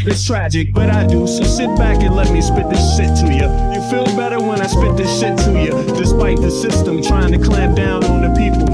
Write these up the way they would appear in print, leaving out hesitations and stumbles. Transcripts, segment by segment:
It's tragic, but I do. So sit back and let me spit this shit to you. You feel better when I spit this shit to you. Despite the system trying to clamp down on the people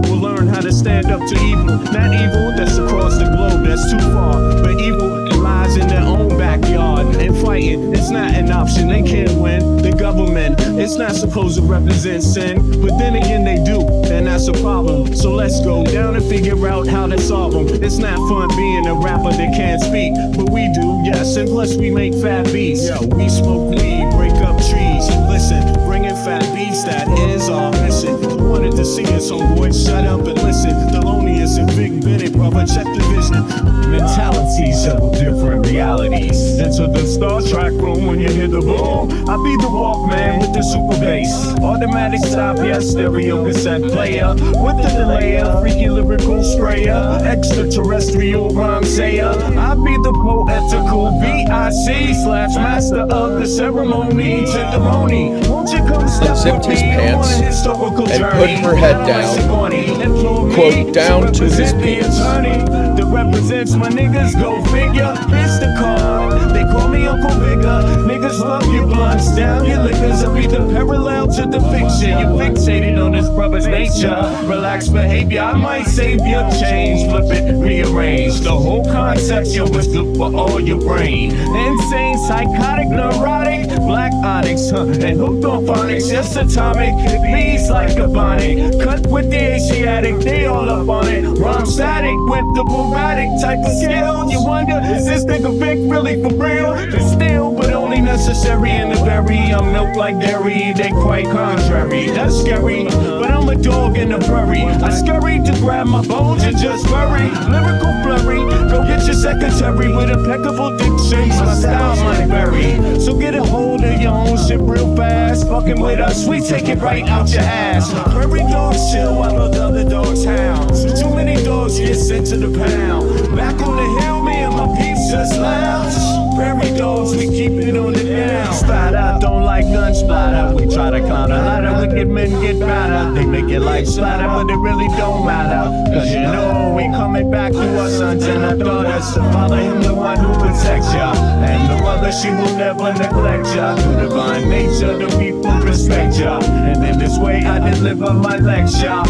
will learn how to stand up to evil. Not evil that's across the globe, that's too far, but evil that lies in their own backyard. And fighting, it's not an option, they can't win. The government, it's not supposed to represent sin, but then again they do, and that's a problem. So let's go down and figure out how to solve them. It's not fun being a rapper that can't speak, but we do, yes, and plus we make fat beats. Yo, we smoke weed, break up trees, listen, bringing fat beats, that is our mission. You wanted to see us on board, shut up and listen. Thelonious and Big Benny, brother, check the vision. Mentalities of different realities. Enter the Star Trek room when you hear the boom. I be the Walkman with the super bass. Automatic stop, yes, stereo cassette player. With the delayer, freaky lyrical sprayer. Extraterrestrial rhyme sayer. I be the poetical VIC/master of the ceremony. Tenderoni, won't you come step Unzipped with his me pants on a historical and journey? put her head down, quote, down to his penis. That represents my niggas, go figure. It's the card, they call me Uncle Bigger. Niggas love your blunts, down your liquors. I read the parallel to the fiction. You fixated on this brother's nature. Relaxed behavior, I might save your change. Flip it, rearrange. The whole concept, yo, is good for all your brain. Insane, psychotic, neurotic, black onyx, and hooked on phonics. Just atomic, it bleeds like a bonnet. Cut with the Asiatic, they all up on it. Rhyme static with the erratic type of skill. You wonder, is this nigga Vic really for real? It's still, but only necessary in the very. I'm milk like dairy, they quite contrary. That's scary, but I'm a dog in the prairie. I scurry to grab my bones and just bury. Lyrical flurry, go get your secretary with impeccable diction. My style might vary, so get a hold of your own shit real fast. Fucking with us, we take it right out your ass. Prairie dogs chill while the other dogs howl. So too many dogs get sent to the pound. Back on the hill, me and my peeps just lounge. Prairie dogs, we keep it on the down. Splatter, don't like gun splatter. We try to climb the ladder, wicked men get better. They make it like splatter, but it really don't matter. Cause you know we coming back to our sons and our daughters. So father him the one who protects ya, and the mother she will never neglect ya. Through divine nature the people respect ya, and in this way I deliver my lecture.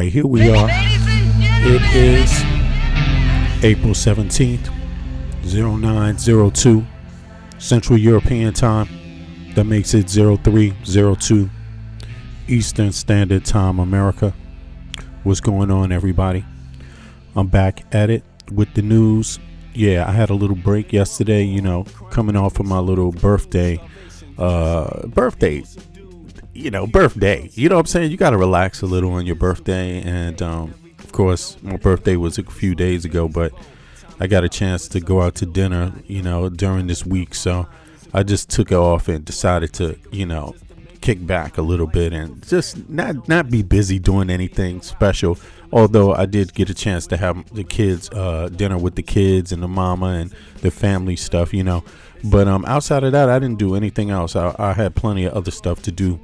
Here we are. It is April 17th, 0902 Central European Time. That makes it 0302 Eastern Standard Time, America. What's going on, everybody? I'm back at it with the news. Yeah, I had a little break yesterday, coming off of my little birthday. Birthday. You know what I'm saying? You got to relax a little on your birthday. And, of course, my birthday was a few days ago, but I got a chance to go out to dinner, during this week. So I just took it off and decided to, kick back a little bit and just not be busy doing anything special. Although I did get a chance to have the kids, dinner with the kids and the mama and the family stuff, But outside of that, I didn't do anything else. I had plenty of other stuff to do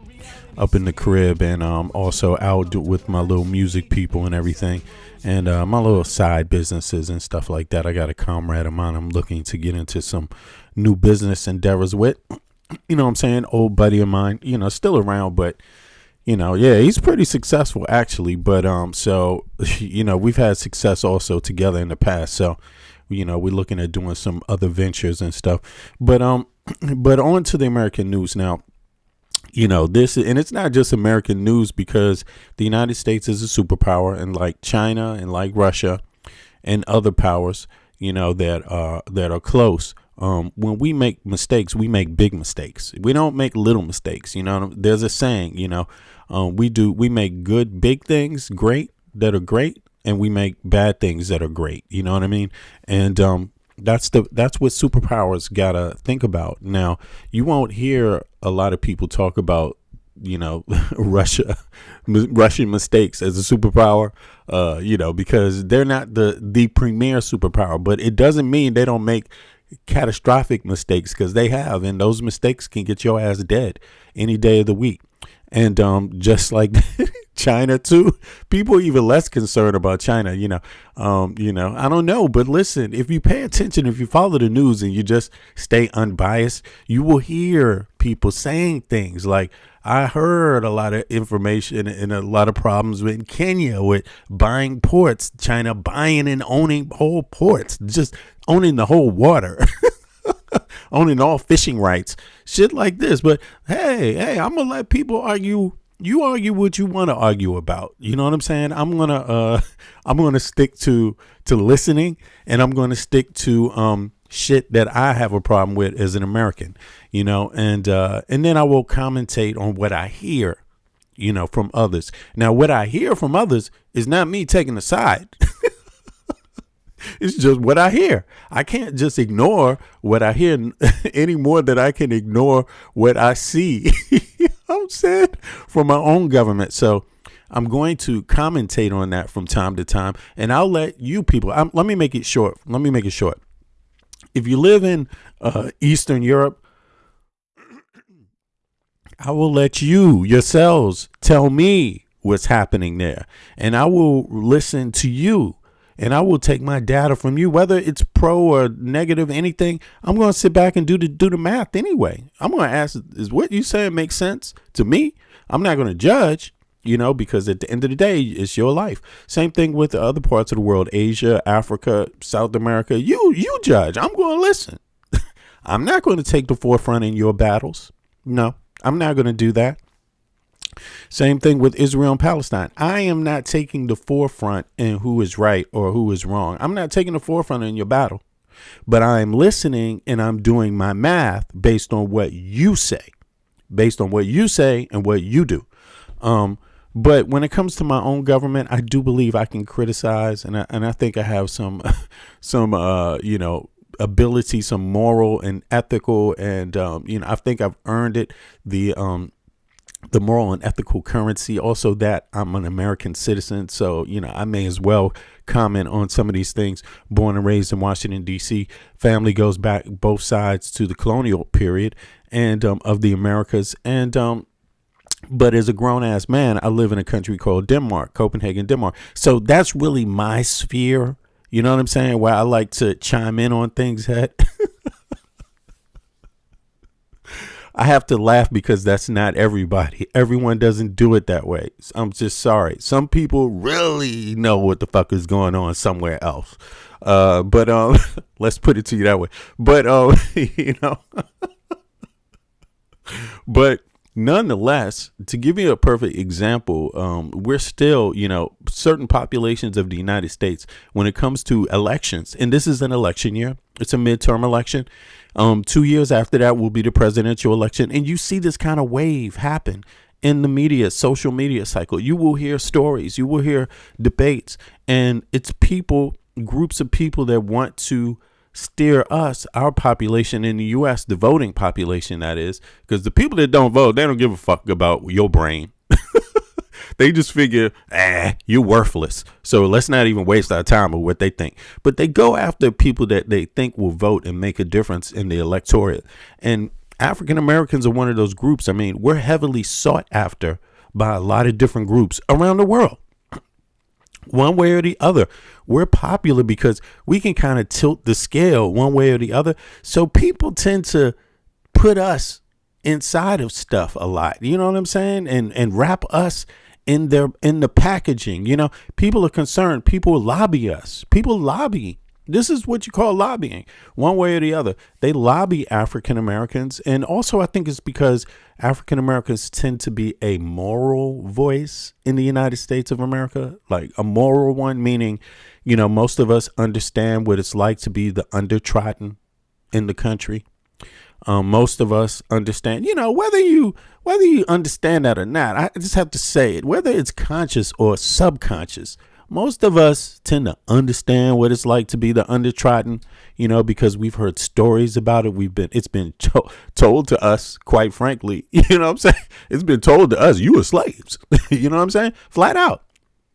up in the crib, and also out with my little music people and everything, and my little side businesses and stuff like that. I got a comrade of mine I'm looking to get into some new business endeavors with. You know what I'm saying? Old buddy of mine, still around, but yeah, he's pretty successful actually. But so we've had success also together in the past. So we're looking at doing some other ventures and stuff. But on to the American news now. This, and it's not just American news, because the United States is a superpower, and like China and like Russia and other powers, that are close, when we make mistakes, we make big mistakes. We don't make little mistakes. You know, there's a saying, we make good big things that are great, and we make bad things that are great. You know what I mean? And that's what superpowers gotta think about. Now, you won't hear a lot of people talk about Russian mistakes as a superpower, because they're not the premier superpower. But it doesn't mean they don't make catastrophic mistakes, because they have, and those mistakes can get your ass dead any day of the week. And just like China too, people are even less concerned about China. I don't know, but listen, if you pay attention, if you follow the news and you just stay unbiased, you will hear people saying things like, I heard a lot of information and a lot of problems in Kenya with buying ports, China buying and owning whole ports, just owning the whole water. Owning all fishing rights, shit like this. But hey, I'm gonna let people argue. You argue what you want to argue about. You know what I'm saying? I'm gonna stick to listening, and I'm gonna stick to shit that I have a problem with as an American. And then I will commentate on what I hear, from others. Now, what I hear from others is not me taking a side. It's just what I hear. I can't just ignore what I hear any more than I can ignore what I see. I'm saying, from my own government. So I'm going to commentate on that from time to time, and I'll let you people. Let me make it short. If you live in Eastern Europe, I will let you yourselves tell me what's happening there, and I will listen to you. And I will take my data from you, whether it's pro or negative, anything. I'm going to sit back and do the math anyway. I'm going to ask, is what you saying make sense to me? I'm not going to judge, because at the end of the day, it's your life. Same thing with the other parts of the world, Asia, Africa, South America. You judge. I'm going to listen. I'm not going to take the forefront in your battles. No, I'm not going to do that. Same thing with Israel and Palestine. I am not taking the forefront in who is right or who is wrong. I'm not taking the forefront in your battle, but I'm listening and I'm doing my math based on what you say, and what you do. But when it comes to my own government, I do believe I can criticize, and I think I have some ability, some moral and ethical, and I think I've earned it. The moral and ethical currency. Also, that I'm an American citizen. So, I may as well comment on some of these things. Born and raised in Washington, D.C. Family goes back both sides to the colonial period and of the Americas. And but as a grown ass man, I live in a country called Denmark, Copenhagen, Denmark. So that's really my sphere. You know what I'm saying? Where I like to chime in on things that I have to laugh because that's not everybody. Everyone doesn't do it that way. I'm just sorry. Some people really know what the fuck is going on somewhere else. But let's put it to you that way. But but nonetheless, to give you a perfect example, we're still, certain populations of the United States, when it comes to elections, and this is an election year, it's a midterm election. 2 years after that will be the presidential election. And you see this kind of wave happen in the media, social media cycle. You will hear stories, you will hear debates, and it's groups of people that want to steer us, our population in the U.S., the voting population, that is, because the people that don't vote, they don't give a fuck about your brain. They just figure, you're worthless. So let's not even waste our time with what they think. But they go after people that they think will vote and make a difference in the electorate. And African Americans are one of those groups. I mean, we're heavily sought after by a lot of different groups around the world. One way or the other, we're popular because we can kind of tilt the scale one way or the other. So people tend to put us inside of stuff a lot. You know what I'm saying? And wrap us in the packaging. People are concerned. People lobby us. People lobby. This is what you call lobbying, one way or the other. They lobby African Americans. And also, I think it's because African Americans tend to be a moral voice in the United States of America, like a moral one, meaning, most of us understand what it's like to be the undertrodden. in the country. Most of us understand, whether you understand that or not, I just have to say it, whether it's conscious or subconscious, most of us tend to understand what it's like to be the undertrodden, because we've heard stories about it. It's been told to us, quite frankly, you know what I'm saying? It's been told to us, you were slaves, you know what I'm saying? Flat out.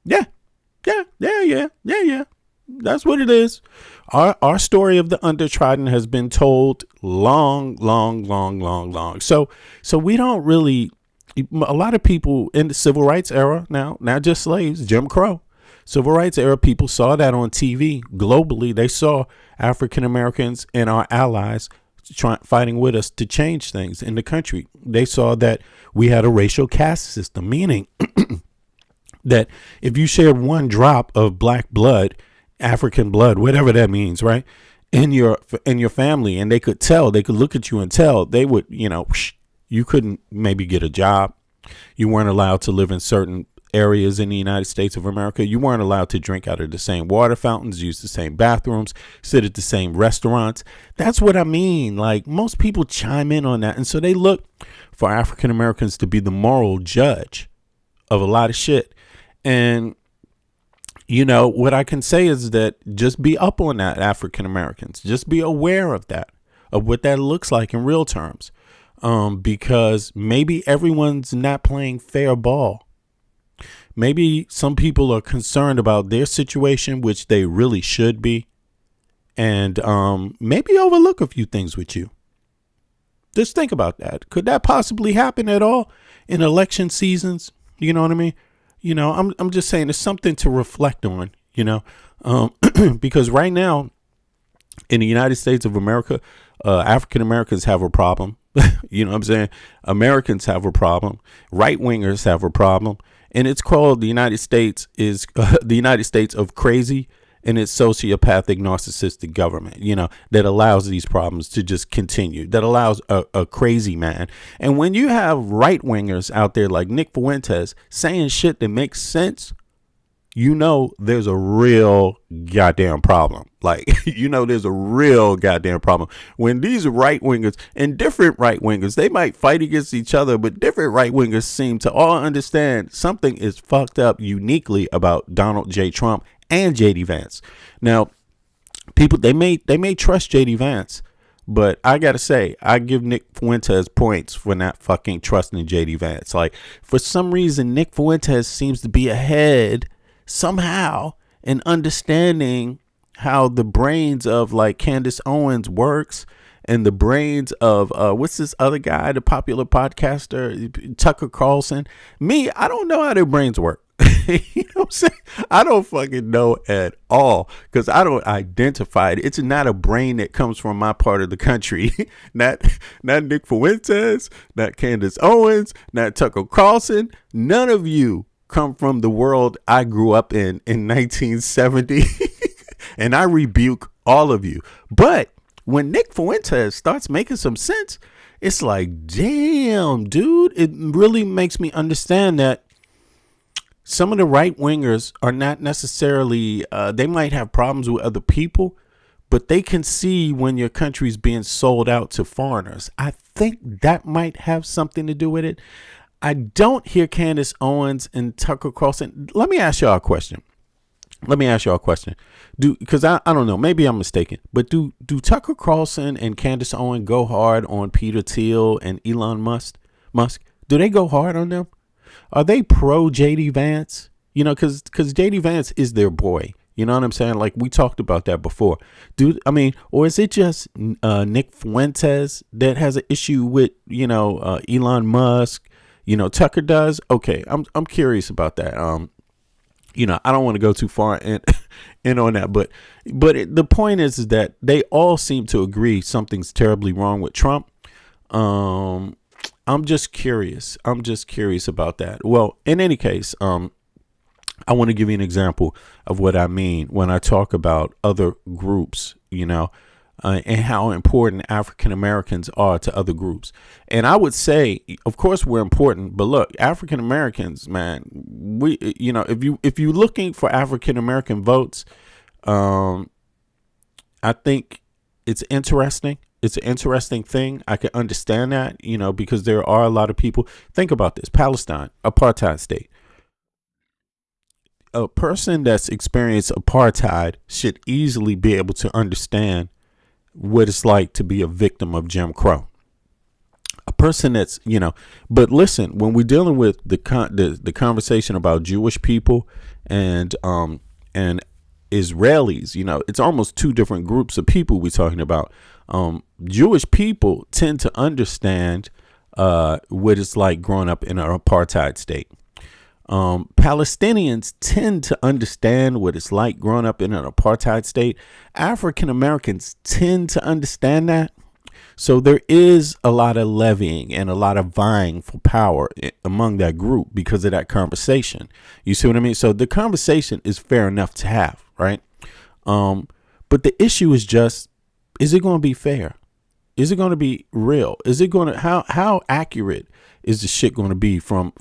Yeah. That's what it is. Our story of the undertrodden has been told long. So we don't really, a lot of people in the civil rights era now, not just slaves, Jim Crow, civil rights era people saw that on TV globally. They saw African Americans and our allies fighting with us to change things in the country. They saw that we had a racial caste system, meaning that if you shared one drop of black blood, African blood, whatever that means, right, in your family, and they could look at you and tell, they would, you couldn't maybe get a job. You weren't allowed to live in certain areas in the United States of America. You weren't allowed to drink out of the same water fountains, use the same bathrooms, sit at the same restaurants. That's what I mean. Like, most people chime in on that. And so they look for African Americans to be the moral judge of a lot of shit. And what I can say is that just be up on that, African Americans. Just be aware of that, of what that looks like in real terms, because maybe everyone's not playing fair ball. Maybe some people are concerned about their situation, which they really should be, and maybe overlook a few things with you. Just think about that. Could that possibly happen at all in election seasons? You know what I mean? I'm just saying it's something to reflect on, because right now in the United States of America, African Americans have a problem. You know what I'm saying? Americans have a problem. Right wingers have a problem. And it's called the United States the United States of crazy, and it's sociopathic, narcissistic government, that allows these problems to just continue, that allows a crazy man. And when you have right wingers out there like Nick Fuentes saying shit that makes sense, there's a real goddamn problem. Like, there's a real goddamn problem when these right wingers and different right wingers, they might fight against each other, but different right wingers seem to all understand something is fucked up uniquely about Donald J. Trump and JD Vance. Now, people, they may trust JD Vance, but I gotta say, I give Nick Fuentes points for not fucking trusting JD Vance. Like, for some reason, Nick Fuentes seems to be ahead somehow in understanding how the brains of like Candace Owens works, and the brains of what's this other guy, the popular podcaster, Tucker Carlson. Me, I don't know how their brains work. You know what I'm saying? I don't fucking know at all, because I don't identify it. It's not a brain that comes from my part of the country. not Nick Fuentes, not Candace Owens, not Tucker Carlson. None of you come from the world I grew up in 1970. And I rebuke all of you. But when Nick Fuentes starts making some sense, it's like, damn, dude, it really makes me understand that some of the right wingers are not necessarily, they might have problems with other people, but they can see when your country's being sold out to foreigners. I think that might have something to do with it. I don't hear Candace Owens and Tucker Carlson. Let me ask y'all a question. Because I don't know, maybe I'm mistaken, but do Tucker Carlson and Candace Owens go hard on Peter Thiel and Elon Musk? Do they go hard on them? Are they pro JD Vance? Because JD Vance is their boy. You know what I'm saying? Like, we talked about that before. Or is it just Nick Fuentes that has an issue with, Elon Musk? Tucker does. Okay, I'm curious about that. I don't want to go too far in on that, but the point is that they all seem to agree something's terribly wrong with Trump. I'm just curious about that. Well, in any case, I want to give you an example of what I mean when I talk about other groups, and how important African Americans are to other groups. And I would say, of course, we're important, but look, African Americans, man, if you're looking for African American votes, I think it's interesting it's an interesting thing. I can understand that, because there are a lot of people. Think about this: Palestine, apartheid state. A person that's experienced apartheid should easily be able to understand what it's like to be a victim of Jim Crow. A person that's, but listen, when we're dealing with the conversation about Jewish people and Israelis, it's almost two different groups of people we're talking about. Jewish people tend to understand what it's like growing up in an apartheid state. Palestinians tend to understand what it's like growing up in an apartheid state. African Americans tend to understand that. So there is a lot of levying and a lot of vying for power among that group because of that conversation. You see what I mean? So the conversation is fair enough to have, right? But the issue is just, is it going to be fair? Is it going to be real? Is it going to, how accurate is the shit going to be for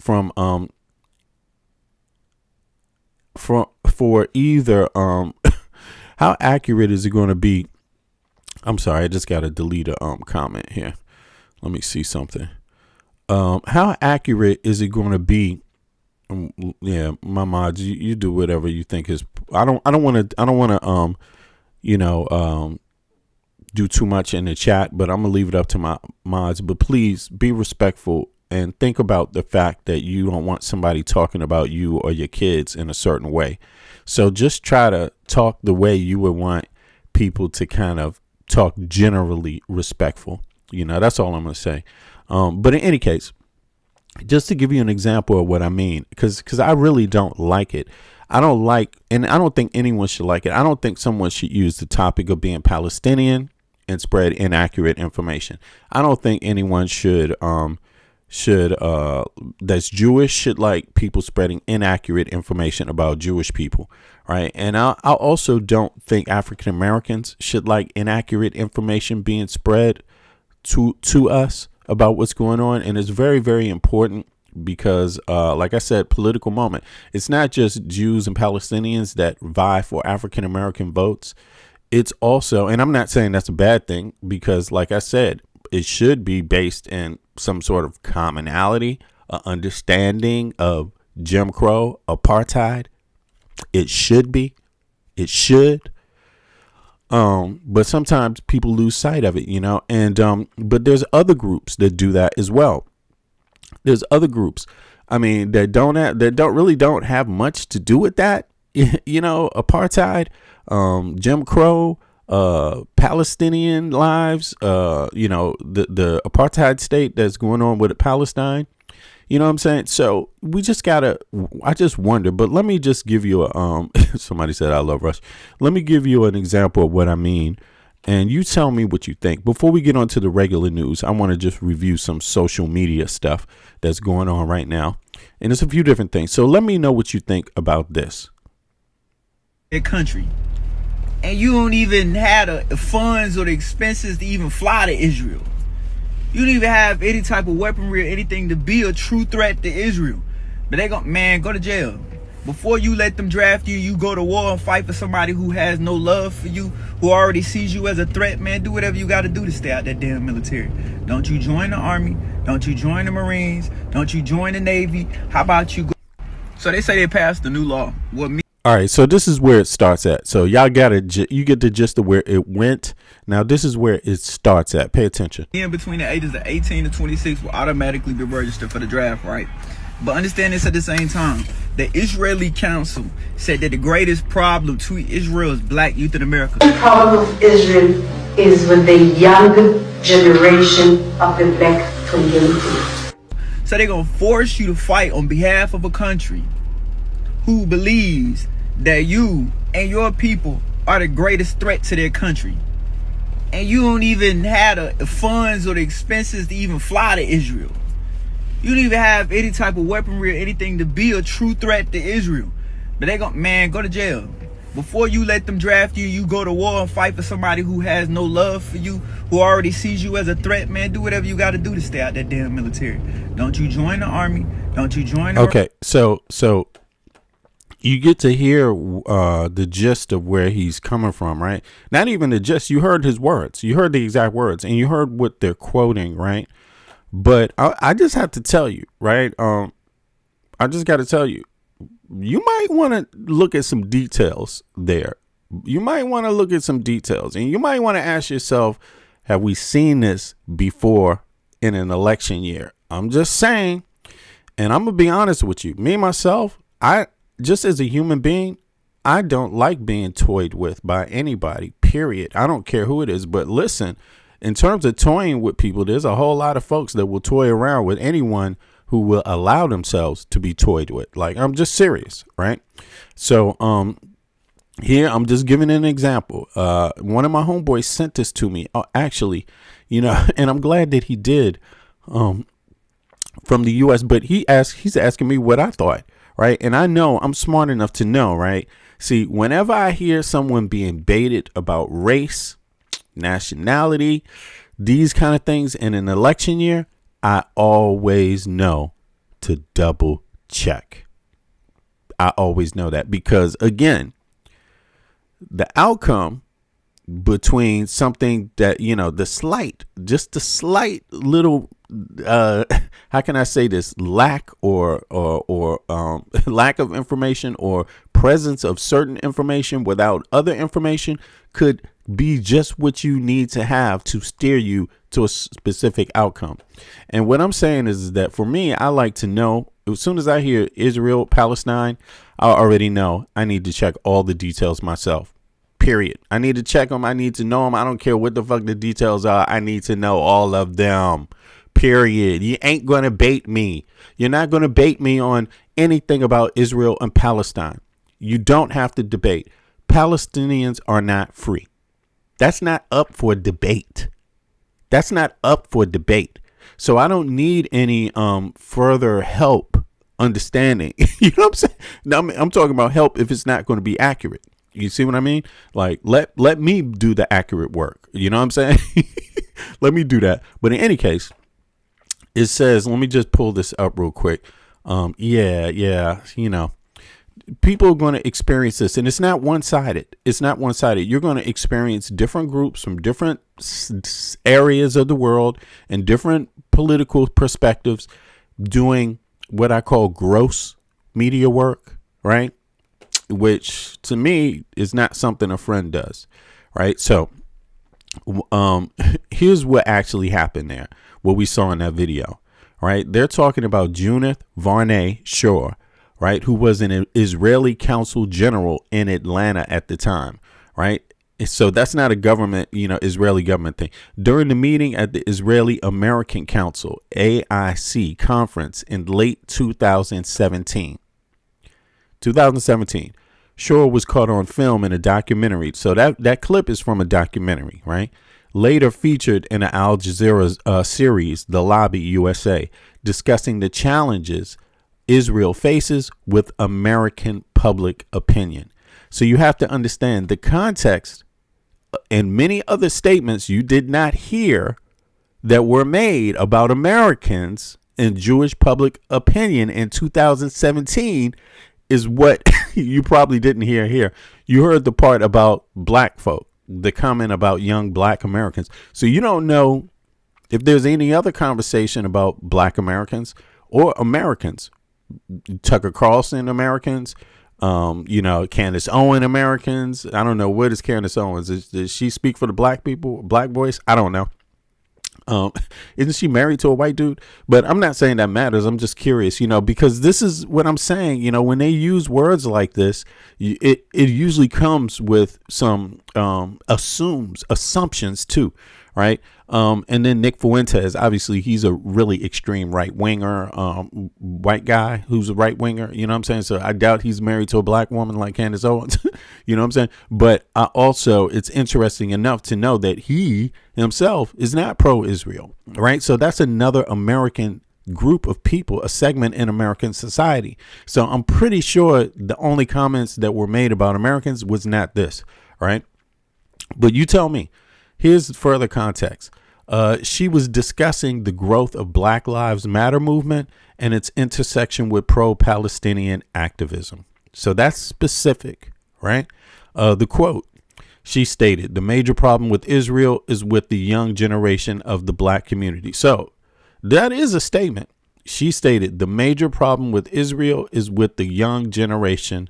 either, how accurate is it going to be? I'm sorry, I just got to delete a comment here. Let me see something. How accurate is it going to be? Yeah, my mods, you do whatever you think is. I don't want to do too much in the chat, but I'm gonna leave it up to my mods. But please be respectful and think about the fact that you don't want somebody talking about you or your kids in a certain way. So just try to talk the way you would want people to kind of talk, generally respectful. That's all I'm going to say. But in any case, just to give you an example of what I mean, because I really don't like it. I don't like, and I don't think anyone should like it. I don't think someone should use the topic of being Palestinian and spread inaccurate information. I don't think anyone should that's Jewish should like people spreading inaccurate information about Jewish people, right? And I also don't think African Americans should like inaccurate information being spread to us about what's going on. And it's very, very important because, like I said, political moment. It's not just Jews and Palestinians that vie for African American votes. It's also, and I'm not saying that's a bad thing, because like I said, it should be based in some sort of commonality, understanding of Jim Crow, apartheid. It should be. It should. But sometimes people lose sight of it, and but there's other groups that do that as well. There's other groups, that don't have much to do with that, apartheid, Jim Crow, Palestinian lives, the apartheid state that's going on with Palestine. You know what I'm saying? So we just I just wonder, but let me just give you somebody said, I love Rush. Let me give you an example of what I mean. And you tell me what you think. Before we get on to the regular news, I want to just review some social media stuff that's going on right now. And it's a few different things. So let me know what you think about this. A country. And you don't even have the funds or the expenses to even fly to Israel. You don't even have any type of weaponry or anything to be a true threat to Israel. But they go to jail. Before you let them draft you, you go to war and fight for somebody who has no love for you, who already sees you as a threat. Man, do whatever you got to do to stay out that damn military. Don't you join the Army. Don't you join the Marines. Don't you join the Navy. How about you go? So they say they passed the new law. All right, so this is where it starts at. So y'all you get the gist of where it went. Now this is where it starts at. Pay attention. In between the ages of 18 and 26 will automatically be registered for the draft, right? But understand this at the same time. The Israeli Council said that the greatest problem to Israel is black youth in America. The problem of Israel is with the young generation of the black community. So they're going to force you to fight on behalf of a country who believes that you and your people are the greatest threat to their country. And you don't even have the funds or the expenses to even fly to Israel. You don't even have any type of weaponry or anything to be a true threat to Israel. But they go to jail. Before you let them draft you, you go to war and fight for somebody who has no love for you, who already sees you as a threat. Man, do whatever you got to do to stay out that damn military. Don't you join the Army. Don't you join the... Okay, so you get to hear the gist of where he's coming from, right? Not even the gist. You heard his words. You heard the exact words, and you heard what they're quoting, right? But I just have to tell you, right? I just got to tell you, you might want to look at some details there. You might want to look at some details, and you might want to ask yourself, have we seen this before in an election year? I'm just saying, and I'm going to be honest with you. Me, myself, I just as a human being, I don't like being toyed with by anybody, period. I don't care who it is. But listen, in terms of toying with people, there's a whole lot of folks that will toy around with anyone who will allow themselves to be toyed with. Like, I'm just serious, right? So here I'm just giving an example. One of my homeboys sent this to me, actually, and I'm glad that he did, from the US, but he's asking me what I thought, right? And I know I'm smart enough to know, right? See, whenever I hear someone being baited about race, nationality, these kind of things in an election year, I always know to double check. I always know that because, again, the outcome between something that, the slight little, how can I say this, lack or lack of information or presence of certain information without other information could be just what you need to have to steer you to a specific outcome. And what I'm saying is that for me, I like to know, as soon as I hear Israel-Palestine, I already know I need to check all the details myself. Period. I need to check them. I need to know them. I don't care what the fuck the details are. I need to know all of them. Period. You ain't going to bait me. You're not going to bait me on anything about Israel and Palestine. You don't have to debate. Palestinians are not free. That's not up for debate. That's not up for debate. So I don't need any further help understanding. You know what I'm saying? Now, I'm talking about help if it's not going to be accurate. You see what I mean? Like, let me do the accurate work. You know what I'm saying? Let me do that. But in any case, it says, let me just pull this up real quick. People are going to experience this, and it's not one-sided. It's not one-sided. You're going to experience different groups from different areas of the world and different political perspectives doing what I call gross media work, right? Which to me is not something a friend does, right? So here's what actually happened there, what we saw in that video, right? They're talking about Junith Varney Shore, right, who was an Israeli consul general in Atlanta at the time, right? So that's not a government, Israeli government thing. During the meeting at the Israeli American Council, AIC conference in late 2017, Shore was caught on film in a documentary. So that clip is from a documentary, right? Later featured in an Al Jazeera series, The Lobby USA, discussing the challenges Israel faces with American public opinion. So you have to understand the context and many other statements you did not hear that were made about Americans and Jewish public opinion in 2017 is what you probably didn't hear here. You heard the part about black folk, the comment about young black Americans. So you don't know if there's any other conversation about black Americans or Americans. Tucker Carlson Americans, Candace Owen Americans. I don't know, what is Candace Owens? Does she speak for the black people, black voice? I don't know. Isn't she married to a white dude? But I'm not saying that matters. I'm just curious, because this is what I'm saying. When they use words like this, it usually comes with some assumptions too, right? And then Nick Fuentes, obviously he's a really extreme right winger, white guy who's a right winger. You know what I'm saying? So I doubt he's married to a black woman like Candace Owens. You know what I'm saying? But it's interesting enough to know that he himself is not pro-Israel, right? So that's another American group of people, a segment in American society. So I'm pretty sure the only comments that were made about Americans was not this, right? But you tell me. Here's further context. She was discussing the growth of Black Lives Matter movement and its intersection with pro-Palestinian activism. So that's specific, right? The quote, she stated, the major problem with Israel is with the young generation of the black community. So that is a statement. She stated the major problem with Israel is with the young generation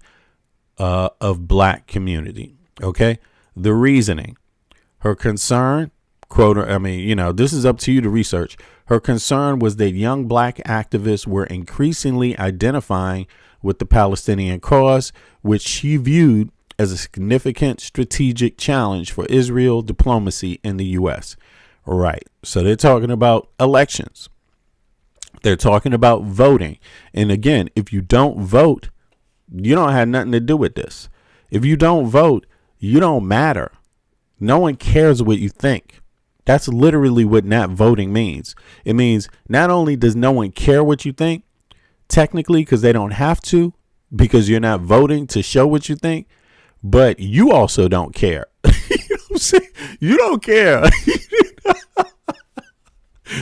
of black community. OK, the reasoning, her concern, quote, I mean, this is up to you to research. Her concern was that young black activists were increasingly identifying with the Palestinian cause, which she viewed as a significant strategic challenge for Israel diplomacy in the U.S. Right. So they're talking about elections. They're talking about voting. And again, if you don't vote, you don't have nothing to do with this. If you don't vote, you don't matter. No one cares what you think. That's literally what not voting means. It means not only does no one care what you think, technically, because they don't have to, because you're not voting to show what you think, but you also don't care. You know what I'm saying? You don't care.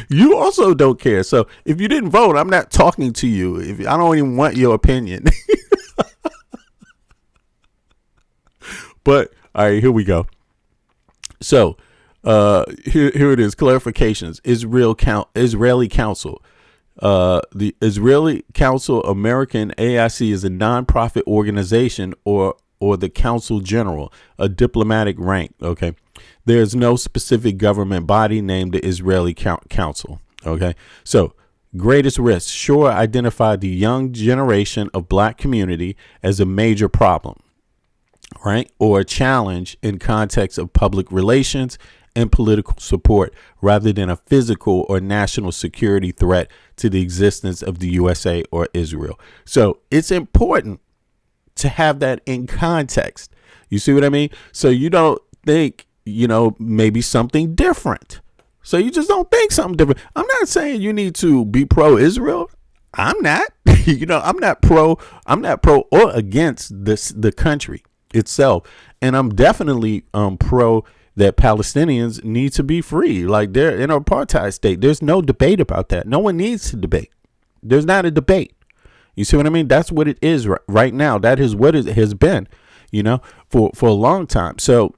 You also don't care. So if you didn't vote, I'm not talking to you. I don't even want your opinion. But all right, here we go. So here it is. Clarifications. Israeli Council. The Israeli Council American AIC is a nonprofit organization or the Council General, a diplomatic rank. OK, there's no specific government body named the Israeli Council. OK, so greatest risk. Sure, identified the young generation of black community as a major problem. Right. Or a challenge in context of public relations and political support rather than a physical or national security threat to the existence of the USA or Israel. So it's important to have that in context. You see what I mean? So you don't think, maybe something different. So you just don't think something different. I'm not saying you need to be pro-Israel. I'm not. I'm not pro or against the country itself. And I'm definitely pro that Palestinians need to be free. Like they're in an apartheid state. There's no debate about that. No one needs to debate. There's not a debate. You see what I mean? That's what it is right now. That is what it has been, for a long time. So,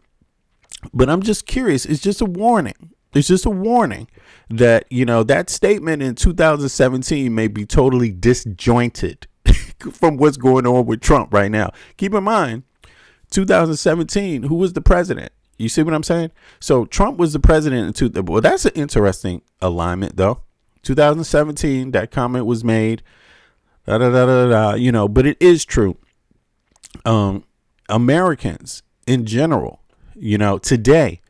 but I'm just curious. It's just a warning. It's just a warning that, that statement in 2017 may be totally disjointed from what's going on with Trump right now. Keep in mind, 2017, who was the president? You see what I'm saying? So Trump was the president in well, that's an interesting alignment, though. 2017, that comment was made. But it is true. Americans in general, today,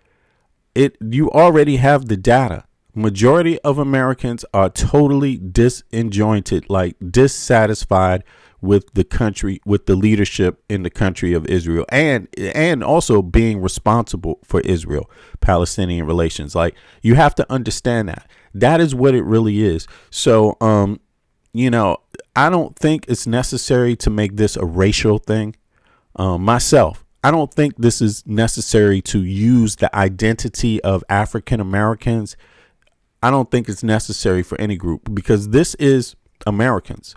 you already have the data. Majority of Americans are totally disjointed, like dissatisfied with the country, with the leadership in the country of Israel, and also being responsible for Israel-Palestinian relations. Like, you have to understand that is what it really is. So, I don't think it's necessary to make this a racial thing. Myself, I don't think this is necessary to use the identity of African Americans. I don't think it's necessary for any group, because this is Americans.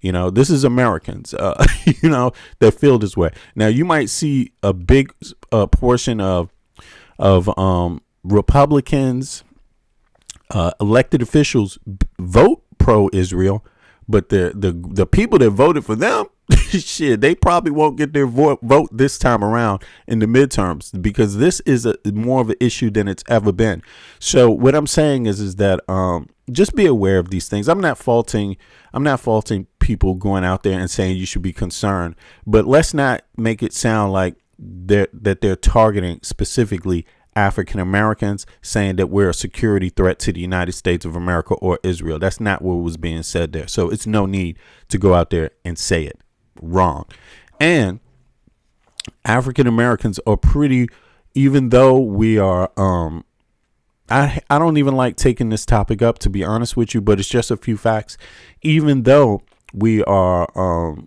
This is Americans, that feel this way. Now, you might see a big portion of Republicans, elected officials vote pro-Israel, but the people that voted for them, shit, they probably won't get their vote this time around in the midterms, because this is more of an issue than it's ever been. So what I'm saying is that just be aware of these things. I'm not faulting people going out there and saying you should be concerned, but let's not make it sound like they're targeting specifically African Americans, saying that we're a security threat to the United States of America or Israel. That's not what was being said there. So it's no need to go out there and say it. Wrong. And African Americans are pretty, even though we are, I don't even like taking this topic up, to be honest with you, but it's just a few facts. Even though we are,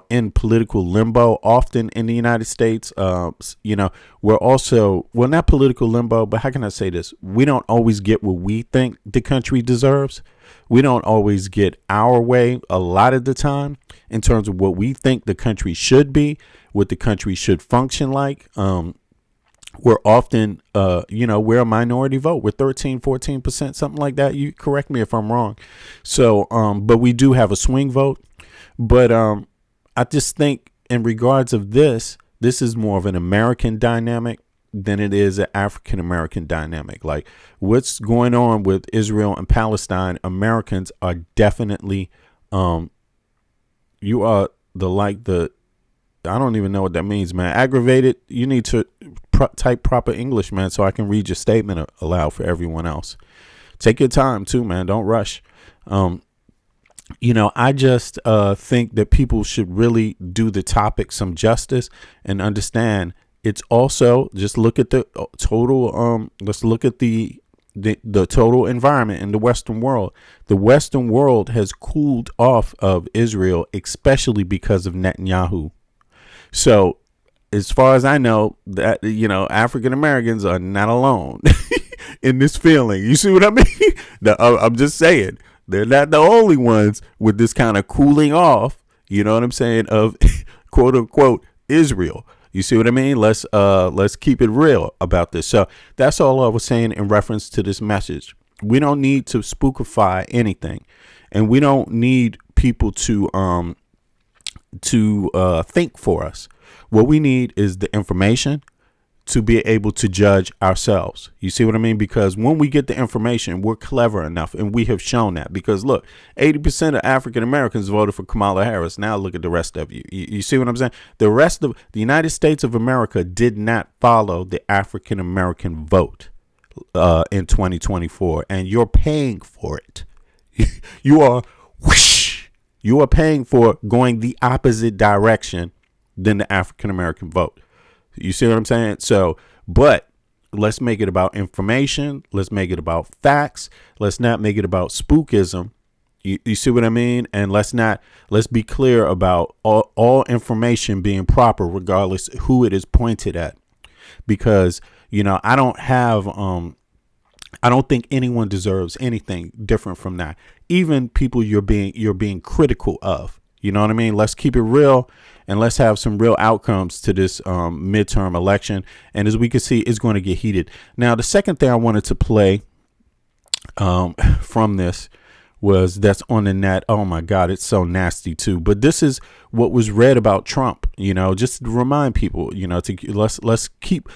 in political limbo often in the United States, we're also, well, not political limbo, but how can I say this? We don't always get what we think the country deserves. we don't always get our way a lot of the time in terms of what we think the country should be, what the country should function like. We're often, we're a minority vote. We're 13, 14%, something like that. You correct me if I'm wrong. So, but we do have a swing vote. But I just think in regards of this is more of an American dynamic than it is an African American dynamic. Like what's going on with Israel and Palestine, Americans are definitely, you are I don't even know what that means, man. Aggravated. You need to type proper English, man, so I can read your statement aloud for everyone else. Take your time too, man. Don't rush. I just think that people should really do the topic some justice and understand it's also just look at the total. Let's look at the total environment in the Western world. The Western world has cooled off of Israel, especially because of Netanyahu. So as far as I know, that, African Americans are not alone in this feeling. You see what I mean? I'm just saying they're not the only ones with this kind of cooling off. You know what I'm saying? Of quote unquote Israel. You see what I mean? Let's keep it real about this. So that's all I was saying in reference to this message. We don't need to spookify anything, and we don't need people to think for us. What we need is the information to be able to judge ourselves. You see what I mean? Because when we get the information, we're clever enough, and we have shown that. Because look, 80% of African Americans voted for Kamala Harris. Now look at the rest of you. You see what I'm saying? The rest of the United States of America did not follow the African American vote in 2024, and you're paying for it. You are paying for going the opposite direction than the African American vote. You see what I'm saying? So, but let's make it about information. Let's make it about facts. Let's not make it about spookism. You see what I mean? And let's be clear about all information being proper, regardless who it is pointed at. Because, I don't think anyone deserves anything different from that. Even people you're being critical of. You know what I mean? Let's keep it real, and let's have some real outcomes to this midterm election. And as we can see, it's going to get heated. Now, the second thing I wanted to play from this was that's on the net. Oh my God, it's so nasty too. But this is what was read about Trump. Just to remind people. Let's keep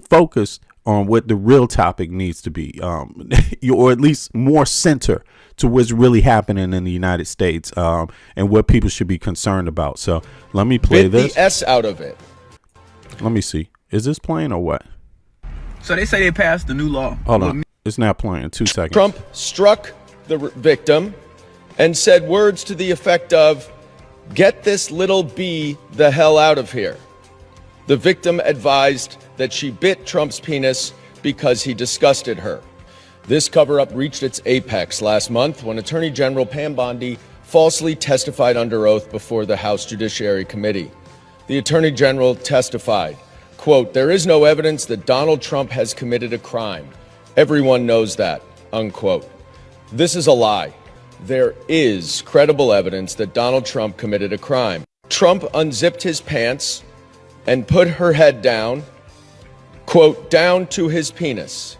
focused on what the real topic needs to be, or at least more center to what's really happening in the United States, and what people should be concerned about. So let me play this. The S out of it. Let me see. Is this playing or what? So they say they passed the new law. Hold on. It's not playing. 2 seconds. Trump struck the victim and said words to the effect of, "Get this little bee the hell out of here." The victim advised that she bit Trump's penis because he disgusted her. This cover-up reached its apex last month when Attorney General Pam Bondi falsely testified under oath before the House Judiciary Committee. The Attorney General testified, quote, "There is no evidence that Donald Trump has committed a crime. Everyone knows that," unquote. This is a lie. There is credible evidence that Donald Trump committed a crime. Trump unzipped his pants and put her head down, quote, "down to his penis,"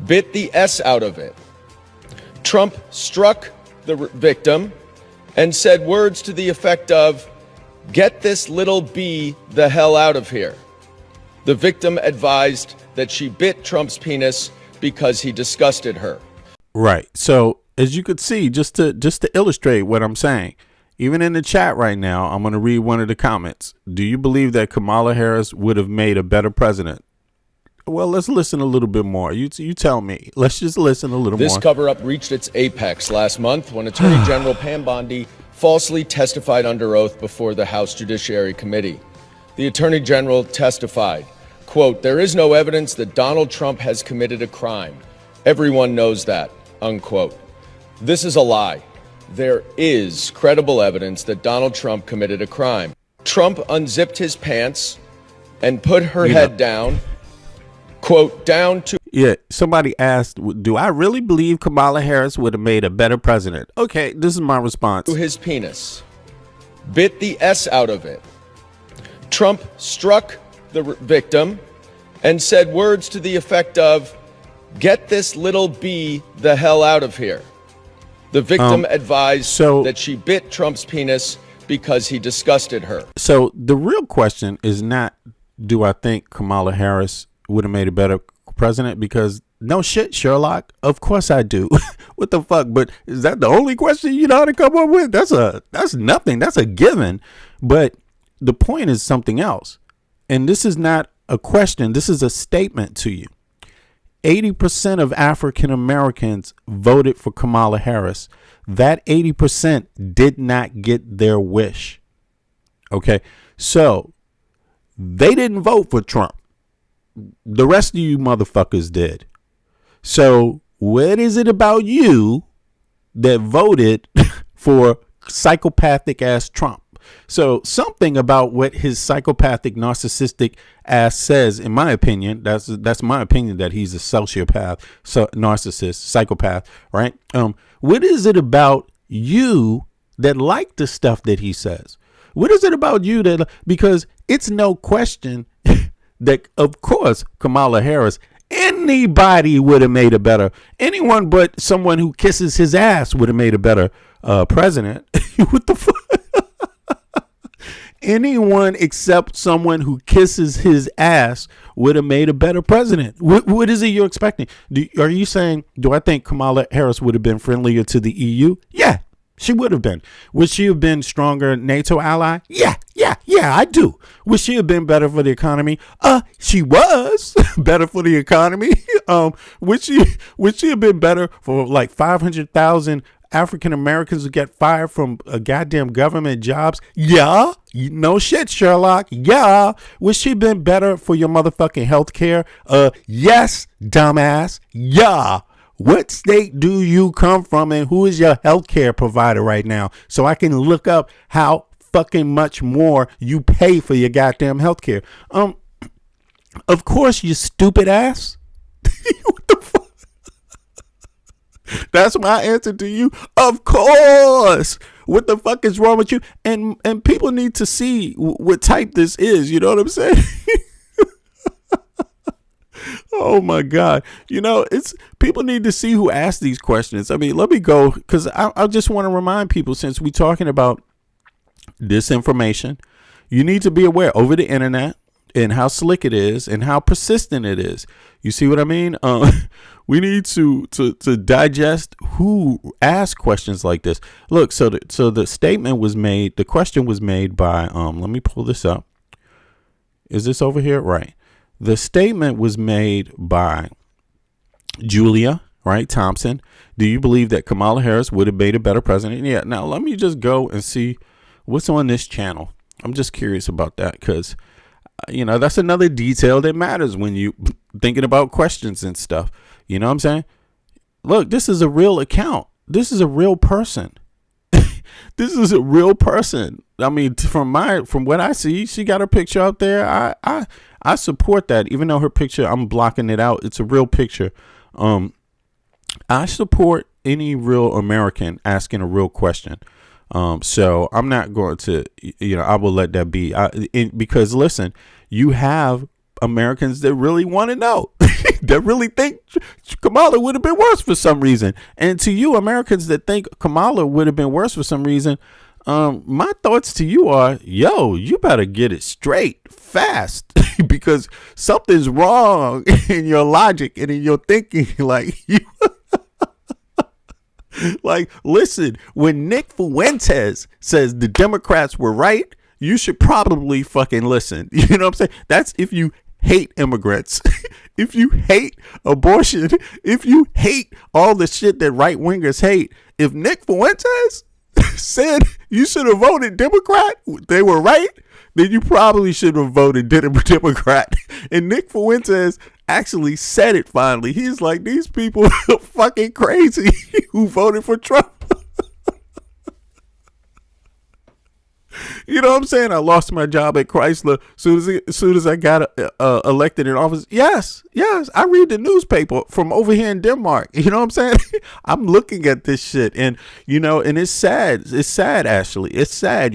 bit the S out of it. Trump struck the victim and said words to the effect of, "Get this little bee the hell out of here." The victim advised that she bit Trump's penis because he disgusted her. Right. So as you could see, just to illustrate what I'm saying, even in the chat right now, I'm going to read one of the comments. Do you believe that Kamala Harris would have made a better president? Well, let's listen a little bit more. You tell me. Let's just listen a little more. This cover-up reached its apex last month when Attorney General Pam Bondi falsely testified under oath before the House Judiciary Committee. The Attorney General testified, quote, "There is no evidence that Donald Trump has committed a crime. Everyone knows that," unquote. This is a lie. There is credible evidence that Donald Trump committed a crime. Trump unzipped his pants and put her head down, quote, "down to..." Yeah, somebody asked, do I really believe Kamala Harris would have made a better president? Okay, this is my response. To his penis, bit the S out of it. Trump struck the victim and said words to the effect of, "Get this little B the hell out of here." The victim advised that she bit Trump's penis because he disgusted her. So the real question is not, do I think Kamala Harris would have made a better president? Because no shit, Sherlock, of course I do. What the fuck? But is that the only question you know how to come up with? That's nothing. That's a given. But the point is something else. And this is not a question. This is a statement to you. 80% of African Americans voted for Kamala Harris. That 80% did not get their wish. Okay. So they didn't vote for Trump. The rest of you motherfuckers did. So what is it about you that voted for psychopathic ass Trump? So something about what his psychopathic, narcissistic ass says, in my opinion, that's my opinion, that he's a sociopath, narcissist, psychopath, right? What is it about you that like the stuff that he says? What is it about you that, because it's no question that, of course, Kamala Harris, anybody would have made a better, anyone but someone who kisses his ass would have made a better president. What the fuck? Anyone except someone who kisses his ass would have made a better president. What is it you're expecting? Are you saying, do I think Kamala Harris would have been friendlier to the EU? Yeah, she would have been. Would she have been stronger NATO ally? Yeah, I do. Would she have been better for the economy? She was better for the economy. Would she have been better for like 500,000 African Americans who get fired from goddamn government jobs? Yeah. No shit, Sherlock. Yeah. Would she been better for your motherfucking health care? Yes, dumbass. Yeah. What state do you come from and who is your health care provider right now? So I can look up how fucking much more you pay for your goddamn health care. Of course, you stupid ass. What the fuck? That's my answer to you. Of course. What the fuck is wrong with you? And people need to see what type this is. You know what I'm saying? Oh my God. You know, people need to see who asked these questions. I mean, let me go, because I just want to remind people, since we're talking about disinformation, you need to be aware over the internet and how slick it is and how persistent it is. You see what I mean? We need to digest who asked questions like this. Look, so the statement was made, the question was made by, let me pull this up. Is this over here? Right. The statement was made by Julia, right, Thompson. Do you believe that Kamala Harris would have made a better president? Yeah. Now, let me just go and see what's on this channel. I'm just curious about that because, you know, that's another detail that matters when you thinking about questions and stuff. You know what I'm saying? Look, this is a real account. This is a real person. This is a real person. I mean, from what I see, she got her picture out there. I support that, even though her picture, I'm blocking it out. It's a real picture. I support any real American asking a real question. So I'm not going to, you know, I will let that be. Because listen, you have Americans that really want to know, that really think Kamala would have been worse for some reason. And to you Americans that think Kamala would have been worse for some reason, my thoughts to you are, yo, you better get it straight fast because something's wrong in your logic and in your thinking. Like you, like, listen, when Nick Fuentes says the Democrats were right, you should probably fucking listen. You know what I'm saying? That's if you hate immigrants, if you hate abortion, if you hate all the shit that right wingers hate. If Nick Fuentes said you should have voted Democrat, they were right, then you probably should have voted Democrat. And Nick Fuentes actually said it finally. He's like, these people are fucking crazy who voted for Trump. You know what I'm saying? I lost my job at Chrysler as soon as I got elected in office. Yes. I read the newspaper from over here in Denmark. You know what I'm saying? I'm looking at this shit, and and it's sad. It's sad, Ashley. It's sad,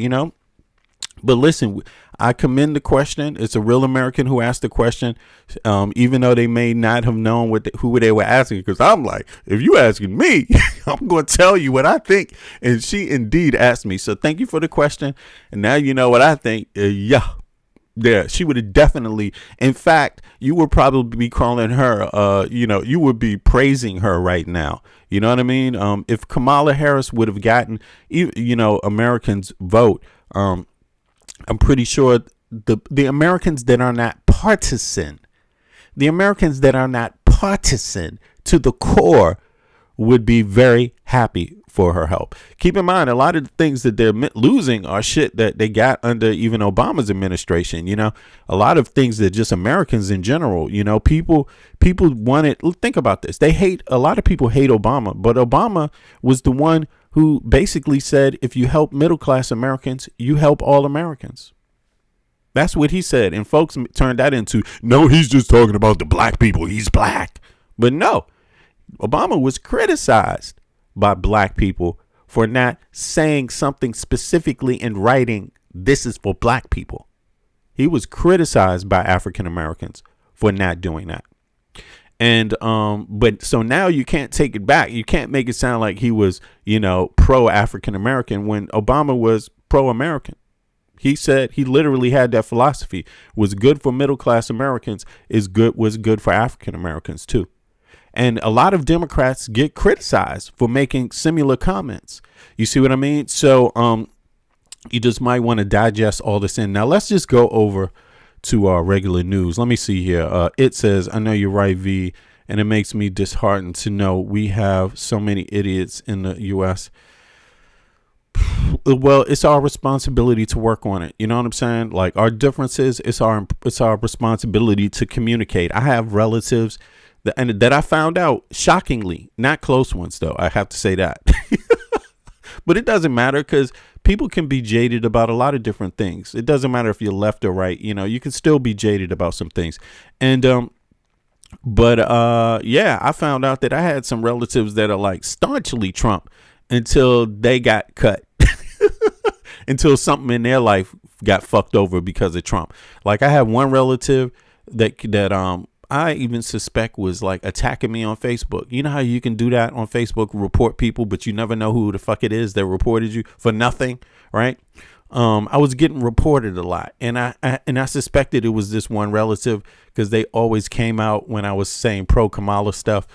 But listen, I commend the question. It's a real American who asked the question, even though they may not have known who they were asking. Because I'm like, if you asking me, I'm going to tell you what I think. And she indeed asked me. So thank you for the question. And now you know what I think. Yeah, she would have definitely. In fact, you would probably be calling her. You would be praising her right now. You know what I mean? If Kamala Harris would have gotten, Americans vote. I'm pretty sure the Americans that are not partisan, to the core would be very happy for her help. Keep in mind, a lot of the things that they're losing are shit that they got under even Obama's administration. A lot of things that just Americans in general, people wanted. Think about this. A lot of people hate Obama, but Obama was the one who basically said, if you help middle-class Americans, you help all Americans. That's what he said. And folks turned that into, no, he's just talking about the black people. He's black. But no, Obama was criticized by black people for not saying something specifically in writing, this is for black people. He was criticized by African Americans for not doing that. And but so now you can't take it back. You can't make it sound like he was, pro African American when Obama was pro American. He said he literally had that philosophy. Was good for middle class Americans was good for African Americans, too. And a lot of Democrats get criticized for making similar comments. You see what I mean? So you just might want to digest all this in. Now, let's just go over to our regular news. Let me see here. It says, I know you're right, V, and it makes me disheartened to know we have so many idiots in the U.S. Well, it's our responsibility to work on it. You know what I'm saying? Like our differences, it's our responsibility to communicate. I have relatives that I found out, shockingly, not close ones, though. I have to say that. But it doesn't matter because people can be jaded about a lot of different things. It doesn't matter if you're left or right. You can still be jaded about some things. And I found out that I had some relatives that are like staunchly Trump until they got cut. Until something in their life got fucked over because of Trump. Like I have one relative that I even suspect was like attacking me on Facebook. You know how you can do that on Facebook, report people, but you never know who the fuck it is that reported you for nothing, right? I was getting reported a lot, and I suspected it was this one relative because they always came out when I was saying pro Kamala stuff,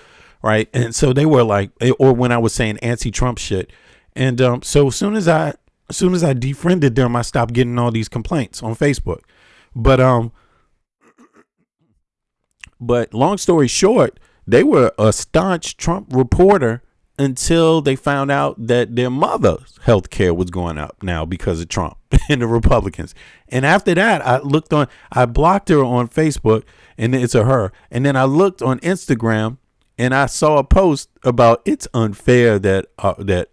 right? And so they were like, or when I was saying anti-Trump shit, and so as soon as I defriended them, I stopped getting all these complaints on Facebook, But long story short, they were a staunch Trump reporter until they found out that their mother's health care was going up now because of Trump and the Republicans. And after that, I blocked her on Facebook, and it's a her. And then I looked on Instagram and I saw a post about it's unfair that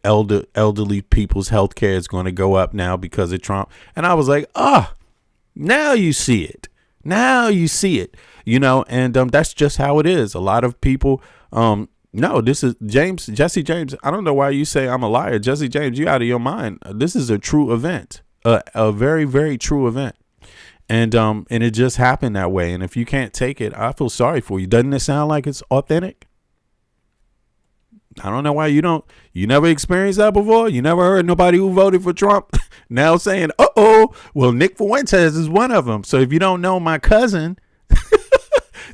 elderly people's health care is going to go up now because of Trump. And I was like, now you see it. Now you see it. And that's just how it is. A lot of people, no, this is Jesse James. I don't know why you say I'm a liar. Jesse James, you out of your mind. This is a true event, a very, very true event. And it just happened that way. And if you can't take it, I feel sorry for you. Doesn't it sound like it's authentic? I don't know why you never experienced that before. You never heard nobody who voted for Trump now saying, well, Nick Fuentes is one of them. So if you don't know my cousin,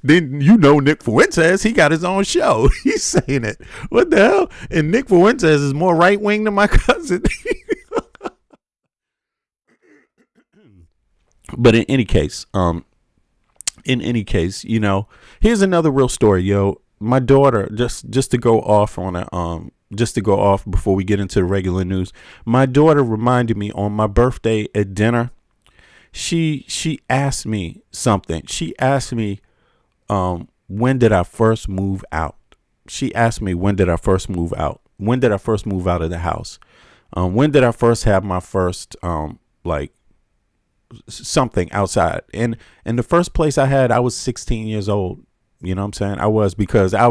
then you know Nick Fuentes. He got his own show. He's saying it. What the hell? And Nick Fuentes is more right wing than my cousin. But in any case, here's another real story, yo. My daughter, just to go off on before we get into the regular news. My daughter reminded me on my birthday at dinner. She asked me something. She asked me, when did I first move out? She asked me, when did I first move out? When did I first move out of the house? When did I first have my first, like something outside. And the first place I was 16 years old. You know what I'm saying? I was, because I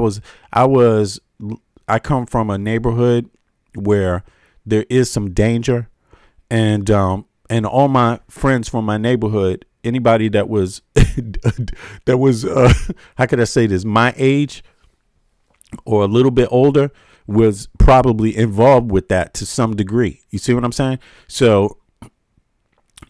come from a neighborhood where there is some danger, and all my friends from my neighborhood, anybody that was how could I say this, my age or a little bit older, was probably involved with that to some degree. You see what I'm saying? So,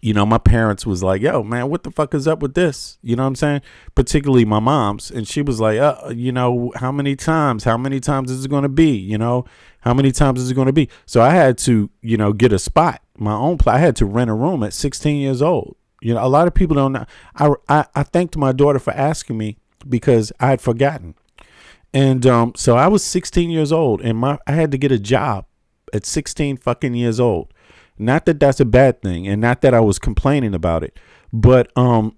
you know, my parents was like, yo, man, what the fuck is up with this? You know what I'm saying? Particularly my mom's. And she was like, you know, how many times is it going to be? You know, how many times is it going to be? So I had to, you know, get a spot, my own place. I had to rent a room at 16 years old. You know, a lot of people don't know. I thanked my daughter for asking me, because I had forgotten. And so I was 16 years old, and I had to get a job at 16 fucking years old. Not that that's a bad thing, and not that I was complaining about it, but I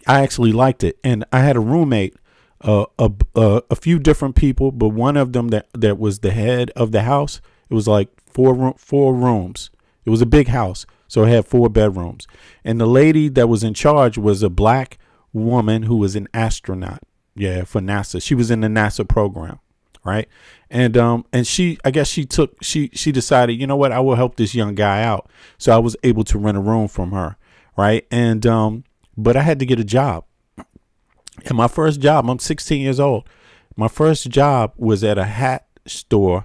actually liked it. And I had a roommate, a few different people, but one of them that was the head of the house. It was like four rooms. It was a big house, so it had 4 bedrooms. And the lady that was in charge was a black woman who was an astronaut. Yeah, for NASA. She was in the NASA program. Right. And she decided, you know what, I will help this young guy out. So I was able to rent a room from her. Right. And but I had to get a job. And my first job, I'm 16 years old. My first job was at a hat store.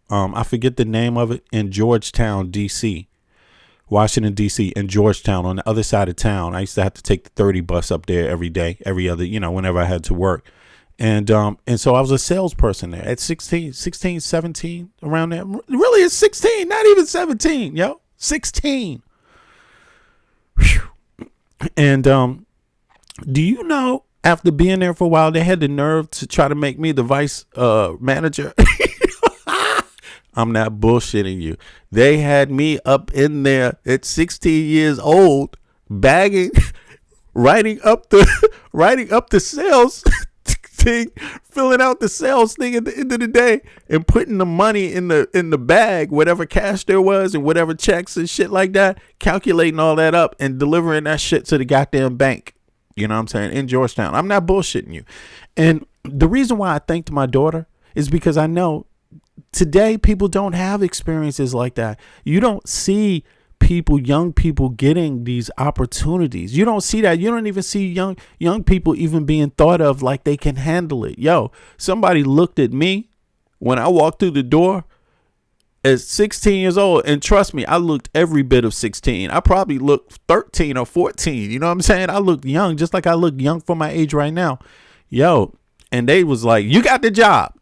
I forget the name of it, in Georgetown, D.C., Washington, D.C., in Georgetown, on the other side of town. I used to have to take the 30 bus up there every day, every other, you know, whenever I had to work. And so I was a salesperson there at 16, 17, around there. Really, it's 16, not even 17, yo, 16. Whew. And do you know, after being there for a while, they had the nerve to try to make me the vice manager. I'm not bullshitting you. They had me up in there at 16 years old, bagging, writing up the sales thing, filling out the sales thing at the end of the day, and putting the money in the bag, whatever cash there was, and whatever checks and shit like that, calculating all that up and delivering that shit to the goddamn bank. You know what I'm saying? In Georgetown. I'm not bullshitting you. And the reason why I thanked my daughter is because I know today people don't have experiences like that. You don't see young people getting these opportunities. You don't see that. You don't even see young people even being thought of like they can handle it. Yo, somebody looked at me when I walked through the door at 16 years old, and trust me, I looked every bit of 16. I probably looked 13 or 14. You know what I'm saying? I looked young, just like I look young for my age right now. Yo, and they was like, "You got the job."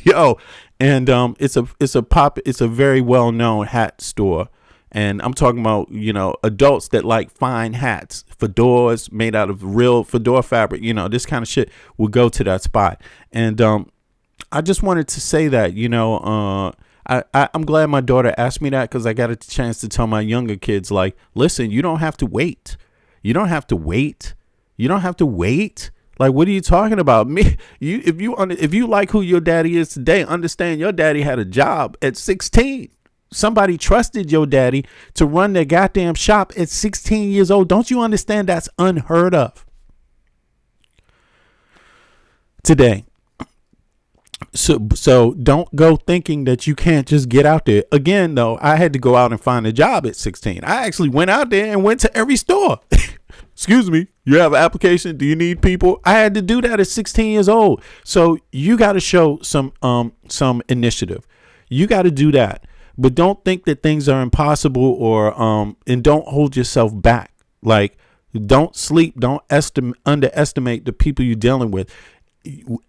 Yo, and it's a very well-known hat store. And I'm talking about, you know, adults that like fine hats, fedoras made out of real fedora fabric, you know, this kind of shit will go to that spot. And I just wanted to say that, you know, I'm glad my daughter asked me that, because I got a chance to tell my younger kids, like, listen, you don't have to wait. You don't have to wait. You don't have to wait. Like, what are you talking about? If you like who your daddy is today, understand your daddy had a job at 16. Somebody trusted your daddy to run their goddamn shop at 16 years old. Don't you understand that's unheard of today? So don't go thinking that you can't just get out there. Again, though, I had to go out and find a job at 16. I actually went out there and went to every store. Excuse me, you have an application? Do you need people? I had to do that at 16 years old. So you got to show some initiative. You got to do that. But don't think that things are impossible, or and don't hold yourself back. Like, don't sleep. Don't underestimate the people you're dealing with.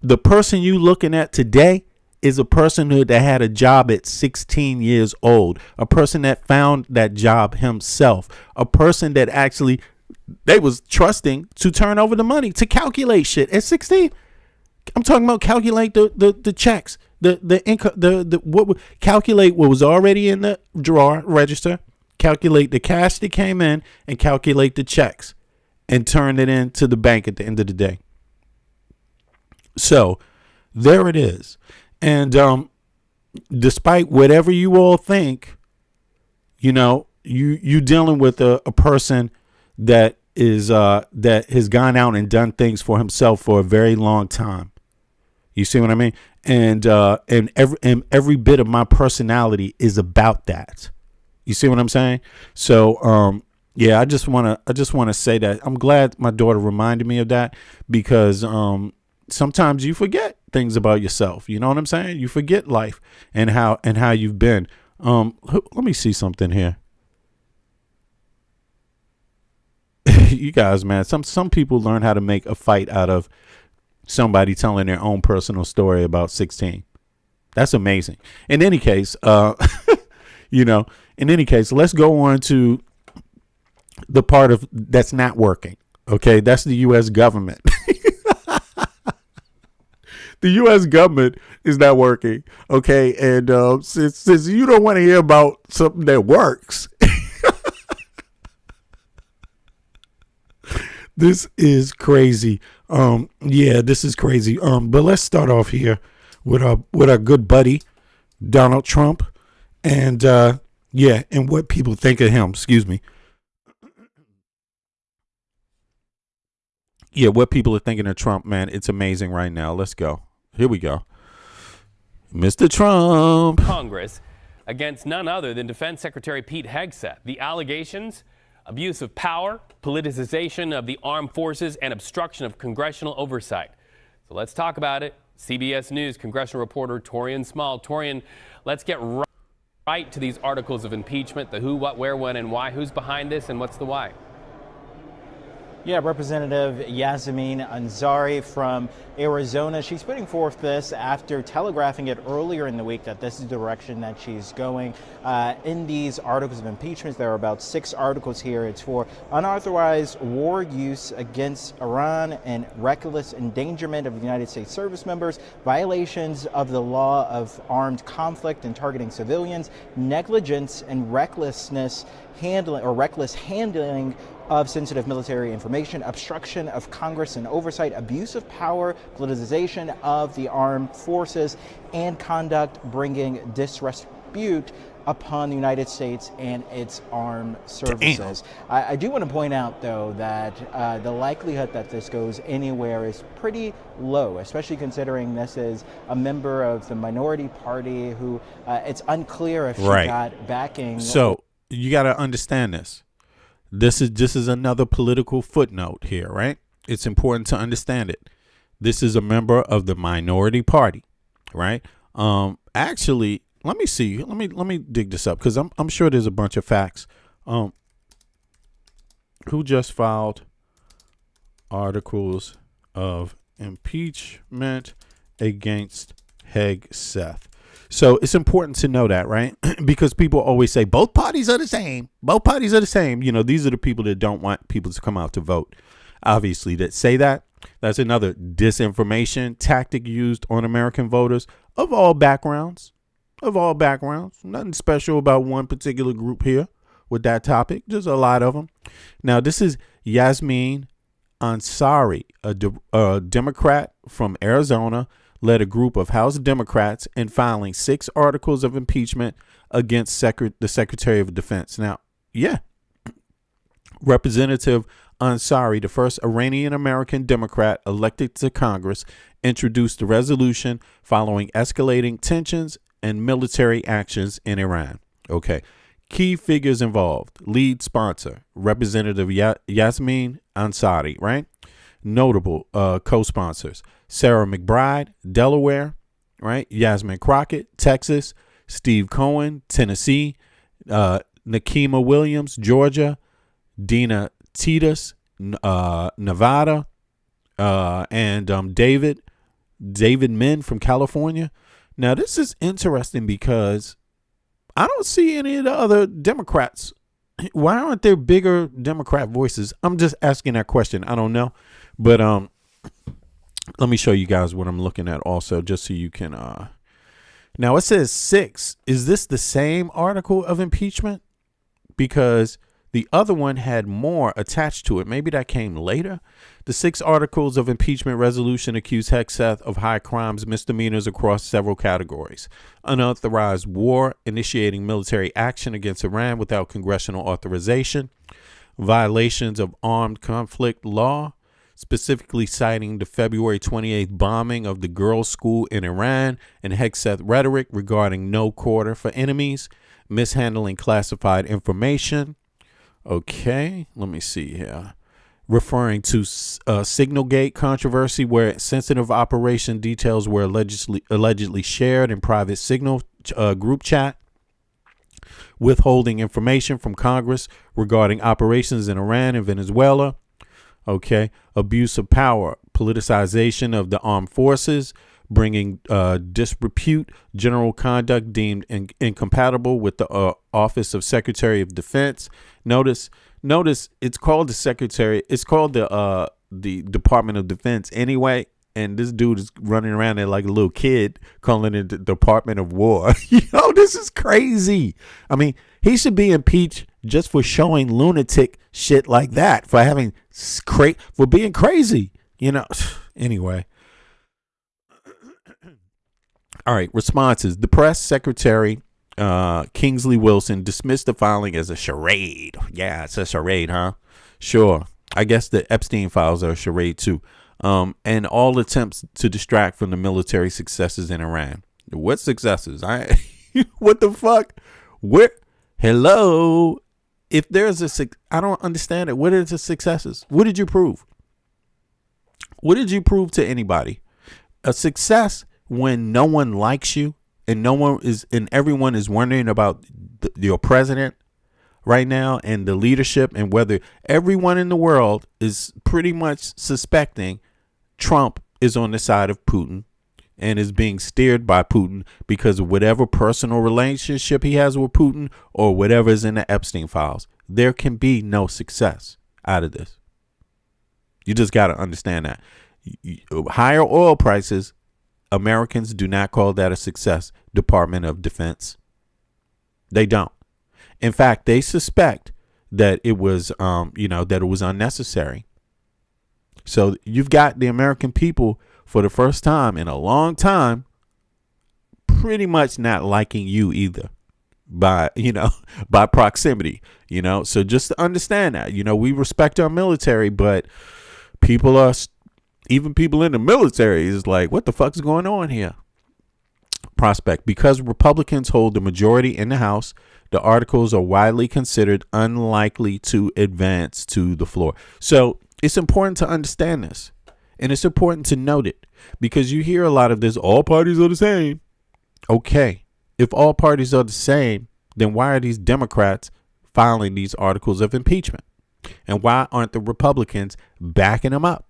The person you looking at today is a person that had a job at 16 years old, a person that found that job himself, a person that actually they was trusting to turn over the money, to calculate shit at 16. I'm talking about calculate the checks, the income, calculate what was already in the drawer register, calculate the cash that came in, and calculate the checks, and turn it into the bank at the end of the day. So there it is. And despite whatever you all think, you know, you dealing with a person that is that has gone out and done things for himself for a very long time. You see what I mean? And every bit of my personality is about that. You see what I'm saying? So yeah, I just want to say that I'm glad my daughter reminded me of that, because sometimes you forget things about yourself. You know what I'm saying? You forget life and how you've been. Let me see something here. You guys, man, some people learn how to make a fight out of somebody telling their own personal story about 16. That's amazing. In any case, in any case, let's go on to the part of that's not working. Okay, that's the U.S. government. The U.S. government is not working. Okay, and since you don't want to hear about something that works, this is crazy. Yeah, this is crazy. But let's start off here with our good buddy Donald Trump, and and what people think of him. Excuse me. Yeah, what people are thinking of Trump, man, it's amazing right now. Let's go. Here we go. Mr. Trump. Congress against none other than Defense Secretary Pete Hegseth. The allegations: abuse of power, politicization of the armed forces, and obstruction of congressional oversight. So let's talk about it. CBS News congressional reporter Torian Small. Torian, let's get right to these articles of impeachment. The who, what, where, when, and why. Who's behind this, and what's the why? Yeah, Representative Yasmin Ansari from Arizona. She's putting forth this after telegraphing it earlier in the week that this is the direction that she's going. In these articles of impeachment, there are about 6 articles here. It's for unauthorized war use against Iran and reckless endangerment of the United States service members, violations of the law of armed conflict and targeting civilians, negligence and reckless handling of sensitive military information, obstruction of Congress and oversight, abuse of power, politicization of the armed forces, and conduct bringing disrepute upon the United States and its armed services. I do want to point out, though, that the likelihood that this goes anywhere is pretty low, especially considering this is a member of the minority party who it's unclear if she got backing. So you got to understand this. This is another political footnote here, right? It's important to understand it. This is a member of the minority party, right? Actually, let me see. Let me dig this up, because I'm sure there's a bunch of facts. Who just filed articles of impeachment against Hegseth? So it's important to know that, right? Because people always say both parties are the same. Both parties are the same. You know, these are the people that don't want people to come out to vote. Obviously, that say that. That's another disinformation tactic used on American voters of all backgrounds. Of all backgrounds. Nothing special about one particular group here with that topic. Just a lot of them. Now, this is Yasmin Ansari, a Democrat from Arizona, led a group of House Democrats in filing 6 articles of impeachment against the Secretary of Defense. Now, yeah, Representative Ansari, the first Iranian-American Democrat elected to Congress, introduced the resolution following escalating tensions and military actions in Iran. Okay. Key figures involved: lead sponsor, Representative Yasmin Ansari, right? Notable co-sponsors: Sarah McBride, Delaware, right? Yasmin Crockett, Texas; Steve Cohen, Tennessee; Nakima Williams, Georgia; Dina Titus, Nevada; and David Min from California. Now, this is interesting because I don't see any of the other Democrats. Why aren't there bigger Democrat voices? I'm just asking that question. I don't know. But let me show you guys what I'm looking at also, just so you can. Now, it says 6. Is this the same article of impeachment? Because The other one had more attached to it. Maybe that came later. The 6 articles of impeachment resolution accuse Hegseth of high crimes, misdemeanors across several categories. Unauthorized war, initiating military action against Iran without congressional authorization, violations of armed conflict law, specifically citing the February 28th bombing of the girls' school in Iran and Hegseth rhetoric regarding no quarter for enemies, mishandling classified information. Okay, let me see here. Referring to Signalgate controversy, where sensitive operation details were allegedly shared in private Signal group chat. Withholding information from Congress regarding operations in Iran and Venezuela. Okay, abuse of power, politicization of the armed forces, bringing disrepute, general conduct deemed incompatible with the Office of Secretary of Defense. Notice it's called the Secretary. It's called the Department of Defense anyway. And this dude is running around there like a little kid, calling it the Department of War. Yo, this is crazy. I mean, he should be impeached just for showing lunatic shit like that, for being crazy. Anyway. All right, responses. The press secretary, Kingsley Wilson, dismissed the filing as a charade. Yeah, it's a charade, huh? Sure. I guess the Epstein files are a charade too. And all attempts to distract from the military successes in Iran. What successes? What the fuck? Hello? If there's I don't understand it. What are the successes? What did you prove? What did you prove to anybody? A success when no one likes you and everyone is wondering about your president right now and the leadership, and whether everyone in the world is pretty much suspecting Trump is on the side of Putin and is being steered by Putin because of whatever personal relationship he has with Putin or whatever is in the Epstein files. There can be no success out of this. You just got to understand that. Higher oil prices, Americans do not call that a success. Department of Defense. They don't. In fact, they suspect that it was, that it was unnecessary. So you've got the American people for the first time in a long time, pretty much not liking you either by proximity, so just to understand that, we respect our military, but even people in the military is like, what the fuck's going on here? Prospect. Because Republicans hold the majority in the House, the articles are widely considered unlikely to advance to the floor. So it's important to understand this, and it's important to note it, because you hear a lot of this, all parties are the same. Okay, if all parties are the same, then why are these Democrats filing these articles of impeachment? And why aren't the Republicans backing them up?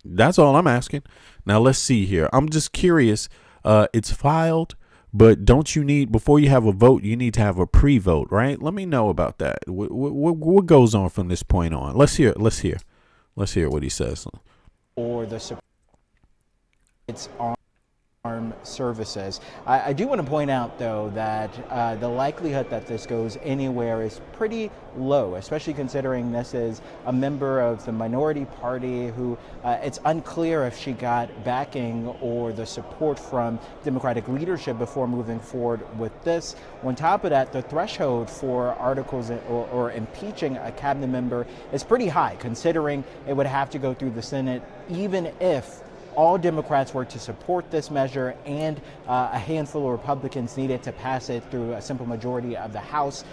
That's all I'm asking. Now, let's see here. I'm just curious. It's filed, but don't you need, before you have a vote, you need to have a pre-vote, right? Let me know about that. What goes on from this point on? Let's hear what he says. Or it's armed services. I do want to point out, though, that the likelihood that this goes anywhere is pretty low, especially considering this is a member of the minority party who it's unclear if she got backing or the support from Democratic leadership before moving forward with this. On top of that, the threshold for articles or impeaching a cabinet member is pretty high, considering it would have to go through the Senate, even if all Democrats were to support this measure and a handful of Republicans needed to pass it through a simple majority of the House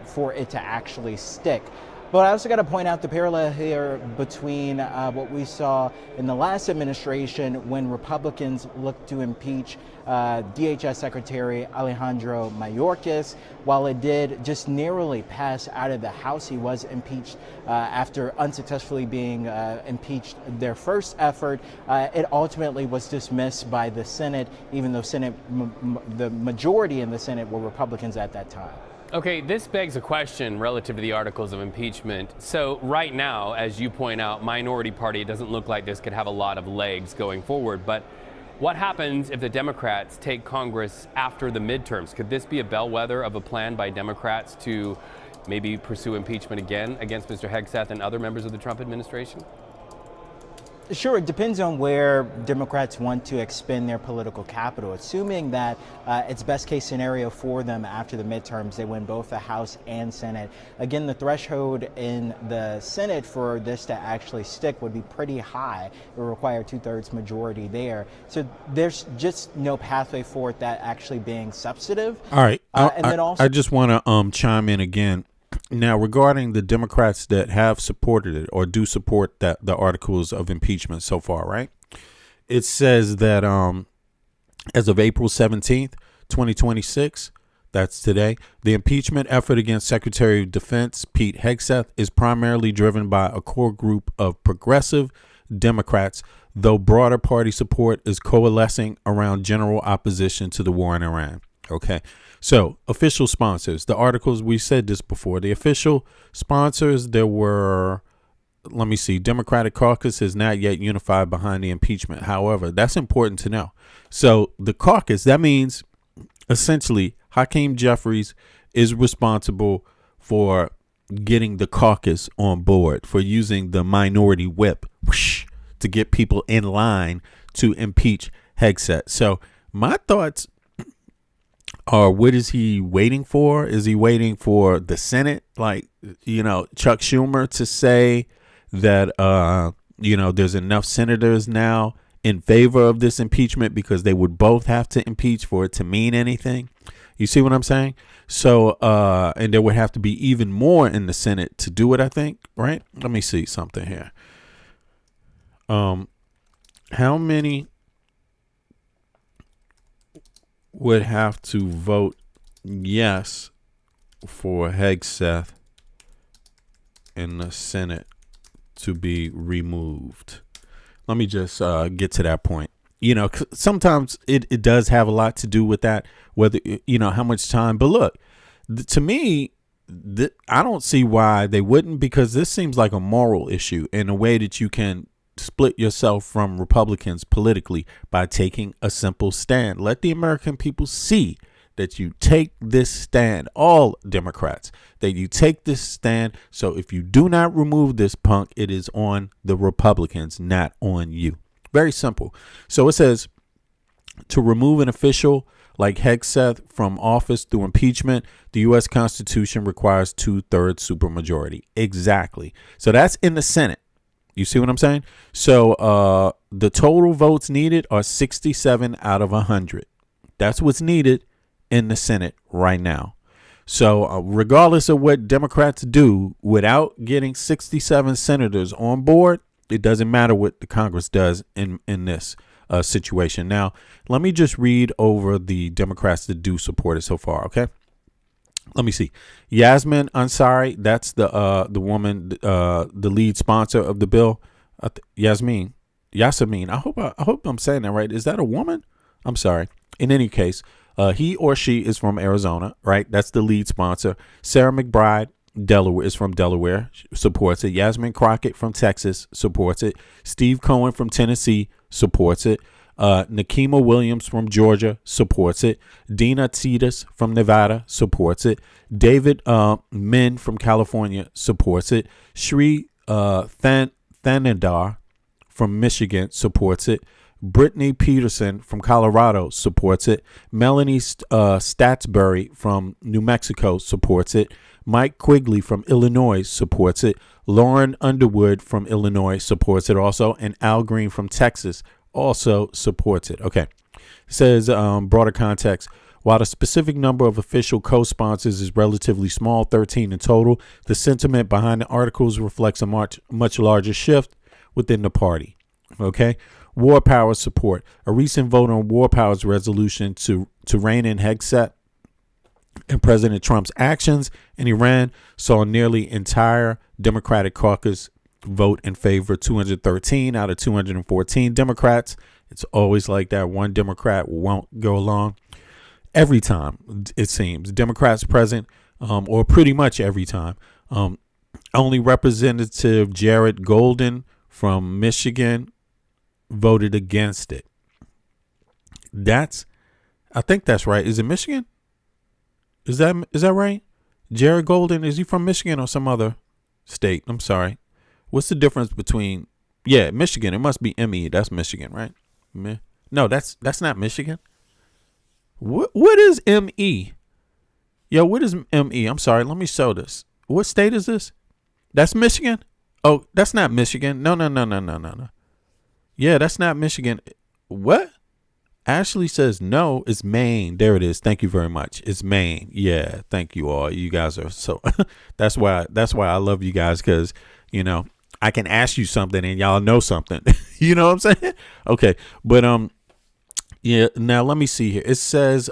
for it to actually stick. But I also got to point out the parallel here between what we saw in the last administration when Republicans looked to impeach DHS Secretary Alejandro Mayorkas. While it did just narrowly pass out of the House, he was impeached after unsuccessfully being impeached their first effort. It ultimately was dismissed by the Senate, even though the majority in the Senate were Republicans at that time. Okay, this begs a question relative to the articles of impeachment. So right now, as you point out, minority party, it doesn't look like this could have a lot of legs going forward. But what happens if the Democrats take Congress after the midterms? Could this be a bellwether of a plan by Democrats to maybe pursue impeachment again against Mr. Hegseth and other members of the Trump administration? Sure, it depends on where Democrats want to expend their political capital. Assuming that it's best case scenario for them after the midterms, they win both the House and Senate. Again, the threshold in the Senate for this to actually stick would be pretty high. It would require 2/3 majority there. So there's just no pathway for it that actually being substantive. All right. I just want to chime in again. Now, regarding the Democrats that have supported it or do support the articles of impeachment so far, right? It says that as of April 17th, 2026, that's today, the impeachment effort against Secretary of Defense Pete Hegseth is primarily driven by a core group of progressive Democrats, though broader party support is coalescing around general opposition to the war in Iran. Okay. So official sponsors, the articles, we said this before, the official sponsors, there were, let me see, Democratic caucus is not yet unified behind the impeachment. However, that's important to know. So the caucus, that means essentially Hakeem Jeffries is responsible for getting the caucus on board, for using the minority whip to get people in line to impeach Hegseth. So my thoughts are, what is he waiting for? Is he waiting for the Senate, like, Chuck Schumer, to say that, there's enough senators now in favor of this impeachment because they would both have to impeach for it to mean anything? You see what I'm saying? So, and there would have to be even more in the Senate to do it, I think, right? Let me see something here. How many would have to vote yes for Hegseth in the Senate to be removed? Let me just get to that point. Sometimes it does have a lot to do with that, whether, how much time. But look, to me, I don't see why they wouldn't, because this seems like a moral issue in a way that you can split yourself from Republicans politically by taking a simple stand. Let the American people see that you take this stand, all Democrats, that you take this stand. So if you do not remove this punk, it is on the Republicans, not on you. Very simple. So it says to remove an official like Hegseth from office through impeachment, the U.S. Constitution requires 2/3 supermajority. Exactly. So that's in the Senate. You see what I'm saying? So the total votes needed are 67 out of 100. That's what's needed in the Senate right now. So regardless of what Democrats do, without getting 67 senators on board, it doesn't matter what the Congress does in this situation. Now, let me just read over the Democrats that do support it so far, okay? Let me see. Yasmin Ansari, that's the woman, the lead sponsor of the bill. Yasmin. I hope I'm saying that right. Is that a woman? I'm sorry. In any case, he or she is from Arizona, right? That's the lead sponsor. Sarah McBride, Delaware, is from Delaware, supports it. Yasmin Crockett from Texas supports it. Steve Cohen from Tennessee supports it. Nakima Williams from Georgia supports it. Dina Titus from Nevada supports it. David Min from California supports it. Sri Thanedar from Michigan supports it. Brittany Peterson from Colorado supports it. Melanie Statsbury from New Mexico supports it. Mike Quigley from Illinois supports it. Lauren Underwood from Illinois supports it also. And Al Green from Texas also supports it. Okay. It says broader context. While the specific number of official co-sponsors is relatively small, 13 in total, the sentiment behind the articles reflects a much larger shift within the party. Okay. War powers support. A recent vote on war powers resolution to rein in Hegseth and President Trump's actions in Iran saw nearly entire Democratic caucus vote in favor. 213 out of 214 Democrats. It's always like that. One Democrat won't go along. Every time, it seems, Democrats present, or pretty much every time. Only Representative Jared Golden from Michigan voted against it. I think that's right. Is it Michigan? Is that right? Jared Golden, is he from Michigan or some other state? I'm sorry. What's the difference between, Michigan. It must be ME. That's Michigan, right? No, that's not Michigan. What is ME? Yo, what is ME? I'm sorry. Let me show this. What state is this? That's Michigan? Oh, that's not Michigan. No. Yeah, that's not Michigan. What? Ashley says no, it's Maine. There it is. Thank you very much. It's Maine. Yeah, thank you all. You guys are so that's why I love you guys, because I can ask you something and y'all know something. You know what I'm saying? Okay. But now let me see here. It says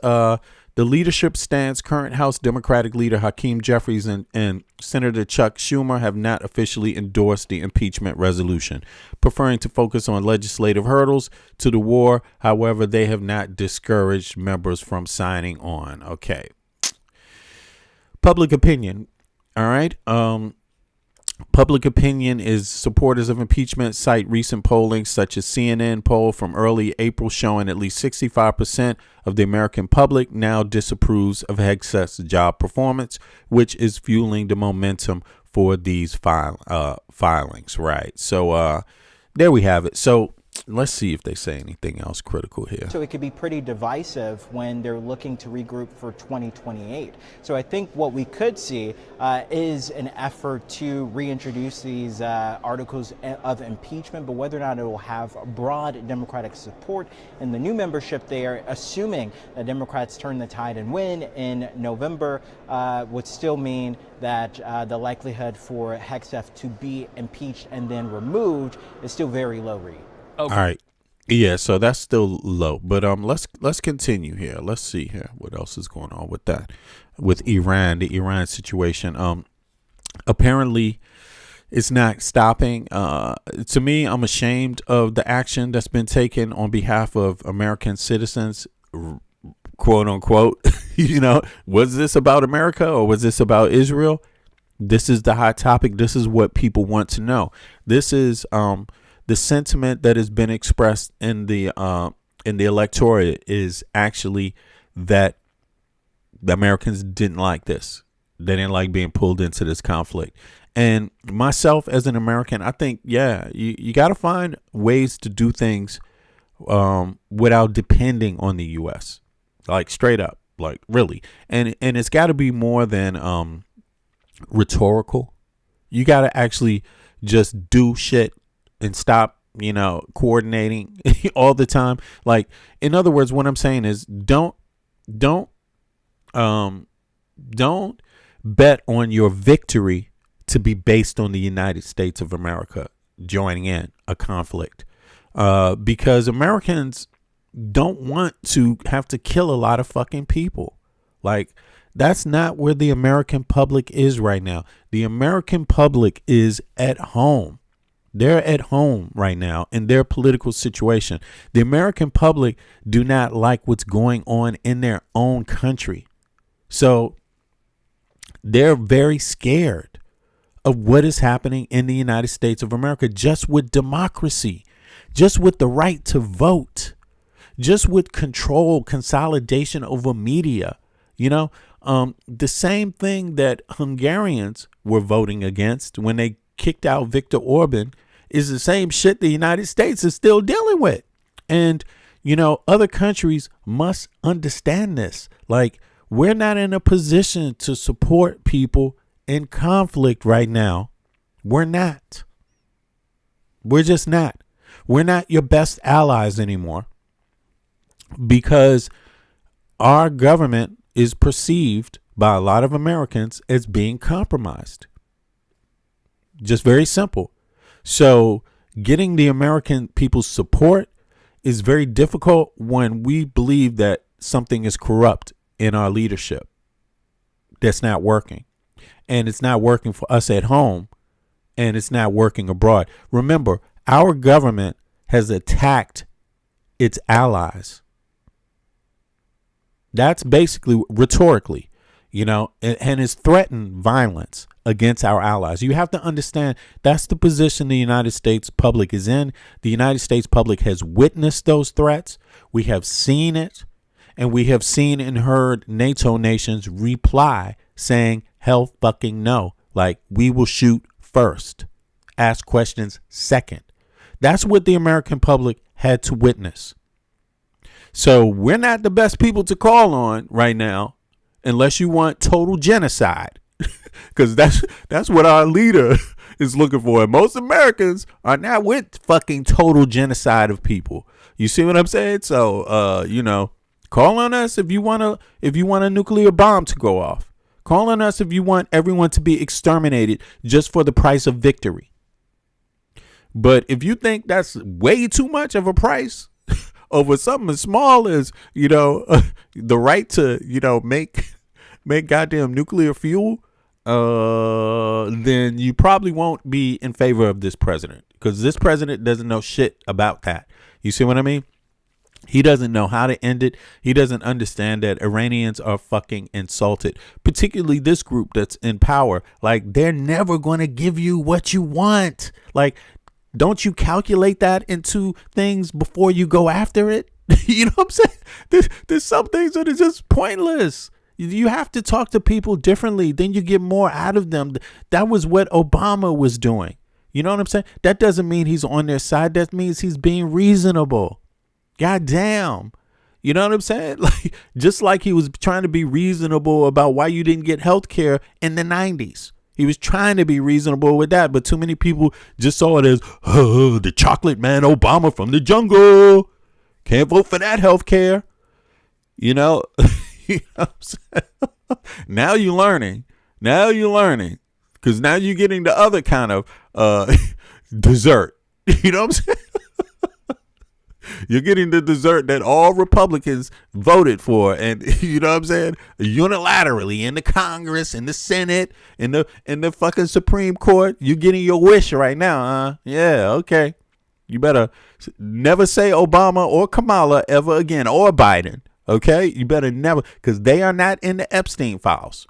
the leadership stance, current House Democratic leader Hakeem Jeffries and Senator Chuck Schumer have not officially endorsed the impeachment resolution, preferring to focus on legislative hurdles to the war. However, they have not discouraged members from signing on. Okay. Public opinion. All right. Public opinion is supporters of impeachment cite recent polling such as CNN poll from early April showing at least 65% of the American public now disapproves of Hegseth's job performance, which is fueling the momentum for these filings. Right. So there we have it. So let's see if they say anything else critical here. So it could be pretty divisive when they're looking to regroup for 2028. So I think what we could see is an effort to reintroduce these articles of impeachment, but whether or not it will have broad Democratic support in the new membership there, assuming that Democrats turn the tide and win in November, would still mean that the likelihood for Hegseth to be impeached and then removed is still very low, Reed. Okay. All right. Yeah, so that's still low. But let's continue here. Let's see here what else is going on with that. With Iran, the Iran situation. Apparently it's not stopping. To me, I'm ashamed of the action that's been taken on behalf of American citizens, quote unquote. Was this about America or was this about Israel? This is the hot topic. This is what people want to know. This is the sentiment that has been expressed in the electorate is actually that the Americans didn't like this. They didn't like being pulled into this conflict. And myself as an American, I think, you got to find ways to do things without depending on the U.S. Like straight up, like really. And it's got to be more than rhetorical. You got to actually just do shit and stop, coordinating all the time. Like, in other words, what I'm saying is don't bet on your victory to be based on the United States of America joining in a conflict, because Americans don't want to have to kill a lot of fucking people. Like, that's not where the American public is right now. The American public is at home. They're at home right now in their political situation. The American public do not like what's going on in their own country. So they're very scared of what is happening in the United States of America, just with democracy, just with the right to vote, just with control, consolidation over media. The same thing that Hungarians were voting against when they kicked out Viktor Orban is the same shit the United States is still dealing with. And, other countries must understand this. Like, we're not in a position to support people in conflict right now. We're not. We're just not. We're not your best allies anymore, because our government is perceived by a lot of Americans as being compromised. Just very simple. So getting the American people's support is very difficult when we believe that something is corrupt in our leadership. That's not working. And it's not working for us at home, and it's not working abroad. Remember, our government has attacked its allies. That's basically rhetorically, and has threatened violence against our allies. You have to understand that's the position the United States public is in. The United States public has witnessed those threats. We have seen it, and we have seen and heard NATO nations reply saying, Hell fucking no. Like, we will shoot first, ask questions second. That's what the American public had to witness. So we're not the best people to call on right now, unless you want total genocide, because that's what our leader is looking for. And most Americans are not with fucking total genocide of people. You see what I'm saying? So, call on us if you want a nuclear bomb to go off. Call on us if you want everyone to be exterminated just for the price of victory. But if you think that's way too much of a price over something as small as, the right to, make goddamn nuclear fuel, then you probably won't be in favor of this president, because this president doesn't know shit about that. You see what I mean? He doesn't know how to end it. He doesn't understand that Iranians are fucking insulted, particularly this group that's in power. Like, they're never going to give you what you want. Like, don't you calculate that into things before you go after it? You know what I'm saying? There's some things that are just pointless. You have to talk to people differently. Then you get more out of them. That was what Obama was doing. You know what I'm saying? That doesn't mean he's on their side. That means he's being reasonable. God damn. You know what I'm saying? Like, just like he was trying to be reasonable about why you didn't get health care in the 90s. He was trying to be reasonable with that, but too many people just saw it as, the chocolate man Obama from the jungle. Can't vote for that health care. You know? You know what I'm saying? Now you're learning. Because now you're getting the other kind of dessert. You know what I'm saying? You're getting the dessert that all Republicans voted for, and you know what I'm saying, unilaterally in the Congress, in the Senate, in the fucking Supreme Court. You're getting your wish right now, huh? Yeah, okay. You better never say Obama or Kamala ever again, or Biden. Okay, you better never, because they are not in the Epstein files.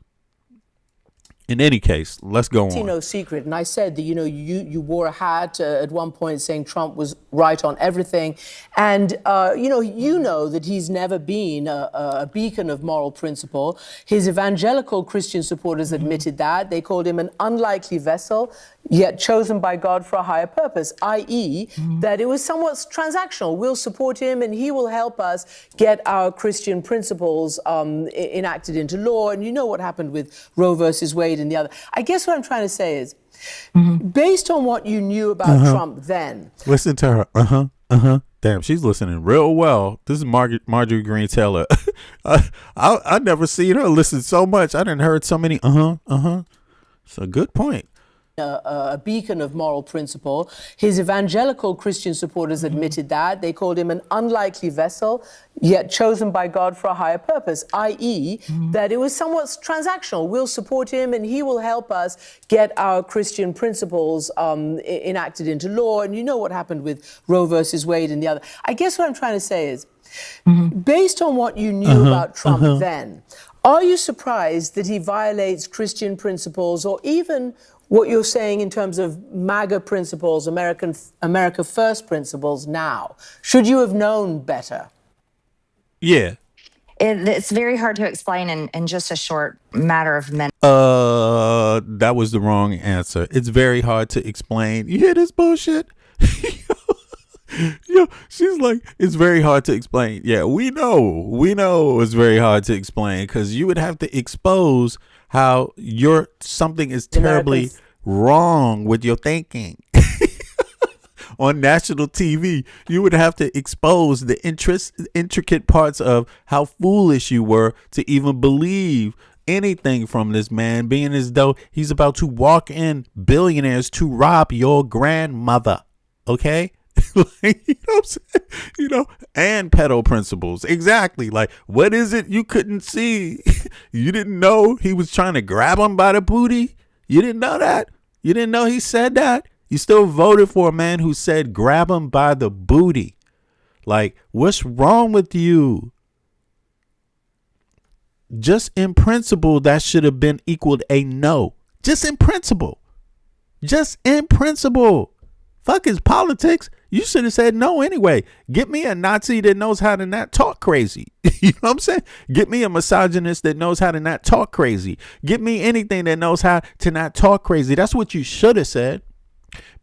In any case, let's go on. No secret. And I said that, you wore a hat at one point saying Trump was right on everything. And, you know that he's never been a beacon of moral principle. His evangelical Christian supporters admitted that. They called him an unlikely vessel, yet chosen by God for a higher purpose, i.e. that it was somewhat transactional. We'll support him and he will help us get our Christian principles enacted into law. And you know what happened with Roe versus Wade and the other. I guess what I'm trying to say is, based on what you knew about Trump then. Listen to her. Damn, she's listening real well. This is Marjorie Green Taylor. I never seen her listen so much. I didn't heard so many It's a good point. A beacon of moral principle. His evangelical Christian supporters admitted that. They called him an unlikely vessel, yet chosen by God for a higher purpose, i.e. that it was somewhat transactional. We'll support him and he will help us get our Christian principles enacted into law. And you know what happened with Roe versus Wade and the other. I guess what I'm trying to say is, based on what you knew about Trump then, are you surprised that he violates Christian principles, or even what you're saying in terms of MAGA principles, America First principles now? Should you have known better? Yeah. It's very hard to explain in just a short matter of minutes. That was the wrong answer. It's very hard to explain. You hear this bullshit? She's like, it's very hard to explain. Yeah, we know it's very hard to explain, because you would have to expose how something is terribly wrong with your thinking. On national TV, you would have to expose the intricate parts of how foolish you were to even believe anything from this man, being as though he's about to walk in billionaires to rob your grandmother. Okay? Like, you know what I'm saying? And pedo principles. Exactly. Like, what is it you couldn't see? You didn't know he was trying to grab him by the booty? You didn't know that? You didn't know he said that? You still voted for a man who said grab him by the booty. Like, what's wrong with you? Just in principle, that should have been equaled a no. Just in principle. fuck is politics? You should have said no anyway. Get me a Nazi that knows how to not talk crazy. You know what I'm saying? Get me a misogynist that knows how to not talk crazy. Get me anything that knows how to not talk crazy. That's what you should have said.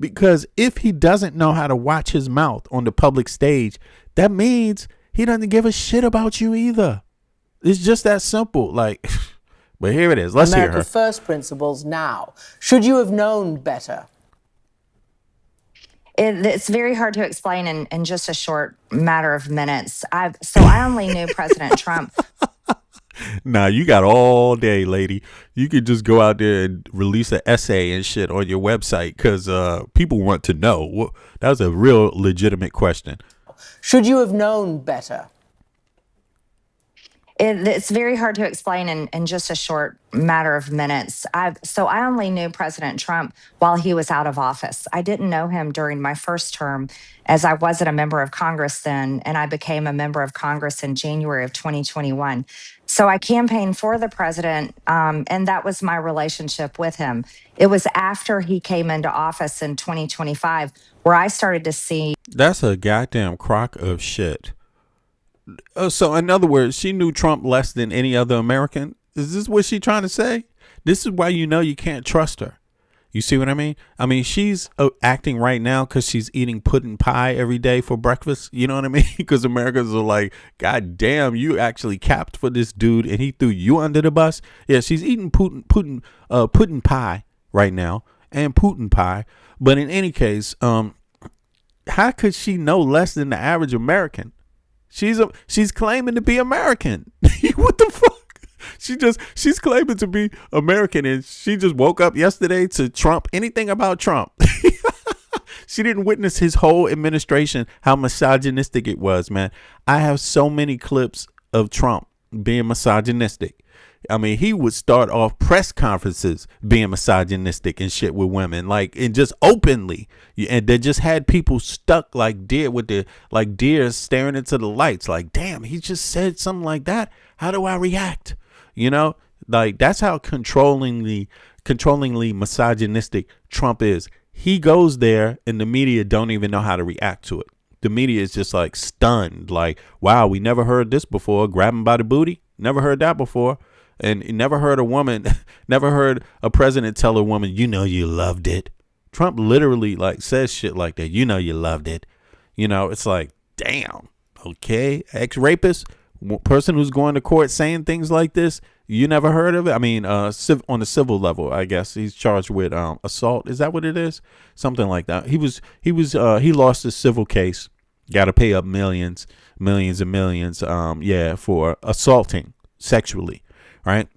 Because if he doesn't know how to watch his mouth on the public stage, that means he doesn't give a shit about you either. It's just that simple. Like, but here it is. Let's hear her. America First principles now. Should you have known better? It's very hard to explain in just a short matter of minutes. I only knew President Trump. Nah, you got all day, lady. You could just go out there and release an essay and shit on your website because people want to know. That was a real legitimate question. Should you have known better? It's very hard to explain in just a short matter of minutes. I only knew President Trump while he was out of office. I didn't know him during my first term, as I wasn't a member of Congress then, and I became a member of Congress in January of 2021. So I campaigned for the president, and that was my relationship with him. It was after he came into office in 2025 where I started to see. That's a goddamn crock of shit. So in other words, she knew Trump less than any other American. Is this what she's trying to say? This is why you know you can't trust her. You see what I mean? I mean, she's acting right now because she's eating pudding pie every day for breakfast. You know what I mean? Because Americans are like, God damn, you actually capped for this dude and he threw you under the bus. Yeah, she's eating pudding pie right now and Putin pie. But in any case, how could she know less than the average American? She's claiming to be American. What the fuck? She's claiming to be American, and she just woke up yesterday to Trump. Anything about Trump? She didn't witness his whole administration, how misogynistic it was, man. I have so many clips of Trump being misogynistic. I mean, he would start off press conferences being misogynistic and shit with women, like, and just openly. And they just had people stuck like deer deer staring into the lights. Like, damn, he just said something like that. How do I react? You know, like that's how controllingly misogynistic Trump is. He goes there and the media don't even know how to react to it. The media is just like stunned. Like, wow, we never heard this before. Grab him by the booty. Never heard that before. And never heard a president tell a woman, you know, you loved it. Trump literally like says shit like that. You know, you loved it. You know, it's like, damn. Okay. Ex-rapist, person who's going to court saying things like this. You never heard of it? I mean, on the civil level, I guess he's charged with assault. Is that what it is? Something like that. He lost his civil case. Got to pay up millions and millions. For assaulting sexually. Right.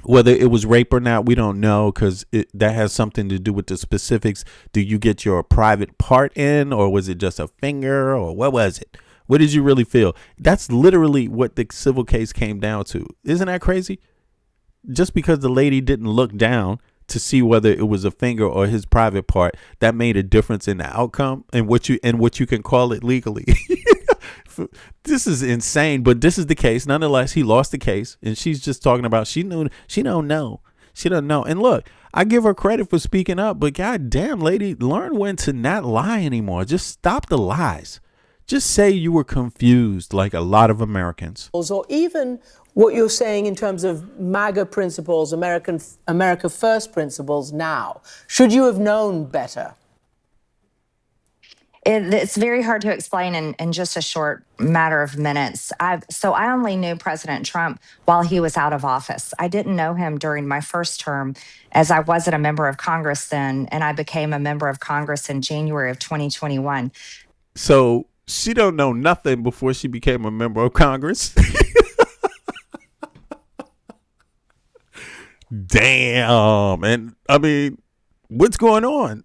Whether it was rape or not, we don't know, because that has something to do with the specifics. Do you get your private part in, or was it just a finger, or what was it? What did you really feel? That's literally what the civil case came down to. Isn't that crazy? Just because the lady didn't look down to see whether it was a finger or his private part, that made a difference in the outcome and what you can call it legally. This is insane, but this is the case. Nonetheless, he lost the case, and she's just talking about she don't know. And look, I give her credit for speaking up, but god damn, lady, learn when to not lie anymore. Just stop the lies. Just say you were confused, like a lot of Americans. Or even what you're saying in terms of MAGA principles, America First principles now. Should you have known better? It's very hard to explain in just a short matter of minutes. I only knew President Trump while he was out of office. I didn't know him during my first term, as I wasn't a member of Congress then, and I became a member of Congress in January of 2021. So she don't know nothing before she became a member of Congress. Damn. And I mean, what's going on?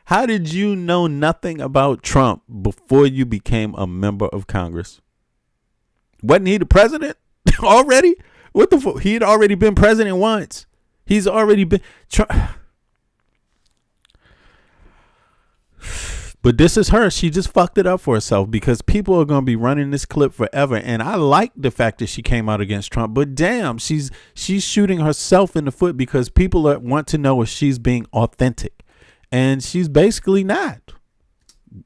How did you know nothing about Trump before you became a member of Congress? Wasn't he the president already? What the fuck? He had already been president once. He's already been. But this is her. She just fucked it up for herself, because people are going to be running this clip forever. And I like the fact that she came out against Trump. But damn, she's shooting herself in the foot, because people want to know if she's being authentic. and she's basically not.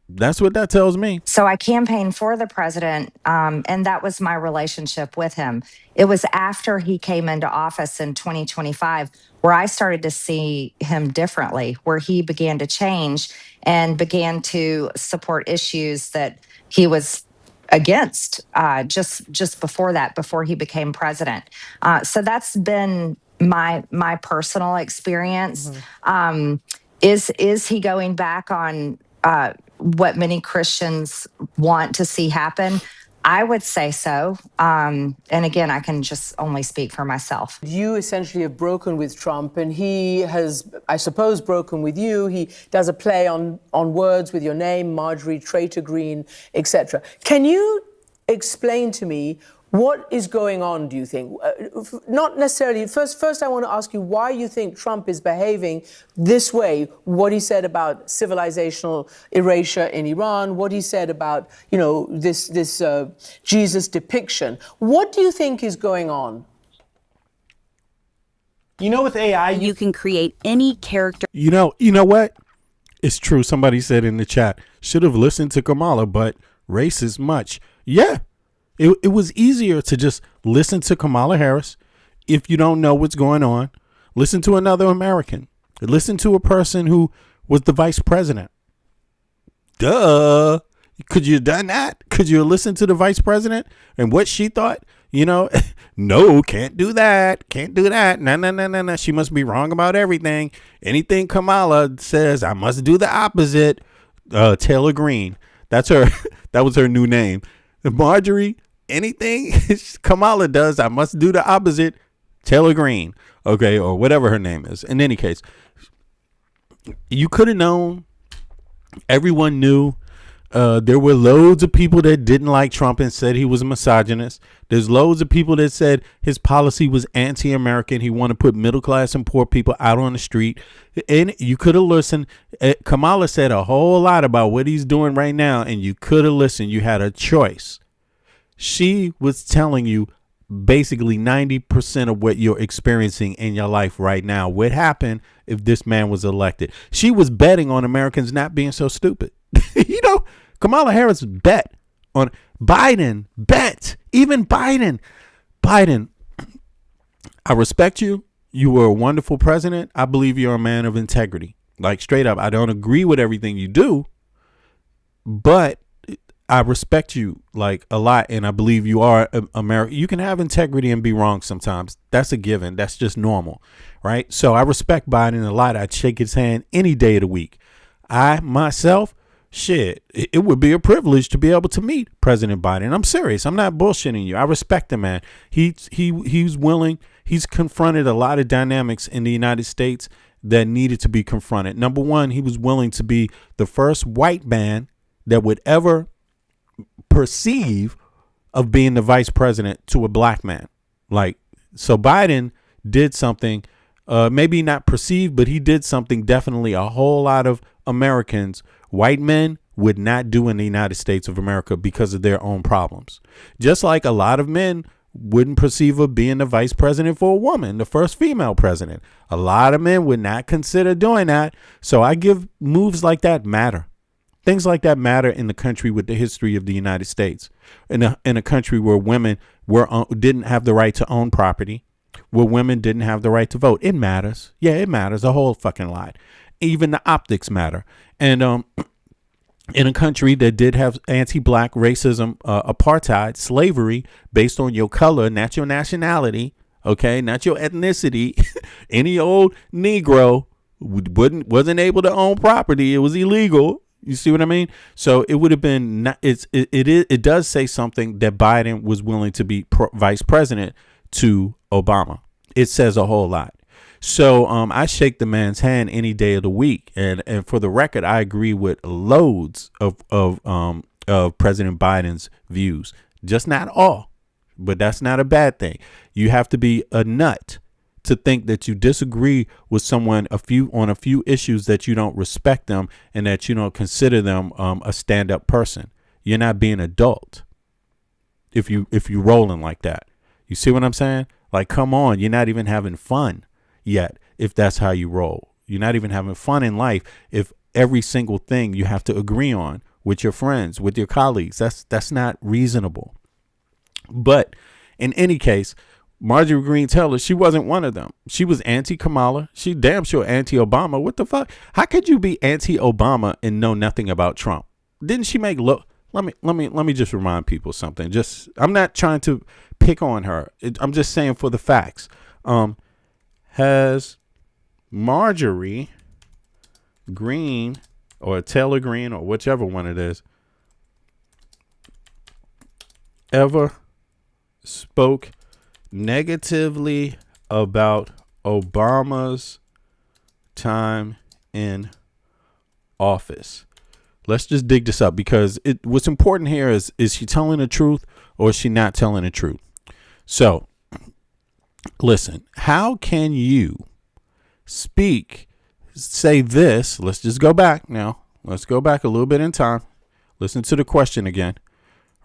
That's what that tells me. So I campaigned for the president, and that was my relationship with him. It was after he came into office in 2025 where I started to see him differently, where he began to change and began to support issues that he was against just before that, before he became president. So that's been my personal experience. Is he going back on what many Christians want to see happen? I would say so. And again, I can just only speak for myself. You essentially have broken with Trump, and he has, I suppose, broken with you. He does a play on words with your name, Marjorie Traitor Green, etc. Can you explain to me what is going on, do you think? Not necessarily. First, I want to ask you why you think Trump is behaving this way, what he said about civilizational erasure in Iran, what he said about, this Jesus depiction. What do you think is going on? With AI, you can create any character. You know what? It's true. Somebody said in the chat, should have listened to Kamala, but racist much. Yeah. It was easier to just listen to Kamala Harris if you don't know what's going on. Listen to another American. Listen to a person who was the vice president. Duh. Could you have done that? Could you have listened to the vice president and what she thought? No, can't do that. Can't do that. No. She must be wrong about everything. Anything Kamala says, I must do the opposite. Taylor Greene. That's her. That was her new name. Marjorie. Anything Kamala does, I must do the opposite. Taylor Greene, okay, or whatever her name is. In any case, you could have known. Everyone knew. There were loads of people that didn't like Trump and said he was a misogynist. There's loads of people that said his policy was anti-American. He wanted to put middle class and poor people out on the street. And you could have listened. Kamala said a whole lot about what he's doing right now, and you could have listened. You had a choice. She was telling you basically 90% of what you're experiencing in your life right now would happen if this man was elected. She was betting on Americans not being so stupid. Kamala Harris bet on Biden, even Biden. I respect you. You were a wonderful president. I believe you're a man of integrity. Like straight up, I don't agree with everything you do, but I respect you like a lot, and I believe you are American. You can have integrity and be wrong sometimes. That's a given. That's just normal, right? So I respect Biden a lot. I'd shake his hand any day of the week. I myself, it would be a privilege to be able to meet President Biden. I'm serious. I'm not bullshitting you. I respect the man. He's willing. He's confronted a lot of dynamics in the United States that needed to be confronted. Number one, he was willing to be the first white man that would ever perceive of being the vice president to a black man. So Biden did something, maybe not perceived, but he did something definitely a whole lot of Americans, white men, would not do in the United States of America because of their own problems. Just like a lot of men wouldn't perceive of being the vice president for a woman, the first female president. A lot of men would not consider doing that. So I give moves like that matter. Things like that matter in the country with the history of the United States, in a country where women didn't have the right to own property, where women didn't have the right to vote. It matters. Yeah, it matters a whole fucking lot. Even the optics matter. And in a country that did have anti-black racism, apartheid, slavery based on your color, not your nationality, okay, not your ethnicity. Any old Negro wasn't able to own property. It was illegal. You see what I mean? So it would have been it does say something that Biden was willing to be vice president to Obama. It says a whole lot. So I shake the man's hand any day of the week. And for the record, I agree with loads of President Biden's views, just not all. But that's not a bad thing. You have to be a nut to think that you disagree with someone on a few issues that you don't respect them and that you don't consider them a stand-up person. You're not being adult if you rolling like that. You see what I'm saying? Like, come on, you're not even having fun yet if that's how you roll. You're not even having fun in life if every single thing you have to agree on with your friends, with your colleagues. That's not reasonable. But in any case, Marjorie Greene Taylor, she wasn't one of them. She was anti-Kamala. She damn sure anti-Obama. What the fuck? How could you be anti-Obama and know nothing about Trump? Didn't she make look? Let me just remind people something. I'm not trying to pick on her. I'm just saying for the facts. Has Marjorie Greene or Taylor Greene or whichever one it is ever spoke negatively about Obama's time in office? Let's just dig this up, because what's important here is she telling the truth or is she not telling the truth? So listen, how can you say this? Let's just go back now. Let's go back a little bit in time. Listen to the question again.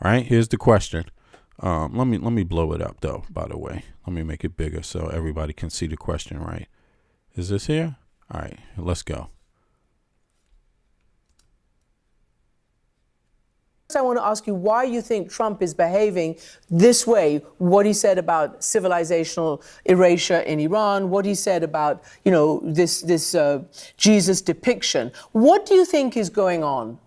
All right, here's the question. Let me blow it up though, by the way. Let me make it bigger so everybody can see the question, right? Is this here? All right, let's go. I want to ask you why you think Trump is behaving this way, what he said about civilizational erasure in Iran, what he said about, this Jesus depiction. What do you think is going on?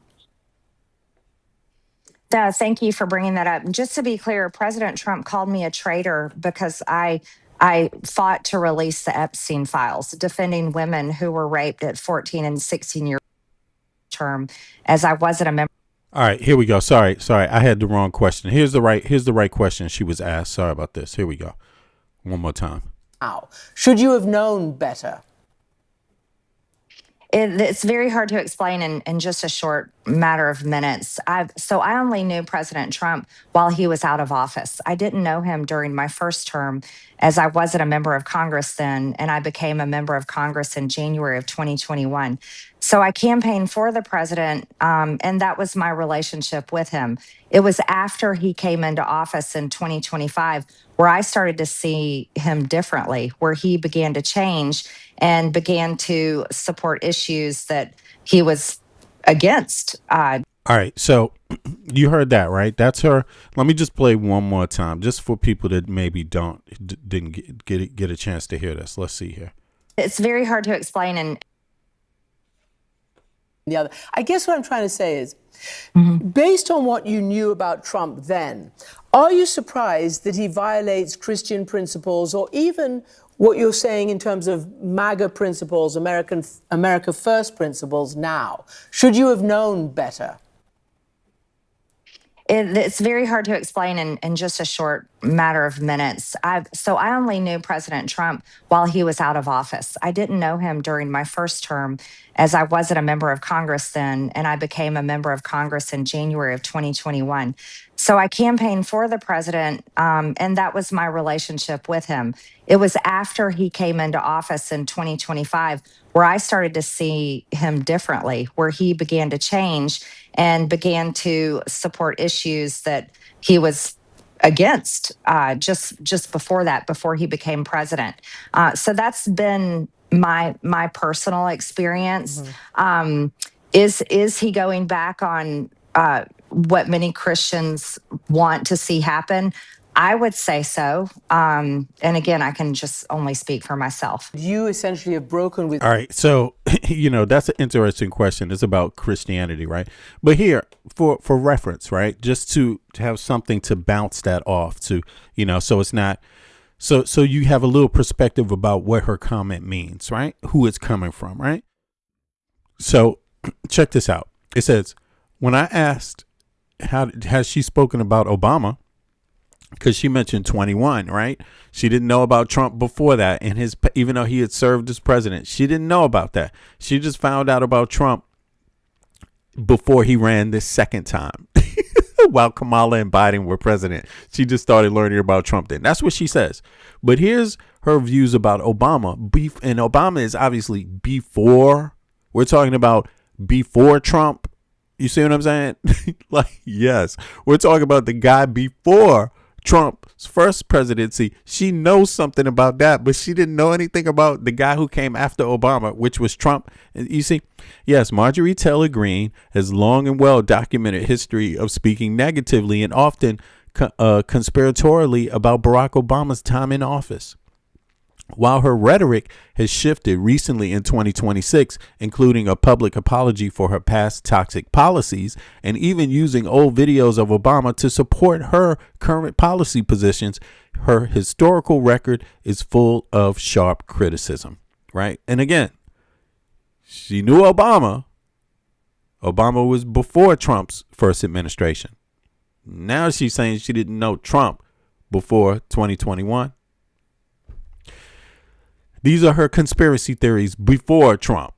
Thank you for bringing that up. Just to be clear, President Trump called me a traitor because I fought to release the Epstein files, defending women who were raped at 14 and 16 year term, as I wasn't a member. All right, here we go. Sorry, I had the wrong question. Here's the right question she was asked. Sorry about this. Here we go. One more time. How? Should you have known better? It's very hard to explain in just a short matter of minutes. I only knew President Trump while he was out of office. I didn't know him during my first term, as I wasn't a member of Congress then, and I became a member of Congress in January of 2021. So I campaigned for the president, and that was my relationship with him. It was after he came into office in 2025 where I started to see him differently, where he began to change and began to support issues that he was against. All right, so you heard that, right? That's her. Let me just play one more time, just for people that maybe didn't get a chance to hear this. Let's see here. It's very hard to explain. And the other, I guess what I'm trying to say is, based on what you knew about Trump then, are you surprised that he violates Christian principles, or even what you're saying in terms of MAGA principles, America First principles now? Should you have known better? It's very hard to explain in just a short matter of minutes. I only knew President Trump while he was out of office. I didn't know him during my first term, as I wasn't a member of Congress then, and I became a member of Congress in January of 2021. So I campaigned for the president, and that was my relationship with him. It was after he came into office in 2025 where I started to see him differently, where he began to change and began to support issues that he was against just before that, before he became president. So that's been my personal experience. Is he going back on what many Christians want to see happen? I would say so. And again, I can just only speak for myself. You essentially have broken with... All right. So, that's an interesting question. It's about Christianity, right? But here, for reference, right? Just to have something to bounce that off to, so it's not... So you have a little perspective about what her comment means, right? Who it's coming from, right? So check this out. It says, when I asked, has she spoken about Obama? Because she mentioned 21, right? She didn't know about Trump before that. And even though he had served as president, she didn't know about that. She just found out about Trump before he ran this second time. While Kamala and Biden were president, she just started learning about Trump then. That's what she says. But here's her views about Obama. And Obama is obviously before. We're talking about before Trump. You see what I'm saying? Yes, we're talking about the guy before Trump's first presidency. She knows something about that, but she didn't know anything about the guy who came after Obama, which was Trump. And you see, yes, Marjorie Taylor Greene has long and well documented history of speaking negatively and often conspiratorially about Barack Obama's time in office. While her rhetoric has shifted recently in 2026, including a public apology for her past toxic policies and even using old videos of Obama to support her current policy positions, her historical record is full of sharp criticism, right? And again, she knew Obama. Obama was before Trump's first administration. Now she's saying she didn't know Trump before 2021. These are her conspiracy theories before Trump.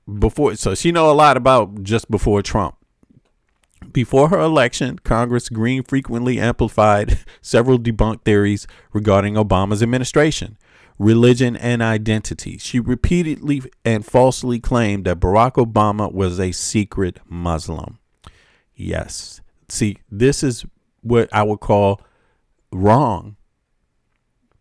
So she know a lot about just before Trump. Before her election, Congress Greene frequently amplified several debunked theories regarding Obama's administration, religion, and identity. She repeatedly and falsely claimed that Barack Obama was a secret Muslim. Yes. See, this is what I would call wrong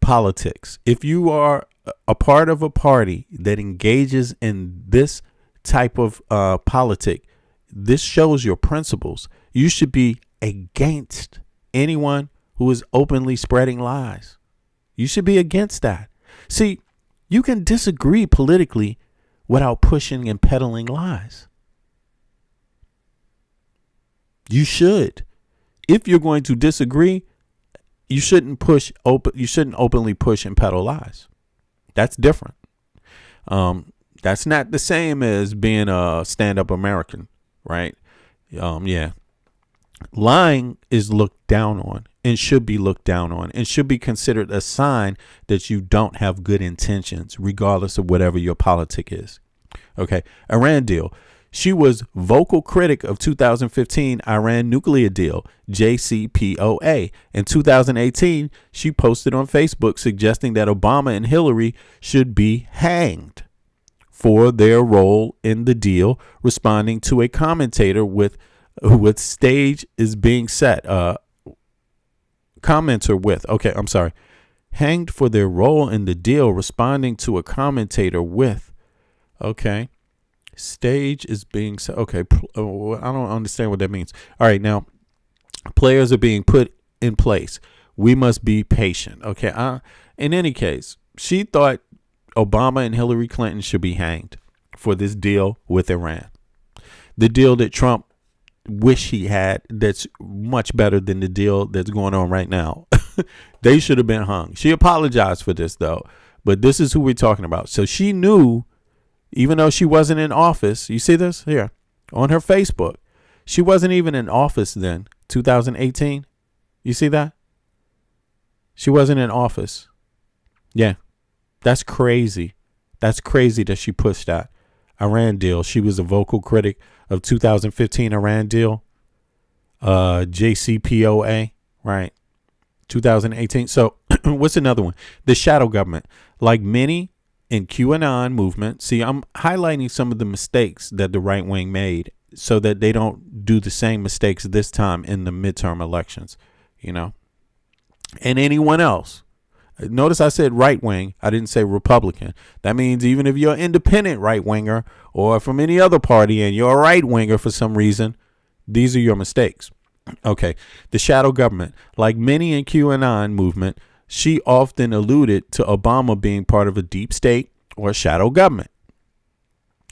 politics. If you are a part of a party that engages in this type of politic, this shows your principles. You should be against anyone who is openly spreading lies. You should be against that. See, you can disagree politically without pushing and peddling lies. You should. If you're going to disagree, you shouldn't openly push and peddle lies. That's different. That's not the same as being a stand-up American, right? Yeah. Lying is looked down on and should be looked down on and should be considered a sign that you don't have good intentions, regardless of whatever your politic is. Okay. Iran deal. She was vocal critic of 2015 Iran nuclear deal, JCPOA. In 2018, she posted on Facebook suggesting that Obama and Hillary should be hanged for their role in the deal, responding to a commentator with stage is being set. Commenter with, okay, I'm sorry. Hanged for their role in the deal, responding to a commentator with, okay. Stage is being set. Okay. I don't understand what that means. All right. Now, players are being put in place. We must be patient. Okay. In any case, she thought Obama and Hillary Clinton should be hanged for this deal with Iran. The deal that Trump wish he had, that's much better than the deal that's going on right now. They should have been hung. She apologized for this, though. But this is who we're talking about. So she knew, even though she wasn't in office, you see this here on her Facebook, she wasn't even in office then, 2018. You see that? She wasn't in office. Yeah, that's crazy. That's crazy that she pushed that Iran deal. She was a vocal critic of 2015 Iran deal, JCPOA, right? 2018. So what's another one? The shadow government. Like many in QAnon movement, see, I'm highlighting some of the mistakes that the right wing made so that they don't do the same mistakes this time in the midterm elections, you know, and anyone else. Notice I said right wing. I didn't say Republican. That means even if you're an independent right winger or from any other party and you're a right winger for some reason, these are your mistakes. Okay. The shadow government, like many in QAnon movement, she often alluded to Obama being part of a deep state or shadow government.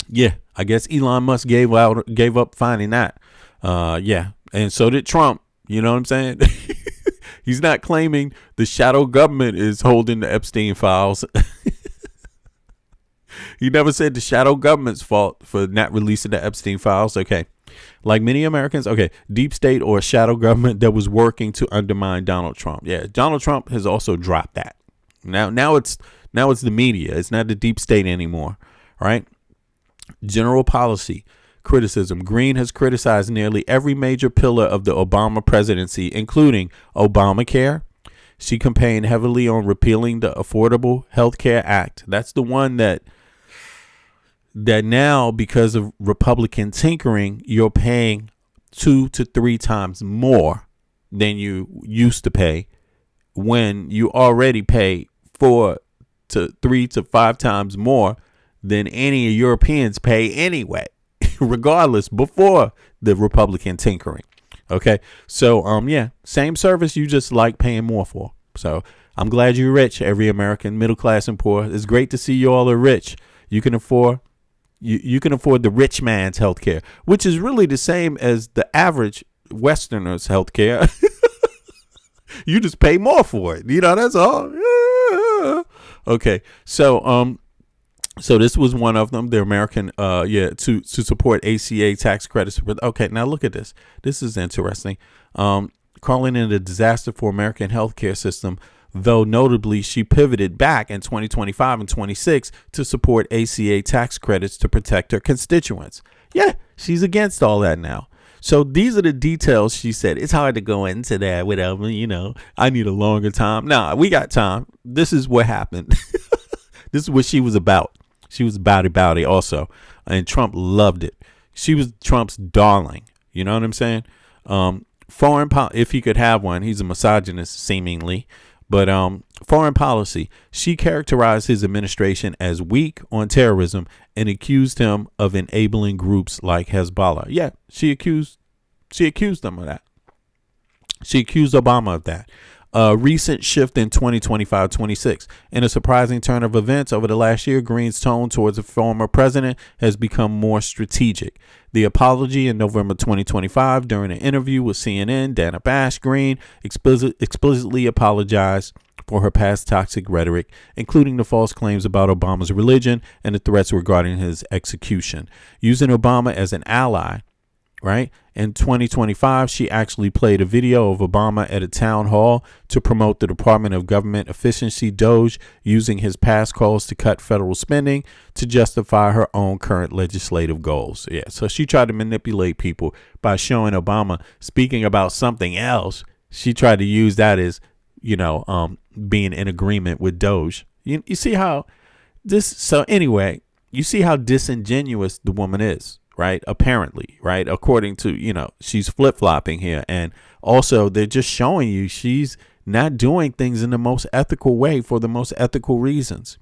Yeah, I guess Elon Musk gave up finding that. Yeah, and so did Trump. You know what I'm saying? He's not claiming the shadow government is holding the Epstein files. He never said the shadow government's fault for not releasing the Epstein files. Okay. Like many Americans, okay, deep state or shadow government that was working to undermine Donald Trump. Yeah, Donald Trump has also dropped that. Now it's the media. It's not the deep state anymore, right? General policy criticism. Greene has criticized nearly every major pillar of the Obama presidency, including Obamacare. She campaigned heavily on repealing the Affordable Health Care Act. That's the one that now, because of Republican tinkering, you're paying 2 to 3 times more than you used to pay when you already pay 4 to 3 to 5 times more than any Europeans pay anyway, regardless, before the Republican tinkering. Okay. So, yeah, same service, you just like paying more for. So I'm glad you're rich, every American, middle class and poor. It's great to see you all are rich. You can afford you can afford the rich man's health care, which is really the same as the average Westerner's health care. You just pay more for it. You know, that's all. Yeah. Okay. So, so this was one of them, the American, to support ACA tax credits. Okay, now look at this. This is interesting. Calling it a disaster for American healthcare system, though notably she pivoted back in 2025 and 26 to support ACA tax credits to protect her constituents. Yeah, she's against all that now. So these are the details. She said it's hard to go into that, whatever, you know, I need a longer time. Nah, we got time. This is what happened. This is what she was about. She was about it also. And Trump loved it. She was Trump's darling. You know what I'm saying? If he could have one, he's a misogynist seemingly. But foreign policy, she characterized his administration as weak on terrorism and accused him of enabling groups like Hezbollah. Yeah, she accused them of that. She accused Obama of that. A recent shift in 2025-26. In a surprising turn of events over the last year, Green's tone towards the former president has become more strategic. The apology in November 2025 during an interview with CNN, Dana Bash Green explicitly apologized for her past toxic rhetoric, including the false claims about Obama's religion and the threats regarding his execution. Using Obama as an ally, right? In 2025, she actually played a video of Obama at a town hall to promote the Department of Government Efficiency, DOGE, using his past calls to cut federal spending to justify her own current legislative goals. Yeah, so she tried to manipulate people by showing Obama speaking about something else. She tried to use that as, you know, being in agreement with DOGE. You see how this, so anyway, you see how disingenuous the woman is. Right. Apparently. Right. According to, you know, she's flip flopping here. And also they're just showing you she's not doing things in the most ethical way for the most ethical reasons.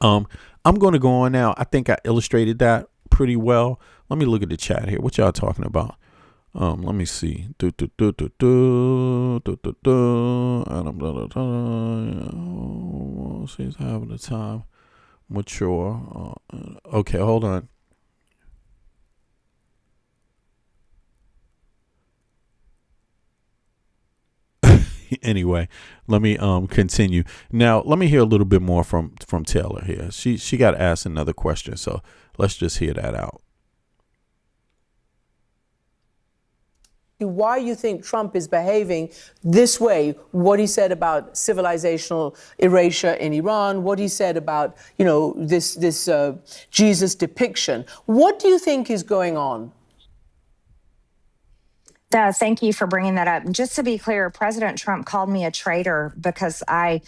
I'm going to go on now. I think I illustrated that pretty well. Let me look at the chat here. What y'all talking about? Let me see. She's having a time. Mature. Okay, hold on. Anyway, let me continue. Now, let me hear a little bit more from Taylor here. She got asked another question, so let's just hear that out. Why you think Trump is behaving this way, what he said about civilizational erasure in Iran, what he said about, you know, this Jesus depiction. What do you think is going on? Thank you for bringing that up. Just to be clear, President Trump called me a traitor because I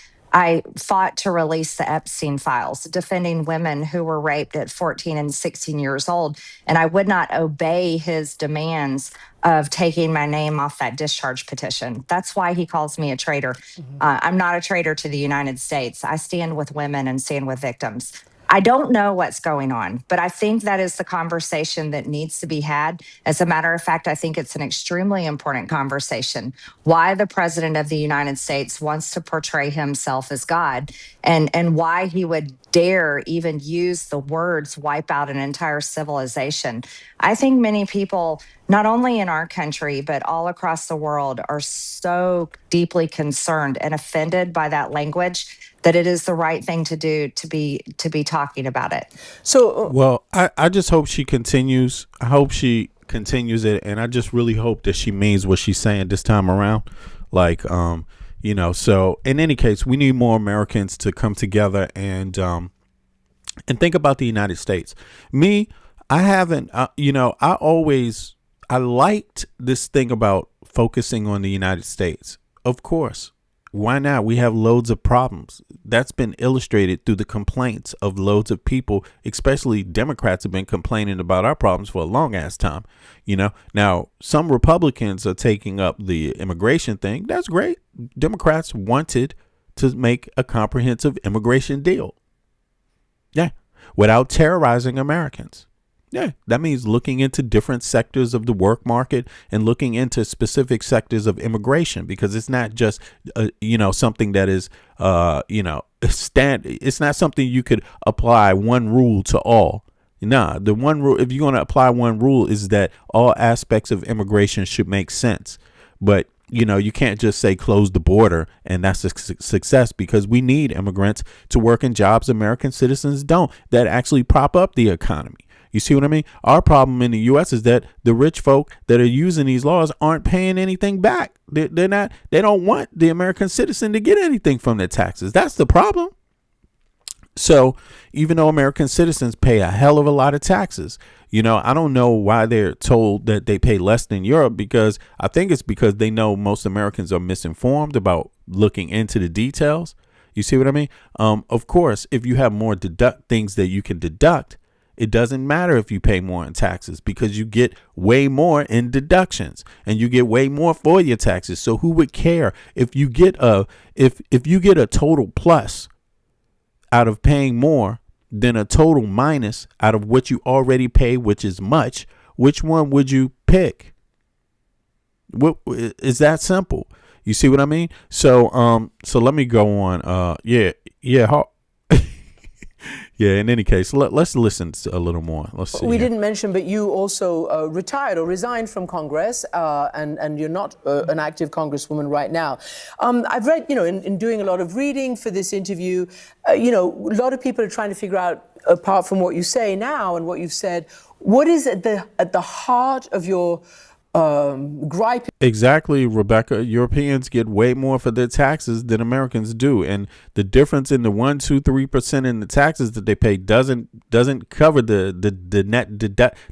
fought to release the Epstein files, defending women who were raped at 14 and 16 years old. And I would not obey his demands of taking my name off that discharge petition. That's why he calls me a traitor. I'm not a traitor to the United States. I stand with women and stand with victims. I don't know what's going on, but I think that is the conversation that needs to be had. As a matter of fact, I think it's an extremely important conversation. Why the president of the United States wants to portray himself as God, and why he would dare even use the words wipe out an entire civilization. I think many people, not only in our country, but all across the world, are so deeply concerned and offended by that language that it is the right thing to do to be talking about it. So, well, I just hope she continues. I hope she continues it, and I just really hope that she means what she's saying this time around. Like, you know. So, in any case, we need more Americans to come together and think about the United States. Me, I haven't. You know, I liked this thing about focusing on the United States. Of course, Why not? We have loads of problems. That's been illustrated through the complaints of loads of people, especially Democrats have been complaining about our problems for a long ass time. Now some Republicans are taking up the immigration thing. That's great. Democrats wanted to make a comprehensive immigration deal. Yeah. Without terrorizing Americans. Yeah, that means looking into different sectors of the work market and looking into specific sectors of immigration, because it's not just, something that is, it's not something you could apply one rule to all. Nah, the one rule, if you're going to apply one rule, is that all aspects of immigration should make sense. But you can't just say close the border and that's a success, because we need immigrants to work in jobs American citizens don't, that actually prop up the economy. You see what I mean? Our problem in the U.S. is that the rich folk that are using these laws aren't paying anything back. They don't want the American citizen to get anything from their taxes. That's the problem. So even though American citizens pay a hell of a lot of taxes, I don't know why they're told that they pay less than Europe, because I think it's because they know most Americans are misinformed about looking into the details. You see what I mean? Of course, if you have more things that you can deduct, it doesn't matter if you pay more in taxes, because you get way more in deductions and you get way more for your taxes. So who would care if you get if you get a total plus out of paying more than a total minus out of what you already pay, which is much? Which one would you pick? What is that simple? You see what I mean? So let me go on. Yeah. Yeah, in any case, let's listen a little more. Let's see. We didn't mention, but you also retired or resigned from Congress, and you're not an active congresswoman right now. I've read, in doing a lot of reading for this interview, a lot of people are trying to figure out, apart from what you say now and what you've said, what is at the heart of your gripe. Exactly, Rebecca. Europeans get way more for their taxes than Americans do, and the difference in the 1-3% in the taxes that they pay doesn't cover the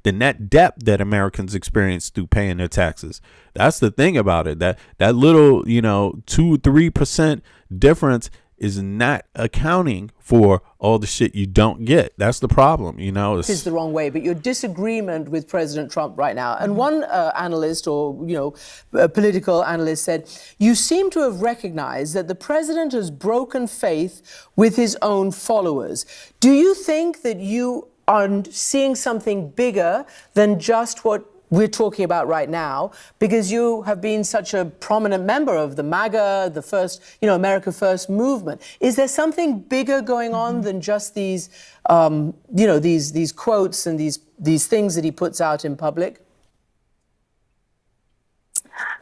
net debt that Americans experience through paying their taxes. That's the thing about it. That little 2-3% difference is not accounting for all the shit you don't get. That's the problem, This is the wrong way, but your disagreement with President Trump right now. And one analyst or, a political analyst said, you seem to have recognized that the president has broken faith with his own followers. Do you think that you are seeing something bigger than just what we're talking about right now, because you have been such a prominent member of the MAGA, the first, America First movement? Is there something bigger going on than just these, these quotes and these things that he puts out in public?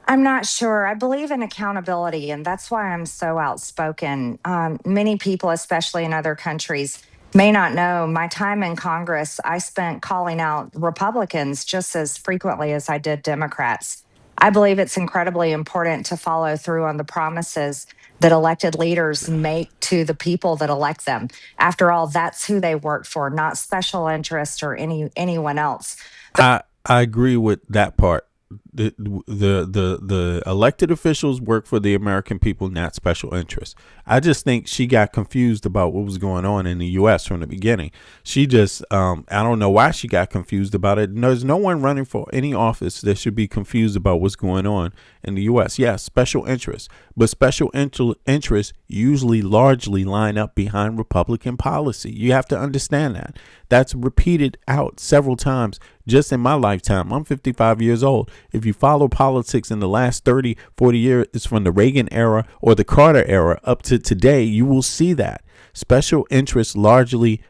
I'm not sure. I believe in accountability, and that's why I'm so outspoken. Many people, especially in other countries, may not know my time in Congress, I spent calling out Republicans just as frequently as I did Democrats. I believe it's incredibly important to follow through on the promises that elected leaders make to the people that elect them. After all, that's who they work for, not special interest or anyone else. I agree with that part. The elected officials work for the American people, not special interests. I just think she got confused about what was going on in the U.S. from the beginning. She just, I don't know why she got confused about it. There's no one running for any office that should be confused about what's going on in the U.S. Yes, special interests, but special interests usually largely line up behind Republican policy. You have to understand that. That's repeated out several times just in my lifetime. I'm 55 years old. If you follow politics in the last 30, 40 years, it's from the Reagan era or the Carter era up to today, you will see that special interests largely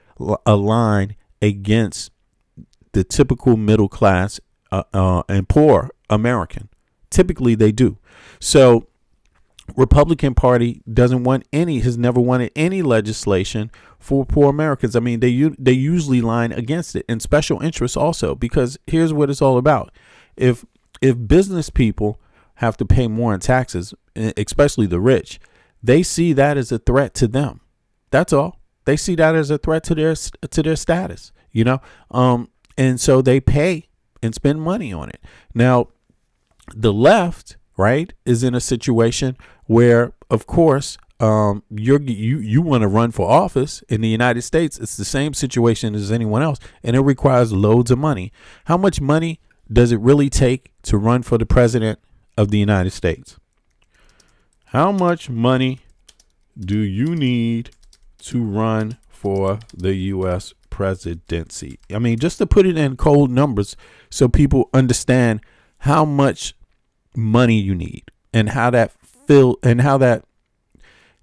align against the typical middle class and poor American. Typically they do. So Republican Party has never wanted any legislation for poor Americans. I mean, they usually line against it, and special interests also, because here's what it's all about. If business people have to pay more in taxes, especially the rich, they see that as a threat to them. That's all. They see that as a threat to their status, and so they pay and spend money on it. Now, the left right, is in a situation where, of course, you want to run for office in the United States. It's the same situation as anyone else, and it requires loads of money. How much money does it really take to run for the president of the United States? How much money do you need to run for the U.S. presidency? I mean, just to put it in cold numbers so people understand how much money you need and how that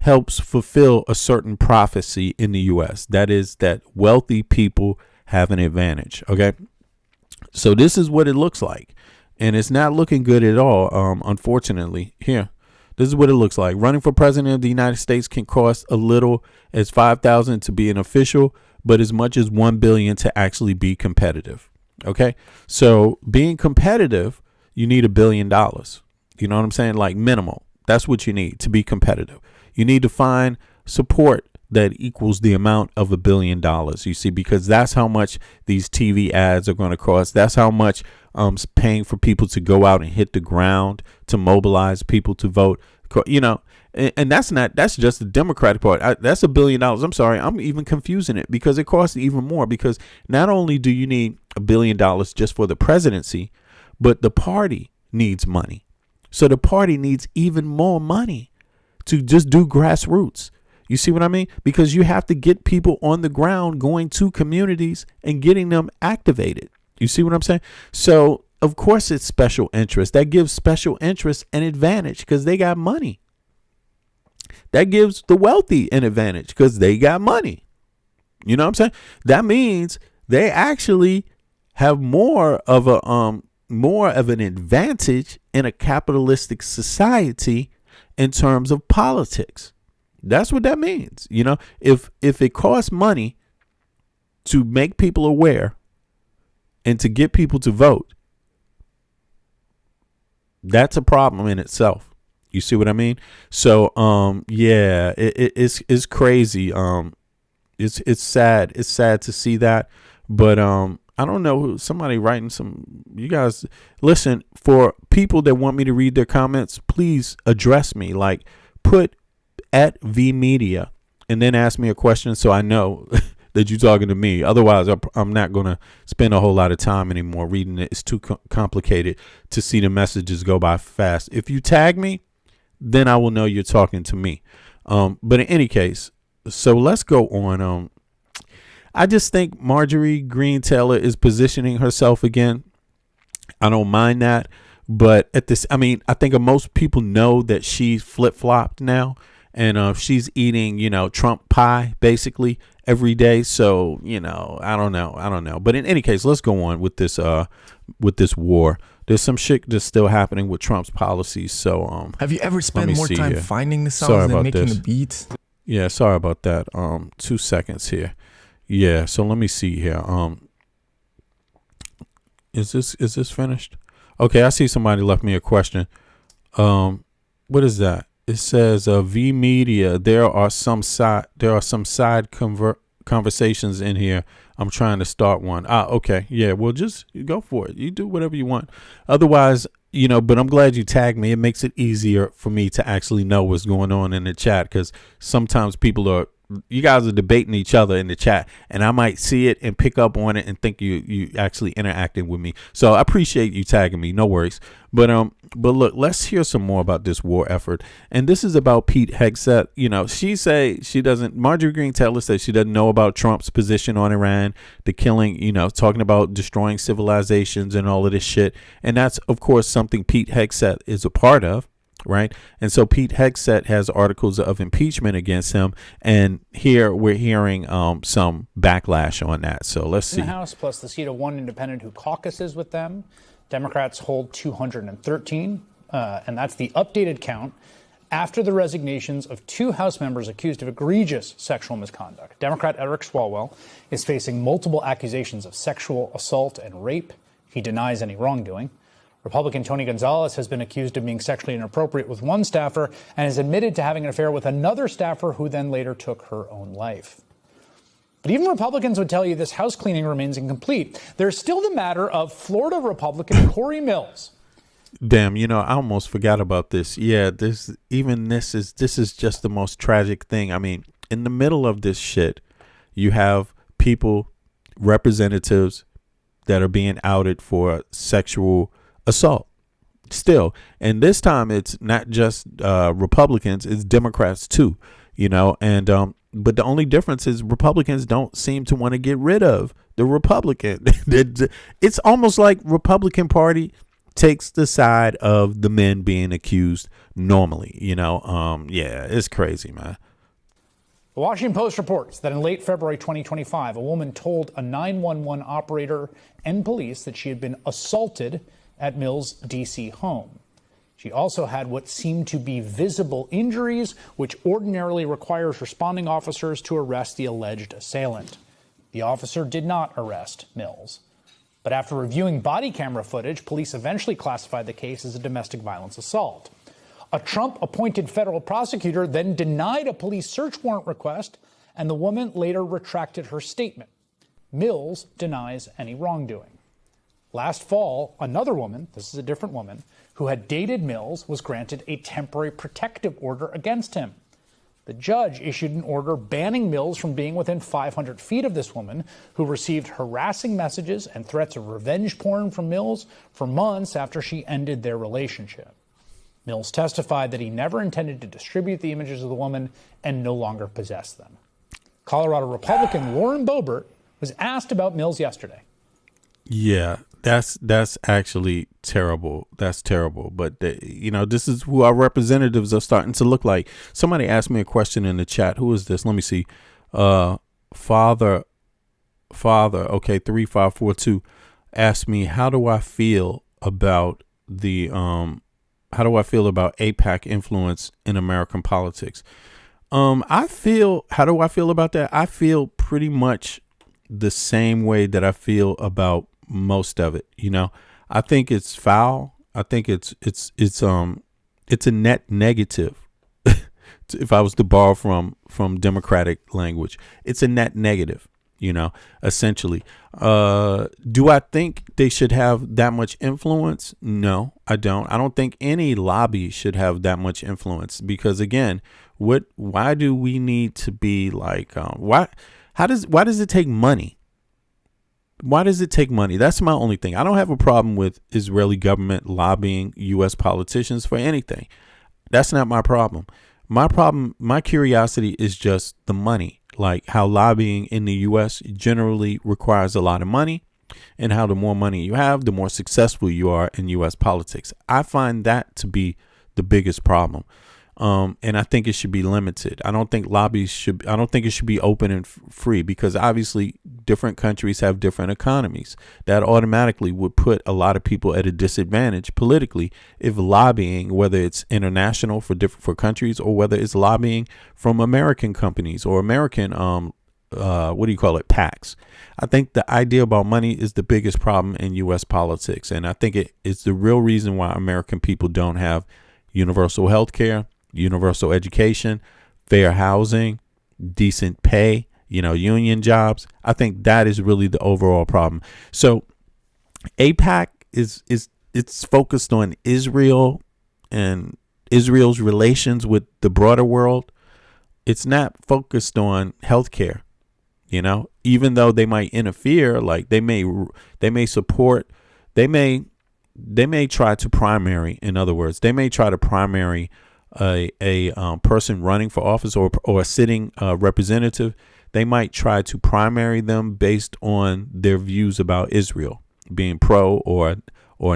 helps fulfill a certain prophecy in the U.S. That is that wealthy people have an advantage. Okay. So this is what it looks like. And it's not looking good at all. Unfortunately, here, this is what it looks like. Running for president of the United States can cost a little as $5,000 to be an official, but as much as $1 billion to actually be competitive. Okay. So being competitive, you need $1 billion. You know what I'm saying? Like minimal. That's what you need to be competitive. You need to find support that equals the amount of $1 billion, you see, because that's how much these TV ads are going to cost. That's how much paying for people to go out and hit the ground to mobilize people to vote, you know, and that's just the Democratic part. That's $1 billion. I'm sorry. I'm even confusing it because it costs even more, because not only do you need $1 billion just for the presidency, but the party needs money. So the party needs even more money to just do grassroots. You see what I mean? Because you have to get people on the ground going to communities and getting them activated. You see what I'm saying? So, of course, it's special interest. That gives special interest an advantage because they got money. That gives the wealthy an advantage because they got money. You know what I'm saying? That means they actually have more of an advantage in a capitalistic society in terms of politics. That's what that means. You know, if it costs money to make people aware and to get people to vote, that's a problem in itself. You see what I mean? So, yeah, it's crazy. It's sad. It's sad to see that, but, I don't know, somebody writing you guys listen, for people that want me to read their comments, please address me, like put at VMedia and then ask me a question so I know that you're talking to me. Otherwise, I'm not going to spend a whole lot of time anymore reading it. It's too complicated to see the messages go by fast. If you tag me, then I will know you're talking to me. But in any case, so let's go on. I just think Marjorie Greene Taylor is positioning herself again. I don't mind that. But I think most people know that she's flip-flopped now. And she's eating, Trump pie basically every day. So, I don't know. But in any case, let's go on with this war. There's some shit that's still happening with Trump's policies. So have you ever spent more time finding the songs than making the beats? Yeah, sorry about that. 2 seconds here. Yeah, so let me see here. Is this finished? Okay, I see somebody left me a question. What is that? It says V Media. There are some side conversations in here. I'm trying to start one. Okay. Yeah, well, just go for it. You do whatever you want. Otherwise, but I'm glad you tagged me. It makes it easier for me to actually know what's going on in the chat, because sometimes you guys are debating each other in the chat, and I might see it and pick up on it and think you actually interacting with me. So I appreciate you tagging me. No worries. But look, let's hear some more about this war effort. And this is about Pete Hegseth. Marjorie Greene Taylor says she doesn't know about Trump's position on Iran, the killing, talking about destroying civilizations and all of this shit. And that's, of course, something Pete Hegseth is a part of. Right. And so Pete Hegseth has articles of impeachment against him. And here we're hearing some backlash on that. So let's see. In the House, plus the seat of one independent who caucuses with them. Democrats hold 213. And that's the updated count after the resignations of 2 House members accused of egregious sexual misconduct. Democrat Eric Swalwell is facing multiple accusations of sexual assault and rape. He denies any wrongdoing. Republican Tony Gonzalez has been accused of being sexually inappropriate with one staffer and has admitted to having an affair with another staffer who then later took her own life. But even Republicans would tell you this house cleaning remains incomplete. There's still the matter of Florida Republican Corey Mills. Damn, I almost forgot about this. Yeah, this is just the most tragic thing. I mean, in the middle of this shit, you have people, representatives that are being outed for sexual assault still. And this time it's not just Republicans, it's Democrats too, and but the only difference is Republicans don't seem to want to get rid of the Republican. It's almost like Republican Party takes the side of the men being accused normally, yeah, it's crazy, man. The Washington Post reports that in late February 2025, a woman told a 911 operator and police that she had been assaulted at Mills' D.C. home. She also had what seemed to be visible injuries, which ordinarily requires responding officers to arrest the alleged assailant. The officer did not arrest Mills. But after reviewing body camera footage, police eventually classified the case as a domestic violence assault. A Trump-appointed federal prosecutor then denied a police search warrant request, and the woman later retracted her statement. Mills denies any wrongdoing. Last fall, another woman, this is a different woman, who had dated Mills was granted a temporary protective order against him. The judge issued an order banning Mills from being within 500 feet of this woman, who received harassing messages and threats of revenge porn from Mills for months after she ended their relationship. Mills testified that he never intended to distribute the images of the woman and no longer possessed them. Colorado Republican Lauren Boebert was asked about Mills yesterday. Yeah, that's actually terrible. That's terrible. But, this is who our representatives are starting to look like. Somebody asked me a question in the chat. Who is this? Let me see. Father, okay, 3542 asked me, how do I feel about AIPAC influence in American politics? How do I feel about that? I feel pretty much the same way that I feel about most of it. I think it's foul. I think it's a net negative. If I was to borrow from Democratic language, it's a net negative, essentially. Do I think they should have that much influence? No, I don't. I don't think any lobby should have that much influence, because again, why do we need to be like, why does it take money? Why does it take money? That's my only thing. I don't have a problem with Israeli government lobbying U.S. politicians for anything. That's not my problem. My curiosity is just the money, like how lobbying in the U.S. generally requires a lot of money, and how the more money you have, the more successful you are in U.S. politics. I find that to be the biggest problem. And I think it should be limited. I don't think it should be open and free, because obviously different countries have different economies. That automatically would put a lot of people at a disadvantage politically if lobbying, whether it's international for countries, or whether it's lobbying from American companies or American, PACs. I think the idea about money is the biggest problem in U.S. politics. And I think it's the real reason why American people don't have universal health care, universal education, fair housing, decent pay, union jobs. I think that is really the overall problem. So AIPAC it's focused on Israel and Israel's relations with the broader world. It's not focused on healthcare, even though they might interfere, like they may support, they may try to primary. In other words, they may try to primary a person running for office or a sitting representative. They might try to primary them based on their views about Israel, being pro or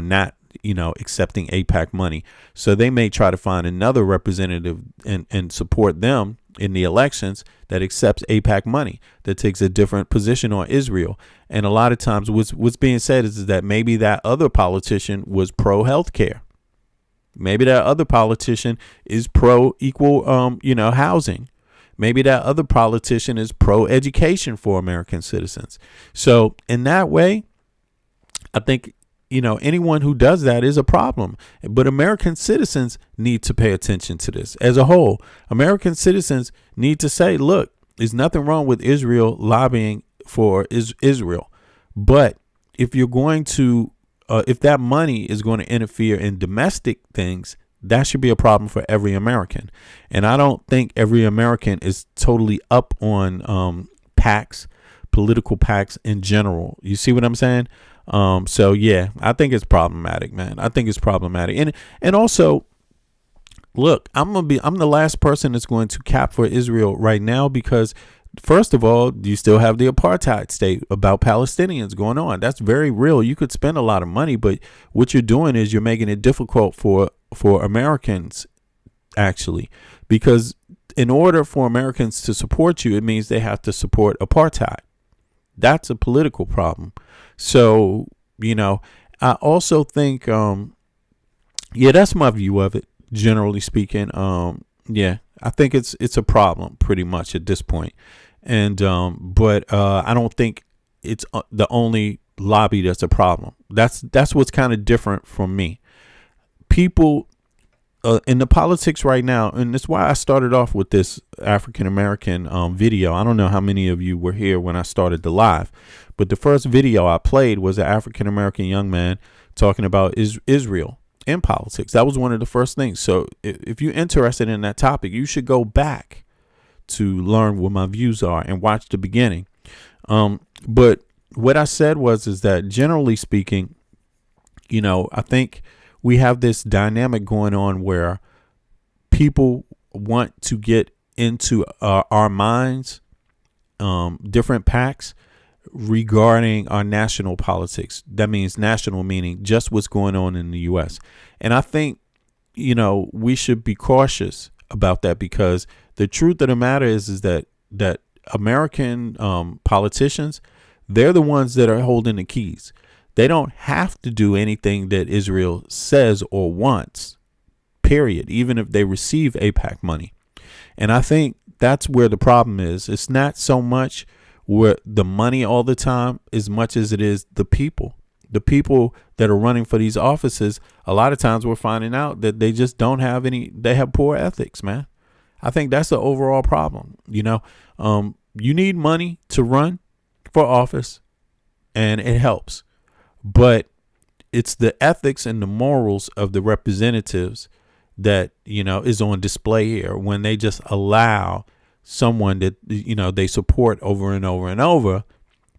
not, accepting AIPAC money. So they may try to find another representative and support them in the elections that accepts AIPAC money, that takes a different position on Israel. And a lot of times what's being said is that maybe that other politician was pro healthcare. Maybe that other politician is pro equal, housing. Maybe that other politician is pro education for American citizens. So in that way, I think, anyone who does that is a problem. But American citizens need to pay attention to this as a whole. American citizens need to say, look, there's nothing wrong with Israel lobbying for Israel. But if you're going to if that money is going to interfere in domestic things, that should be a problem for every American. And I don't think every American is totally up on PACs, political PACs in general. You see what I'm saying? So yeah, I think it's problematic, man. I think it's problematic. And also, look, I'm the last person that's going to cap for Israel right now, because first of all, you still have the apartheid state about Palestinians going on. That's very real. You could spend a lot of money, but what you're doing is you're making it difficult for Americans, actually, because in order for Americans to support you, it means they have to support apartheid. That's a political problem. So, I also think, that's my view of it, generally speaking. I think it's a problem pretty much at this point. And but I don't think it's the only lobby that's a problem. That's what's kind of different from me. People in the politics right now, and that's why I started off with this African American video. I don't know how many of you were here when I started the live, but the first video I played was an African American young man talking about Israel in politics. That was one of the first things. So if you're interested in that topic, you should go back to learn what my views are and watch the beginning. But what I said is that generally speaking, I think we have this dynamic going on where people want to get into our minds, different PACs regarding our national politics. That means national meaning just what's going on in the U.S. And I think, we should be cautious about that, because the truth of the matter is that American politicians, they're the ones that are holding the keys. They don't have to do anything that Israel says or wants, period, even if they receive AIPAC money. And I think that's where the problem is. It's not so much where the money all the time as much as it is the people. The people that are running for these offices, a lot of times we're finding out that they just don't have they have poor ethics, man. I think that's the overall problem. You need money to run for office, and it helps. But it's the ethics and the morals of the representatives that, is on display here when they just allow someone that, they support over and over and over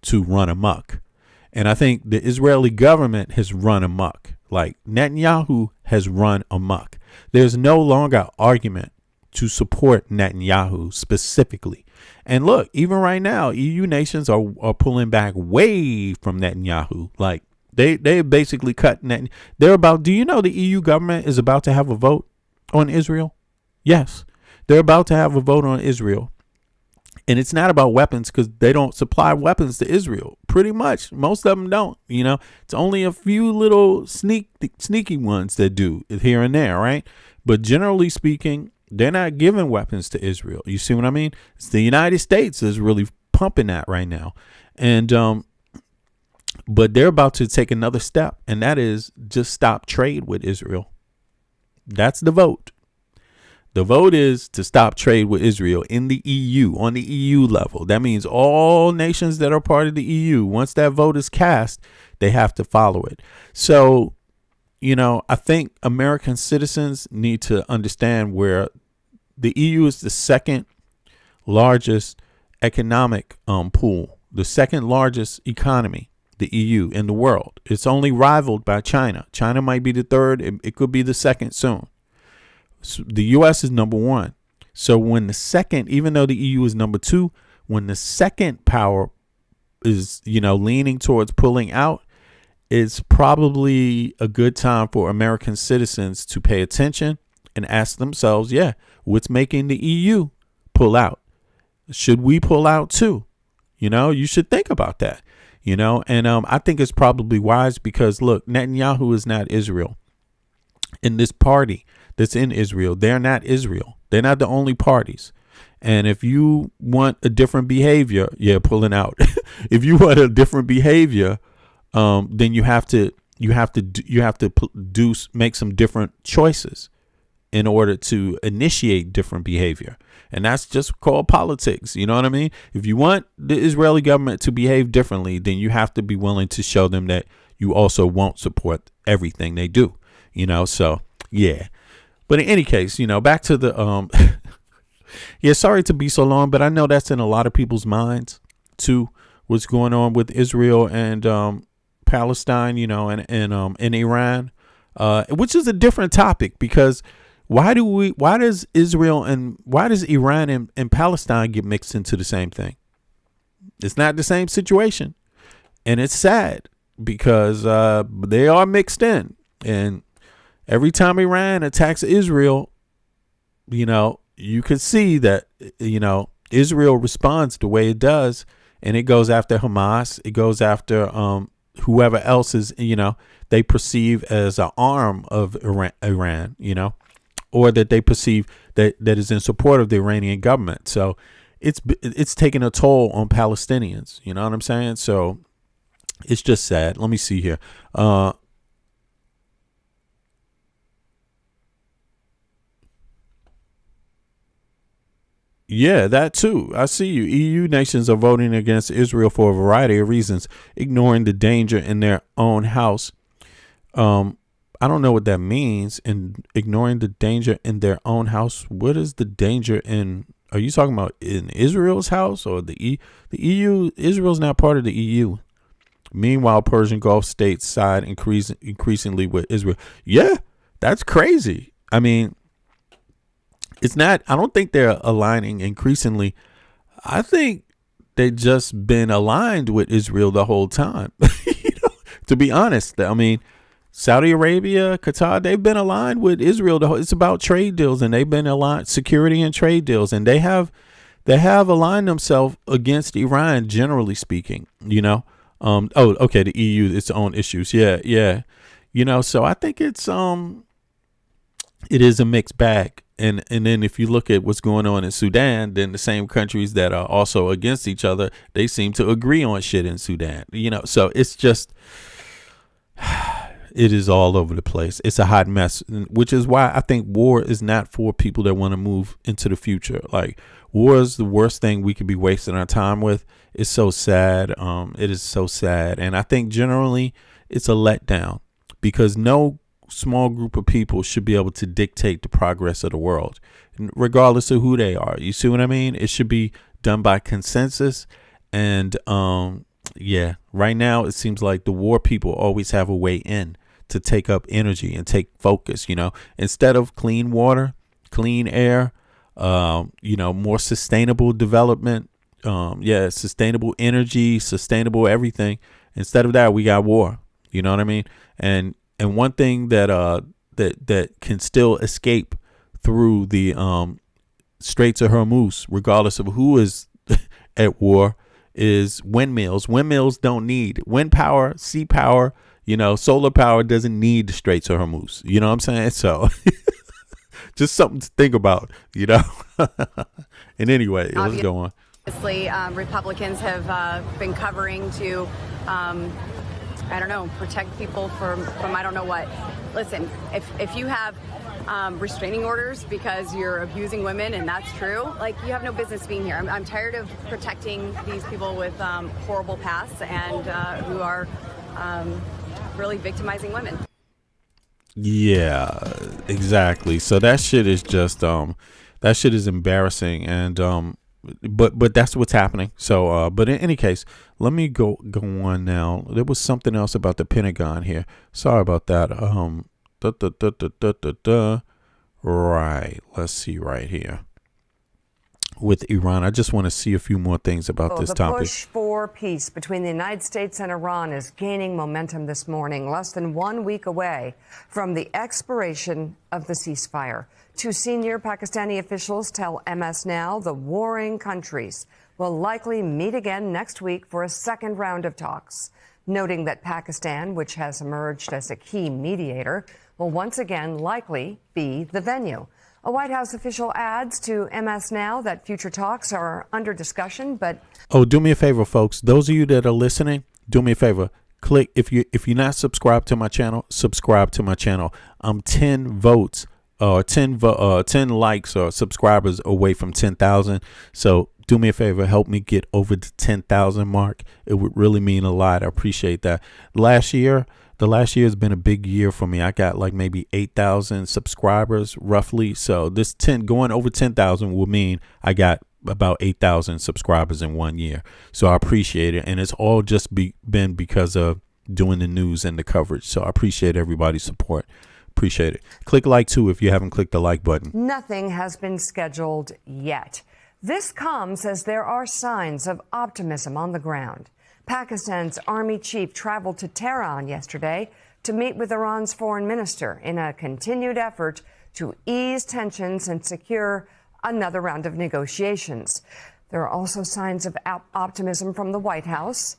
to run amok. And I think the Israeli government has run amok. Like Netanyahu has run amok. There's no longer argument to support Netanyahu specifically. And look, even right now, EU nations are pulling back way from Netanyahu. Like they basically cut Netanyahu. They're about, do you know the EU government is about to have a vote on Israel? Yes, they're about to have a vote on Israel. And it's not about weapons, because they don't supply weapons to Israel. Pretty much. Most of them don't. It's only a few little sneaky ones that do here and there. Right. But generally speaking, they're not giving weapons to Israel. You see what I mean? It's the United States is really pumping that right now. And but they're about to take another step. And that is just stop trade with Israel. That's the vote. The vote is to stop trade with Israel in the EU, on the EU level. That means all nations that are part of the EU, once that vote is cast, they have to follow it. So, I think American citizens need to understand where the EU is the second largest economic pool, the second largest economy, the EU in the world. It's only rivaled by China. China might be the third. It could be the second soon. So the U.S. is number one. So when the second, even though the EU is number two, when the second power is, leaning towards pulling out, it's probably a good time for American citizens to pay attention and ask themselves, what's making the EU pull out? Should we pull out too? You should think about that, and I think it's probably wise because, look, Netanyahu is not Israel. In this party that's in Israel, they're not Israel. They're not the only parties. And if you want a different behavior, pulling out. If you want a different behavior, then you have to make some different choices in order to initiate different behavior. And that's just called politics. You know what I mean? If you want the Israeli government to behave differently, then you have to be willing to show them that you also won't support everything they do, so yeah. But in any case, back to the yeah, sorry to be so long, but I know that's in a lot of people's minds too, what's going on with Israel and Palestine, and Iran, which is a different topic, because why does Iran and Palestine get mixed into the same thing? It's not the same situation. And it's sad because they are mixed in. And every time Iran attacks Israel, you could see that, Israel responds the way it does. And it goes after Hamas. It goes after whoever else is, they perceive as an arm of Iran, or that they perceive that is in support of the Iranian government. So it's taking a toll on Palestinians. You know what I'm saying? So it's just sad. Let me see here. Yeah, that too. I see you. EU nations are voting against Israel for a variety of reasons, ignoring the danger in their own house. I don't know what that means. And ignoring the danger in their own house. What is the danger in? Are you talking about in Israel's house or the EU? Israel's not part of the EU. Meanwhile, Persian Gulf states side increasingly with Israel. Yeah, that's crazy. I mean, it's not. I don't think they're aligning increasingly. I think they've just been aligned with Israel the whole time. To be honest, I mean, Saudi Arabia, Qatar, they've been aligned with Israel. It's about trade deals, and they've been aligned security and trade deals, and they have aligned themselves against Iran, generally speaking. Okay, the EU, its own issues. Yeah. So I think it is a mixed bag. And then if you look at what's going on in Sudan, then the same countries that are also against each other, they seem to agree on shit in Sudan. So it's just, it is all over the place. It's a hot mess, which is why I think war is not for people that want to move into the future. Like, war is the worst thing we could be wasting our time with. It's so sad. It is so sad. And I think generally it's a letdown, because no small group of people should be able to dictate the progress of the world, regardless of who they are. You see what I mean? It should be done by consensus. And yeah, right now it seems like the war people always have a way in to take up energy and take focus, instead of clean water, clean air, more sustainable development, sustainable energy, sustainable everything. Instead of that, we got war. You know what I mean? And one thing that can still escape through the Straits of Hormuz, regardless of who is at war, is windmills. Windmills don't need wind power, sea power, solar power doesn't need the Straits of Hormuz. You know what I'm saying? So just something to think about, And anyway, let's go on. Obviously, Republicans have been covering to protect people from I don't know what. Listen, if you have restraining orders because you're abusing women, and that's true, like, you have no business being here. I'm tired of protecting these people with horrible pasts and who are really victimizing women. Yeah, exactly. So that shit is just that shit is embarrassing, and but that's what's happening. So but in any case, let me go on now. There was something else about the Pentagon here. Sorry about that. Right, let's see right here with Iran. I just want to see a few more things about this topic. The push for peace between the United States and Iran is gaining momentum this morning, less than 1 week away from the expiration of the ceasefire. Two senior Pakistani officials tell MS Now the warring countries will likely meet again next week for a second round of talks, noting that Pakistan, which has emerged as a key mediator, will once again likely be the venue. A White House official adds to MS Now that future talks are under discussion, but... Oh, do me a favor, folks. Those of you that are listening, do me a favor. Click, if you're not subscribed to my channel, subscribe to my channel. I'm 10 votes 10 likes or subscribers away from 10,000. So do me a favor, help me get over the 10,000 mark. It would really mean a lot. I appreciate that. The last year has been a big year for me. I got like maybe 8,000 subscribers roughly. So this going over 10,000 will mean I got about 8,000 subscribers in 1 year. So I appreciate it. And it's all just been because of doing the news and the coverage. So I appreciate everybody's support. Appreciate it. Click like too if you haven't clicked the like button. Nothing has been scheduled yet. This comes as there are signs of optimism on the ground. Pakistan's army chief traveled to Tehran yesterday to meet with Iran's foreign minister in a continued effort to ease tensions and secure another round of negotiations. There are also signs of optimism from the White House.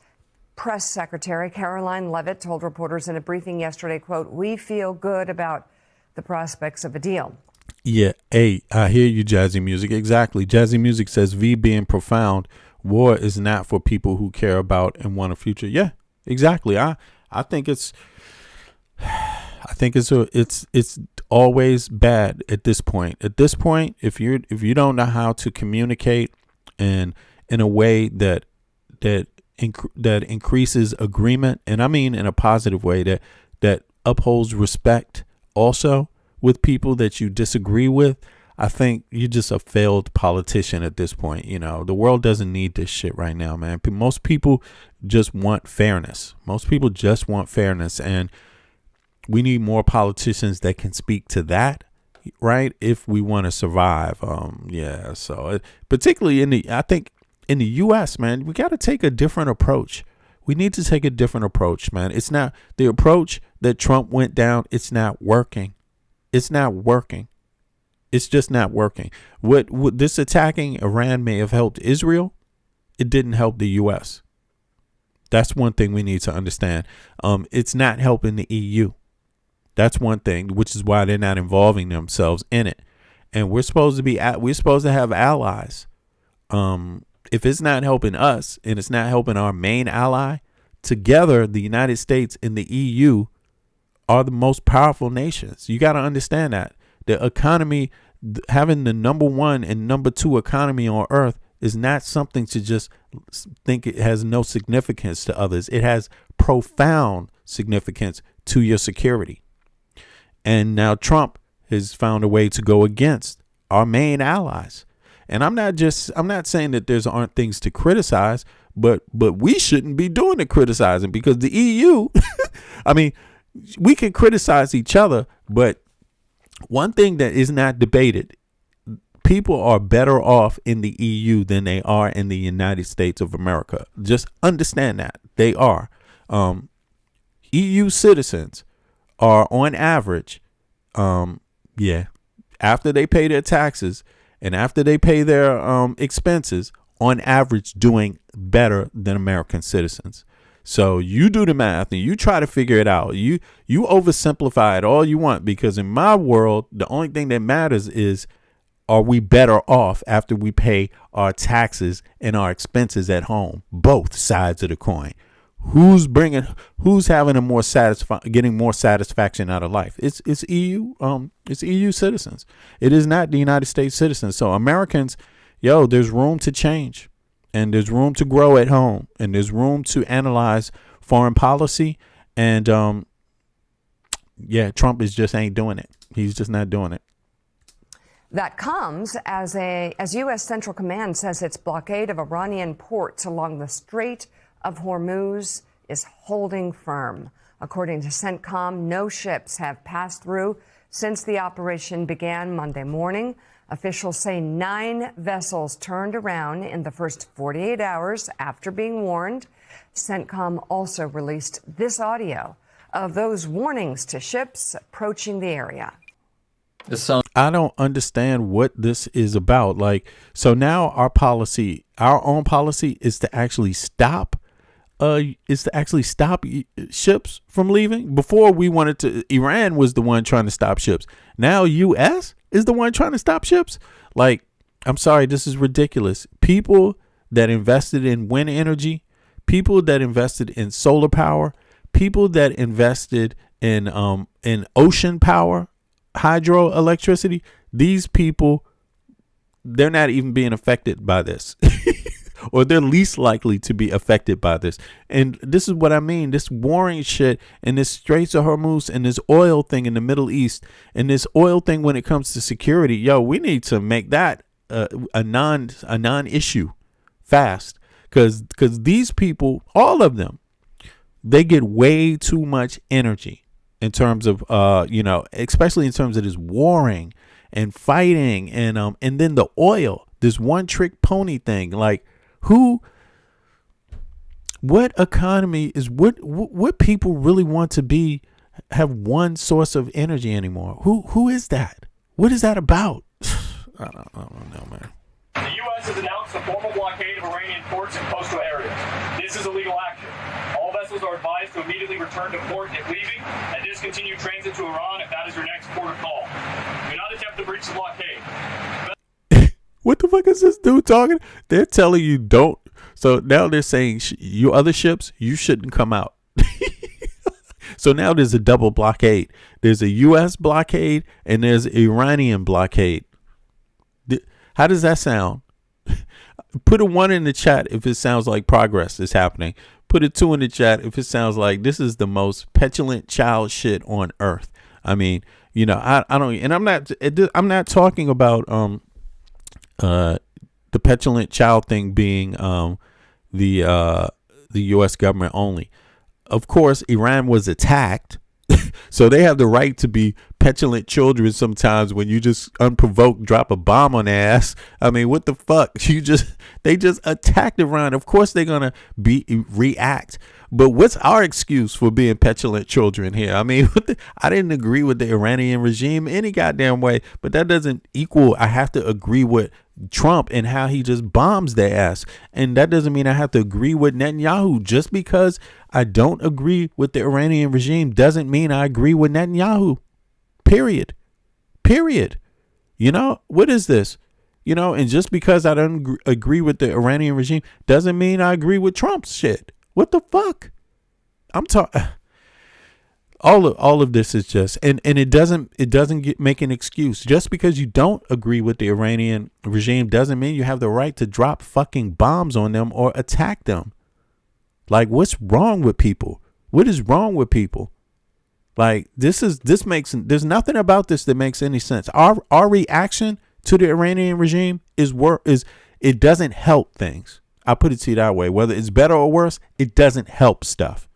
Press Secretary Caroline Leavitt told reporters in a briefing yesterday, quote, "We feel good about the prospects of a deal." Yeah, hey, I hear you, Jazzy Music. Exactly. Jazzy Music says, V being profound, war is not for people who care about and want a future. Yeah, exactly. I think it's always bad at this point. At this point, if you don't know how to communicate and in a way that increases agreement, and I mean in a positive way, that upholds respect also with people that you disagree with, I think you're just a failed politician at this point. You know, the world doesn't need this shit right now, man. Most people just want fairness. And we need more politicians that can speak to that, right? If we want to survive. So particularly I think in the U.S., man, we got to take a different approach. We need to take a different approach, man. It's not the approach that Trump went down. It's not working. It's just not working. What this attacking Iran may have helped Israel, it didn't help the U.S. That's one thing we need to understand. It's not helping the EU. That's one thing, which is why they're not involving themselves in it. And we're supposed to have allies. If it's not helping us and it's not helping our main ally, together the United States and the EU are the most powerful nations. You got to understand that the economy, having the number one and number two economy on earth, is not something to just think it has no significance to others. It has profound significance to your security. And now Trump has found a way to go against our main allies. And I'm not saying that there aren't things to criticize, but we shouldn't be doing the criticizing, because the EU, I mean, we can criticize each other, but one thing that is not debated, people are better off in the EU than they are in the United States of America. Just understand that they are. EU citizens are on average, after they pay their taxes and after they pay their expenses, on average doing better than American citizens. So you do the math and you try to figure it out. You oversimplify it all you want, because in my world, the only thing that matters is, are we better off after we pay our taxes and our expenses at home? Both sides of the coin. Who's having getting more satisfaction out of life? It's EU. It's EU citizens. It is not the United States citizens. So Americans, there's room to change. And there's room to grow at home, and there's room to analyze foreign policy. And Trump ain't doing it. He's just not doing it. That comes as U.S. Central Command says its blockade of Iranian ports along the Strait of Hormuz is holding firm. According to CENTCOM, no ships have passed through since the operation began Monday morning. Officials say 9 vessels turned around in the first 48 hours after being warned. CENTCOM also released this audio of those warnings to ships approaching the area. I don't understand what this is about. So now our own policy is to actually stop ships from leaving. Before Iran was the one trying to stop ships. Now U.S. is the one trying to stop ships. I'm sorry, this is ridiculous. People that invested in wind energy, people that invested in solar power, people that invested in ocean power, hydroelectricity, these people, they're not even being affected by this. Or they're least likely to be affected by this. And this is what I mean. This warring shit and this Straits of Hormuz and this oil thing in the Middle East and this oil thing when it comes to security. Yo, we need to make that a non-issue fast. Because these people, all of them, they get way too much energy in terms of, especially in terms of this warring and fighting and then the oil, this one trick pony thing. Like, what economy is what people really want to have one source of energy anymore? Who is that? What is that about? I don't know, man. The U.S. has announced a formal blockade of Iranian ports and coastal areas. This is illegal action. All vessels are advised to immediately return to port if leaving and discontinue transit to Iran if that is your next port of call. Do not attempt to breach the blockade. What the fuck is this dude talking? They're telling you don't. So now they're saying you other ships, you shouldn't come out. So now there's a double blockade. There's a U.S. blockade and there's an Iranian blockade. How does that sound? Put a 1 in the chat if it sounds like progress is happening. Put a 2 in the chat if it sounds like this is the most petulant child shit on earth. I mean, I don't, and I'm not talking about the petulant child thing being the U.S. government only. Of course, Iran was attacked, so they have the right to be petulant children sometimes when you just unprovoked drop a bomb on their ass. I mean, what the fuck? They just attacked Iran. Of course they're gonna react. But what's our excuse for being petulant children here? I mean, I didn't agree with the Iranian regime any goddamn way, but that doesn't equal I have to agree with Trump and how he just bombs their ass. And that doesn't mean I have to agree with Netanyahu. Just because I don't agree with the Iranian regime doesn't mean I agree with Netanyahu. Period. What is this? And just because I don't agree with the Iranian regime doesn't mean I agree with Trump's shit. What the fuck? I'm talking. All of this is just and it doesn't make an excuse. Just because you don't agree with the Iranian regime doesn't mean you have the right to drop fucking bombs on them or attack them. Like, what's wrong with people? What is wrong with people? Like, there's nothing about this that makes any sense. Our reaction to the Iranian regime is it doesn't help things. I put it to you that way. Whether it's better or worse, it doesn't help stuff.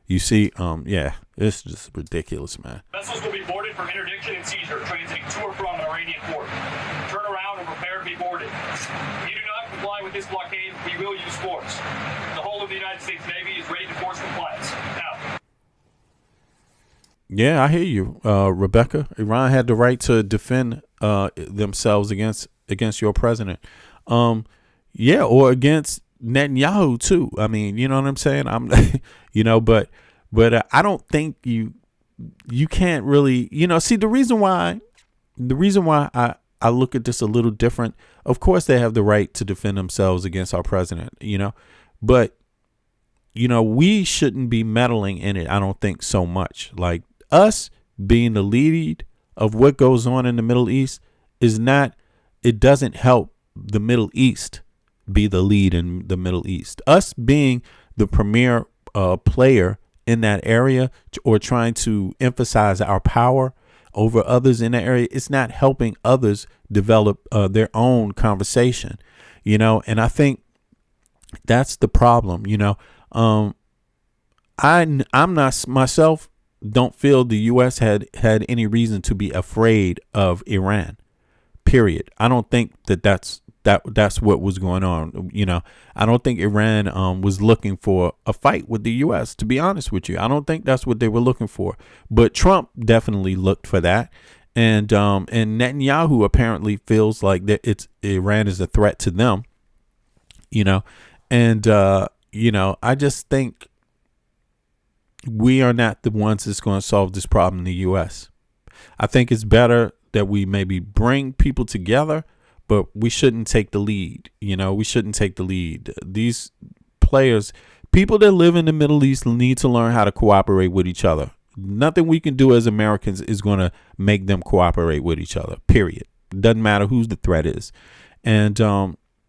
You see, it's just ridiculous, man. Vessels will be boarded for interdiction and seizure, transiting to or from an Iranian port. Turn around and prepare to be boarded. If you do not comply with this blockade, we will use force. The whole of the United States Navy is ready to force compliance. Now. Yeah, I hear you, Rebecca. Iran had the right to defend themselves against your president. Or against Netanyahu too. I mean, you know what I'm saying? But I don't think you can't really, see, the reason why I look at this a little different. Of course they have the right to defend themselves against our president, but we shouldn't be meddling in it. I don't think so much. Like, us being the lead of what goes on in the Middle East it doesn't help the Middle East be the lead in the Middle East. Us being the premier player in that area or trying to emphasize our power over others in that area, it's not helping others develop their own conversation, and I think that's the problem. I'm not myself don't feel the U.S. had any reason to be afraid of Iran, period. I don't think that's what was going on. I don't think Iran was looking for a fight with the U.S., to be honest with you. I don't think that's what they were looking for. But Trump definitely looked for that. And Netanyahu apparently feels like that Iran is a threat to them, and I just think we are not the ones that's going to solve this problem in the U.S. I think it's better that we maybe bring people together, but we shouldn't take the lead. We shouldn't take the lead. These players, people that live in the Middle East, need to learn how to cooperate with each other. Nothing we can do as Americans is going to make them cooperate with each other, period. Doesn't matter who the threat is. And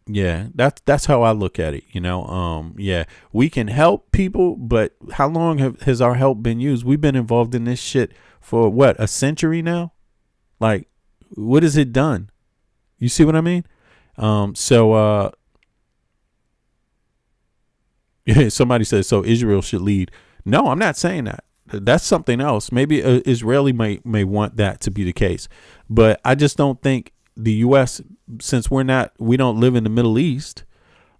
yeah, that's how I look at it. Yeah, we can help people, but how long has our help been used? We've been involved in this shit for what, a century now? Like, what has it done? You see what I mean? Somebody says, so Israel should lead. No, I'm not saying that. That's something else. Maybe Israeli may want that to be the case, but I just don't think the U.S., since we don't live in the Middle East,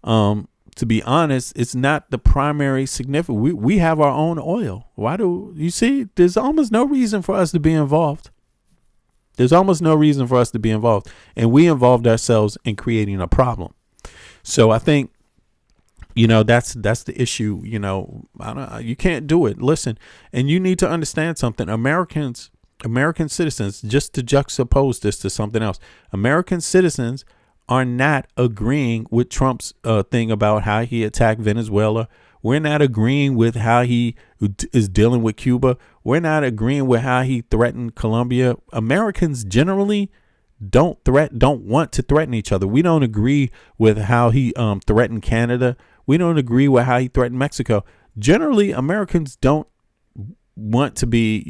to be honest, it's not the primary significant. We have our own oil. Why do you see? There's almost no reason for us to be involved. There's almost no reason for us to be involved, and we involved ourselves in creating a problem. So I think, that's the issue. You can't do it. Listen, and you need to understand something. American citizens, just to juxtapose this to something else, American citizens are not agreeing with Trump's thing about how he attacked Venezuela. We're not agreeing with how he is dealing with Cuba. We're not agreeing with how he threatened Colombia. Americans generally don't want to threaten each other. We don't agree with how he threatened Canada. We don't agree with how he threatened Mexico. Generally, Americans don't want to be,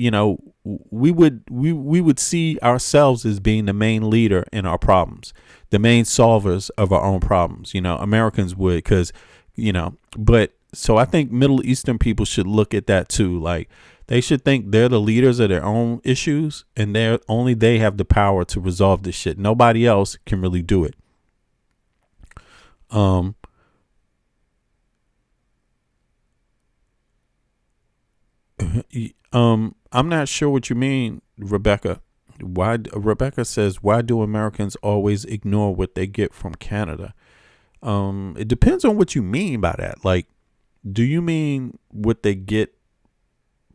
we would see ourselves as being the main leader in our problems, the main solvers of our own problems. Americans would, but so I think Middle Eastern people should look at that too. Like, they should think they're the leaders of their own issues, and they have the power to resolve this shit. Nobody else can really do it. I'm not sure what you mean, Rebecca. Rebecca says, why do Americans always ignore what they get from Canada? It depends on what you mean by that. Like, do you mean what they get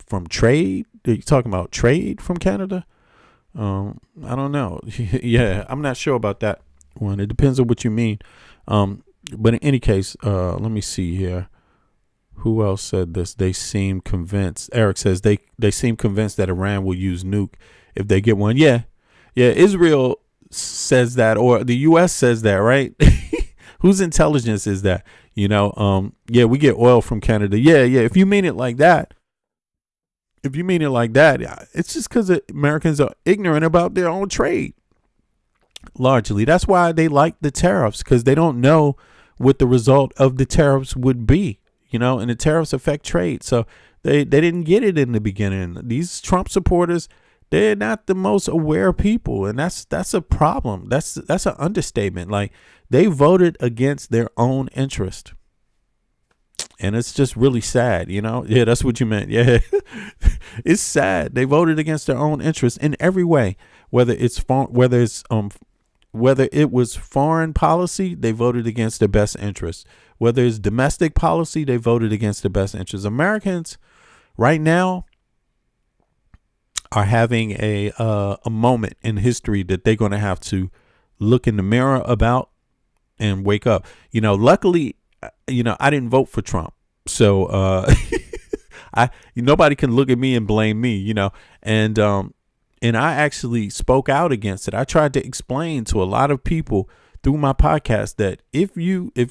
from trade? Are you talking about trade from Canada? I don't know. Yeah, I'm not sure about that one. It depends on what you mean. But in any case, let me see here. Who else said this? They seem convinced. Eric says they seem convinced that Iran will use nuke if they get one. Yeah. Israel says that, or the U.S. says that, right? Whose intelligence is that? Yeah, we get oil from Canada. Yeah. If you mean it like that, it's just because Americans are ignorant about their own trade. Largely, that's why they like the tariffs, because they don't know what the result of the tariffs would be. And the tariffs affect trade. So they didn't get it in the beginning. These Trump supporters, they're not the most aware people. And that's a problem. That's an understatement. Like, they voted against their own interest. And it's just really sad, Yeah, that's what you meant. Yeah, it's sad. They voted against their own interest in every way, whether it was foreign policy, they voted against their best interest. Whether it's domestic policy, they voted against their best interest. Americans right now are having a moment in history that they're going to have to look in the mirror about and wake up. Luckily, I didn't vote for Trump. So nobody can look at me and blame me, and I actually spoke out against it. I tried to explain to a lot of people through my podcast that if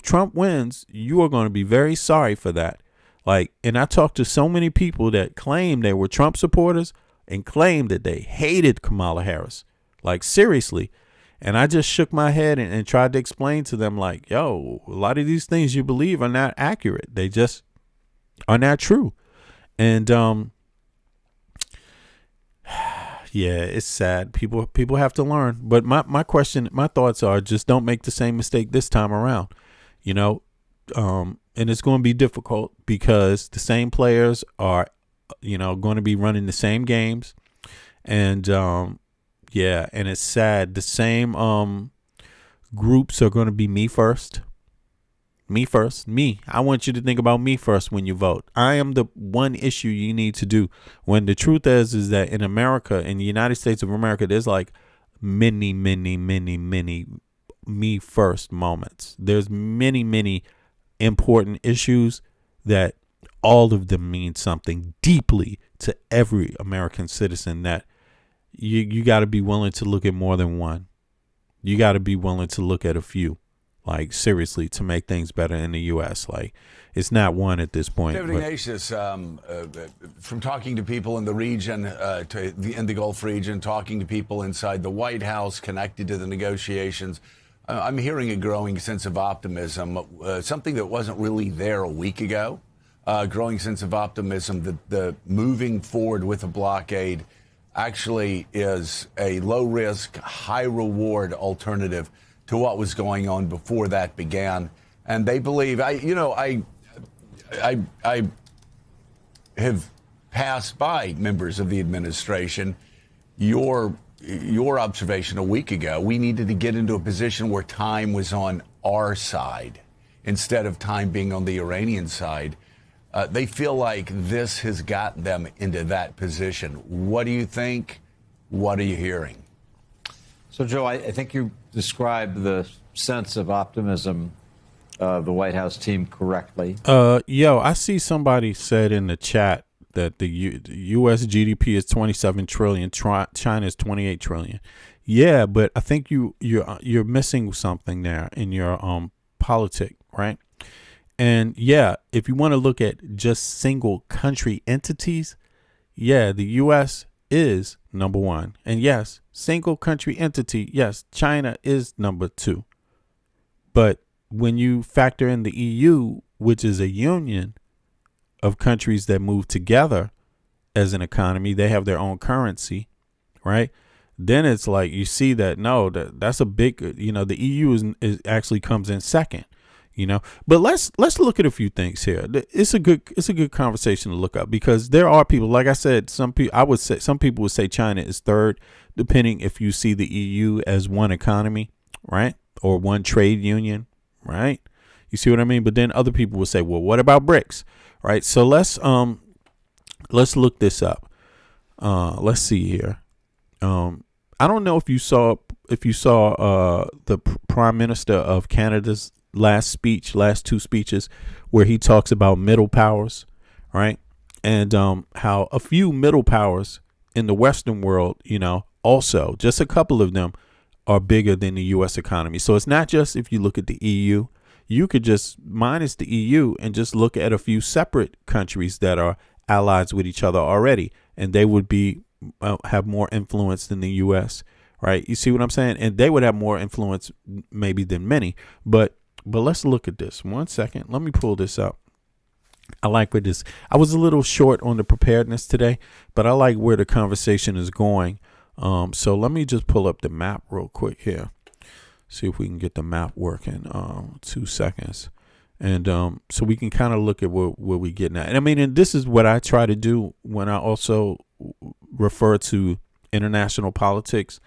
Trump wins, you are going to be very sorry for that. Like, and I talked to so many people that claimed they were Trump supporters and claimed that they hated Kamala Harris. Like, seriously. And I just shook my head and tried to explain to them, like, yo, a lot of these things you believe are not accurate. They just are not true. And yeah, it's sad. People have to learn. But my thoughts are, just don't make the same mistake this time around. And it's going to be difficult because the same players are, going to be running the same games. And yeah, and it's sad. The same groups are going to be me first. Me. I want you to think about me first when you vote. I am the one issue you need to do. When the truth is that in America, in the United States of America, there's like many me first moments. There's many important issues that all of them mean something deeply to every American citizen that you got to be willing to look at more than one. You got to be willing to look at a few, like seriously, to make things better in the U.S. Like, it's not one at this point. David Ignatius, from talking to people in the region, in the Gulf region, talking to people inside the White House connected to the negotiations, I'm hearing a growing sense of optimism, something that wasn't really there a week ago. Growing sense of optimism that the moving forward with a blockade actually is a low-risk, high-reward alternative to what was going on before that began. And they believe, I have passed by members of the administration. Your observation a week ago, we needed to get into a position where time was on our side instead of time being on the Iranian side. They feel like this has gotten them into that position. What do you think? What are you hearing? So, Joe, I think you described the sense of optimism of the White House team correctly. I see somebody said in the chat that the U.S. GDP is 27 trillion. China is 28 trillion. Yeah, but I think you're missing something there in your politic, right? And yeah, if you want to look at just single country entities, yeah, the U.S. is number one. And yes, single country entity, yes, China is number two. But when you factor in the EU, which is a union of countries that move together as an economy, they have their own currency, right? Then it's like you see that, no, that's a big, the EU is actually comes in second. But let's look at a few things here. It's a good conversation to look up, because there are people, like I said, some people would say China is third, depending if you see the EU as one economy, right? Or one trade union, right? You see what I mean? But then other people will say, well, what about BRICS? Right? So let's look this up. Let's see here. I don't know if you saw the Prime Minister of Canada's last two speeches, where he talks about middle powers, right? And how a few middle powers in the Western world, also just a couple of them are bigger than the U.S. economy. So it's not just if you look at the EU, you could just minus the EU and just look at a few separate countries that are allies with each other already, and they would be have more influence than the U.S., right? You see what I'm saying? And they would have more influence maybe than many, but let's look at this. 1 second. Let me pull this up. I like where this, I was a little short on the preparedness today, but I like where the conversation is going. So let me just pull up the map real quick here. See if we can get the map working. 2 seconds. And so we can kind of look at where we're getting at. And I mean, and this is what I try to do when I also refer to international politics.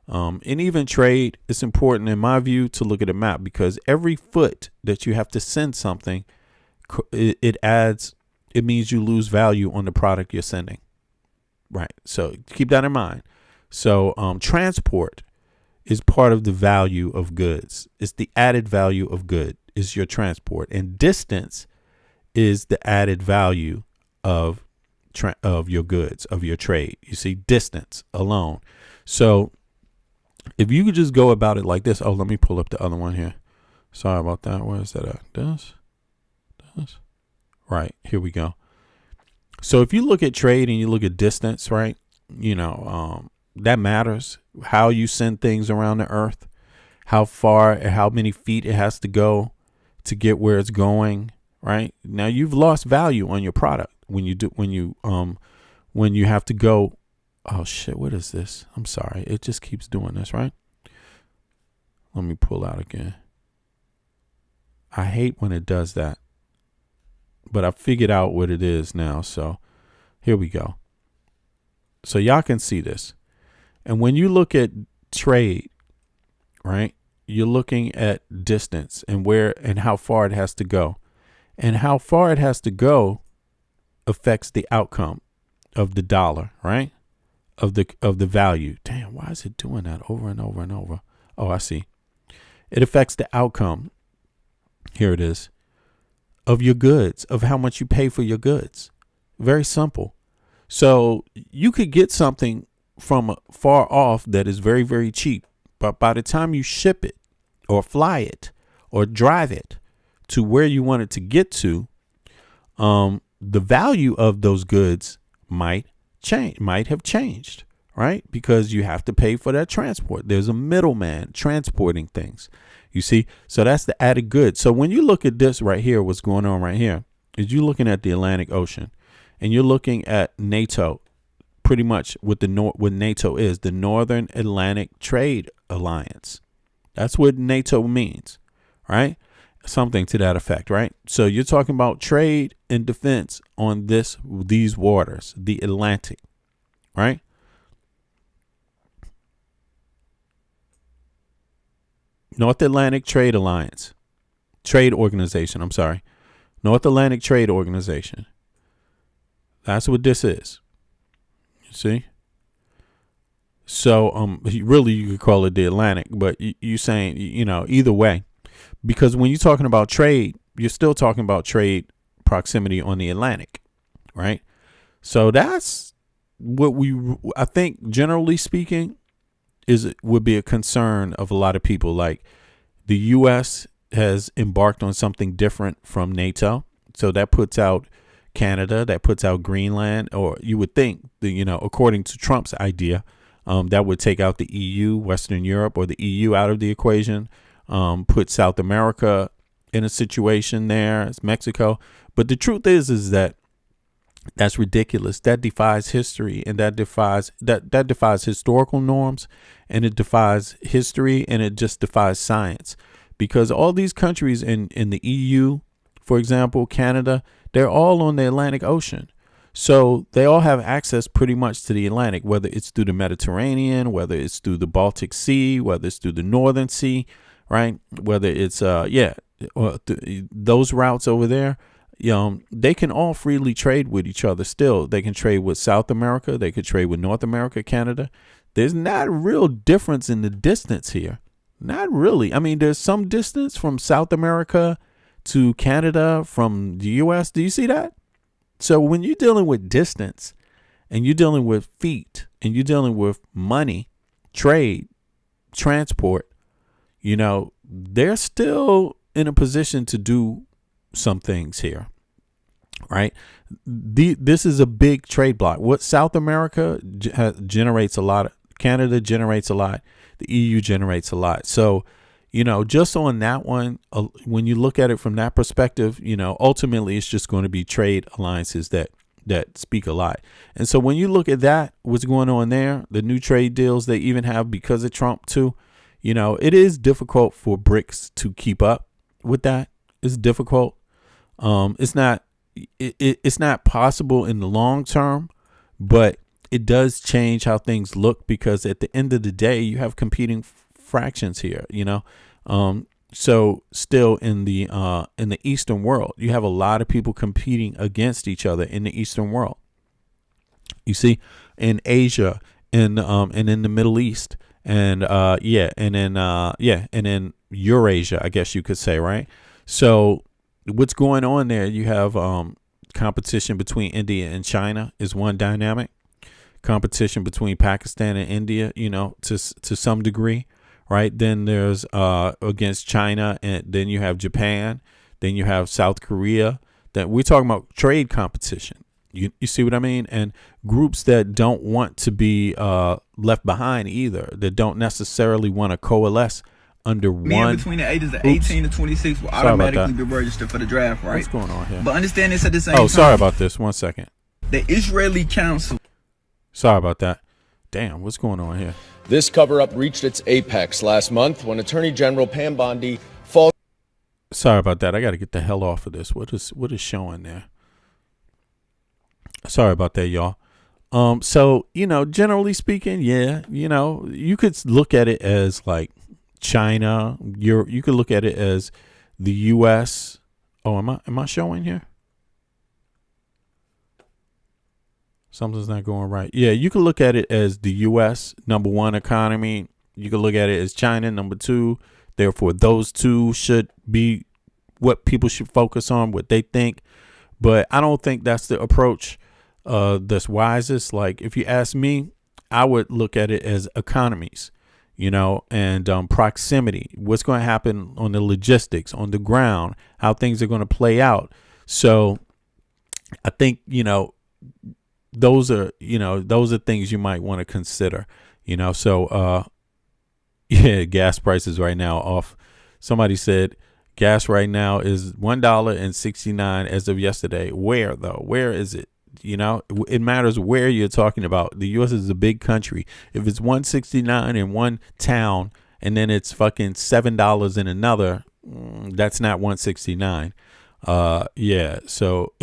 And even trade, it's important in my view to look at a map, because every foot that you have to send something, it means you lose value on the product you're sending. Right. So keep that in mind. So transport is part of the value of goods. It's the added value of good is your transport, and distance is the added value of your goods, of your trade. You see, distance alone. So if you could just go about it like this. Oh, let me pull up the other one here. Sorry about that. Where is that at? This. Right. Here we go. So if you look at trade and you look at distance, right, that matters. How you send things around the earth, how far, how many feet it has to go to get where it's going. Right. Now you've lost value on your product when you have to go. Oh, shit, what is this? I'm sorry. It just keeps doing this, right? Let me pull out again. I hate when it does that. But I figured out what it is now. So here we go. So y'all can see this. And when you look at trade, right, you're looking at distance and where and how far it has to go. And how far it has to go affects the outcome of the dollar, right? Of the value. Damn, why is it doing that over and over and over? Oh, I see. It affects the outcome. Here it is. Of your goods, of how much you pay for your goods. Very simple. So you could get something from far off that is very, very cheap. But by the time you ship it or fly it or drive it to where you want it to get to, the value of those goods might have changed, right? Because you have to pay for that transport. There's a middleman transporting things, you see? So that's the added good. So when you look at this right here, what's going on right here is you're looking at the Atlantic Ocean and you're looking at NATO, pretty much what NATO is, the Northern Atlantic Trade Alliance. That's what NATO means, right? Something to that effect, right? So you're talking about trade and defense on these waters, the Atlantic, right? North Atlantic Trade Alliance, Trade Organization, I'm sorry. North Atlantic Trade Organization. That's what this is. You see? So really you could call it the Atlantic, but you saying, either way. Because when you're talking about trade, you're still talking about trade proximity on the Atlantic, right? So that's what I think, generally speaking, would be a concern of a lot of people. Like the U.S. has embarked on something different from NATO. So that puts out Canada, that puts out Greenland, or you would think, according to Trump's idea, that would take out the EU, Western Europe, or the EU out of the equation. Put South America in a situation there, as Mexico. But the truth is that that's ridiculous. That defies history, and that defies historical norms, and it defies history, and it just defies science. Because all these countries in the EU, for example, Canada, they're all on the Atlantic Ocean. So they all have access pretty much to the Atlantic, whether it's through the Mediterranean, whether it's through the Baltic Sea, whether it's through the Northern Sea, right? Whether it's, those routes over there, they can all freely trade with each other still. They can trade with South America. They could trade with North America, Canada. There's not a real difference in the distance here. Not really. I mean, there's some distance from South America to Canada from the U.S. Do you see that? So when you're dealing with distance and you're dealing with feet and you're dealing with money, trade, transport, they're still in a position to do some things here, right? This is a big trade block. What South America generates a lot, Canada generates a lot, the EU generates a lot. So, just on that one, when you look at it from that perspective, ultimately it's just going to be trade alliances that speak a lot. And so when you look at that, what's going on there, the new trade deals they even have because of Trump too, it is difficult for BRICS to keep up with that. It's difficult. It's not possible in the long term, but it does change how things look because at the end of the day, you have competing fractions here, so still in the Eastern world, you have a lot of people competing against each other in the Eastern world. You see, in Asia and in the Middle East and in Eurasia, I guess you could say, right? So what's going on there? You have competition between India and China is one dynamic. Competition between Pakistan and India, to some degree. Right. Then there's against China, and then you have Japan. Then you have South Korea. That we're talking about trade competition. You see what I mean? And groups that don't want to be left behind either, that don't necessarily want to coalesce under one. Men between the ages of 18 to 26 will automatically be registered for the draft, right? What's going on here? But understand this at the same time. Oh, sorry about this. 1 second. The Israeli Council. Sorry about that. Damn, what's going on here? This cover-up reached its apex last month when Attorney General Pam Bondi falsified. Sorry about that. I got to get the hell off of this. What is showing there? Sorry about that, y'all. So, generally speaking, yeah, you could look at it as like China. You could look at it as the U.S. Oh, am I showing here? Something's not going right. Yeah, you can look at it as the U.S. number one economy. You can look at it as China number two. Therefore, those two should be what people should focus on, what they think. But I don't think that's the approach. that's wisest. Like, if you ask me, I would look at it as economies, and proximity. What's going to happen on the logistics, on the ground, how things are going to play out. So I think, those are things you might want to consider, So, yeah, gas prices right now off. Somebody said gas right now is $1.69 as of yesterday. Where though? Where is it? It matters where you're talking about. The U.S. is a big country. If it's $1.69 in one town and then it's fucking $7 in another, that's not $1.69. Yeah. So,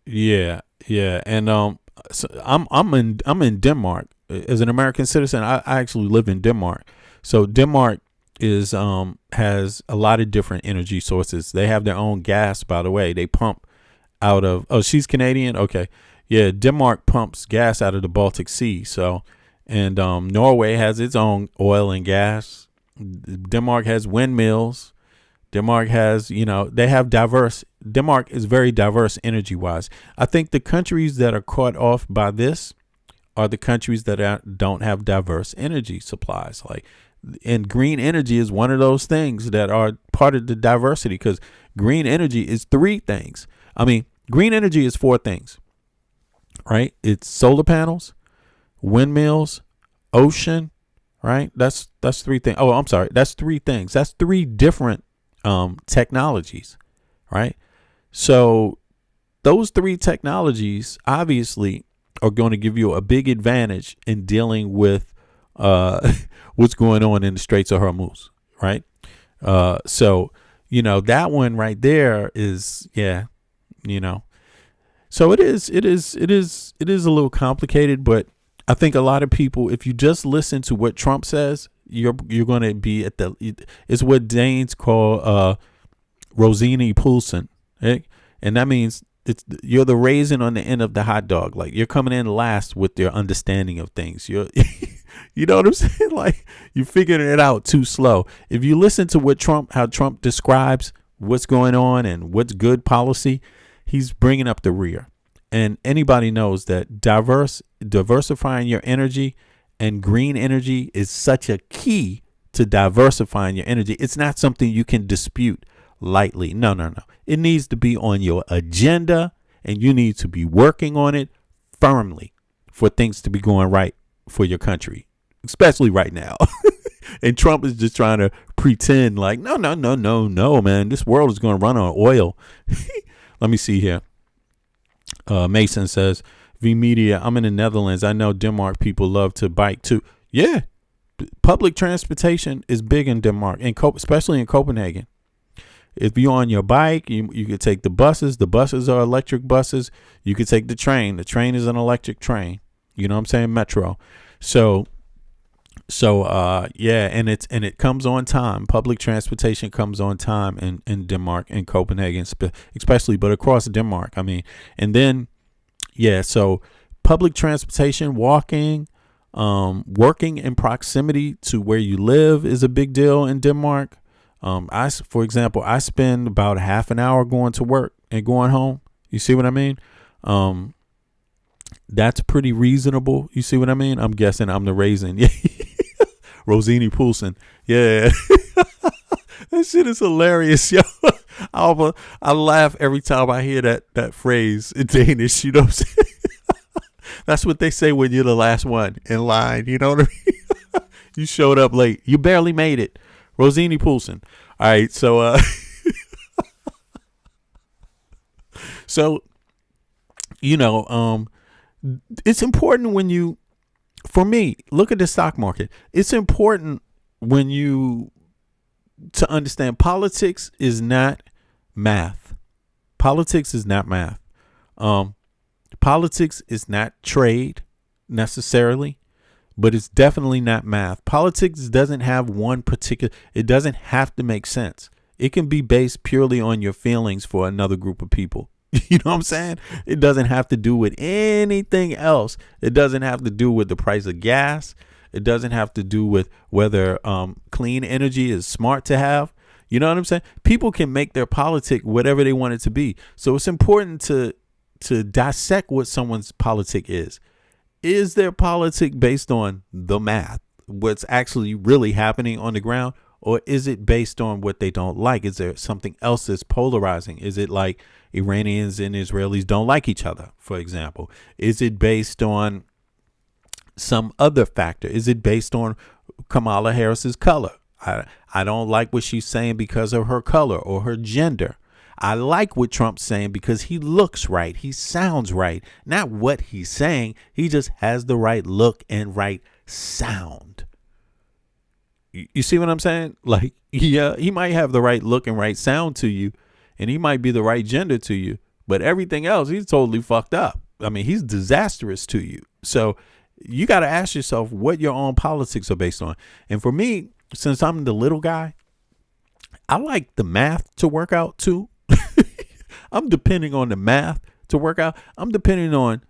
yeah. And so I'm in Denmark as an American citizen. I actually live in Denmark. So Denmark is has a lot of different energy sources. They have their own gas, by the way. They pump out of she's Canadian. Okay. Yeah, Denmark pumps gas out of the Baltic Sea. So, and Norway has its own oil and gas. Denmark has windmills. Denmark has, they have Denmark is very diverse energy wise. I think the countries that are caught off by this are the countries that don't have diverse energy supplies. And green energy is one of those things that are part of the diversity, because green energy is three things. I mean, green energy is four things, right? It's solar panels, windmills, ocean, right? That's three things. Oh, I'm sorry. That's three things. That's three different technologies, right? So those three technologies obviously are going to give you a big advantage in dealing with what's going on in the Straits of Hormuz, right? So, that one right there is, so it is a little complicated, but I think a lot of people, if you just listen to what Trump says, you're going to be at it's what Danes call Rosini Poulsen, right? And that means you're the raisin on the end of the hot dog. Like, you're coming in last with your understanding of things. You know what I'm saying? Like, you're figuring it out too slow. If you listen to how Trump describes what's going on and what's good policy, he's bringing up the rear. And anybody knows that diversifying your energy and green energy is such a key to diversifying your energy. It's not something you can dispute lightly. No. It needs to be on your agenda, and you need to be working on it firmly for things to be going right for your country, especially right now. And Trump is just trying to pretend like, no, man, this world is going to run on oil. Let me see here. Mason says, V Media, I'm in the Netherlands. I know Denmark people love to bike too. Yeah. Public transportation is big in Denmark, especially in Copenhagen. If you're on your bike, you could take the buses. The buses are electric buses. You could take the train. The train is an electric train. You know what I'm saying? Metro. So yeah, and it comes on time. Public transportation comes on time in Denmark and Copenhagen, especially, but across Denmark. I mean, and then, yeah, so public transportation, walking, working in proximity to where you live is a big deal in Denmark. For example, I spend about half an hour going to work and going home. You see what I mean? That's pretty reasonable. You see what I mean? I'm guessing I'm the raisin. Rosini Poulsen. Yeah. That shit is hilarious, yo. I laugh every time I hear that phrase in Danish. You know what I'm saying? That's what they say when you're the last one in line. You know what I mean? You showed up late. You barely made it. Rosini Poulsen. All right. So, so, it's important for me, look at the stock market. It's important to understand politics is not math. Politics is not math. Politics is not trade necessarily, but it's definitely not math. Politics doesn't have it doesn't have to make sense. It can be based purely on your feelings for another group of people. You know what I'm saying? It doesn't have to do with anything else. It doesn't have to do with the price of gas. It doesn't have to do with whether clean energy is smart to have. You know what I'm saying? People can make their politic whatever they want it to be. So it's important to dissect what someone's politic is. Is their politic based on the math, what's actually really happening on the ground, or is it based on what they don't like? Is there something else that's polarizing? Is it like Iranians and Israelis don't like each other, for example? Is it based on some other factor? Is it based on Kamala Harris's color? I don't like what she's saying because of her color or her gender. I like what Trump's saying because he looks right. He sounds right. Not what he's saying. He just has the right look and right sound. You see what I'm saying? Like, he might have the right look and right sound to you, and he might be the right gender to you, but everything else, he's totally fucked up. I mean, he's disastrous to you. So you got to ask yourself what your own politics are based on. And for me, since I'm the little guy, I like the math to work out too. I'm depending on the math to work out. I'm depending on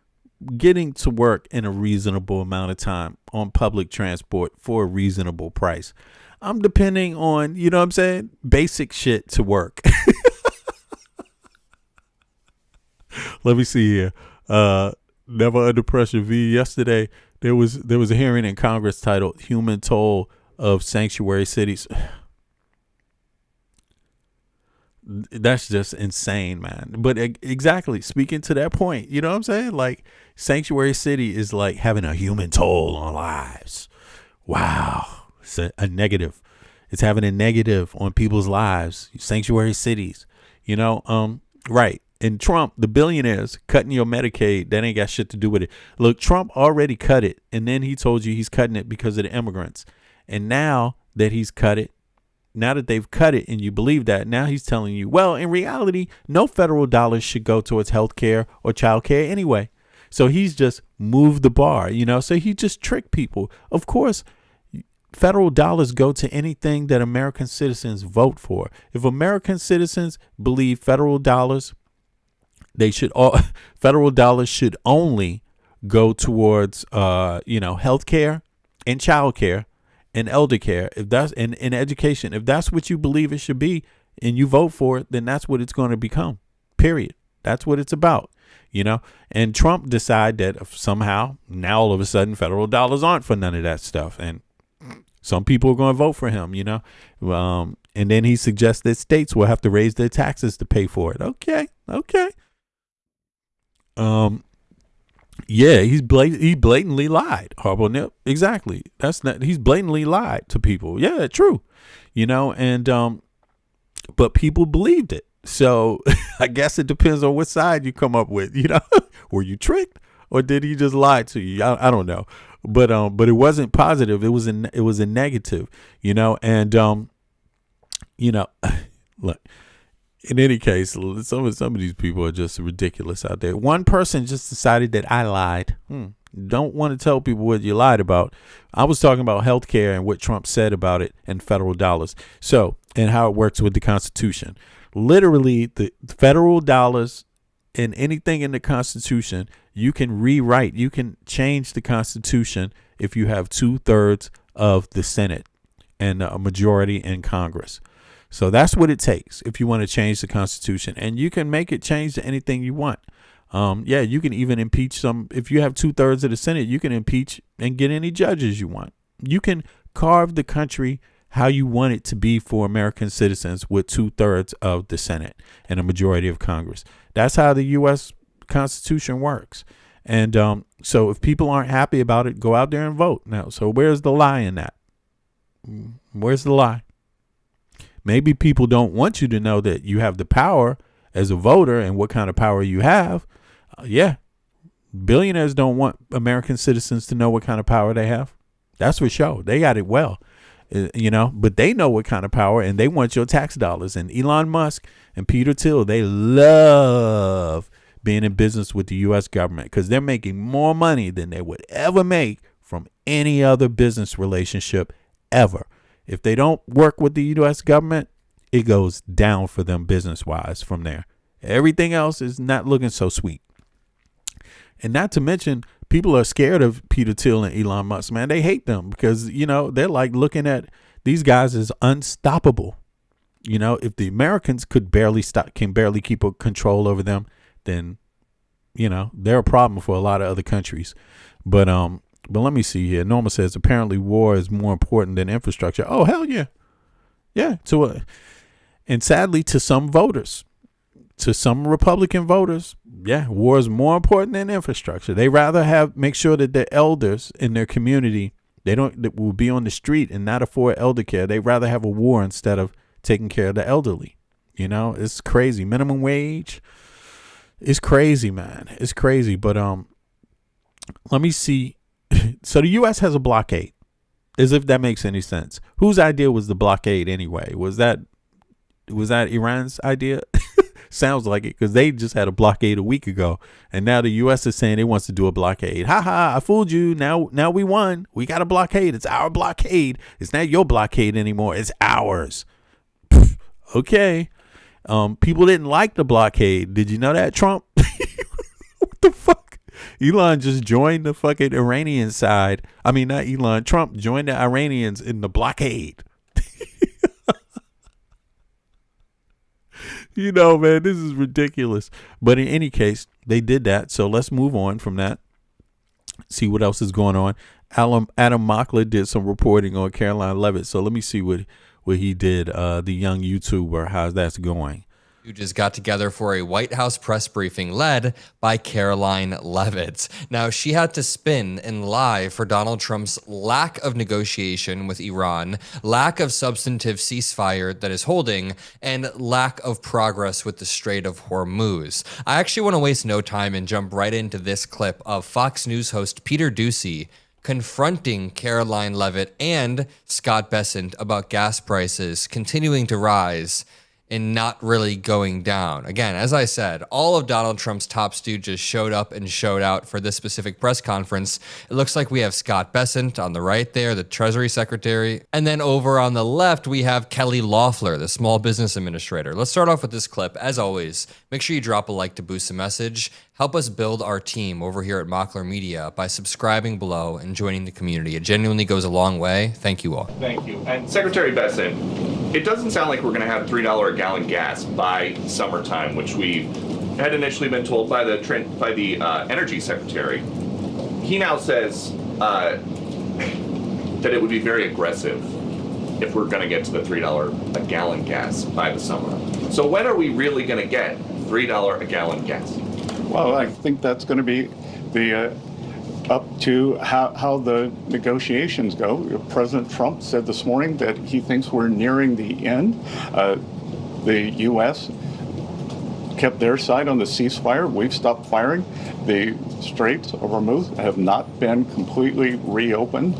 getting to work in a reasonable amount of time on public transport for a reasonable price. I'm depending on, you know what I'm saying, basic shit to work. Let me see here. Never Under Pressure V. Yesterday, there was a hearing in Congress titled Human Toll of Sanctuary Cities. That's just insane, man. But exactly, speaking to that point, you know what I'm saying? Like, sanctuary city is like having a human toll on lives. Wow. It's a negative. It's having a negative on people's lives. Sanctuary cities, you know, right. And Trump, the billionaires cutting your Medicaid, that ain't got shit to do with it. Look, Trump already cut it. And then he told you he's cutting it because of the immigrants. And now that he's cut it, now that they've cut it and you believe that, now he's telling you, well, in reality, no federal dollars should go towards health care or child care anyway. So he's just moved the bar, you know, so he just tricked people. Of course, federal dollars go to anything that American citizens vote for. If American citizens believe federal dollars, federal dollars should only go towards, health care and child care and elder care, if that's in education. If that's what you believe it should be and you vote for it, then that's what it's going to become, period. That's what it's about, you know. And Trump decided that somehow now all of a sudden federal dollars aren't for none of that stuff, and some people are going to vote for him, you know. And then he suggests that states will have to raise their taxes to pay for it. Okay. Yeah, he blatantly lied. Horrible Nip. Exactly. He's blatantly lied to people. Yeah, true. You know, and but people believed it. So I guess it depends on what side you come up with, you know. Were you tricked or did he just lie to you? I don't know. But it wasn't positive. It was a negative, you know, and you know, look. In any case, some of these people are just ridiculous out there. One person just decided that I lied. Don't want to tell people what you lied about. I was talking about healthcare and what Trump said about it and federal dollars. So, and how it works with the Constitution. Literally, the federal dollars and anything in the Constitution, you can rewrite. You can change the Constitution if you have 2/3 of the Senate and a majority in Congress. So that's what it takes if you want to change the Constitution, and you can make it change to anything you want. Yeah, you can even impeach some. If you have 2/3 of the Senate, you can impeach and get any judges you want. You can carve the country how you want it to be for American citizens with 2/3 of the Senate and a majority of Congress. That's how the U.S. Constitution works. And so if people aren't happy about it, go out there and vote. Now, so where's the lie in that? Where's the lie? Maybe people don't want you to know that you have the power as a voter and what kind of power you have. Yeah. Billionaires don't want American citizens to know what kind of power they have. That's for sure. They got it well, you know, but they know what kind of power and they want your tax dollars. And Elon Musk and Peter Thiel, they love being in business with the U.S. government because they're making more money than they would ever make from any other business relationship ever. If they don't work with the U.S. government, it goes down for them business-wise from there. Everything else is not looking so sweet. And not to mention, people are scared of Peter Thiel and Elon Musk, man. They hate them because, you know, they're like looking at these guys as unstoppable. You know, if the Americans can barely keep a control over them, then, you know, they're a problem for a lot of other countries. But let me see here. Norma says apparently war is more important than infrastructure. Oh, hell yeah. Yeah. And sadly, to some voters, to some Republican voters, yeah, war is more important than infrastructure. They rather make sure that their elders in their community, that will be on the street and not afford elder care. They rather have a war instead of taking care of the elderly. You know, it's crazy. Minimum wage is crazy, man. It's crazy. But let me see. So the U.S. has a blockade, as if that makes any sense. Whose idea was the blockade anyway? Was that Iran's idea? Sounds like it, because they just had a blockade a week ago, and now the U.S. is saying it wants to do a blockade. Ha ha! I fooled you. Now we won. We got a blockade. It's our blockade. It's not your blockade anymore. It's ours. Okay. People didn't like the blockade. Did you know that, Trump? What the fuck? Elon just joined the fucking Iranian side. I mean, not Elon. Trump joined the Iranians in the blockade. You know, man, this is ridiculous. But in any case, they did that. So let's move on from that. See what else is going on. Adam Mockler did some reporting on Caroline Levitt. So let me see what he did. The young YouTuber, how's that's going. Just got together for a White House press briefing led by Caroline Levitt. Now, she had to spin and lie for Donald Trump's lack of negotiation with Iran, lack of substantive ceasefire that is holding, and lack of progress with the Strait of Hormuz. I actually want to waste no time and jump right into this clip of Fox News host Peter Doocy confronting Caroline Levitt and Scott Bessent about gas prices continuing to rise and not really going down. Again, as I said, all of Donald Trump's top stooges showed up and showed out for this specific press conference. It looks like we have Scott Bessent on the right there, the Treasury Secretary. And then over on the left, we have Kelly Loeffler, the Small Business Administrator. Let's start off with this clip. As always, make sure you drop a like to boost the message. Help us build our team over here at Mockler Media by subscribing below and joining the community. It genuinely goes a long way. Thank you all. Thank you. And Secretary Bessent, it doesn't sound like we're going to have $3 a gallon gas by summertime, which we had initially been told by the Energy Secretary. He now says that it would be very aggressive if we're going to get to the $3 a gallon gas by the summer. So when are we really going to get $3 a gallon gas? Well, I think that's going to be up to how the negotiations go. President Trump said this morning that he thinks we're nearing the end. The U.S. kept their side on the ceasefire. We've stopped firing. The Straits of Hormuz have not been completely reopened,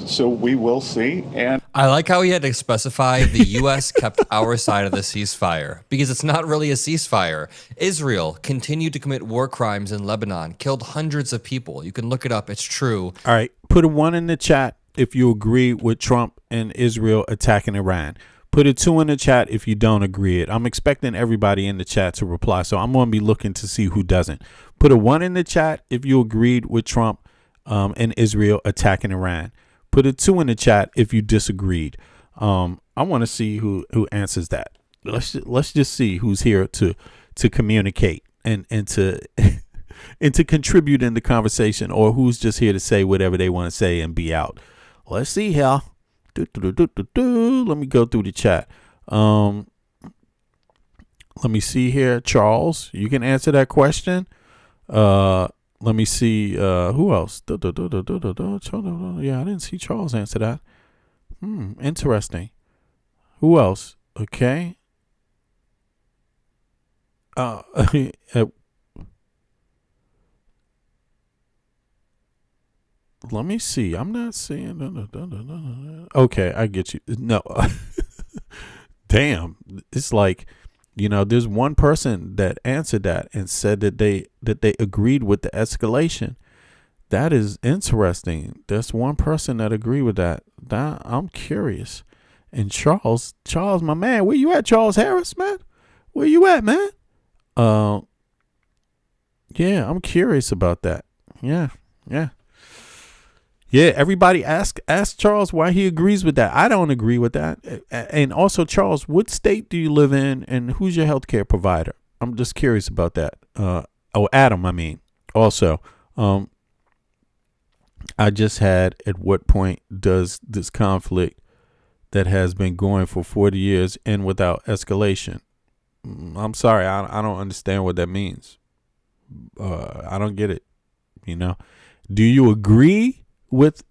so we will see. And I like how he had to specify the U.S. kept our side of the ceasefire, because it's not really a ceasefire. Israel continued to commit war crimes in Lebanon, killed hundreds of people. You can look it up. It's true. All right. Put a 1 in the chat if you agree with Trump and Israel attacking Iran. Put a 2 in the chat if you don't agree it. I'm expecting everybody in the chat to reply, so I'm going to be looking to see who doesn't. Put a 1 in the chat if you agreed with Trump and Israel attacking Iran. Put a 2 in the chat if you disagreed. I want to see who answers that. Let's just see who's here to communicate and to and to contribute in the conversation, or who's just here to say whatever they want to say and be out. Let's see here. Let me go through the chat. Let me see here. Charles, you can answer that question. Let me see. Who else? Yeah, I didn't see Charles answer that. Interesting. Who else? Okay. Let me see. I'm not seeing. Okay, I get you. No. Damn. It's like, there's one person that answered that and said that they agreed with the escalation. That is interesting. There's one person that agreed with that. I'm curious. And Charles, my man, where you at, Charles Harris, man? Where you at, man? Yeah, I'm curious about that. Yeah. Yeah, everybody ask Charles why he agrees with that. I don't agree with that. And also, Charles, what state do you live in, and who's your healthcare provider? I'm just curious about that. Adam, I mean. Also, I just had, at what point does this conflict that has been going for 40 years end without escalation? I'm sorry, I don't understand what that means. I don't get it. You know, do you agree with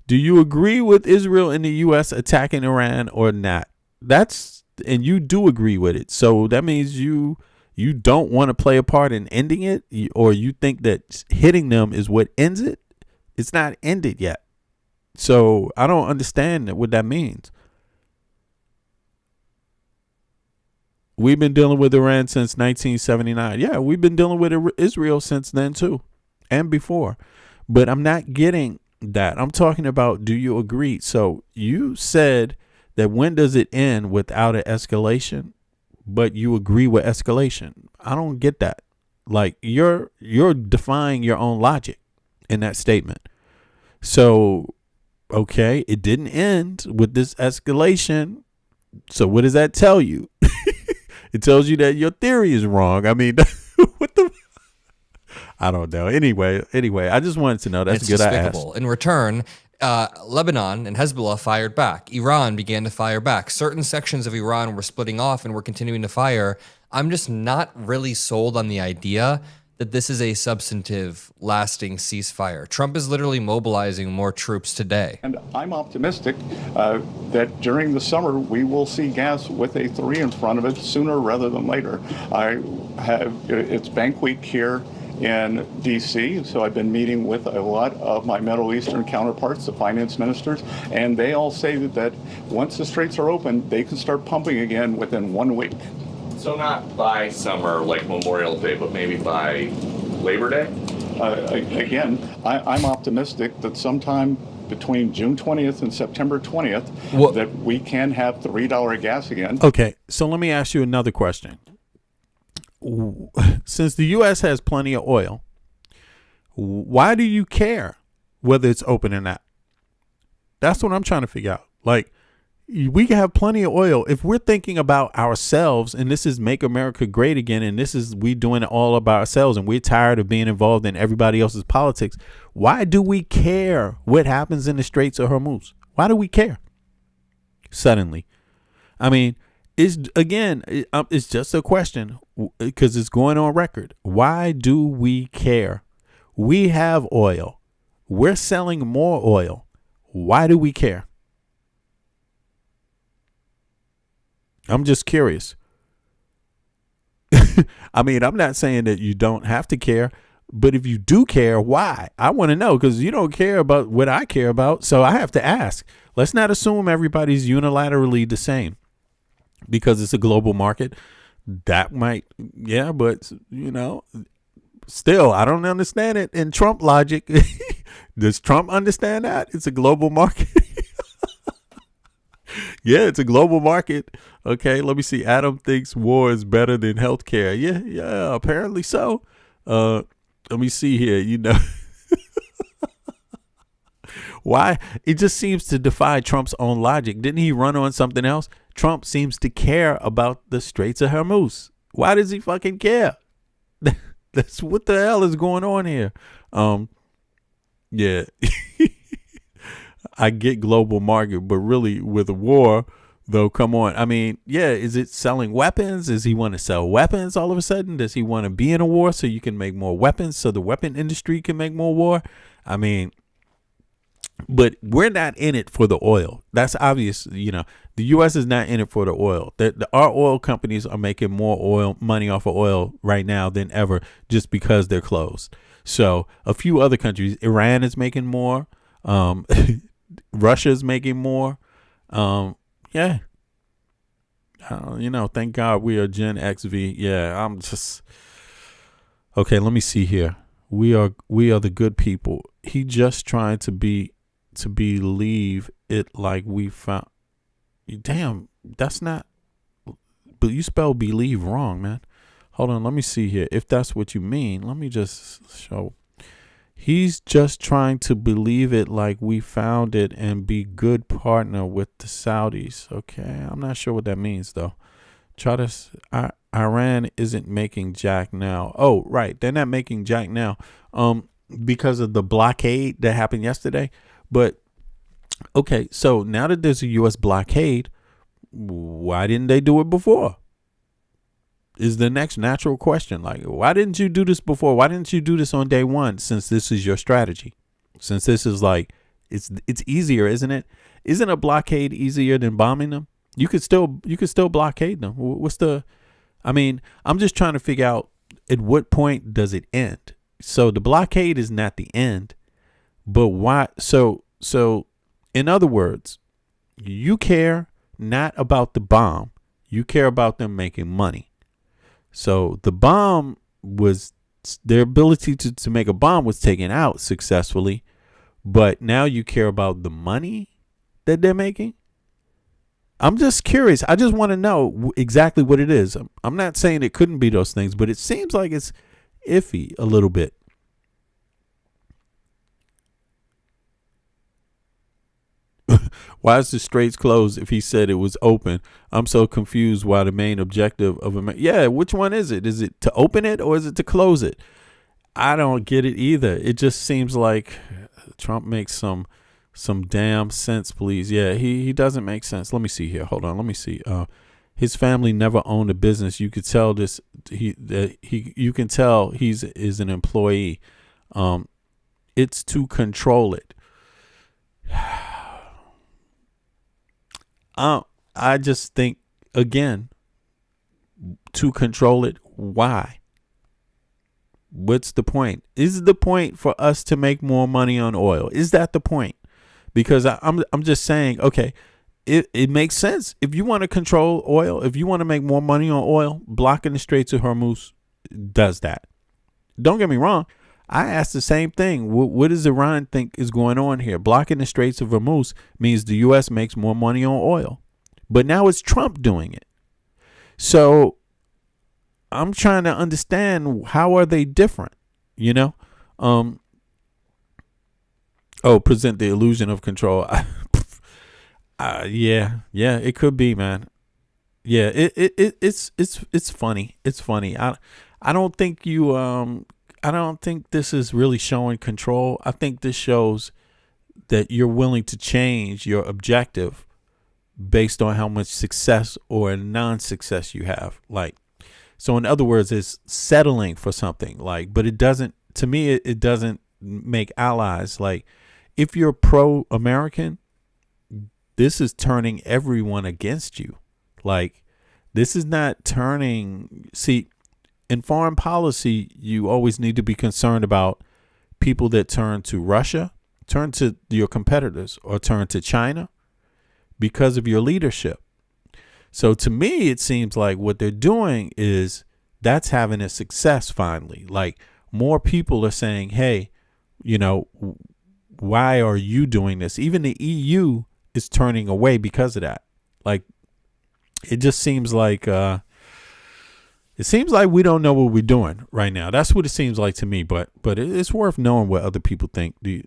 do you agree with Israel and the U.S. attacking Iran or not? And you do agree with it. So that means you don't want to play a part in ending it, or you think that hitting them is what ends it. It's not ended yet. So I don't understand what that means. We've been dealing with Iran since 1979. Yeah, we've been dealing with Israel since then too, and before. But I'm not getting that. I'm talking about, do you agree? So you said that when does it end without an escalation, but you agree with escalation. I don't get that. Like, you're defying your own logic in that statement. So, okay, it didn't end with this escalation. So what does that tell you? It tells you that your theory is wrong. I mean, what the? I don't know. Anyway, I just wanted to know. That's it's good. Despicable. I asked. In return, Lebanon and Hezbollah fired back. Iran began to fire back. Certain sections of Iran were splitting off and were continuing to fire. I'm just not really sold on the idea that this is a substantive, lasting ceasefire. Trump is literally mobilizing more troops today. And I'm optimistic that during the summer we will see gas with a 3 in front of it sooner rather than later. It's Bank Week here in D.C., so I've been meeting with a lot of my Middle Eastern counterparts, the finance ministers, and they all say that once the straits are open, they can start pumping again within 1 week. So not by summer, like Memorial Day, but maybe by Labor Day? Again, I'm optimistic that sometime between June 20th and September 20th, that we can have $3 gas again. Okay, so let me ask you another question. Since the U.S. has plenty of oil, why do you care whether it's open or not? That's what I'm trying to figure out. Like, we can have plenty of oil. If we're thinking about ourselves, and this is Make America Great Again, and this is we doing it all about ourselves, and we're tired of being involved in everybody else's politics, why do we care what happens in the Straits of Hormuz? Why do we care? Suddenly. I mean, it's just a question, because it's going on record. Why do we care? We have oil. We're selling more oil. Why do we care? I'm just curious. I mean, I'm not saying that you don't have to care, but if you do care, why? I want to know, because you don't care about what I care about, so I have to ask. Let's not assume everybody's unilaterally the same because it's a global market. That might, yeah, but, you know, still, I don't understand it in Trump logic. Does Trump understand that? It's a global market. Yeah, it's a global market. Okay, let me see. Adam thinks war is better than healthcare. Yeah, apparently so. Let me see here. You know, why? It just seems to defy Trump's own logic. Didn't he run on something else? Trump seems to care about the Straits of Hormuz. Why does he fucking care? That's what the hell is going on here. Yeah. I get global market, but really with a war, though, come on. I mean, yeah, is it selling weapons? Does he want to sell weapons all of a sudden? Does he want to be in a war so you can make more weapons so the weapon industry can make more war? I mean, but we're not in it for the oil. That's obvious. You know, the U.S. is not in it for the oil. Our oil companies are making more money off of oil right now than ever just because they're closed. So a few other countries, Iran is making more. Russia's making more. Yeah. You know, thank God we are Gen XV. Yeah, I'm just okay. Let me see here. We are the good people. He just trying to believe it like we found. Damn, that's not. But you spell believe wrong, man. Hold on, let me see here. If that's what you mean, let me just show. He's just trying to believe it like we found it and be good partner with the Saudis. Okay, I'm not sure what that means though. Iran isn't making jack now. Oh, right, they're not making jack now, because of the blockade that happened yesterday. But okay, so now that there's a U.S. blockade, why didn't they do it before? Is the next natural question. Like, why didn't you do this before? Why didn't you do this on day one, since this is your strategy? Since this is like, it's easier, isn't it? Isn't a blockade easier than bombing them? You could still blockade them. I'm just trying to figure out at what point does it end? So the blockade is not the end, but why? So in other words, you care not about the bomb. You care about them making money. So the bomb was, their ability to make a bomb was taken out successfully, but now you care about the money that they're making. I'm just curious. I just want to know exactly what it is. I'm not saying it couldn't be those things, but it seems like it's iffy a little bit. Why is the Straits closed if he said it was open? I'm so confused why the main objective of America. Yeah, which one is it? Is it to open it or is it to close it? I don't get it either. It just seems like Trump makes some damn sense, please. Yeah, he doesn't make sense. Let me see here. Hold on. Let me see. His family never owned a business. You could tell this. You can tell is an employee. It's to control it. I just think, again, to control it. Why? What's the point? Is the point for us to make more money on oil? Is that the point? Because I'm just saying, okay, it makes sense. If you want to control oil, if you want to make more money on oil, blocking the Straits of Hormuz does that. Don't get me wrong. I asked the same thing. What does Iran think is going on here? Blocking the Straits of Hormuz means the U.S. makes more money on oil. But now it's Trump doing it. So I'm trying to understand, how are they different? You know? Present the illusion of control. Yeah, it could be, man. Yeah, it's funny. It's funny. I don't think I don't think this is really showing control. I think this shows that you're willing to change your objective based on how much success or non-success you have. Like, so in other words, it's settling for something. Like, but it doesn't, to me, it doesn't make allies. Like, if you're pro-American, this is turning everyone against you. Like, this is not turning, see, in foreign policy, you always need to be concerned about people that turn to Russia, turn to your competitors, or turn to China because of your leadership. So to me, it seems like what they're doing is that's having a success finally. Like, more people are saying, hey, you know, why are you doing this? Even the EU is turning away because of that. Like, it just seems like we don't know what we're doing right now. That's what it seems like to me. But it's worth knowing what other people think. Do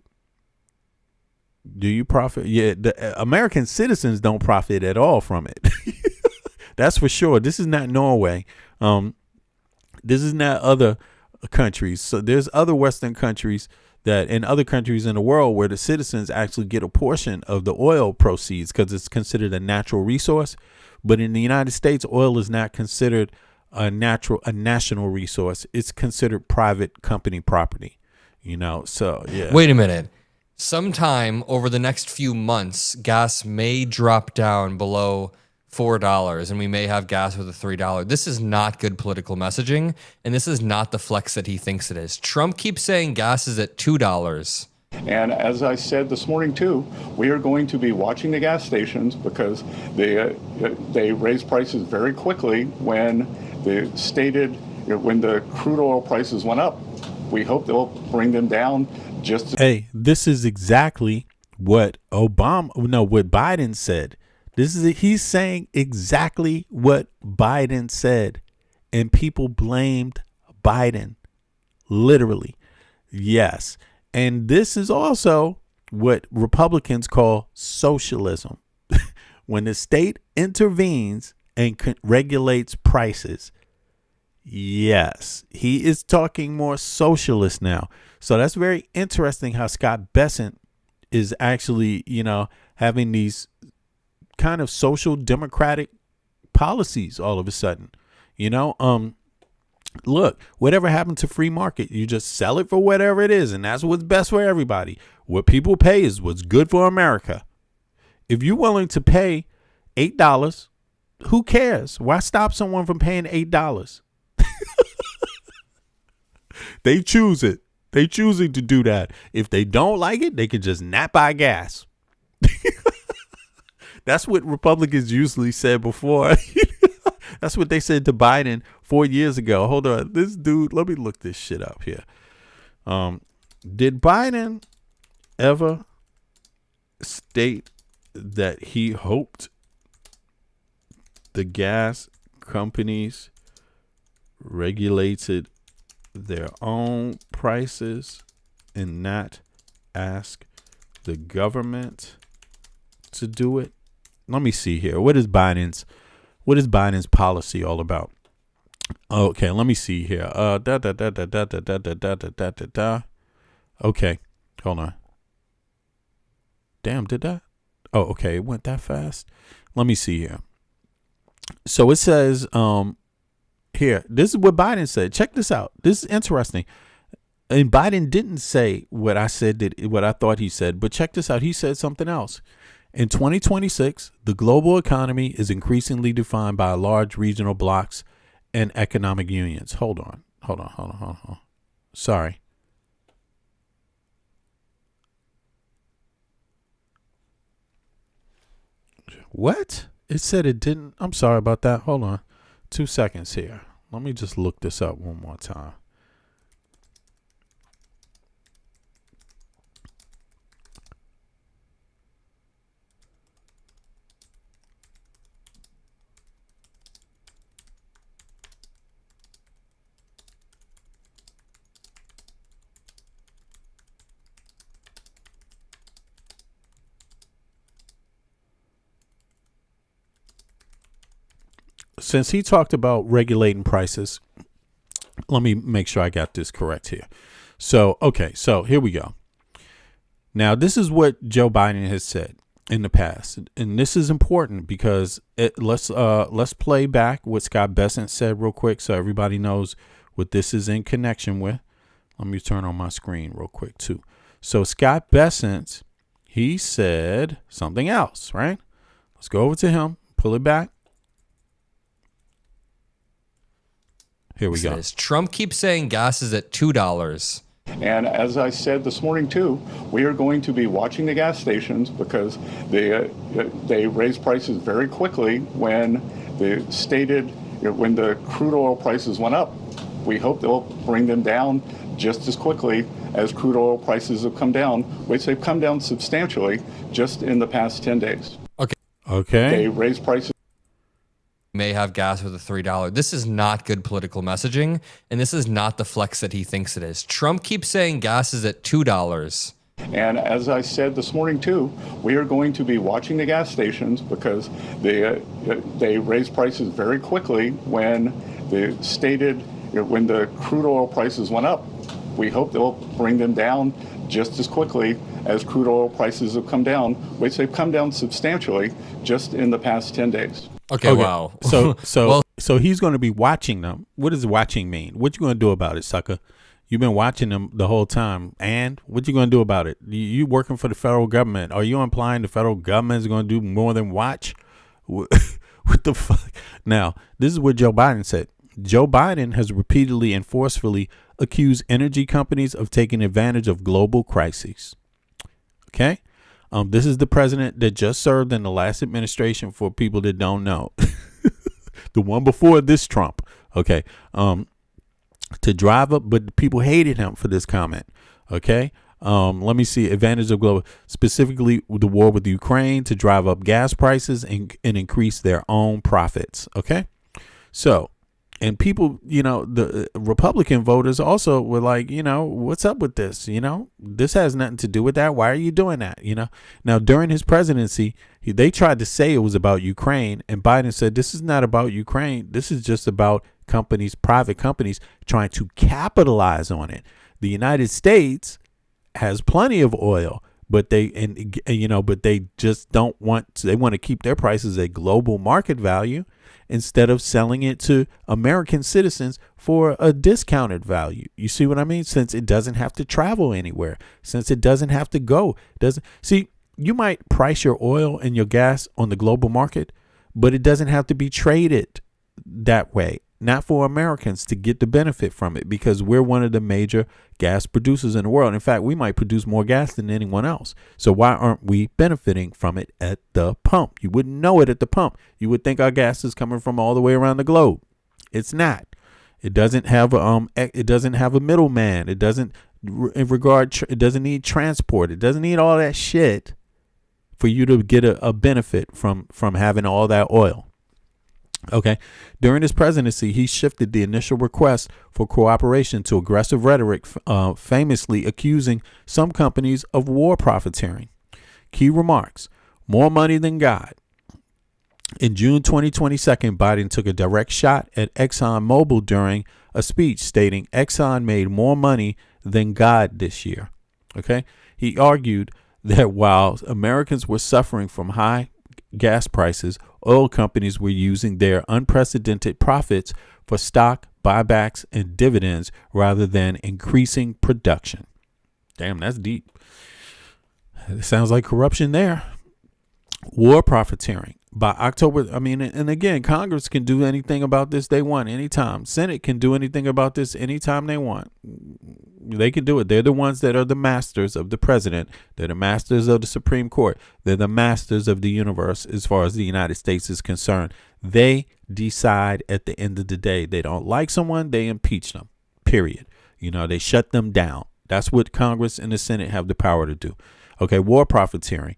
you profit? Yeah, the American citizens don't profit at all from it. That's for sure. This is not Norway. This is not other countries. So there's other Western countries and other countries in the world where the citizens actually get a portion of the oil proceeds because it's considered a natural resource. But in the United States, oil is not considered a national resource. It's considered private company property, you know? So, yeah. Wait a minute. Sometime over the next few months, gas may drop down below $4 and we may have gas with a $3. This is not good political messaging, and this is not the flex that he thinks it is. Trump keeps saying gas is at $2. And as I said this morning, too, we are going to be watching the gas stations because they raise prices very quickly when when the crude oil prices went up. We hope they'll bring them down Hey, this is exactly what Biden said. He's saying exactly what Biden said, and people blamed Biden. Literally. Yes. And this is also what Republicans call socialism. When the state intervenes and regulates prices. Yes, he is talking more socialist now. So that's very interesting how Scott Bessent is actually, having these kind of social democratic policies all of a sudden. Look, whatever happened to free market? You just sell it for whatever it is, and that's what's best for everybody. What people pay is what's good for America. If you're willing to pay $8, who cares? Why stop someone from paying $8? They choose it. They choosing to do that. If they don't like it, they can just not buy gas. That's what Republicans usually said before. That's what they said to Biden 4 years ago. Hold on. This dude, let me look this shit up here. Did Biden ever state that he hoped the gas companies regulated their own prices and not ask the government to do it? Let me see here. What is Biden's policy all about? Okay, let me see here. Okay, hold on. Damn, did that? Oh, okay, it went that fast. Let me see here. So it says, here, this is what Biden said. Check this out. This is interesting. And Biden didn't say what I said, what I thought he said, but check this out. He said something else. In 2026, the global economy is increasingly defined by large regional blocks and economic unions. Hold on. Sorry. What? It said it didn't. I'm sorry about that. Hold on. 2 seconds here. Let me just look this up one more time. Since he talked about regulating prices, let me make sure I got this correct here. So here we go. Now, this is what Joe Biden has said in the past, and this is important because let's play back what Scott Bessent said real quick so everybody knows what this is in connection with. Let me turn on my screen real quick too. So Scott Bessent, he said something else, right? Let's go over to him, pull it back. Here we go. Trump keeps saying gas is at $2. And as I said this morning, too, we are going to be watching the gas stations because they raise prices very quickly when when the crude oil prices went up. We hope they'll bring them down just as quickly as crude oil prices have come down, which they've come down substantially just in the past 10 days. Okay. They raise prices. May have gas with a $3. This is not good political messaging, and this is not the flex that he thinks it is. Trump keeps saying gas is at $2. And as I said this morning, too, we are going to be watching the gas stations because they raise prices very quickly when when the crude oil prices went up. We hope they'll bring them down just as quickly as crude oil prices have come down, which they've come down substantially just in the past 10 days. Okay. Wow. So he's going to be watching them. What does watching mean? What you going to do about it, sucker? You've been watching them the whole time. And what you going to do about it? You working for the federal government. Are you implying the federal government is going to do more than watch? What the fuck? Now, this is what Joe Biden said. Joe Biden has repeatedly and forcefully accused energy companies of taking advantage of global crises. Okay? This is the president that just served in the last administration for people that don't know. The one before this Trump. Okay. To drive up, but people hated him for this comment. Okay. Let me see. Advantage of global, specifically the war with Ukraine, to drive up gas prices and increase their own profits. Okay. So And people, the Republican voters also were like, what's up with this? This has nothing to do with that. Why are you doing that? Now, during his presidency, they tried to say it was about Ukraine. And Biden said, this is not about Ukraine. This is just about companies, private companies trying to capitalize on it. The United States has plenty of oil, but they just don't want to, they want to keep their prices at global market value instead of selling it to American citizens for a discounted value. You see what I mean? Since it doesn't have to travel anywhere, since it doesn't have to go, you might price your oil and your gas on the global market, but it doesn't have to be traded that way. Not for Americans to get the benefit from it, because we're one of the major gas producers in the world. In fact, we might produce more gas than anyone else. So why aren't we benefiting from it at the pump? You wouldn't know it at the pump. You would think our gas is coming from all the way around the globe. It's not. It doesn't have a middleman. It doesn't need transport. It doesn't need all that shit for you to get a benefit from having all that oil. Okay. During his presidency, he shifted the initial request for cooperation to aggressive rhetoric, famously accusing some companies of war profiteering. Key remarks: more money than God. In June 2022, Biden took a direct shot at ExxonMobil during a speech stating Exxon made more money than God this year. Okay. He argued that while Americans were suffering from high gas prices, oil companies were using their unprecedented profits for stock buybacks and dividends rather than increasing production. Damn, that's deep. It sounds like corruption there. War profiteering. By October, and again, Congress can do anything about this they want anytime. Senate can do anything about this anytime they want. They can do it. They're the ones that are the masters of the president. They're the masters of the Supreme Court. They're the masters of the universe as far as the United States is concerned. They decide at the end of the day. They don't like someone, they impeach them, period. They shut them down. That's what Congress and the Senate have the power to do. Okay, war profiteering.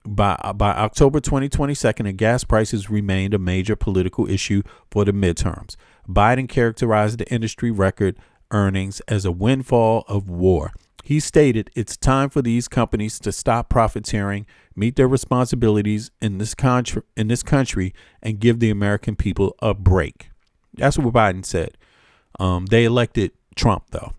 By October 2022, gas prices remained a major political issue for the midterms. Biden characterized the industry record earnings as a windfall of war. He stated it's time for these companies to stop profiteering, meet their responsibilities in this country, and give the American people a break. That's what Biden said. They elected Trump, though.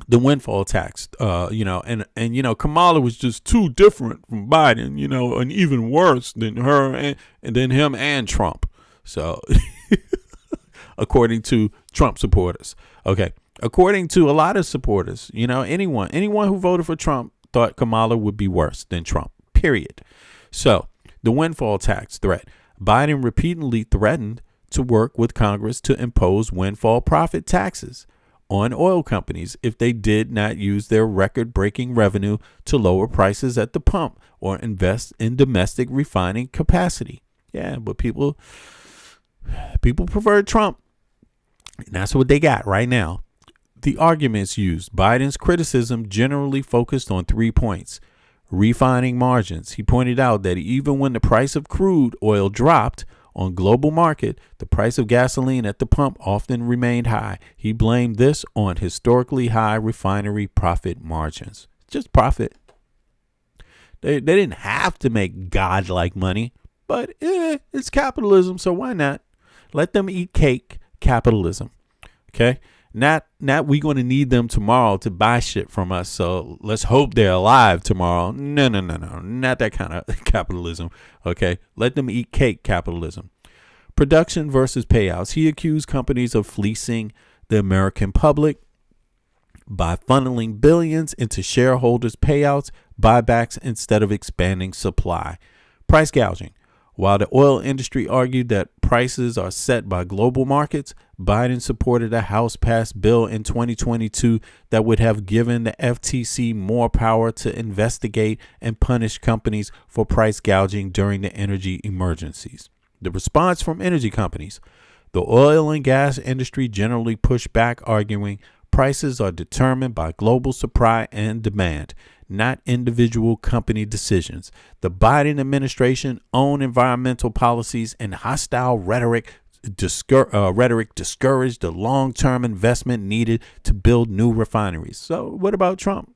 The windfall tax, and Kamala was just too different from Biden, and even worse than her and than him and Trump. So, according to Trump supporters, okay, according to a lot of supporters, anyone who voted for Trump thought Kamala would be worse than Trump. Period. So, the windfall tax threat. Biden repeatedly threatened to work with Congress to impose windfall profit taxes on oil companies if they did not use their record-breaking revenue to lower prices at the pump or invest in domestic refining capacity. Yeah, but people prefer Trump. And that's what they got right now. The arguments used. Biden's criticism generally focused on 3 points. Refining margins. He pointed out that even when the price of crude oil dropped on global market, the price of gasoline at the pump often remained high. He blamed this on historically high refinery profit margins. Just profit. They didn't have to make godlike money, but it's capitalism, so why not? Let them eat cake. Capitalism. Okay? Not we going to need them tomorrow to buy shit from us, so let's hope they're alive tomorrow. No. Not that kind of capitalism. Okay? Let them eat cake capitalism. Production versus payouts. He accused companies of fleecing the American public by funneling billions into shareholders' payouts, buybacks, instead of expanding supply. Price gouging. While the oil industry argued that prices are set by global markets, Biden supported a House-passed bill in 2022 that would have given the FTC more power to investigate and punish companies for price gouging during the energy emergencies. The response from energy companies. The oil and gas industry generally pushed back, arguing prices are determined by global supply and demand, not individual company decisions. The Biden administration own environmental policies and hostile rhetoric rhetoric discouraged the long-term investment needed to build new refineries. So what about Trump?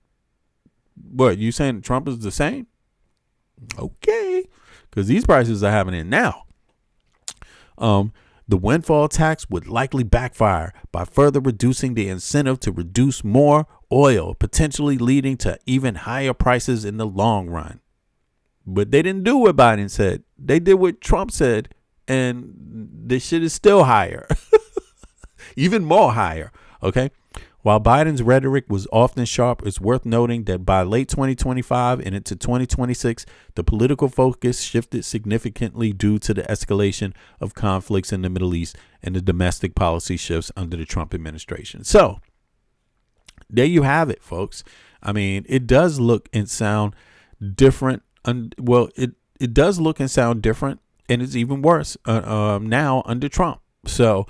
What, you saying Trump is the same? Okay, because these prices are happening now. The windfall tax would likely backfire by further reducing the incentive to produce more oil, potentially leading to even higher prices in the long run. But they didn't do what Biden said. They did what Trump said, and the shit is still higher, even more higher. Okay. While Biden's rhetoric was often sharp, it's worth noting that by late 2025 and into 2026, the political focus shifted significantly due to the escalation of conflicts in the Middle East and the domestic policy shifts under the Trump administration. So there you have it, folks. I mean, it does look and sound different. It does look and sound different, and it's even worse now under Trump. So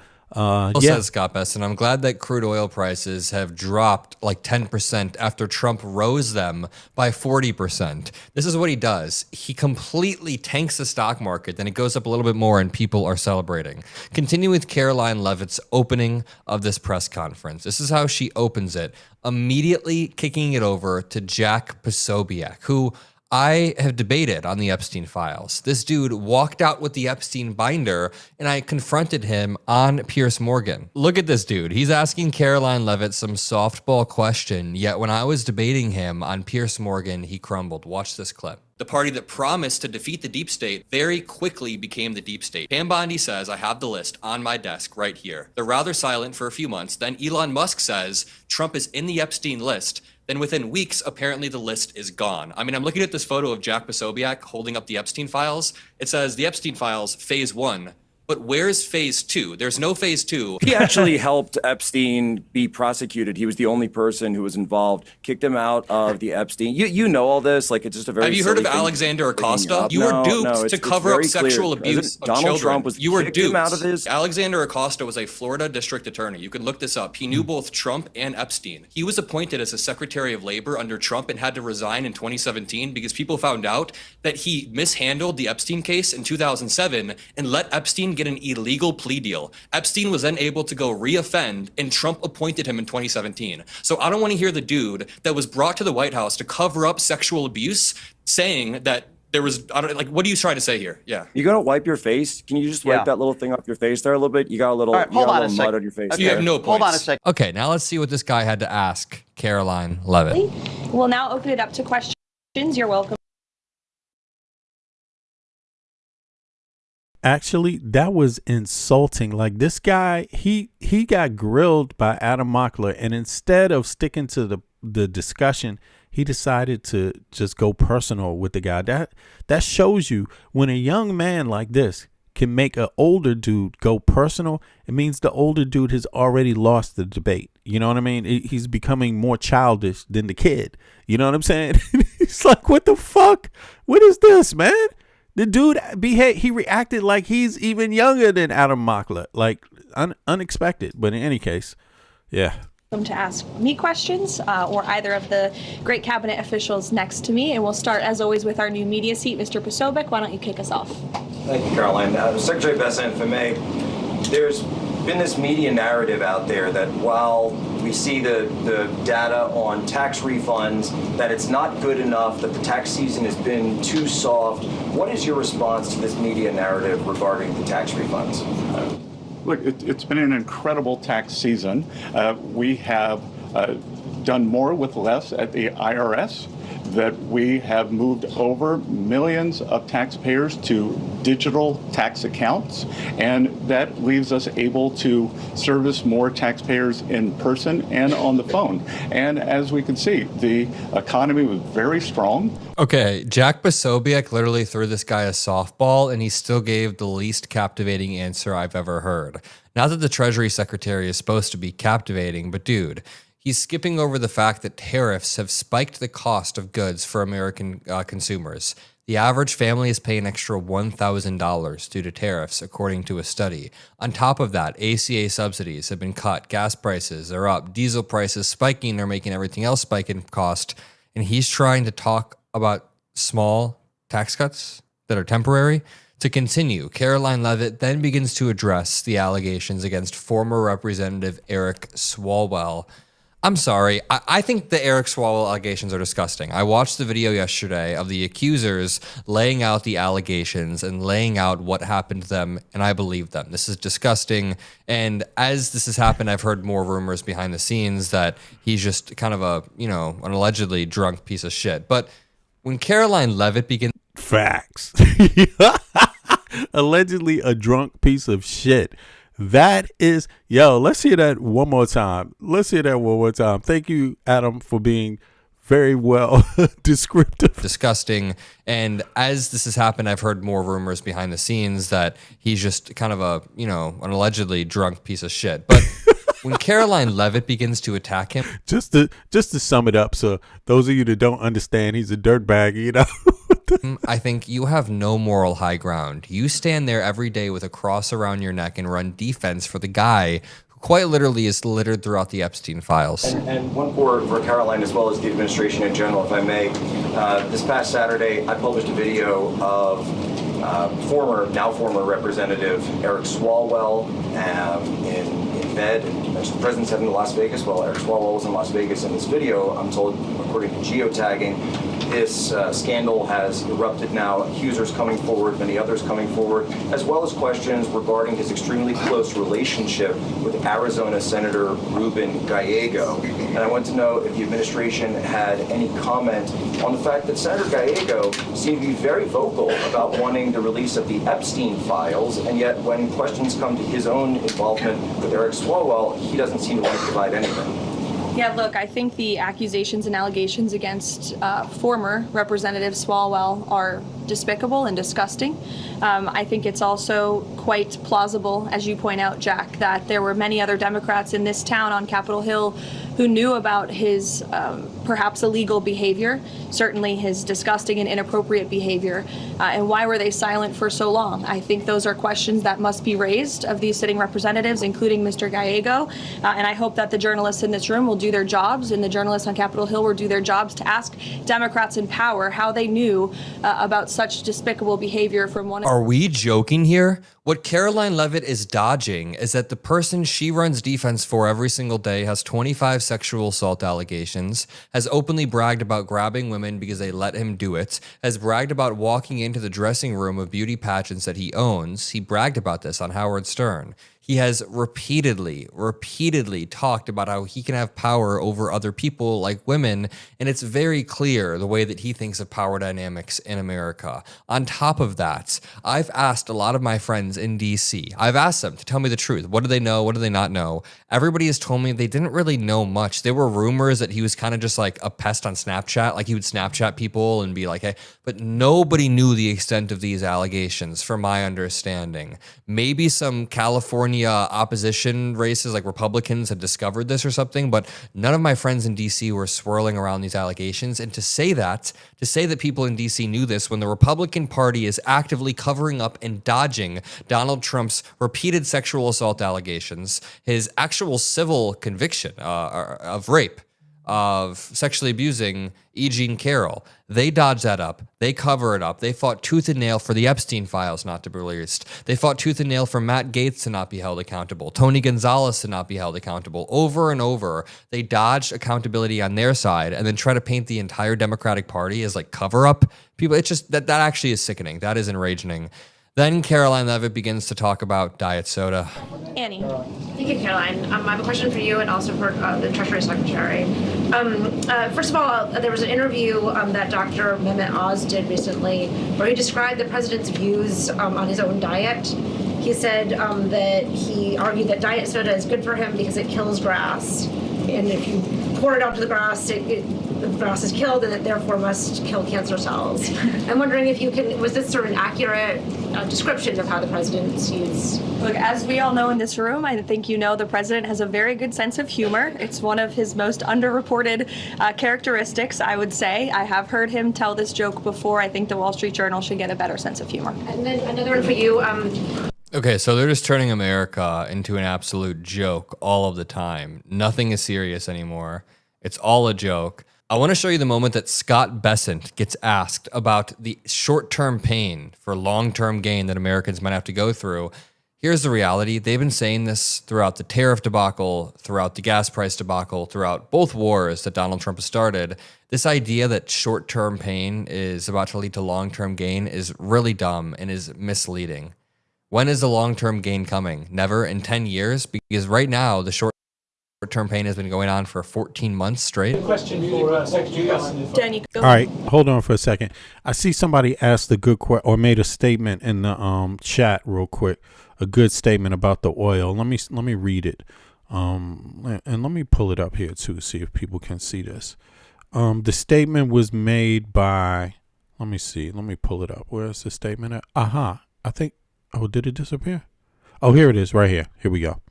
says Scott Best, and I'm glad that crude oil prices have dropped like 10% after Trump rose them by 40%. This is what he does. He completely tanks the stock market, then it goes up a little bit more and people are celebrating. Continue with Caroline Leavitt's opening of this press conference. This is how she opens it, immediately kicking it over to Jack Posobiec, who I have debated on the Epstein files. This dude walked out with the Epstein binder, and I confronted him on Piers Morgan. Look at this dude. He's asking Caroline Leavitt some softball question, yet when I was debating him on Piers Morgan, he crumbled. Watch this clip. The party that promised to defeat the deep state very quickly became the deep state. Pam Bondi says, I have the list on my desk right here. They're rather silent for a few months. Then Elon Musk says Trump is in the Epstein list. Then within weeks, apparently the list is gone. I mean, I'm looking at this photo of Jack Posobiec holding up the Epstein files. It says the Epstein files, phase 1. But where's phase 2? There's no phase 2. He actually helped Epstein be prosecuted. He was the only person who was involved, kicked him out of the Epstein. You know all this. Like, it's just a very Have you heard of Alexander Acosta? You were duped to cover up sexual abuse of Donald children. Trump was you were kicked him duped. out of his. Alexander Acosta was a Florida district attorney. You can look this up. He knew both Trump and Epstein. He was appointed as a Secretary of Labor under Trump and had to resign in 2017 because people found out that he mishandled the Epstein case in 2007 and let Epstein get an illegal plea deal. Epstein was then able to go re-offend, and Trump appointed him in 2017. So I don't want to hear the dude that was brought to the White House to cover up sexual abuse saying that there was, what are you trying to say here? Yeah. You gotta wipe your face. Can you just wipe that little thing off your face there a little bit? You got a little, mud on your face. You have no points. Hold on a second. Okay, now let's see what this guy had to ask Caroline Leavitt. We'll now open it up to questions. You're welcome. Actually, that was insulting. Like, this guy, he got grilled by Adam Mockler, and instead of sticking to the discussion, he decided to just go personal with the guy. That shows you when a young man like this can make an older dude go personal, it means the older dude has already lost the debate. You know what I mean? He's becoming more childish than the kid. You know what I'm saying? It's like, what the fuck? What is this, man? The dude he reacted like he's even younger than Adam Mockler, like unexpected. But in any case, yeah. To ask me questions or either of the great cabinet officials next to me. And we'll start, as always, with our new media seat. Mr. Posobiec, why don't you kick us off? Thank you, Caroline. Secretary Bessent, if I may, there's been this media narrative out there that while we see the data on tax refunds, that it's not good enough, that the tax season has been too soft. What is your response to this media narrative regarding the tax refunds? Look, it's been an incredible tax season. We have done more with less at the IRS, that we have moved over millions of taxpayers to digital tax accounts, and that leaves us able to service more taxpayers in person and on the phone. And as we can see, the economy was very strong. Okay, Jack Posobiec literally threw this guy a softball, and he still gave the least captivating answer I've ever heard. Not that the Treasury Secretary is supposed to be captivating, but dude, he's skipping over the fact that tariffs have spiked the cost of goods for American consumers. The average family is paying an extra $1,000 due to tariffs, according to a study. On top of that, ACA subsidies have been cut, gas prices are up, diesel prices spiking, they're making everything else spike in cost, and he's trying to talk about small tax cuts that are temporary. To continue, Caroline Leavitt then begins to address the allegations against former Representative Eric Swalwell. I'm sorry, I think the Eric Swalwell allegations are disgusting. I watched the video yesterday of the accusers laying out the allegations and laying out what happened to them, and I believe them. This is disgusting, and as this has happened, I've heard more rumors behind the scenes that he's just kind of an allegedly drunk piece of shit. But when Caroline Leavitt begins... Facts. Allegedly a drunk piece of shit. That is, let's hear that one more time. Thank you, Adam, for being very well descriptive. Disgusting. And as this has happened, I've heard more rumors behind the scenes that he's just kind of an allegedly drunk piece of shit. But when Caroline Leavitt begins to attack him... Just to sum it up, so those of you that don't understand, he's a dirtbag, I think you have no moral high ground. You stand there every day with a cross around your neck and run defense for the guy who quite literally is littered throughout the Epstein files. And one for Caroline, as well as the administration in general, if I may. This past Saturday, I published a video of now former Representative Eric Swalwell in bed. There's the president's heading to Las Vegas. Well, Eric Swalwell was in Las Vegas in this video. I'm told, according to geotagging, this scandal has erupted now. Accusers coming forward, many others coming forward, as well as questions regarding his extremely close relationship with Arizona Senator Ruben Gallego. And I want to know if the administration had any comment on the fact that Senator Gallego seemed to be very vocal about wanting the release of the Epstein files, and yet when questions come to his own involvement with Eric Swalwell, he doesn't seem to want to provide anything. Yeah, look, I think the accusations and allegations against former Representative Swalwell are despicable and disgusting. I think it's also quite plausible, as you point out, Jack, that there were many other Democrats in this town on Capitol Hill who knew about his perhaps illegal behavior, certainly his disgusting and inappropriate behavior, and why were they silent for so long? I think those are questions that must be raised of these sitting representatives, including Mr. Gallego, and I hope that the journalists in this room will do their jobs, and the journalists on Capitol Hill will do their jobs to ask Democrats in power how they knew about such despicable behavior from one of... Are we joking here? What Caroline Leavitt is dodging is that the person she runs defense for every single day has 25 sexual assault allegations, has openly bragged about grabbing women because they let him do it, has bragged about walking into the dressing room of beauty pageants that he owns. He bragged about this on Howard Stern. He has repeatedly talked about how he can have power over other people like women, and it's very clear the way that he thinks of power dynamics in America. On top of that, I've asked a lot of my friends in DC, I've asked them to tell me the truth. What do they know? What do they not know? Everybody has told me they didn't really know much. There were rumors that he was kind of just like a pest on Snapchat, like he would Snapchat people and be like, hey, but nobody knew the extent of these allegations, from my understanding. Maybe some California opposition races like Republicans had discovered this or something, but none of my friends in DC were swirling around these allegations. And to say that people in DC knew this when the Republican Party is actively covering up and dodging Donald Trump's repeated sexual assault allegations, his actual civil conviction of rape, of sexually abusing E. Jean Carroll. They dodge that up. They cover it up. They fought tooth and nail for the Epstein files not to be released. They fought tooth and nail for Matt Gaetz to not be held accountable, Tony Gonzalez to not be held accountable. Over and over, they dodged accountability on their side and then try to paint the entire Democratic Party as like cover up people. It's just that actually is sickening. That is enraging. Then Caroline Leavitt begins to talk about diet soda. Annie. Thank you, Caroline. I have a question for you and also for the Treasury Secretary. First of all, there was an interview that Dr. Mehmet Oz did recently where he described the president's views on his own diet. He said that he argued that diet soda is good for him because it kills grass. And if you pour it onto the grass, the grass is killed and it therefore must kill cancer cells. I'm wondering if you can, was this sort of an accurate description of how the president sees? Look, as we all know in this room, I think you know the president has a very good sense of humor. It's one of his most underreported characteristics, I would say. I have heard him tell this joke before. I think the Wall Street Journal should get a better sense of humor. And then another one for you. Okay, so they're just turning America into an absolute joke all of the time. Nothing is serious anymore. It's all a joke. I want to show you the moment that Scott Bessent gets asked about the short-term pain for long-term gain that Americans might have to go through. Here's the reality. They've been saying this throughout the tariff debacle, throughout the gas price debacle, throughout both wars that Donald Trump has started. This idea that short-term pain is about to lead to long-term gain is really dumb and is misleading. When is the long-term gain coming? Never in 10 years? Because right now, the short-term pain has been going on for 14 months straight. Question for Secretary Bessent. Danny, go. All right, hold on for a second. I see somebody asked a good question or made a statement in the chat real quick. A good statement about the oil. Let me read it. And let me pull it up here too, see if people can see this. The statement was made by, let me see. Let me pull it up. Where's the statement at? I think, did it disappear? Oh, here it is right here. Here we go.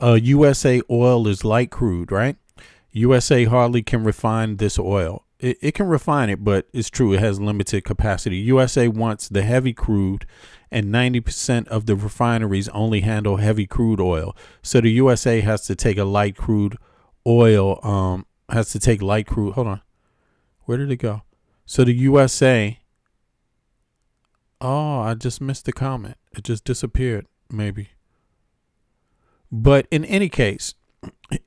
USA oil is light crude, right? USA hardly can refine this oil. It can refine it, but it's true. It has limited capacity. USA wants the heavy crude, and 90% of the refineries only handle heavy crude oil. So the USA has to take a light crude oil, hold on. Where did it go? So the USA, I just missed the comment. It just disappeared, maybe. But in any case,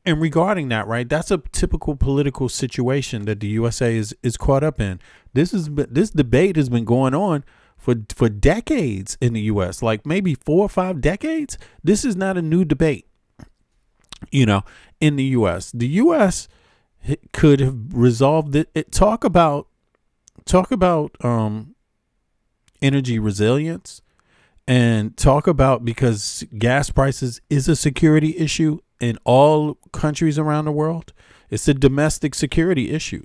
and regarding that, right, that's a typical political situation that the USA is caught up in. This debate has been going on for decades in the U.S., like maybe 4 or 5 decades. This is not a new debate, in the U.S. The U.S. could have resolved it. Talk about energy resilience, and talk about, because gas prices is a security issue in all countries around the world. It's a domestic security issue,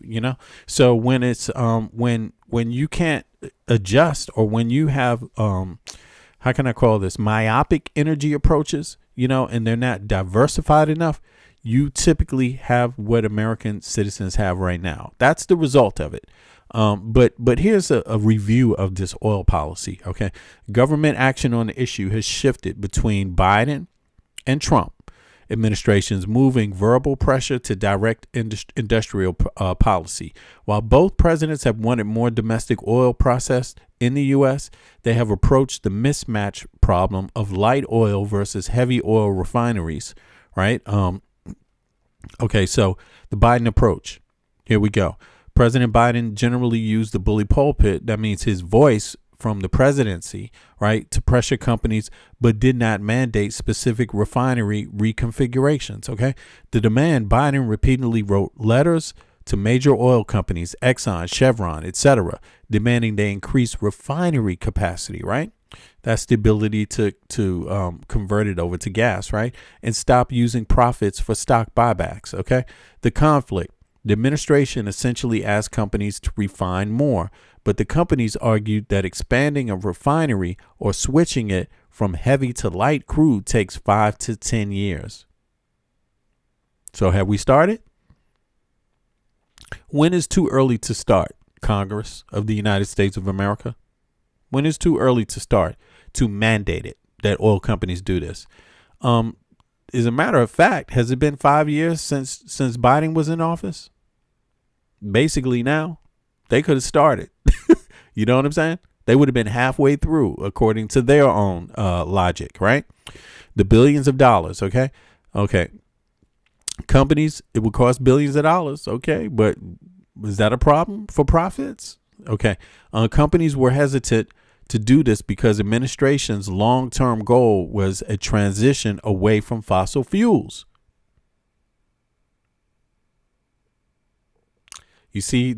So when it's when you can't adjust, or when you have how can I call this, myopic energy approaches, and they're not diversified enough, you typically have what American citizens have right now. That's the result of it. But here's a review of this oil policy. Okay, government action on the issue has shifted between Biden and Trump administrations, moving verbal pressure to direct industrial policy. While both presidents have wanted more domestic oil processed in the U.S., they have approached the mismatch problem of light oil versus heavy oil refineries, right? Okay, so the Biden approach. Here we go. President Biden generally used the bully pulpit, that means his voice from the presidency, right, to pressure companies, but did not mandate specific refinery reconfigurations. Okay. The demand, Biden repeatedly wrote letters to major oil companies, Exxon, Chevron, etc., demanding they increase refinery capacity, right? That's the ability to convert it over to gas, right? And stop using profits for stock buybacks. Okay. The conflict. The administration essentially asked companies to refine more, but the companies argued that expanding a refinery or switching it from heavy to light crude takes 5 to 10 years. So have we started? When is too early to start, Congress of the United States of America? When is too early to start to mandate it, that oil companies do this? As a matter of fact, has it been 5 years since Biden was in office? Basically now, they could have started. You know what I'm saying? They would have been halfway through, according to their own logic, right? The billions of dollars, okay? Okay. Companies, it would cost billions of dollars, okay? But is that a problem for profits? Okay. Companies were hesitant to do this because administration's long-term goal was a transition away from fossil fuels. You see,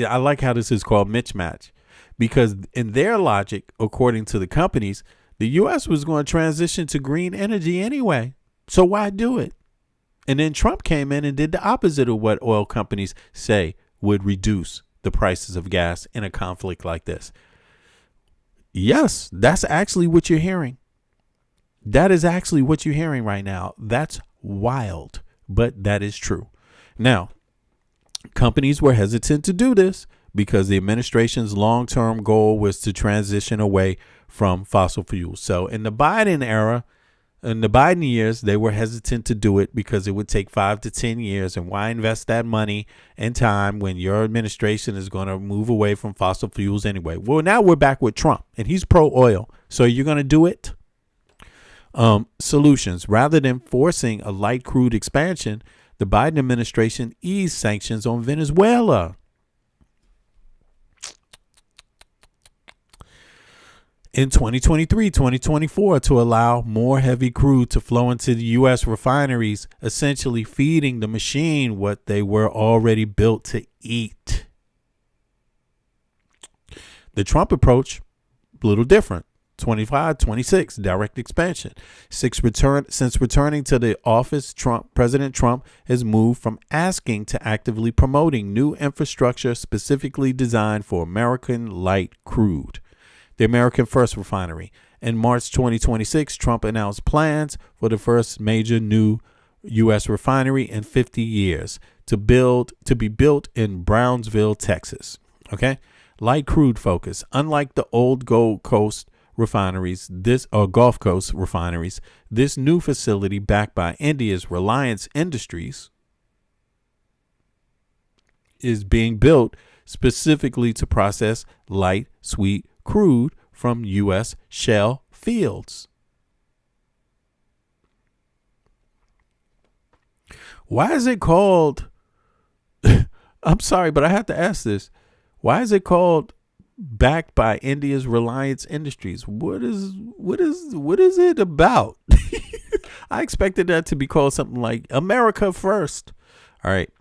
I like how this is called mismatch, because in their logic, according to the companies, the U.S. was going to transition to green energy anyway. So why do it? And then Trump came in and did the opposite of what oil companies say would reduce the prices of gas in a conflict like this. Yes, that's actually what you're hearing. That is actually what you're hearing right now. That's wild, but that is true. Now, companies were hesitant to do this because the administration's long-term goal was to transition away from fossil fuels. So in the Biden era, In the Biden years, they were hesitant to do it because it would take 5 to 10 years. And why invest that money and time when your administration is going to move away from fossil fuels anyway? Well, now we're back with Trump, and he's pro-oil. So you're going to do it? Solutions. Rather than forcing a light crude expansion, the Biden administration eased sanctions on Venezuela. In 2023, 2024, to allow more heavy crude to flow into the U.S. refineries, essentially feeding the machine what they were already built to eat. The Trump approach, a little different. 25, 26, direct expansion. Since returning to the office, President Trump has moved from asking to actively promoting new infrastructure specifically designed for American light crude. The American First Refinery. In March 2026, Trump announced plans for the first major new U.S. refinery in 50 years to be built in Brownsville, Texas. Okay, light crude focus. Unlike the old Gulf Coast refineries, this new facility, backed by India's Reliance Industries, is being built specifically to process light, sweet crude from U.S. shale fields. Why is it called, I'm sorry, but I have to ask this. Why is it called backed by India's Reliance Industries? What is it about? I expected that to be called something like America First. All right.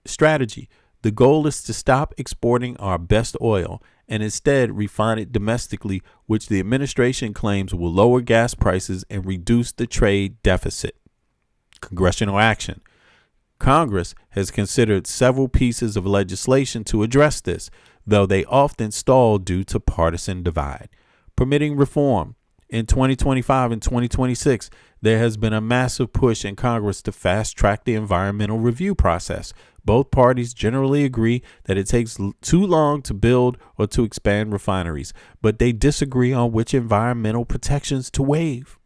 Strategy. The goal is to stop exporting our best oil and instead refine it domestically, which the administration claims will lower gas prices and reduce the trade deficit. Congressional action. Congress has considered several pieces of legislation to address this, though they often stall due to partisan divide. Permitting reform. In 2025 and 2026, there has been a massive push in Congress to fast-track the environmental review process. Both parties generally agree that it takes too long to build or to expand refineries, but they disagree on which environmental protections to waive.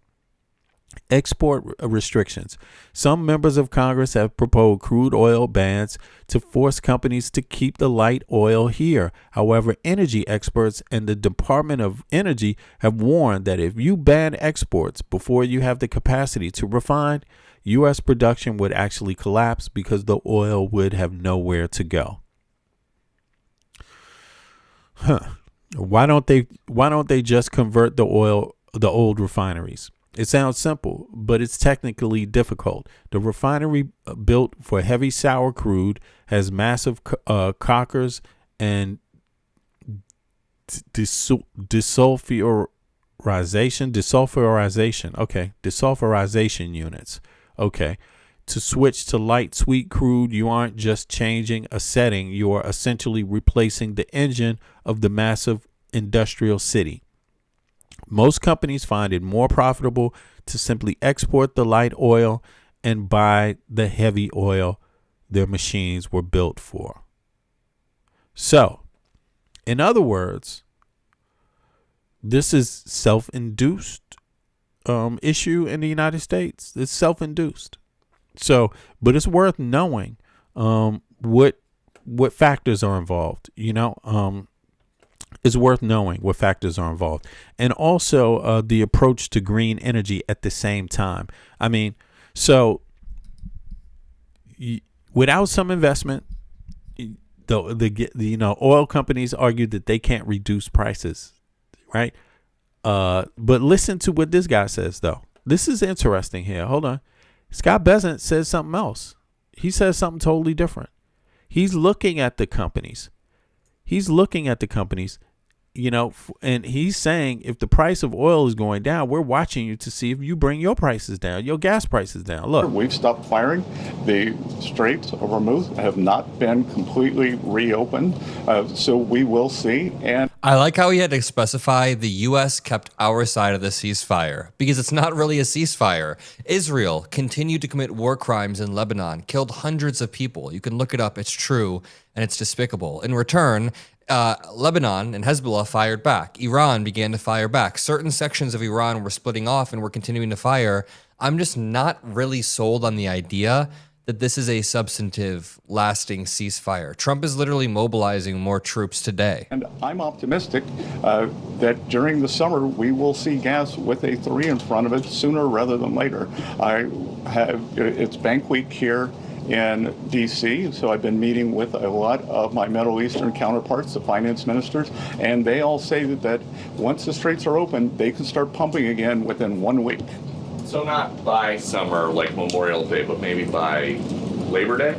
Export restrictions. Some members of Congress have proposed crude oil bans to force companies to keep the light oil here. However, energy experts and the Department of Energy have warned that if you ban exports before you have the capacity to refine, U.S. production would actually collapse because the oil would have nowhere to go. Why don't they just convert the old refineries? It sounds simple, but it's technically difficult. The refinery built for heavy sour crude has massive cockers and desulfurization units. Okay. To switch to light sweet crude, you aren't just changing a setting, you are essentially replacing the engine of the massive industrial city. Most companies find it more profitable to simply export the light oil and buy the heavy oil their machines were built for. So, in other words, this is self-induced issue in the United States. It's self-induced. So, but it's worth knowing what factors are involved. It's worth knowing what factors are involved, and also the approach to green energy at the same time. I mean, so without some investment, the oil companies argue that they can't reduce prices, right? But listen to what this guy says, though. This is interesting here. Hold on. Scott Bessent says something else. He says something totally different. He's looking at the companies. And he's saying if the price of oil is going down, we're watching you to see if you bring your prices down, your gas prices down. Look, we've stopped firing. The Straits of Hormuz have not been completely reopened, so we will see. And I like how he had to specify the U.S. kept our side of the ceasefire, because it's not really a ceasefire. Israel continued to commit war crimes in Lebanon, killed hundreds of people. You can look it up. It's true, and it's despicable. In return, Lebanon and Hezbollah fired back. Iran began to fire back. Certain sections of Iran were splitting off and were continuing to fire I'm just not really sold on the idea that this is a substantive, lasting ceasefire. Trump is literally mobilizing more troops today. And I'm optimistic that during the summer we will see gas with a 3 in front of it sooner rather than later. It's Bank Week here in D.C., so I've been meeting with a lot of my Middle Eastern counterparts, the finance ministers, and they all say that once the straits are open, they can start pumping again within 1 week. So not by summer like Memorial Day, but maybe by Labor Day?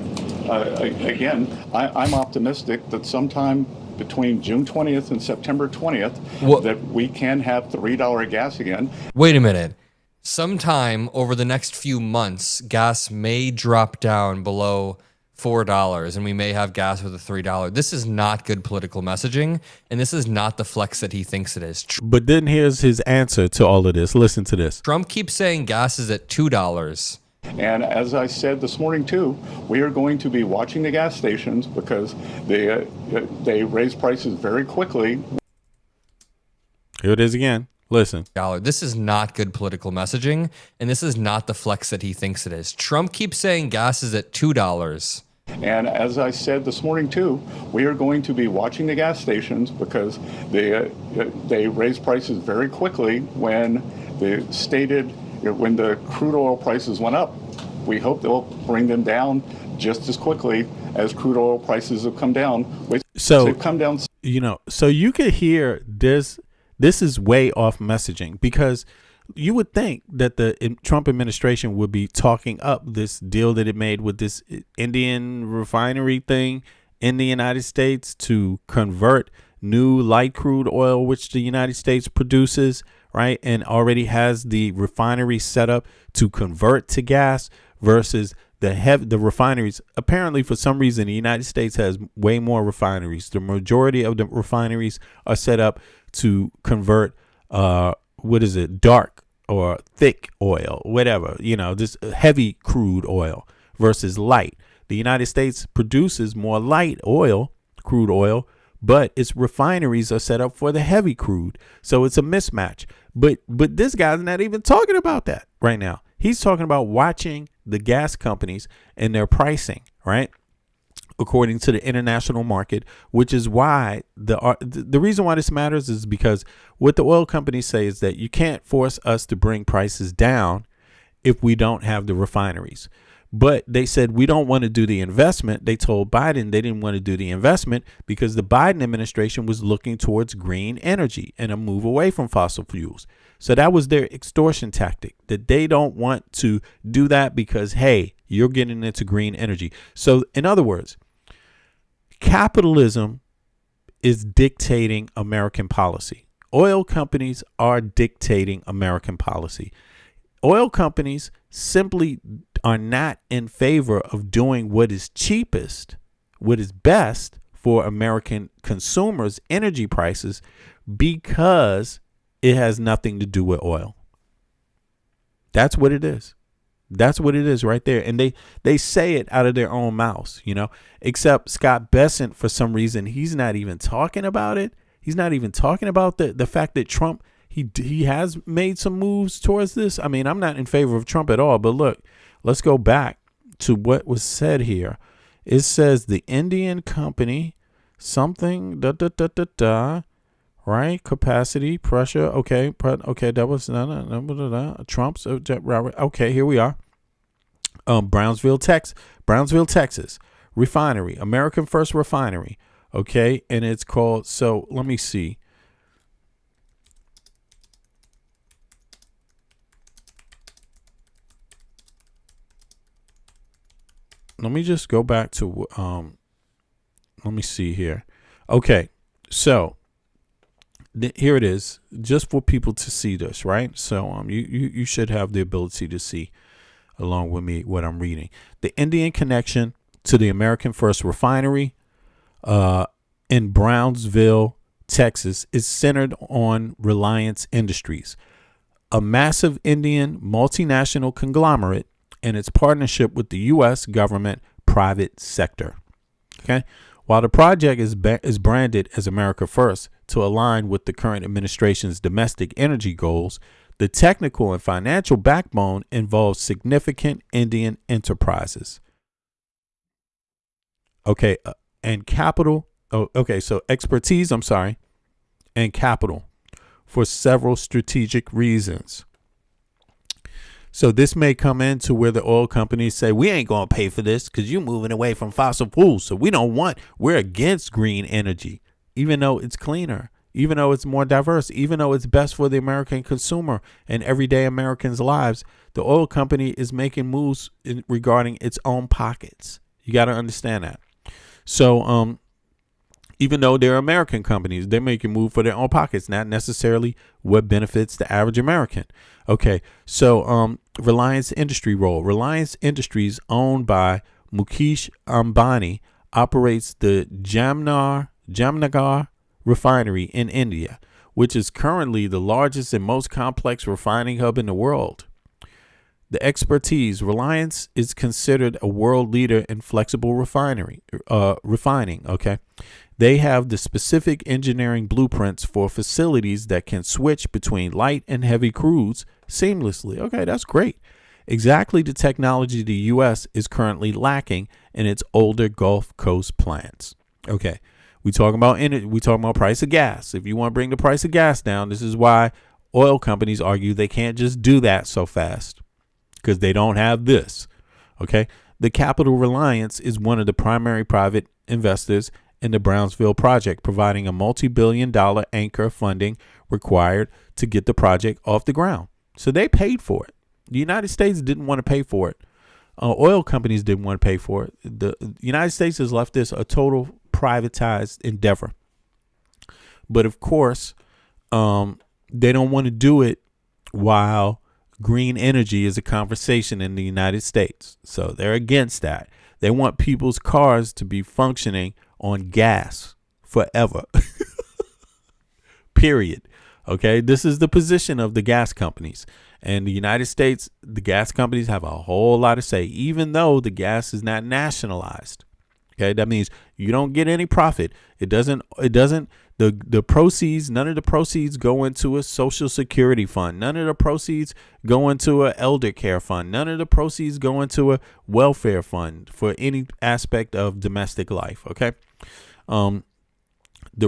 Again, I'm optimistic that sometime between June 20th and September 20th that we can have $3 gas again. Wait a minute. Sometime over the next few months, gas may drop down below $4 and we may have gas with a $3. This is not good political messaging, and this is not the flex that he thinks it is. But then here's his answer to all of this. Listen to this. Trump keeps saying gas is at $2. And as I said this morning, too, we are going to be watching the gas stations because they raise prices very quickly. Here it is again. Listen. This is not good political messaging, and this is not the flex that he thinks it is. Trump keeps saying gas is at $2. And as I said this morning, too, we are going to be watching the gas stations because they raise prices very quickly when the crude oil prices went up. We hope they'll bring them down just as quickly as crude oil prices have come down. So they've come down. So you could hear this. This is way off messaging, because you would think that the Trump administration would be talking up this deal that it made with this Indian refinery thing in the United States to convert new light crude oil, which the United States produces, right, and already has the refinery set up to convert to gas, versus the refineries. Apparently, for some reason, the United States has way more refineries. The majority of the refineries are set up to convert dark or thick oil, whatever, this heavy crude oil versus light. The United States produces more light oil, crude oil, but its refineries are set up for the heavy crude. So it's a mismatch. But this guy's not even talking about that right now. He's talking about watching the gas companies and their pricing, right, according to the international market, which is why the reason why this matters is because what the oil companies say is that you can't force us to bring prices down if we don't have the refineries. But they said we don't want to do the investment. They told Biden they didn't want to do the investment because the Biden administration was looking towards green energy and a move away from fossil fuels. So that was their extortion tactic, that they don't want to do that because, hey, you're getting into green energy. So in other words, capitalism is dictating American policy. Oil companies are dictating American policy. Oil companies simply are not in favor of doing what is cheapest, what is best for American consumers' energy prices, because it has nothing to do with oil. That's what it is. That's what it is right there. And they say it out of their own mouths, except Scott Bessent, for some reason, he's not even talking about it. He's not even talking about the fact that Trump, he has made some moves towards this. I mean, I'm not in favor of Trump at all, but look, let's go back to what was said here. It says the Indian company, something, right? Capacity, pressure. Okay. That was Trump's. Okay, here we are. Brownsville, Texas refinery, American First Refinery. Okay. And it's called, so let me see. Let me just go back to, let me see here. Okay. So here it is, just for people to see this, right? So you should have the ability to see along with me what I'm reading. The Indian connection to the American First Refinery in Brownsville, Texas, is centered on Reliance Industries, a massive Indian multinational conglomerate, and its partnership with the U.S. government private sector. Okay. While the project is branded as America First to align with the current administration's domestic energy goals, The technical and financial backbone involves significant Indian enterprises. Okay, and capital. Oh, okay, so expertise, and capital for several strategic reasons. So this may come into where the oil companies say, we ain't going to pay for this because you're moving away from fossil fuels. So we're against green energy, even though it's cleaner, even though it's more diverse, even though it's best for the American consumer and everyday Americans' lives. The oil company is making moves regarding its own pockets. You got to understand that. So, even though they're American companies, they're making move for their own pockets, not necessarily what benefits the average American. Okay, so Reliance Industry role. Reliance Industries, owned by Mukesh Ambani, operates the Jamnagar refinery in India, which is currently the largest and most complex refining hub in the world. The expertise. Reliance is considered a world leader in flexible refining. Okay. They have the specific engineering blueprints for facilities that can switch between light and heavy crudes seamlessly. Okay, that's great. Exactly the technology the U.S. is currently lacking in its older Gulf Coast plants. Okay, we talking about price of gas. If you want to bring the price of gas down, this is why oil companies argue they can't just do that so fast, because they don't have this. Okay, the Capital Reliance is one of the primary private investors in the Brownsville project, providing a multi-billion-dollar anchor funding required to get the project off the ground. So they paid for it. The United States didn't want to pay for it. Oil companies didn't want to pay for it. The United States has left this a total privatized endeavor. But of course, they don't want to do it while green energy is a conversation in the United States. So they're against that. They want people's cars to be functioning on gas forever. Period. Okay, this is the position of the gas companies. And the United States, the gas companies have a whole lot to say, even though the gas is not nationalized. Okay, that means you don't get any profit. The proceeds, none of the proceeds go into a social security fund. None of the proceeds go into an elder care fund. None of the proceeds go into a welfare fund for any aspect of domestic life. Okay. The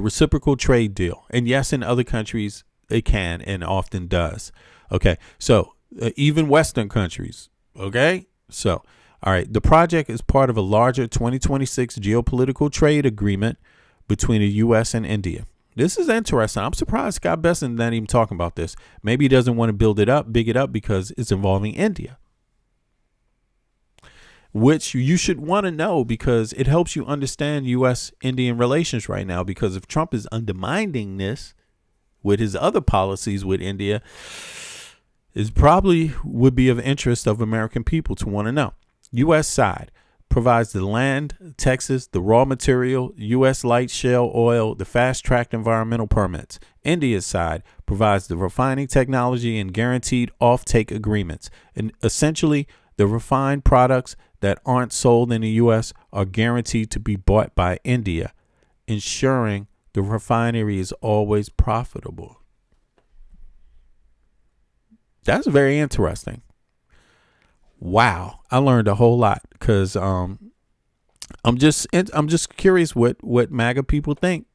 reciprocal trade deal. And yes, in other countries, it can and often does. Okay. So even Western countries. Okay. So, all right. The project is part of a larger 2026 geopolitical trade agreement between the U.S. and India. This is interesting. I'm surprised Scott Bessent not even talking about this. Maybe he doesn't want to big it up because it's involving India, which you should want to know because it helps you understand U.S.-Indian relations right now. Because if Trump is undermining this with his other policies with India, it probably would be of interest of American people to want to know. U.S. side provides the land, Texas, the raw material, U.S. light shale oil, the fast-tracked environmental permits. India's side provides the refining technology and guaranteed offtake agreements. And essentially, the refined products that aren't sold in the U.S. are guaranteed to be bought by India, ensuring the refinery is always profitable. That's very interesting. Wow, I learned a whole lot because I'm just curious what MAGA people think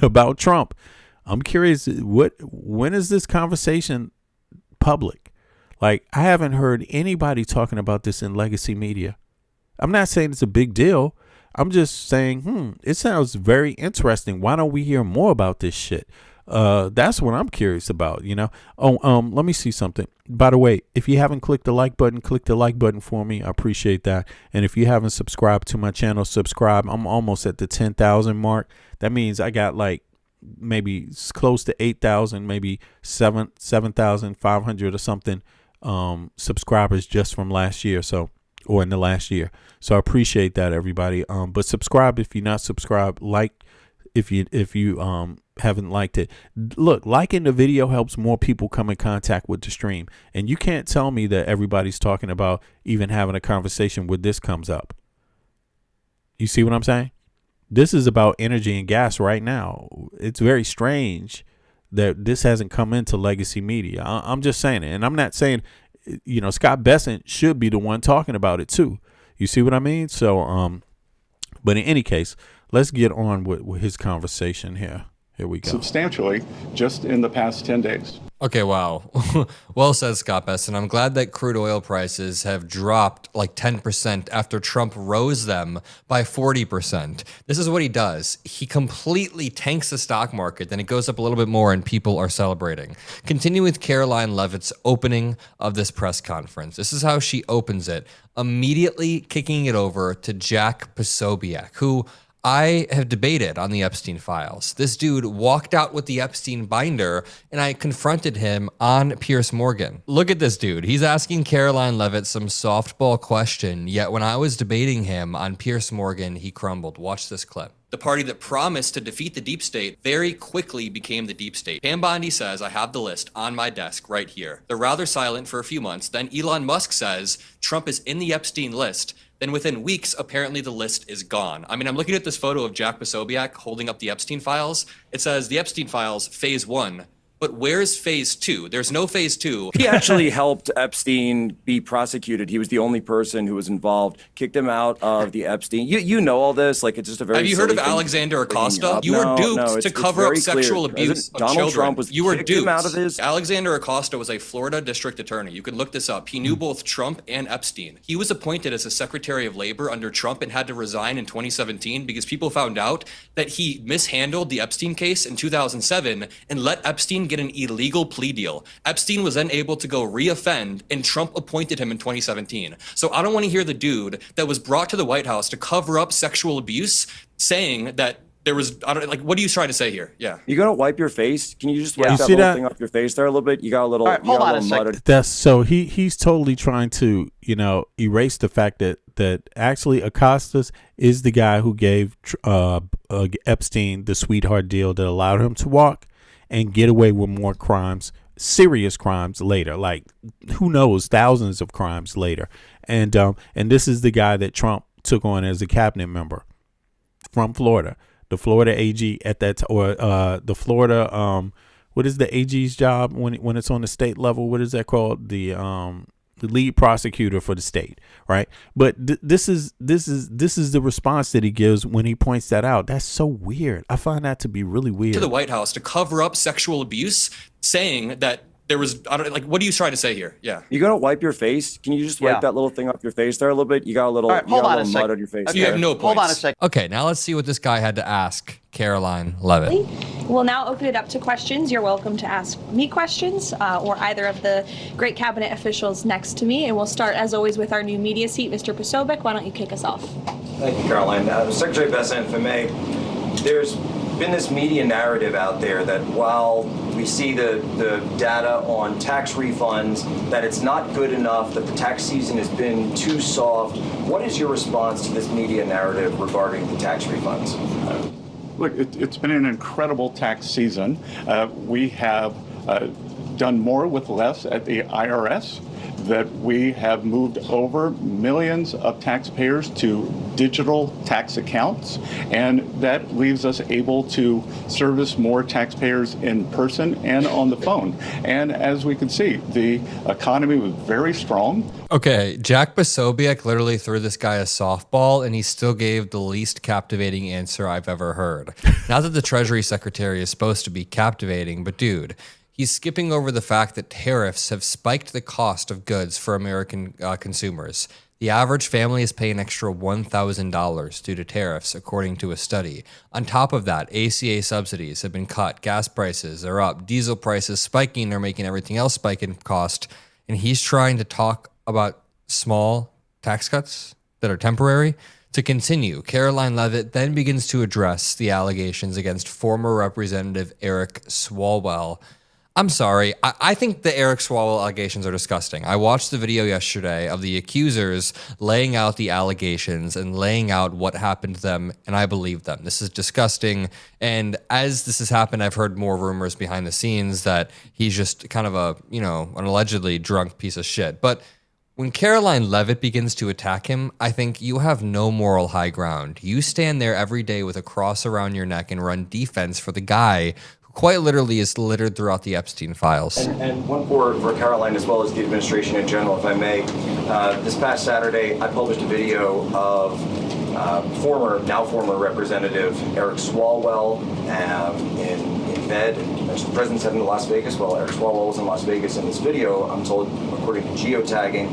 about Trump. I'm curious when is this conversation public? Like, I haven't heard anybody talking about this in legacy media. I'm not saying it's a big deal. I'm just saying, it sounds very interesting. Why don't we hear more about this shit? That's what I'm curious about, you know. Let me see something. By the way, if you haven't clicked the like button, click the like button for me. I appreciate that. And if you haven't subscribed to my channel, subscribe. I'm almost at the 10,000 mark. That means I got like maybe close to 8,000, maybe 7,500 or something subscribers just from last year. Or in the last year. So I appreciate that, everybody. But subscribe if you're not subscribed. Like if you haven't liked it. Look, liking the video helps more people come in contact with the stream. And you can't tell me that everybody's talking about even having a conversation when this comes up. You see what I'm saying? This is about energy and gas right now. It's very strange that this hasn't come into legacy media. I'm just saying it. And I'm not saying, Scott Bessent should be the one talking about it too. You see what I mean? So, but in any case, let's get on with his conversation here. Here we go. Substantially just in the past 10 days. Okay, wow. Well said, Scott Besson. I'm glad that crude oil prices have dropped like 10% after Trump rose them by 40%. This is what he does. He completely tanks the stock market, then it goes up a little bit more and people are celebrating. Continue with Caroline Leavitt's opening of this press conference. This is how she opens it, immediately kicking it over to Jack Posobiec, who I have debated on the Epstein files. This dude walked out with the Epstein binder and I confronted him on Piers Morgan. Look at this dude. He's asking Caroline Leavitt some softball question, yet when I was debating him on Piers Morgan, he crumbled. Watch this clip. The party that promised to defeat the deep state very quickly became the deep state. Pam Bondi says, I have the list on my desk right here. They're rather silent for a few months. Then Elon Musk says Trump is in the Epstein list. Then within weeks, apparently the list is gone. I mean, I'm looking at this photo of Jack Posobiec holding up the Epstein files. It says the Epstein files, phase 1. But where's phase 2? There's no phase 2. He actually helped Epstein be prosecuted. He was the only person who was involved, kicked him out of the Epstein. You know all this, like it's just a very. Have you heard of Alexander Acosta? You were duped to cover up sexual abuse of Donald children. Trump was you were kicked him duped. out of his. Alexander Acosta was a Florida district attorney. You can look this up. He knew both Trump and Epstein. He was appointed as a Secretary of Labor under Trump and had to resign in 2017 because people found out that he mishandled the Epstein case in 2007 and let Epstein get an illegal plea deal. Epstein was then able to go re-offend, and Trump appointed him in 2017. So I don't want to hear the dude that was brought to the White House to cover up sexual abuse saying that there was, what are you trying to say here? Yeah. You gotta wipe your face. Can you just wipe that little thing off your face there a little bit? You got a little, hold on a second. That's so he's totally trying to, erase the fact that actually Acosta is the guy who gave Epstein the sweetheart deal that allowed him to walk and get away with more crimes, serious crimes later, like who knows, thousands of crimes later. And this is the guy that Trump took on as a cabinet member from Florida, the Florida AG at that, the Florida, what is the AG's job when it's on the state level? What is that called? The lead prosecutor for the state, right? But this is the response that he gives when he points that out. That's so weird. I find that to be really weird. To the White House to cover up sexual abuse, saying that there was, what are you trying to say here? Yeah. You gotta wipe your face. Can you just wipe that little thing off your face there a little bit? You got a little, hold on a mud on your face. You have no points. Hold on a second. Okay, now let's see what this guy had to ask Caroline Leavitt. We'll now open it up to questions. You're welcome to ask me questions or either of the great cabinet officials next to me. And we'll start, as always, with our new media seat, Mr. Posobiec. Why don't you kick us off? Thank you, Caroline. Secretary Bessent, if I may, there's been this media narrative out there that while we see the data on tax refunds, that it's not good enough, that the tax season has been too soft. What is your response to this media narrative regarding the tax refunds? Look, it's been an incredible tax season. We have done more with less at the IRS, that we have moved over millions of taxpayers to digital tax accounts, and that leaves us able to service more taxpayers in person and on the phone. And as we can see, the economy was very strong. Okay, Jack Posobiec literally threw this guy a softball, and he still gave the least captivating answer I've ever heard. Not that the Treasury Secretary is supposed to be captivating, but dude, he's skipping over the fact that tariffs have spiked the cost of goods for American consumers. The average family is paying an extra $1,000 due to tariffs, according to a study. On top of that, ACA subsidies have been cut, gas prices are up, diesel prices spiking, they're making everything else spike in cost, and he's trying to talk about small tax cuts that are temporary. To continue, Caroline Leavitt then begins to address the allegations against former Representative Eric Swalwell. I'm sorry. I think the Eric Swalwell allegations are disgusting. I watched the video yesterday of the accusers laying out the allegations and laying out what happened to them, and I believe them. This is disgusting. And as this has happened, I've heard more rumors behind the scenes that he's just kind of an allegedly drunk piece of shit. But when Caroline Leavitt begins to attack him, I think you have no moral high ground. You stand there every day with a cross around your neck and run defense for the guy who quite literally is littered throughout the Epstein files. And one for Caroline, as well as the administration in general, if I may. This past Saturday, I published a video of now former Representative Eric Swalwell in bed. The president's heading to Las Vegas. Well, Eric Swalwell was in Las Vegas in this video. I'm told, according to geotagging,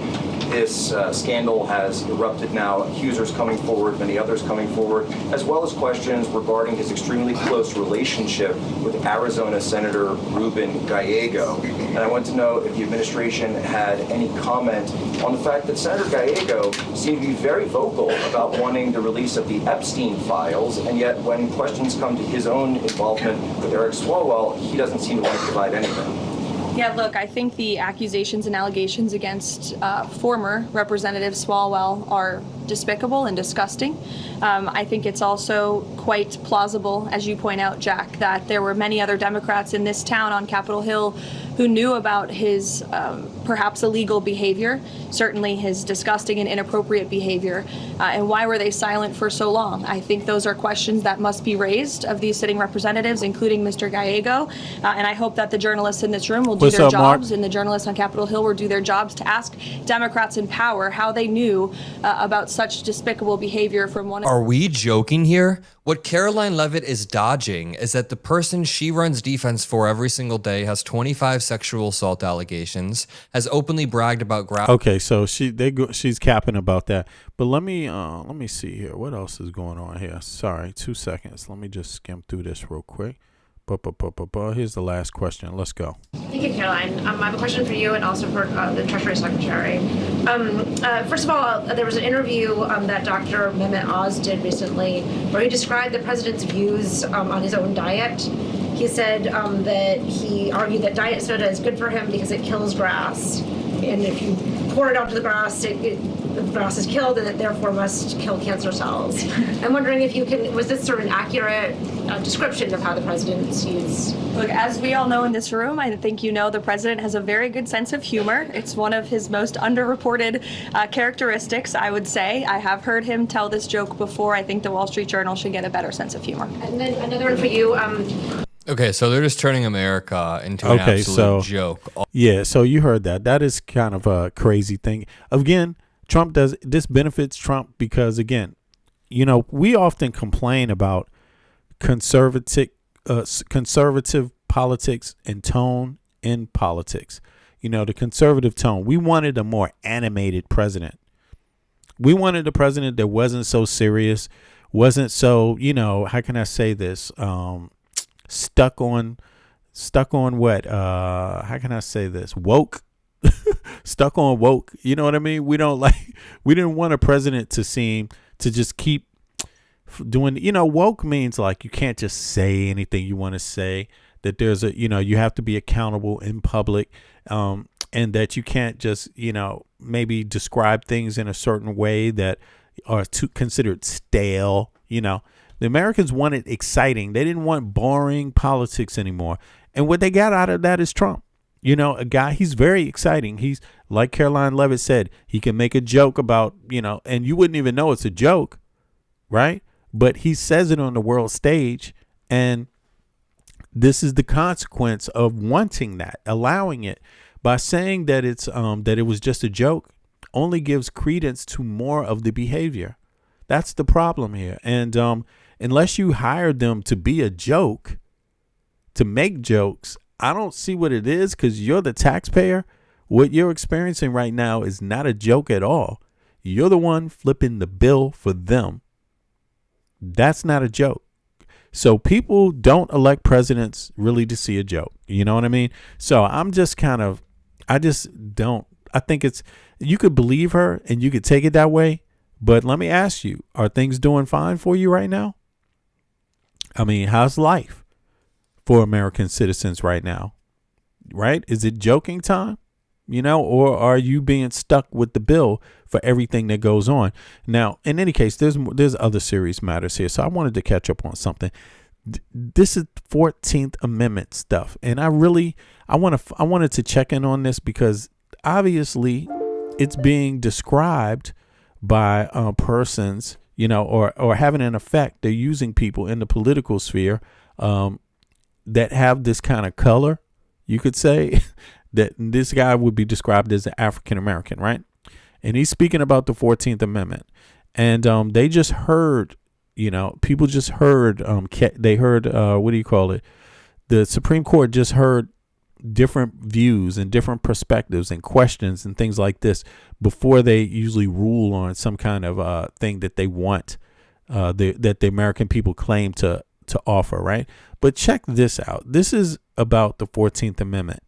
this scandal has erupted now. Accusers coming forward, many others coming forward, as well as questions regarding his extremely close relationship with Arizona Senator Ruben Gallego. And I want to know if the administration had any comment on the fact that Senator Gallego seemed to be very vocal about wanting the release of the Epstein files, and yet when questions come to his own involvement with Eric Swalwell, he doesn't seem to want to provide anything. Yeah, look, I think the accusations and allegations against former Representative Swalwell are despicable and disgusting. I think it's also quite plausible, as you point out, Jack, that there were many other Democrats in this town on Capitol Hill who knew about his perhaps illegal behavior, certainly his disgusting and inappropriate behavior, and why were they silent for so long? I think those are questions that must be raised of these sitting representatives, including Mr. Gallego, and I hope that the journalists in this room will do their jobs, and the journalists on Capitol Hill will do their jobs to ask Democrats in power how they knew about such despicable behavior from one of... Are we joking here? What Caroline Leavitt is dodging is that the person she runs defense for every single day has 25 sexual assault allegations, has openly bragged about... Okay, so she's capping about that. But let me see here. What else is going on here? Sorry, 2 seconds. Let me just skim through this real quick. Here's the last question. Let's go. Thank you, Caroline. I have a question for you and also for the Treasury Secretary. First of all, there was an interview that Dr. Mehmet Oz did recently where he described the president's views on his own diet. He said that he argued that diet soda is good for him because it kills grass. And if you pour it onto the grass, the grass is killed and it therefore must kill cancer cells. I'm wondering if you can, was this sort of an accurate description of how the president's views? Look, as we all know in this room, I think you know the president has a very good sense of humor. It's one of his most underreported characteristics, I would say. I have heard him tell this joke before. I think the Wall Street Journal should get a better sense of humor. And then another one for you. Okay, so they're just turning America into an absolute joke. Yeah, so you heard that. That is kind of a crazy thing. Again, this benefits Trump because, again, you know, we often complain about conservative politics and tone in politics. You know, the conservative tone. We wanted a more animated president. We wanted a president that wasn't so serious, wasn't so, you know, how can I say this? Stuck on what? How can I say this? Woke. Stuck on woke. You know what I mean? We didn't want a president to seem to just keep doing, you know, woke means like you can't just say anything you want to say, that there's a, you know, you have to be accountable in public, and that you can't just, you know, maybe describe things in a certain way that are considered stale. You know, the Americans wanted exciting. They didn't want boring politics anymore. And what they got out of that is Trump. You know, a guy, he's very exciting. He's, like Caroline Leavitt said, he can make a joke about, you know, and you wouldn't even know it's a joke, right? But he says it on the world stage, and this is the consequence of wanting that, allowing it. By saying that it's that it was just a joke only gives credence to more of the behavior. That's the problem here. And unless you hired them to be a joke, to make jokes, I don't see what it is, because you're the taxpayer. What you're experiencing right now is not a joke at all. You're the one flipping the bill for them. That's not a joke. So people don't elect presidents really to see a joke. You know what I mean? So I think it's, you could believe her and you could take it that way. But let me ask you, are things doing fine for you right now? I mean, how's life for American citizens right now? Right? Is it joking time? You know, or are you being stuck with the bill for everything that goes on? Now, in any case, there's other serious matters here. So I wanted to catch up on something. This is 14th Amendment stuff. And I wanted to check in on this because obviously it's being described by persons, you know, or having an effect. They're using people in the political sphere that have this kind of color, you could say, that this guy would be described as an African American, right? And he's speaking about the 14th Amendment. And they just heard, people just heard, they heard, what do you call it? The Supreme Court just heard different views and different perspectives and questions and things like this before they usually rule on some kind of thing that they want, that the American people claim to offer, right? But check this out. This is about the 14th Amendment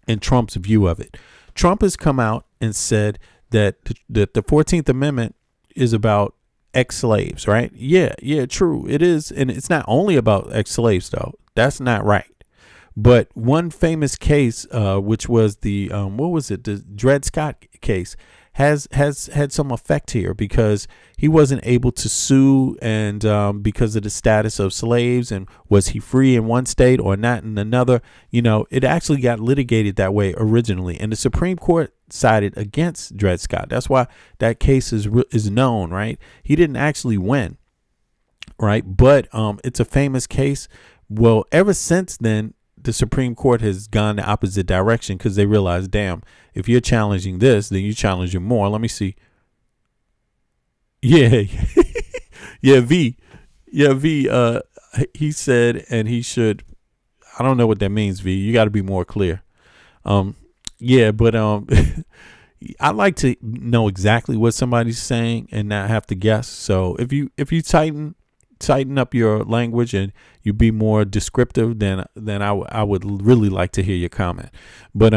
and Trump's view of it. Trump has come out and said that the 14th Amendment is about ex-slaves, right? Yeah, true. It is. And it's not only about ex-slaves, though. That's not right. But one famous case, which was the the Dred Scott case, has had some effect here because he wasn't able to sue, and because of the status of slaves, and was he free in one state or not in another? It actually got litigated that way originally, and the Supreme Court sided against Dred Scott. That's why that case is known, right? He didn't actually win, right? But it's a famous case. Well, ever since then, the Supreme Court has gone the opposite direction because they realized, damn, if you're challenging this, then you challenge him more. Let me see. Yeah. V. He said, and he should, I don't know what that means, V. You got to be more clear. But I like to know exactly what somebody's saying and not have to guess. So if you tighten up your language and you be more descriptive, then I would really like to hear your comment. But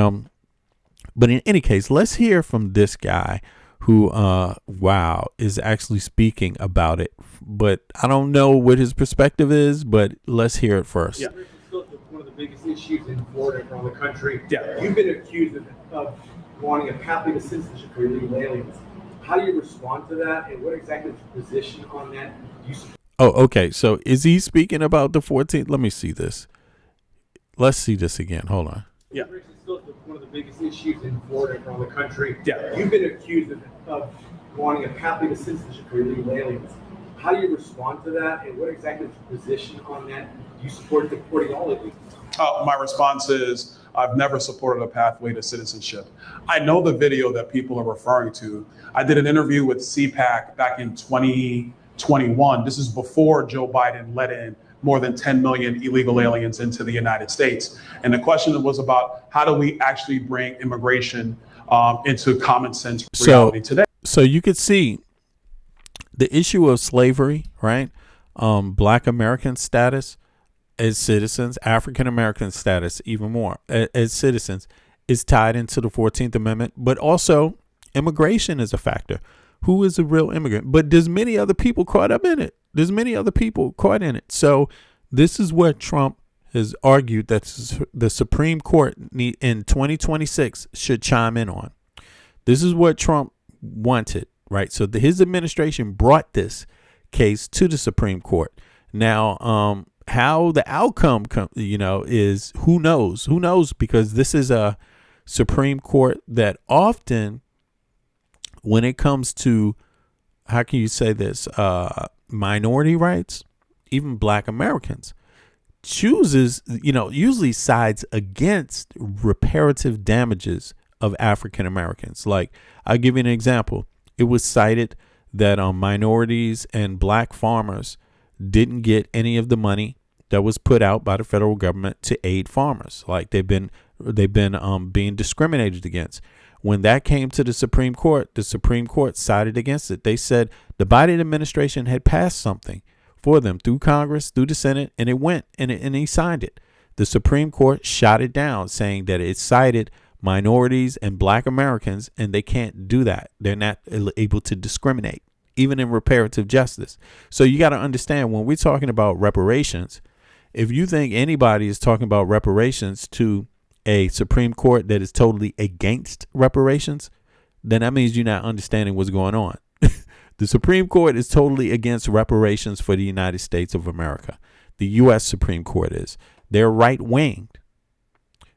in any case, let's hear from this guy who is actually speaking about it. But I don't know what his perspective is, but let's hear it first. Yeah, this is still one of the biggest issues in Florida and around the country. Yeah, you've been accused of wanting a pathway to citizenship for illegal aliens. How do you respond to that, and what exactly is your position on that? Oh, okay. So is he speaking about the 14th? Let me see this. Let's see this again. Hold on. Yeah. This is still one of the biggest issues in Florida and around the country. Yeah. You've been accused of wanting a pathway to citizenship for illegal aliens. How do you respond to that, and what exactly is your position on that? Do you support deporting all illegals? My response is I've never supported a pathway to citizenship. I know the video that people are referring to. I did an interview with CPAC back in 2021. This is before Joe Biden let in more than 10 million illegal aliens into the United States. And the question was about how do we actually bring immigration into common sense reality today? So you could see the issue of slavery, right? Black American status as citizens, African American status even more as citizens is tied into the 14th Amendment, but also immigration is a factor. Who is a real immigrant? But there's many other people caught up in it. There's many other people caught in it. So this is what Trump has argued that the Supreme Court in 2026 should chime in on. This is what Trump wanted, right? So his administration brought this case to the Supreme Court. Now, how the outcome, is who knows? Who knows? Because this is a Supreme Court that often, when it comes to, how can you say this, minority rights, even Black Americans, chooses, usually sides against reparative damages of African Americans. Like, I'll give you an example. It was cited that minorities and Black farmers didn't get any of the money that was put out by the federal government to aid farmers. Like they've been being discriminated against. When that came to the Supreme Court sided against it. They said the Biden administration had passed something for them through Congress, through the Senate, and it went and he signed it. The Supreme Court shot it down, saying that it cited minorities and Black Americans, and they can't do that. They're not able to discriminate, even in reparative justice. So you got to understand, when we're talking about reparations, if you think anybody is talking about reparations to a Supreme Court that is totally against reparations, then that means you're not understanding what's going on. The Supreme Court is totally against reparations for the United States of America. The U.S. Supreme Court is. They're right-winged.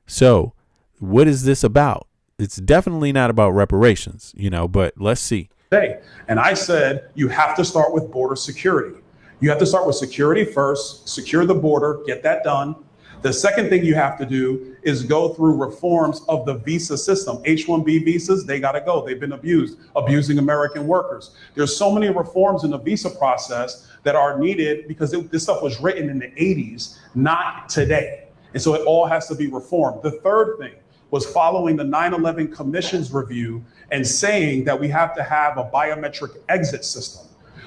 So what is this about? It's definitely not about reparations, but let's see. And I said, you have to start with border security. You have to start with security first, secure the border, get that done. The second thing you have to do is go through reforms of the visa system. H-1B visas, they got to go. They've been abusing American workers. There's so many reforms in the visa process that are needed because this stuff was written in the 80s, not today. And so it all has to be reformed. The third thing was following the 9/11 Commission's review and saying that we have to have a biometric exit system.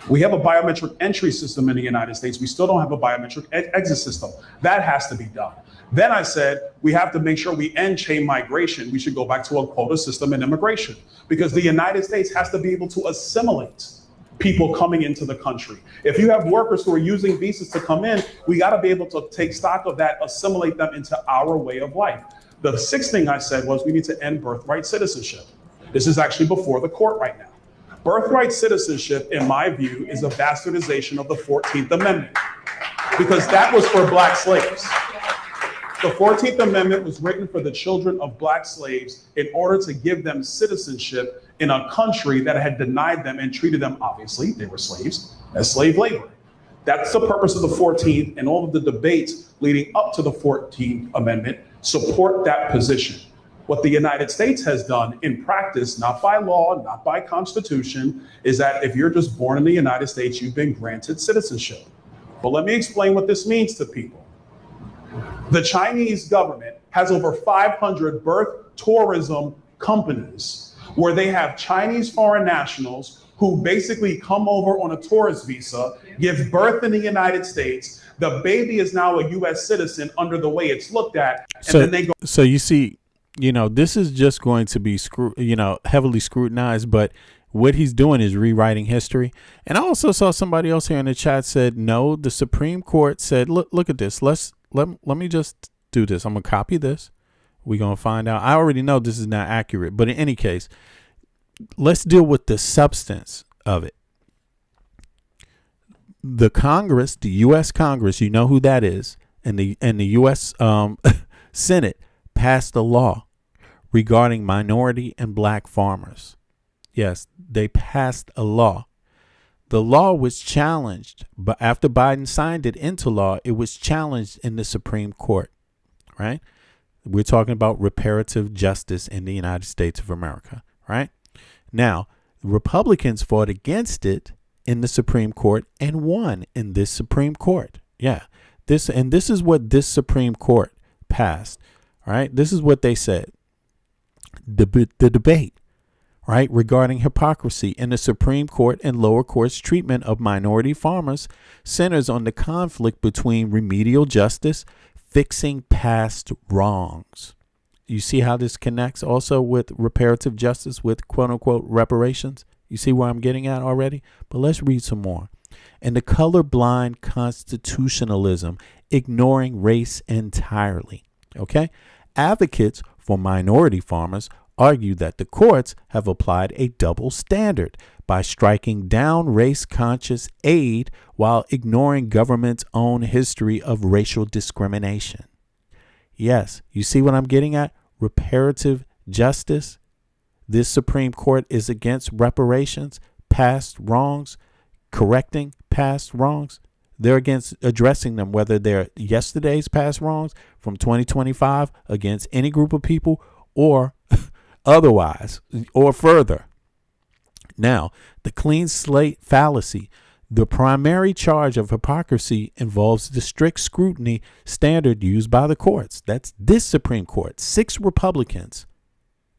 We have a biometric entry system in the United States. We still don't have a biometric exit system. That has to be done. Then I said, we have to make sure we end chain migration. We should go back to a quota system in immigration because the United States has to be able to assimilate people coming into the country. If you have workers who are using visas to come in, we got to be able to take stock of that, assimilate them into our way of life. The sixth thing I said was we need to end birthright citizenship. This is actually before the court right now. Birthright citizenship, in my view, is a bastardization of the 14th Amendment because that was for black slaves. The 14th Amendment was written for the children of black slaves in order to give them citizenship in a country that had denied them and treated them, obviously, they were slaves, as slave labor. That's the purpose of the 14th, and all of the debates leading up to the 14th Amendment support that position. What the United States has done in practice, not by law, not by constitution, is that if you're just born in the United States, you've been granted citizenship. But let me explain what this means to people. The Chinese government has over 500 birth tourism companies where they have Chinese foreign nationals who basically come over on a tourist visa, give birth in the United States. The baby is now a U.S. citizen under the way it's looked at. And then they go. So you see, this is just going to be heavily scrutinized, but what he's doing is rewriting history. And I also saw somebody else here in the chat said, no, the Supreme Court said, look at this. Let me just do this. I'm going to copy this. We're going to find out. I already know this is not accurate, but in any case, let's deal with the substance of it. The Congress, the U.S. Congress, you know who that is, and the U.S. Senate passed a law regarding minority and black farmers. Yes, they passed a law. The law was challenged, but after Biden signed it into law, it was challenged in the Supreme Court, right? We're talking about reparative justice in the United States of America, right? Now, Republicans fought against it in the Supreme Court and won in this Supreme Court. Yeah, this is what this Supreme Court passed, right? This is what they said. The debate, right, regarding hypocrisy in the Supreme Court and lower courts' treatment of minority farmers centers on the conflict between remedial justice, fixing past wrongs. You see how this connects also with reparative justice, with quote unquote reparations? You see where I'm getting at already? But let's read some more. And the colorblind constitutionalism, ignoring race entirely. Okay? Advocates for minority farmers argue that the courts have applied a double standard by striking down race-conscious aid while ignoring government's own history of racial discrimination. Yes, you see what I'm getting at? Reparative justice. This Supreme Court is against reparations, past wrongs, correcting past wrongs. They're against addressing them, whether they're yesterday's past wrongs from 2025 against any group of people or otherwise or further. Now, the clean slate fallacy. The primary charge of hypocrisy involves the strict scrutiny standard used by the courts. That's this Supreme Court. 6 Republicans.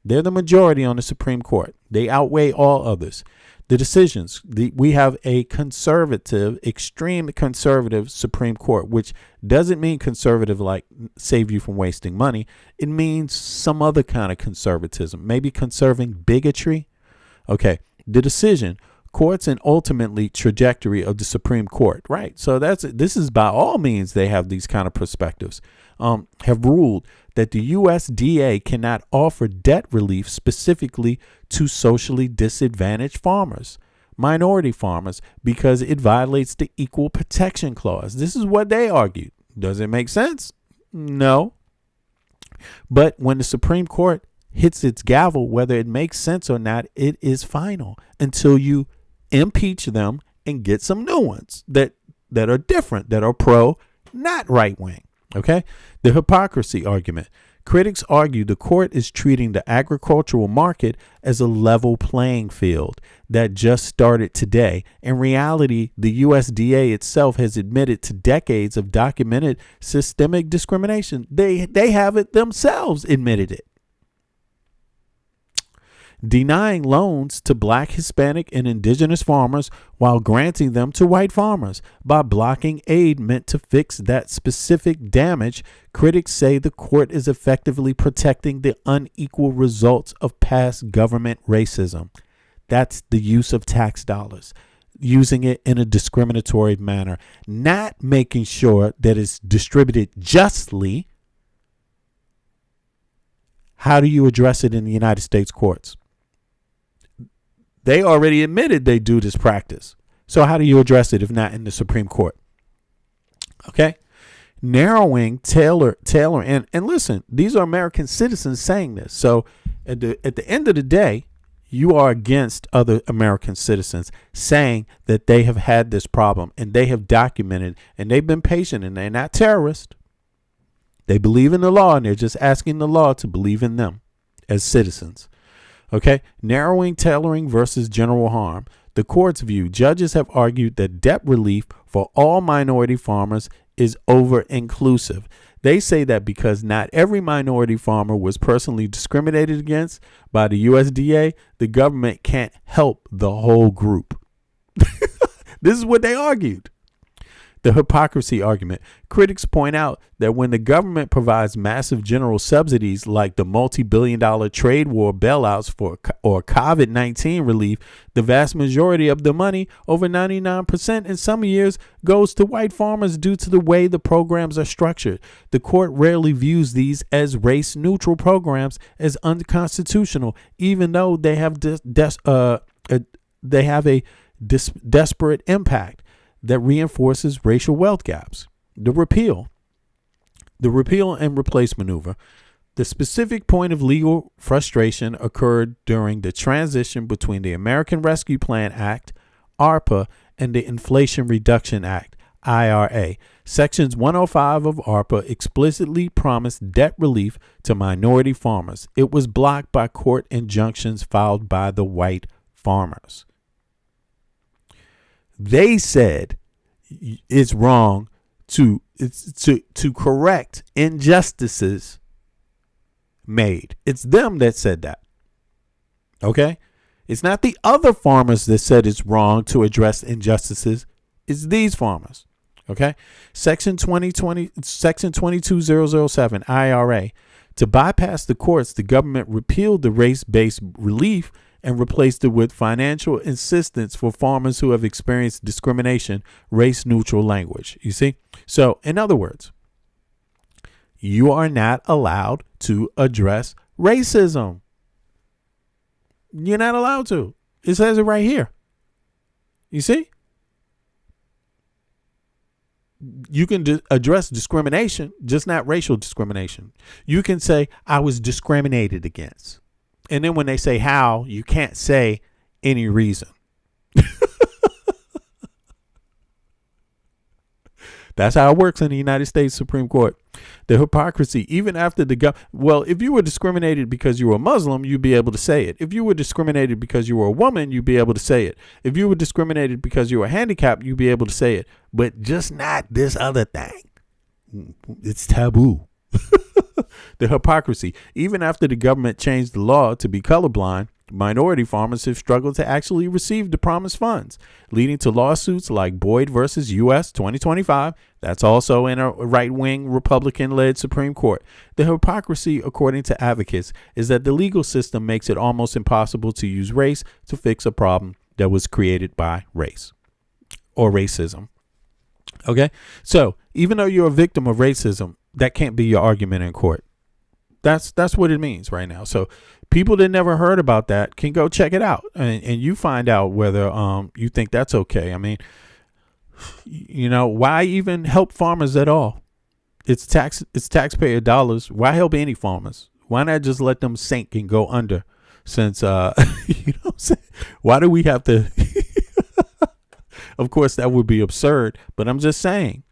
They're the majority on the Supreme Court. They outweigh all others. The decisions, we have a conservative, extreme conservative Supreme Court, which doesn't mean conservative like save you from wasting money. It means some other kind of conservatism, maybe conserving bigotry. Okay, the decision, courts and ultimately trajectory of the Supreme Court, right? So this is by all means they have these kind of perspectives, have ruled that the USDA cannot offer debt relief specifically to socially disadvantaged farmers, minority farmers, because it violates the Equal Protection Clause. This is what they argued. Does it make sense? No. But when the Supreme Court hits its gavel, whether it makes sense or not, it is final until you impeach them and get some new ones that that are different, that are pro, not right wing. Okay. The hypocrisy argument. Critics argue the court is treating the agricultural market as a level playing field that just started today. In reality, the USDA itself has admitted to decades of documented systemic discrimination. They have it themselves admitted it. Denying loans to black, Hispanic, and indigenous farmers while granting them to white farmers by blocking aid meant to fix that specific damage, critics say the court is effectively protecting the unequal results of past government racism. That's the use of tax dollars, using it in a discriminatory manner, not making sure that it's distributed justly. How do you address it in the United States courts? They already admitted they do this practice. So how do you address it if not in the Supreme Court? Okay. Narrowing, Taylor, and listen, these are American citizens saying this. So at the end of the day, you are against other American citizens saying that they have had this problem and they have documented and they've been patient and they're not terrorists. They believe in the law and they're just asking the law to believe in them as citizens. Okay, narrowing, tailoring versus general harm. The court's view, judges have argued that debt relief for all minority farmers is over-inclusive. They say that because not every minority farmer was personally discriminated against by the USDA, the government can't help the whole group. This is what they argued. The hypocrisy argument. Critics point out that when the government provides massive general subsidies like the multi-billion-dollar trade war bailouts or COVID-19 relief, the vast majority of the money, over 99% in some years, goes to white farmers due to the way the programs are structured. The court rarely views these as race-neutral programs as unconstitutional, even though they have a desperate impact that reinforces racial wealth gaps. The repeal and replace maneuver. The specific point of legal frustration occurred during the transition between the American Rescue Plan Act, ARPA, and the Inflation Reduction Act, IRA. Sections 105 of ARPA explicitly promised debt relief to minority farmers. It was blocked by court injunctions filed by the white farmers. They said it's wrong to correct injustices made. It's them that said that. Okay? It's not the other farmers that said it's wrong to address injustices. It's these farmers. Okay? Section 22007 IRA. To bypass the courts, the government repealed the race-based relief and replaced it with financial assistance for farmers who have experienced discrimination, race-neutral language. You see? So, in other words, you are not allowed to address racism. You're not allowed to. It says it right here. You see? You can address discrimination, just not racial discrimination. You can say, I was discriminated against. And then when they say how, you can't say any reason. That's how it works in the United States Supreme Court. The hypocrisy, even after well, if you were discriminated because you were a Muslim, you'd be able to say it. If you were discriminated because you were a woman, you'd be able to say it. If you were discriminated because you were handicapped, you'd be able to say it. But just not this other thing. It's taboo. The hypocrisy. Even after the government changed the law to be colorblind, minority farmers have struggled to actually receive the promised funds, leading to lawsuits like Boyd versus U.S. 2025. That's also in a right-wing Republican-led Supreme Court. The hypocrisy, according to advocates, is that the legal system makes it almost impossible to use race to fix a problem that was created by race or racism. Okay? So even though you're a victim of racism, that can't be your argument in court. That's what it means right now. So people that never heard about that can go check it out and you find out whether you think that's okay. I mean, you know, why even help farmers at all? It's taxpayer dollars. Why help any farmers? Why not just let them sink and go under? Since you know what I'm saying? Why do we have to Of course, that would be absurd, but I'm just saying,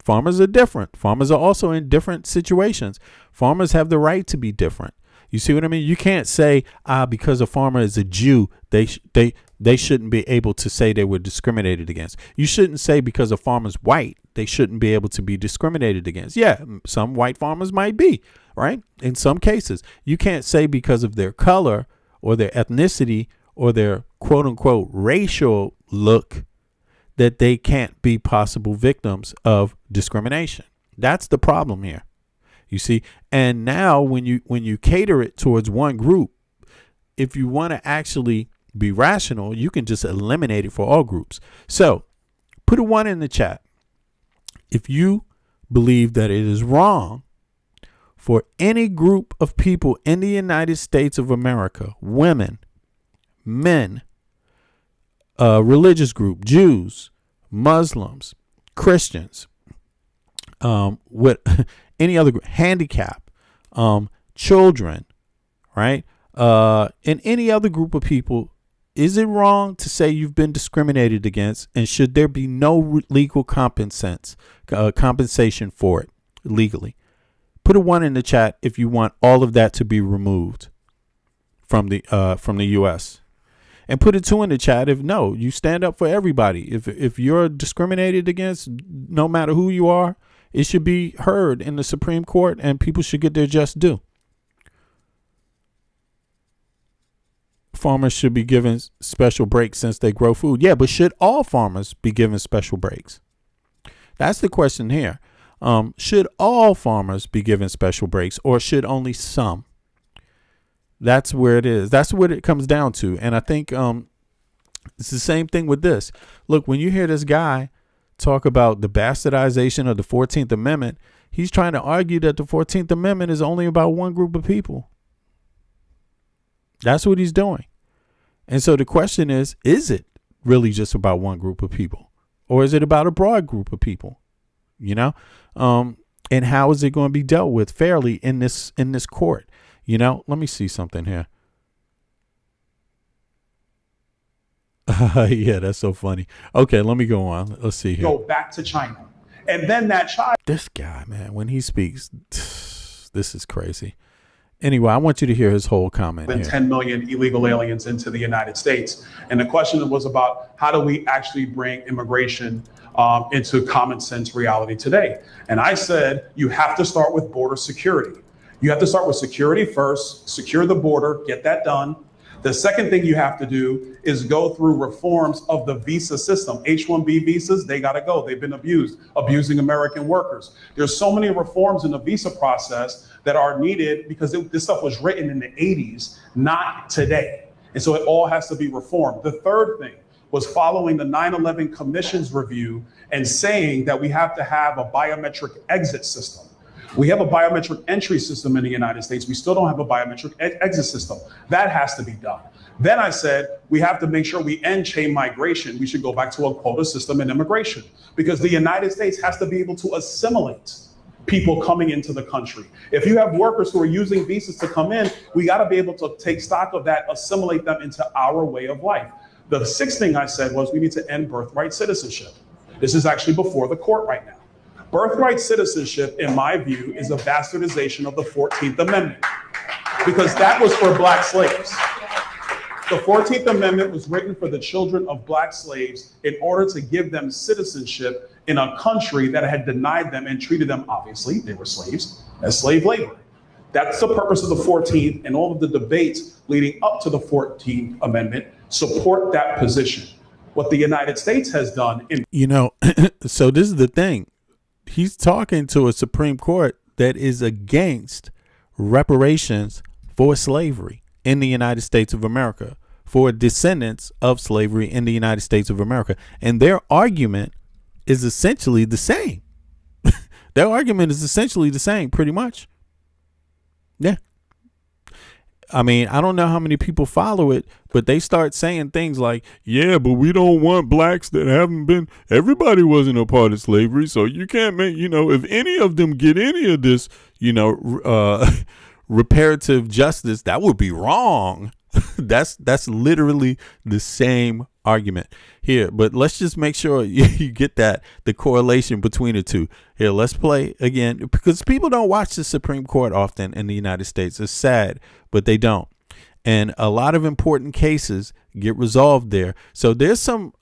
farmers are different. Farmers are also in different situations. Farmers have the right to be different. You see what I mean? You can't say, because a farmer is a Jew, they shouldn't be able to say they were discriminated against. You shouldn't say because a farmer's white, they shouldn't be able to be discriminated against. Yeah, some white farmers might be, right? In some cases. You can't say because of their color or their ethnicity or their quote unquote racial look that they can't be possible victims of discrimination. That's the problem here. You see, and now when you cater it towards one group, if you want to actually be rational, you can just eliminate it for all groups. So put a 1 in the chat if you believe that it is wrong for any group of people in the United States of America, women, men, religious group, Jews, Muslims, Christians, any other group, handicap, children, right? And any other group of people, is it wrong to say you've been discriminated against, and should there be no legal compensation for it legally? Put a 1 in the chat if you want all of that to be removed from the U.S. And put a 2 in the chat if no, you stand up for everybody. If you're discriminated against, no matter who you are, it should be heard in the Supreme Court and people should get their just due. Farmers should be given special breaks since they grow food. Yeah, but should all farmers be given special breaks? That's the question here. Should all farmers be given special breaks, or should only some? That's where it is. That's what it comes down to. And I think it's the same thing with this. Look, when you hear this guy talk about the bastardization of the 14th Amendment, he's trying to argue that the 14th Amendment is only about one group of people. That's what he's doing. And so the question is it really just about one group of people, or is it about a broad group of people? And how is it going to be dealt with fairly in this court? Let me see something here. Yeah, that's so funny. Okay, let me go on. Let's see here. Go back to China. And then that child. This guy, man, when he speaks, this is crazy. Anyway, I want you to hear his whole comment here. 10 million illegal aliens into the United States. And the question was about how do we actually bring immigration into common sense reality today? And I said, you have to start with border security. You have to start with security first, secure the border, get that done. The second thing you have to do is go through reforms of the visa system. H-1B visas, they got to go. They've been abusing American workers. There's so many reforms in the visa process that are needed because this stuff was written in the 80s, not today. And so it all has to be reformed. The third thing was following the 9/11 Commission's review and saying that we have to have a biometric exit system. We have a biometric entry system in the United States. We still don't have a biometric exit system. That has to be done. Then I said, we have to make sure we end chain migration. We should go back to a quota system in immigration because the United States has to be able to assimilate people coming into the country. If you have workers who are using visas to come in, we got to be able to take stock of that, assimilate them into our way of life. The sixth thing I said was we need to end birthright citizenship. This is actually before the court right now. Birthright citizenship, in my view, is a bastardization of the 14th Amendment because that was for black slaves. The 14th Amendment was written for the children of black slaves in order to give them citizenship in a country that had denied them and treated them, obviously, they were slaves, as slave labor. That's the purpose of the 14th, and all of the debates leading up to the 14th Amendment support that position. What the United States has done in— so this is the thing. He's talking to a Supreme Court that is against reparations for slavery in the United States of America, for descendants of slavery in the United States of America. And their argument is essentially the same. Their argument is essentially the same, pretty much. Yeah. I mean, I don't know how many people follow it, but they start saying things like, yeah, but we don't want blacks that haven't been, everybody wasn't a part of slavery. So you can't make, if any of them get any of this, reparative justice, that would be wrong. That's literally the same argument here, but let's just make sure you get the correlation between the two. Here, let's play again, because people don't watch the Supreme Court often in the United States. It's sad, but they don't. And a lot of important cases get resolved there. So there's some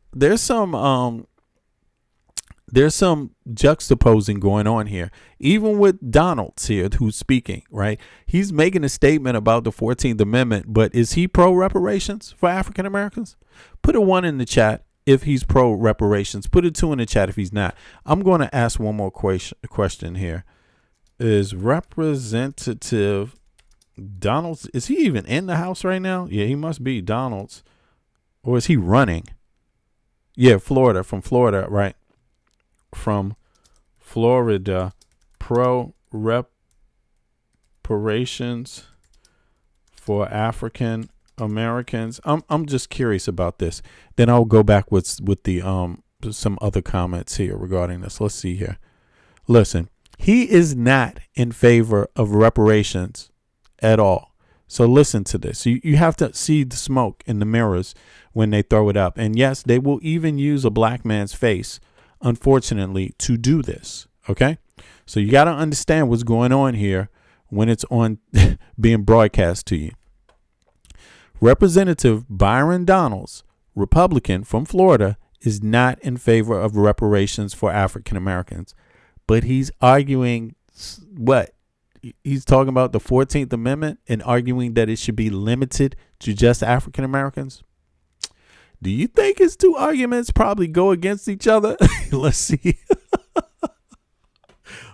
juxtaposing going on here, even with Donald's here who's speaking, right? He's making a statement about the 14th Amendment, but is he pro reparations for African Americans? Put a 1 in the chat if he's pro reparations. Put a 2 in the chat if he's not. I'm going to ask one more question here. Is Representative Donald's, is he even in the House right now? Yeah, he must be. Donald's. Or is he running? Yeah, from Florida, right? From Florida, pro reparations for African Americans. I'm just curious about this. Then I'll go back with the some other comments here regarding this. Let's see here. Listen, he is not in favor of reparations at all. So listen to this. You have to see the smoke in the mirrors when they throw it up. And yes, they will even use a black man's face, unfortunately, to do this. Okay? So you got to understand what's going on here when it's on being broadcast to you. Representative Byron Donalds, Republican from Florida, is not in favor of reparations for African Americans. But he's arguing what? He's talking about the 14th Amendment and arguing that it should be limited to just African Americans. Do you think his two arguments probably go against each other? Let's see.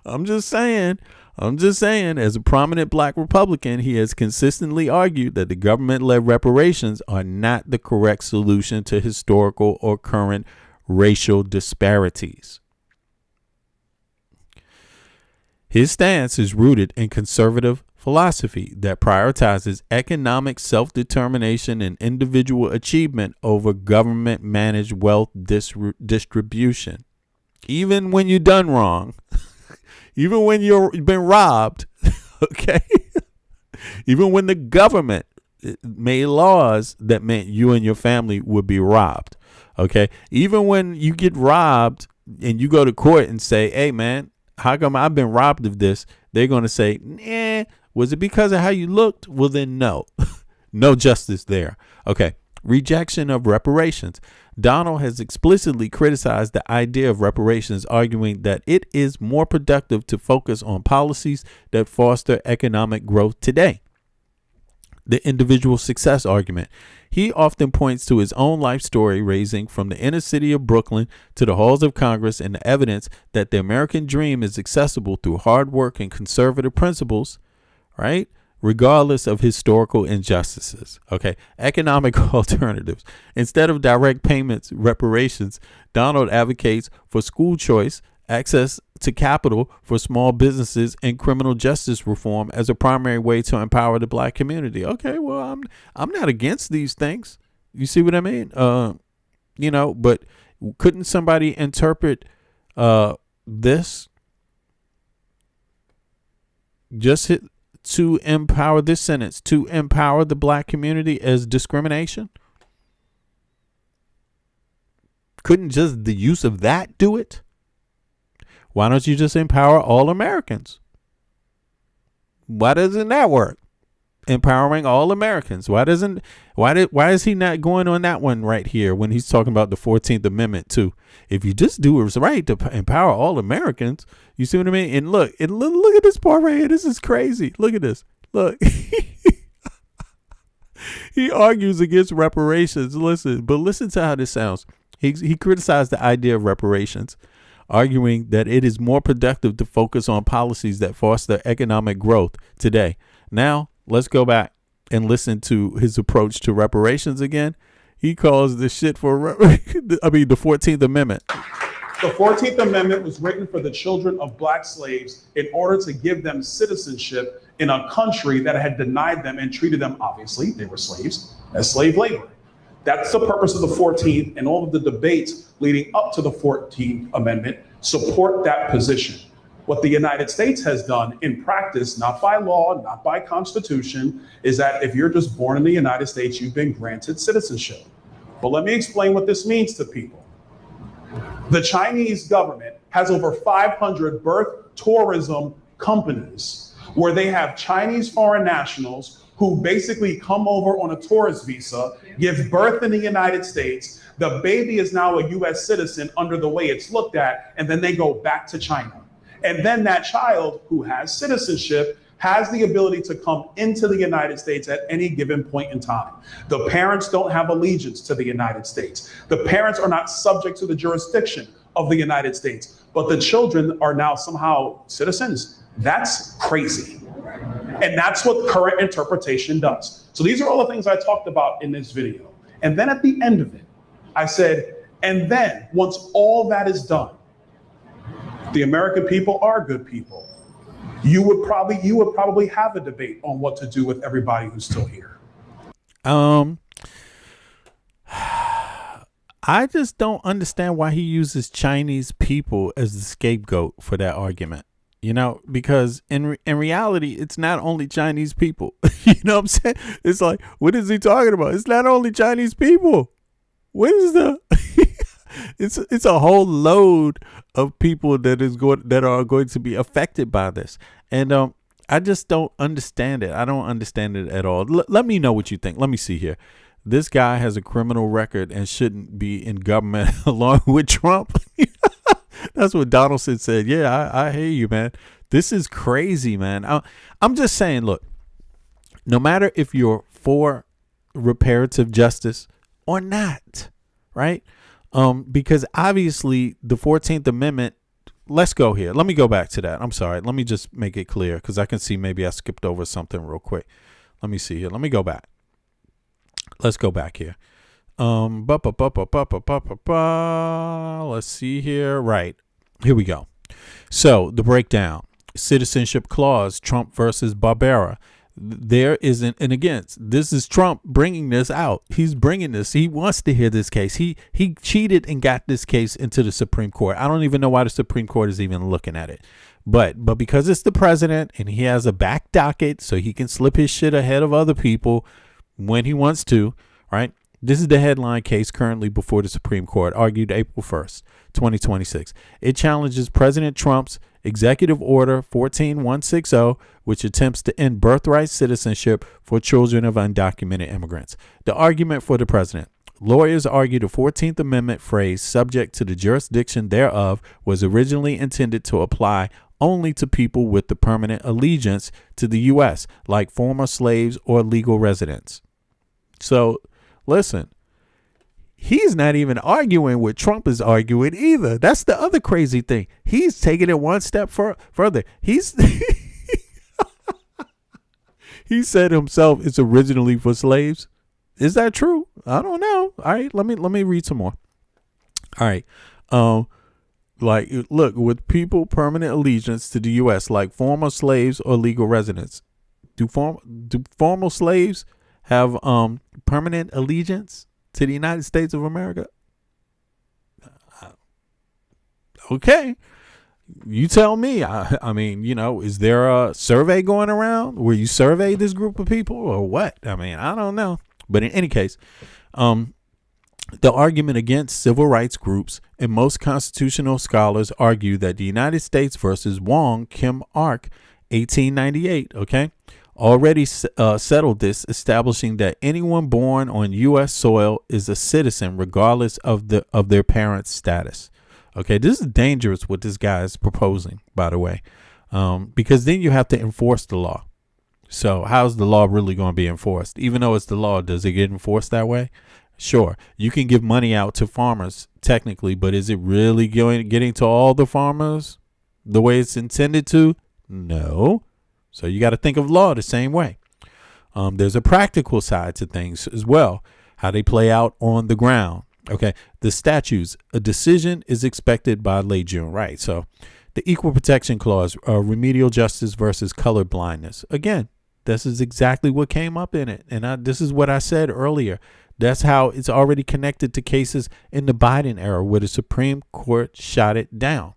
I'm just saying, as a prominent black Republican, he has consistently argued that the government-led reparations are not the correct solution to historical or current racial disparities. His stance is rooted in conservative philosophy that prioritizes economic self-determination and individual achievement over government-managed wealth distribution. Even when you're done wrong, even when you've been robbed, okay? Even when the government made laws that meant you and your family would be robbed, okay? Even when you get robbed and you go to court and say, hey, man, how come I've been robbed of this? They're going to say, nah, was it because of how you looked? Well, then no. No justice there. Okay. Rejection of reparations. Donald has explicitly criticized the idea of reparations, arguing that it is more productive to focus on policies that foster economic growth today. The individual success argument. He often points to his own life story, raising from the inner city of Brooklyn to the halls of Congress, and the evidence that the American dream is accessible through hard work and conservative principles, right? Regardless of historical injustices. Okay. Economic alternatives. Instead of direct payments, reparations, Donald advocates for school choice, access to capital for small businesses, and criminal justice reform as a primary way to empower the black community. Okay, well, I'm not against these things. You see what I mean? But couldn't somebody interpret this just to empower this sentence, to empower the black community as discrimination? Couldn't just the use of that do it? Why don't you just empower all Americans? Why doesn't that work? Empowering all Americans. Why is he not going on that one right here when he's talking about the 14th Amendment too? If you just do what's right to empower all Americans, you see what I mean? And look at this part right here. This is crazy. Look at this. Look. He argues against reparations. Listen to how this sounds. He criticized the idea of reparations, arguing that it is more productive to focus on policies that foster economic growth today. Now, let's go back and listen to his approach to reparations again. He calls this shit the 14th Amendment. The 14th Amendment was written for the children of black slaves in order to give them citizenship in a country that had denied them and treated them, obviously, they were slaves, as slave labor. That's the purpose of the 14th, and all of the debates leading up to the 14th Amendment support that position. What the United States has done in practice, not by law, not by constitution, is that if you're just born in the United States, you've been granted citizenship. But let me explain what this means to people. The Chinese government has over 500 birth tourism companies where they have Chinese foreign nationals who basically come over on a tourist visa, give birth in the United States. The baby is now a US citizen under the way it's looked at, and then they go back to China. And then that child who has citizenship has the ability to come into the United States at any given point in time. The parents don't have allegiance to the United States. The parents are not subject to the jurisdiction of the United States, but the children are now somehow citizens. That's crazy. And that's what current interpretation does. So these are all the things I talked about in this video. And then at the end of it, I said, and then once all that is done, the American people are good people. You would probably have a debate on what to do with everybody who's still here. I just don't understand why he uses Chinese people as the scapegoat for that argument. You know, because in reality, it's not only Chinese people. You know what I'm saying? It's like, what is he talking about? It's not only Chinese people. What is the? It's a whole load of people that are going to be affected by this, and I just don't understand it. I don't understand it at all. Let me know what you think. Let me see here. This guy has a criminal record and shouldn't be in government along with Trump. That's what Donaldson said. Yeah, I hear you, man. This is crazy, man. I'm just saying, look, no matter if you're for reparative justice or not, right? Because obviously the 14th Amendment, let's go here. Let me go back to that. I'm sorry. Let me just make it clear because I can see maybe I skipped over something real quick. Let me see here. Let me go back. Let's go back here. Let's see here. Right. Here we go. So the breakdown. Citizenship clause, Trump versus Barbera. There isn't, and again, this is Trump bringing this out. He's bringing this. He wants to hear this case. He cheated and got this case into the Supreme Court. I don't even know why the Supreme Court is even looking at it. But because it's the president and he has a back docket so he can slip his shit ahead of other people when he wants to, right? This is the headline case currently before the Supreme Court, argued April 1st, 2026. It challenges President Trump's Executive Order 14160, which attempts to end birthright citizenship for children of undocumented immigrants. The argument for the president. Lawyers argue the 14th Amendment phrase, subject to the jurisdiction thereof, was originally intended to apply only to people with the permanent allegiance to the U.S., like former slaves or legal residents. So, listen, he's not even arguing what Trump is arguing either. That's the other crazy thing. He's taking it one step further. He said himself it's originally for slaves. Is that true? I don't know. All right, let me read some more. All right. Like, look, with people permanent allegiance to the U.S., like former slaves or legal residents. Do former slaves have permanent allegiance to the United States of America? Okay. You tell me. I mean, you know, is there a survey going around where you survey this group of people or what? I mean, I don't know. But in any case, the argument against civil rights groups and most constitutional scholars argue that the United States versus Wong Kim Ark, 1898, okay, already settled this, establishing that anyone born on U.S. soil is a citizen regardless of their parents' status. Okay, this is dangerous what this guy is proposing, by the way, because then you have to enforce the law. So how's the law really going to be enforced? Even though it's the law, does it get enforced that way? Sure, you can give money out to farmers technically, but is it really getting to all the farmers the way it's intended to? No. So you got to think of law the same way. There's a practical side to things as well, how they play out on the ground. Okay, the statutes, a decision is expected by late June, right? So the Equal Protection Clause, remedial justice versus color blindness. Again, this is exactly what came up in it. And this is what I said earlier. That's how it's already connected to cases in the Biden era where the Supreme Court shot it down.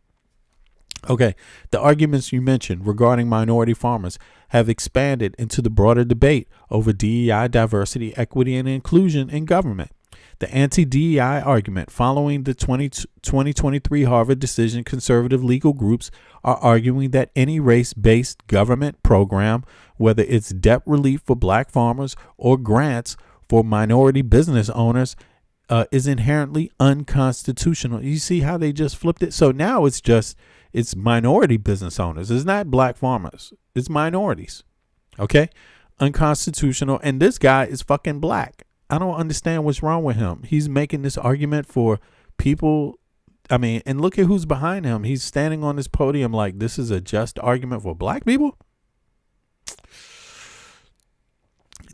Okay, the arguments you mentioned regarding minority farmers have expanded into the broader debate over DEI, diversity, equity, and inclusion in government. The anti-DEI argument following the 2023 Harvard decision, conservative legal groups are arguing that any race-based government program, whether it's debt relief for black farmers or grants for minority business owners, is inherently unconstitutional. You see how they just flipped it? So now it's minority business owners. It's not black farmers. It's minorities. Okay? Unconstitutional. And this guy is fucking black. I don't understand what's wrong with him. He's making this argument for people. I mean, and look at who's behind him. He's standing on this podium like this is a just argument for black people.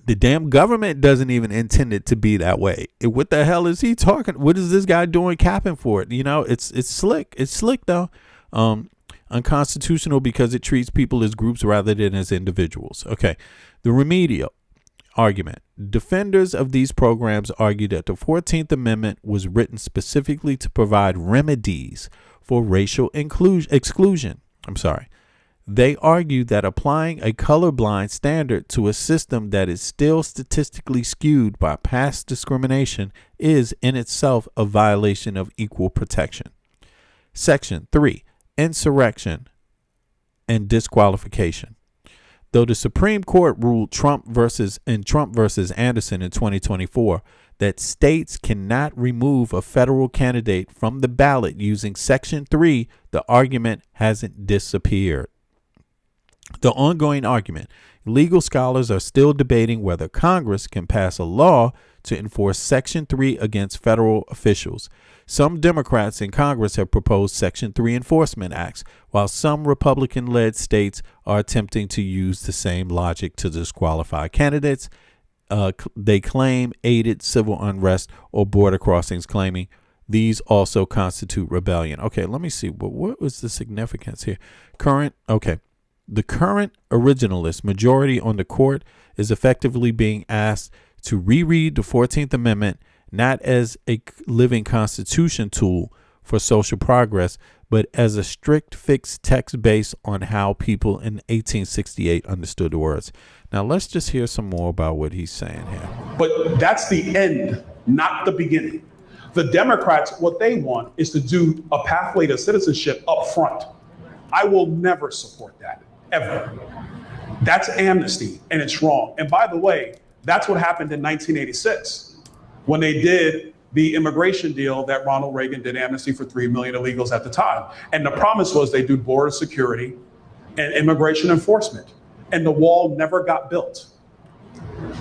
The damn government doesn't even intend it to be that way. What the hell is he talking? What is this guy doing capping for it? You know, it's slick. It's slick though. Unconstitutional because it treats people as groups rather than as individuals. Okay. The remedial argument. Defenders of these programs argue that the 14th Amendment was written specifically to provide remedies for racial exclusion. They argue that applying a colorblind standard to a system that is still statistically skewed by past discrimination is in itself a violation of equal protection. Section 3. Insurrection and disqualification. Though the Supreme Court ruled Trump versus Anderson in 2024 that states cannot remove a federal candidate from the ballot using Section 3, the argument hasn't disappeared. The ongoing argument. Legal scholars are still debating whether Congress can pass a law to enforce Section 3 against federal officials. Some Democrats in Congress have proposed Section 3 enforcement acts, while some Republican-led states are attempting to use the same logic to disqualify candidates they claim aided civil unrest or border crossings, claiming these also constitute rebellion. Okay, let me see. What was the significance here? The current originalist majority on the court is effectively being asked to reread the 14th Amendment not as a living constitution tool for social progress, but as a strict fixed text based on how people in 1868 understood the words. Now, let's just hear some more about what he's saying here. But that's the end, not the beginning. The Democrats, what they want is to do a pathway to citizenship up front. I will never support that, ever. That's amnesty, and it's wrong. And by the way, that's what happened in 1986 when they did the immigration deal that Ronald Reagan did amnesty for 3 million illegals at the time. And the promise was they do border security and immigration enforcement. And the wall never got built.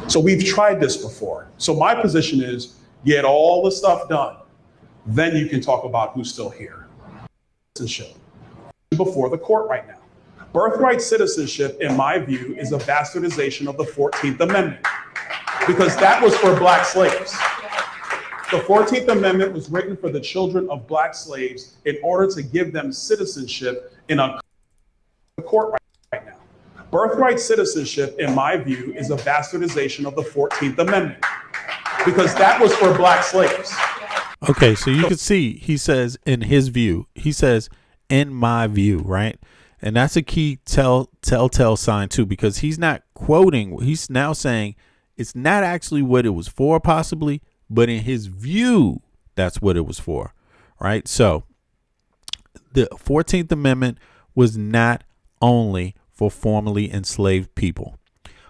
So we've tried this before. So my position is get all the stuff done. Then you can talk about who's still here. Citizenship before the court right now. Birthright citizenship, in my view, is a bastardization of the 14th Amendment because that was for black slaves. The 14th Amendment was written for the children of black slaves in order to give them citizenship in a court right now. Birthright citizenship, in my view, is a bastardization of the 14th Amendment because that was for black slaves. Okay, so you can see he says in his view, he says in my view, right? And that's a key telltale sign too, because he's not quoting, he's now saying it's not actually what it was for possibly, but in his view, that's what it was for, right? So the 14th Amendment was not only for formerly enslaved people.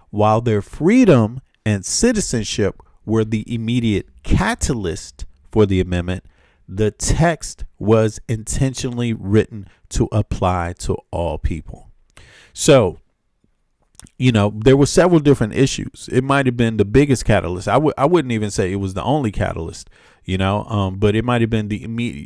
While their freedom and citizenship were the immediate catalyst for the amendment, the text was intentionally written to apply to all people. So, you know, there were several different issues. It might have been the biggest catalyst. I wouldn't even say it was the only catalyst, you know, but it might have been the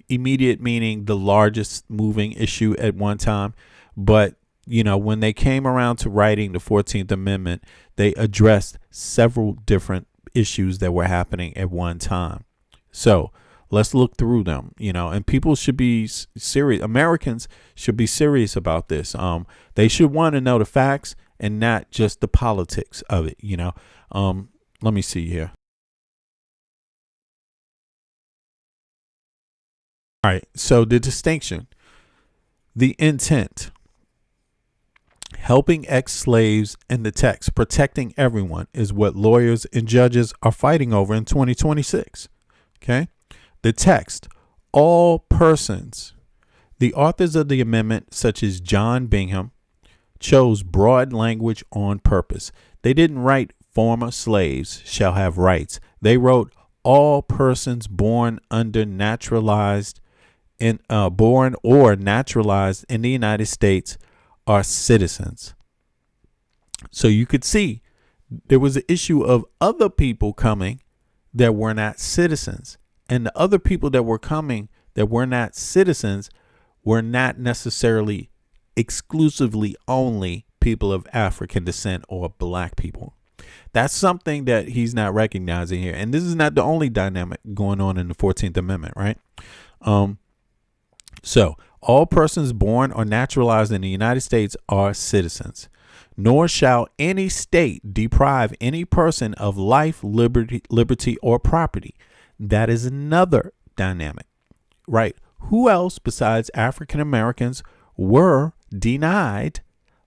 immediate, meaning the largest moving issue at one time. But, you know, when they came around to writing the 14th Amendment, they addressed several different issues that were happening at one time. So let's look through them, you know, and people should be serious. Americans should be serious about this. They should want to know the facts and not just the politics of it, you know. Let me see here. All right. So the distinction, the intent, helping ex-slaves in the text, protecting everyone is what lawyers and judges are fighting over in 2026. Okay. The text, all persons. The authors of the amendment, such as John Bingham, chose broad language on purpose. They didn't write former slaves shall have rights. They wrote all persons born under naturalized born or naturalized in the United States are citizens. So you could see there was an issue of other people coming that were not citizens. And the other people that were coming that were not citizens were not necessarily exclusively only people of African descent or black people. That's something that he's not recognizing here. And this is not the only dynamic going on in the 14th Amendment, right? So all persons born or naturalized in the United States are citizens. Nor shall any state deprive any person of life, liberty, or property. That is another dynamic, right? Who else besides African Americans were denied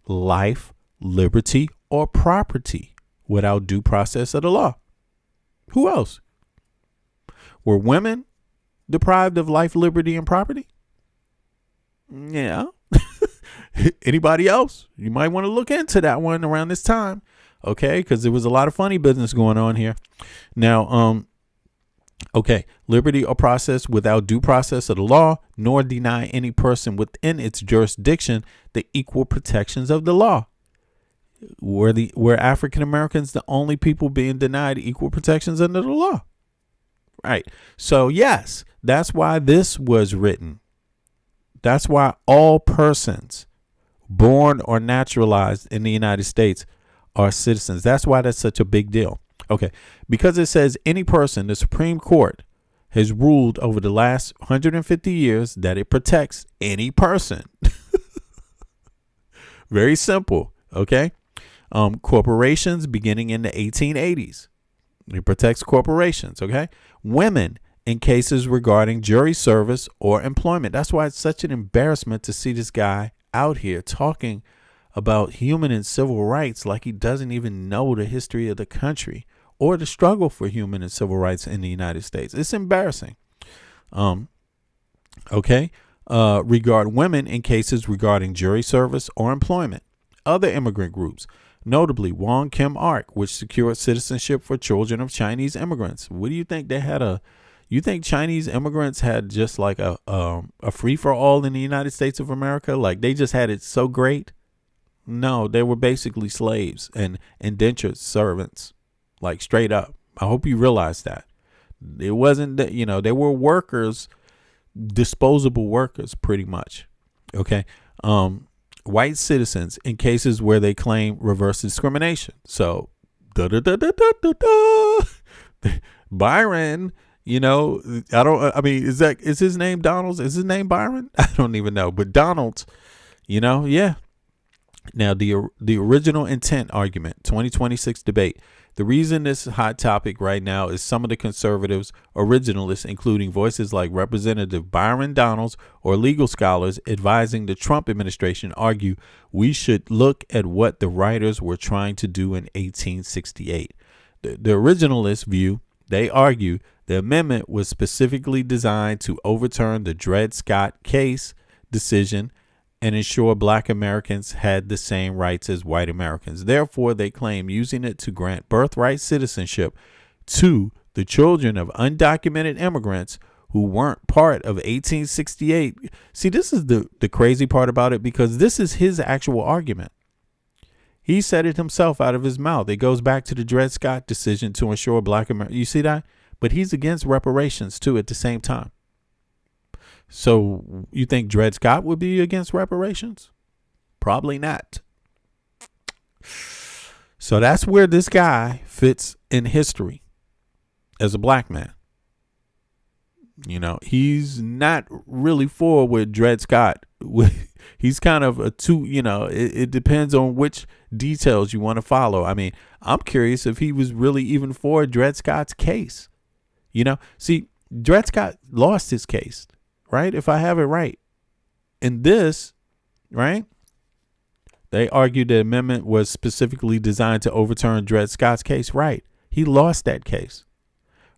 life, liberty, or property without due process of the law? Who else? Were women deprived of life, liberty, and property? Yeah. Anybody else? You might want to look into that one around this time. Okay. Because there was a lot of funny business going on here. Now, okay. Liberty or process without due process of the law, nor deny any person within its jurisdiction the equal protections of the law. Were African Americans the only people being denied equal protections under the law? Right. So yes, that's why this was written. That's why all persons born or naturalized in the United States are citizens. That's why that's such a big deal. Okay. Because it says any person, the Supreme Court has ruled over the last 150 years that it protects any person. Very simple. Okay. Corporations beginning in the 1880s. It protects corporations. Okay. Women in cases regarding jury service or employment. That's why it's such an embarrassment to see this guy out here talking about human and civil rights like he doesn't even know the history of the country or the struggle for human and civil rights in the United States. It's embarrassing. Okay. Regard women in cases regarding jury service or employment. Other immigrant groups, notably Wong Kim Ark, which secured citizenship for children of Chinese immigrants. What do you think they had you think Chinese immigrants had just like a free for all in the United States of America? Like they just had it so great? No, they were basically slaves and indentured servants, like straight up. I hope you realize that. It wasn't that, they were workers, disposable workers, pretty much. Okay. White citizens in cases where they claim reverse discrimination. So, Byron, is his name Donald? Is his name Byron? I don't even know. But Donald, yeah. Now, the original intent argument, 2026 debate. The reason this is a hot topic right now is some of the conservatives, originalists, including voices like Representative Byron Donalds or legal scholars advising the Trump administration, argue we should look at what the writers were trying to do in 1868. The originalist view, they argue the amendment was specifically designed to overturn the Dred Scott case decision and ensure black Americans had the same rights as white Americans. Therefore, they claim using it to grant birthright citizenship to the children of undocumented immigrants who weren't part of 1868. See, this is the crazy part about it, because this is his actual argument. He said it himself out of his mouth. It goes back to the Dred Scott decision to ensure black Americans. You see that? But he's against reparations too at the same time. So you think Dred Scott would be against reparations? Probably not. So that's where this guy fits in history as a black man. He's not really for with Dred Scott. He's kind of a two, it depends on which details you want to follow. I mean, I'm curious if he was really even for Dred Scott's case. See, Dred Scott lost his case. Right? If I have it right. In this, right? They argued the amendment was specifically designed to overturn Dred Scott's case. Right. He lost that case.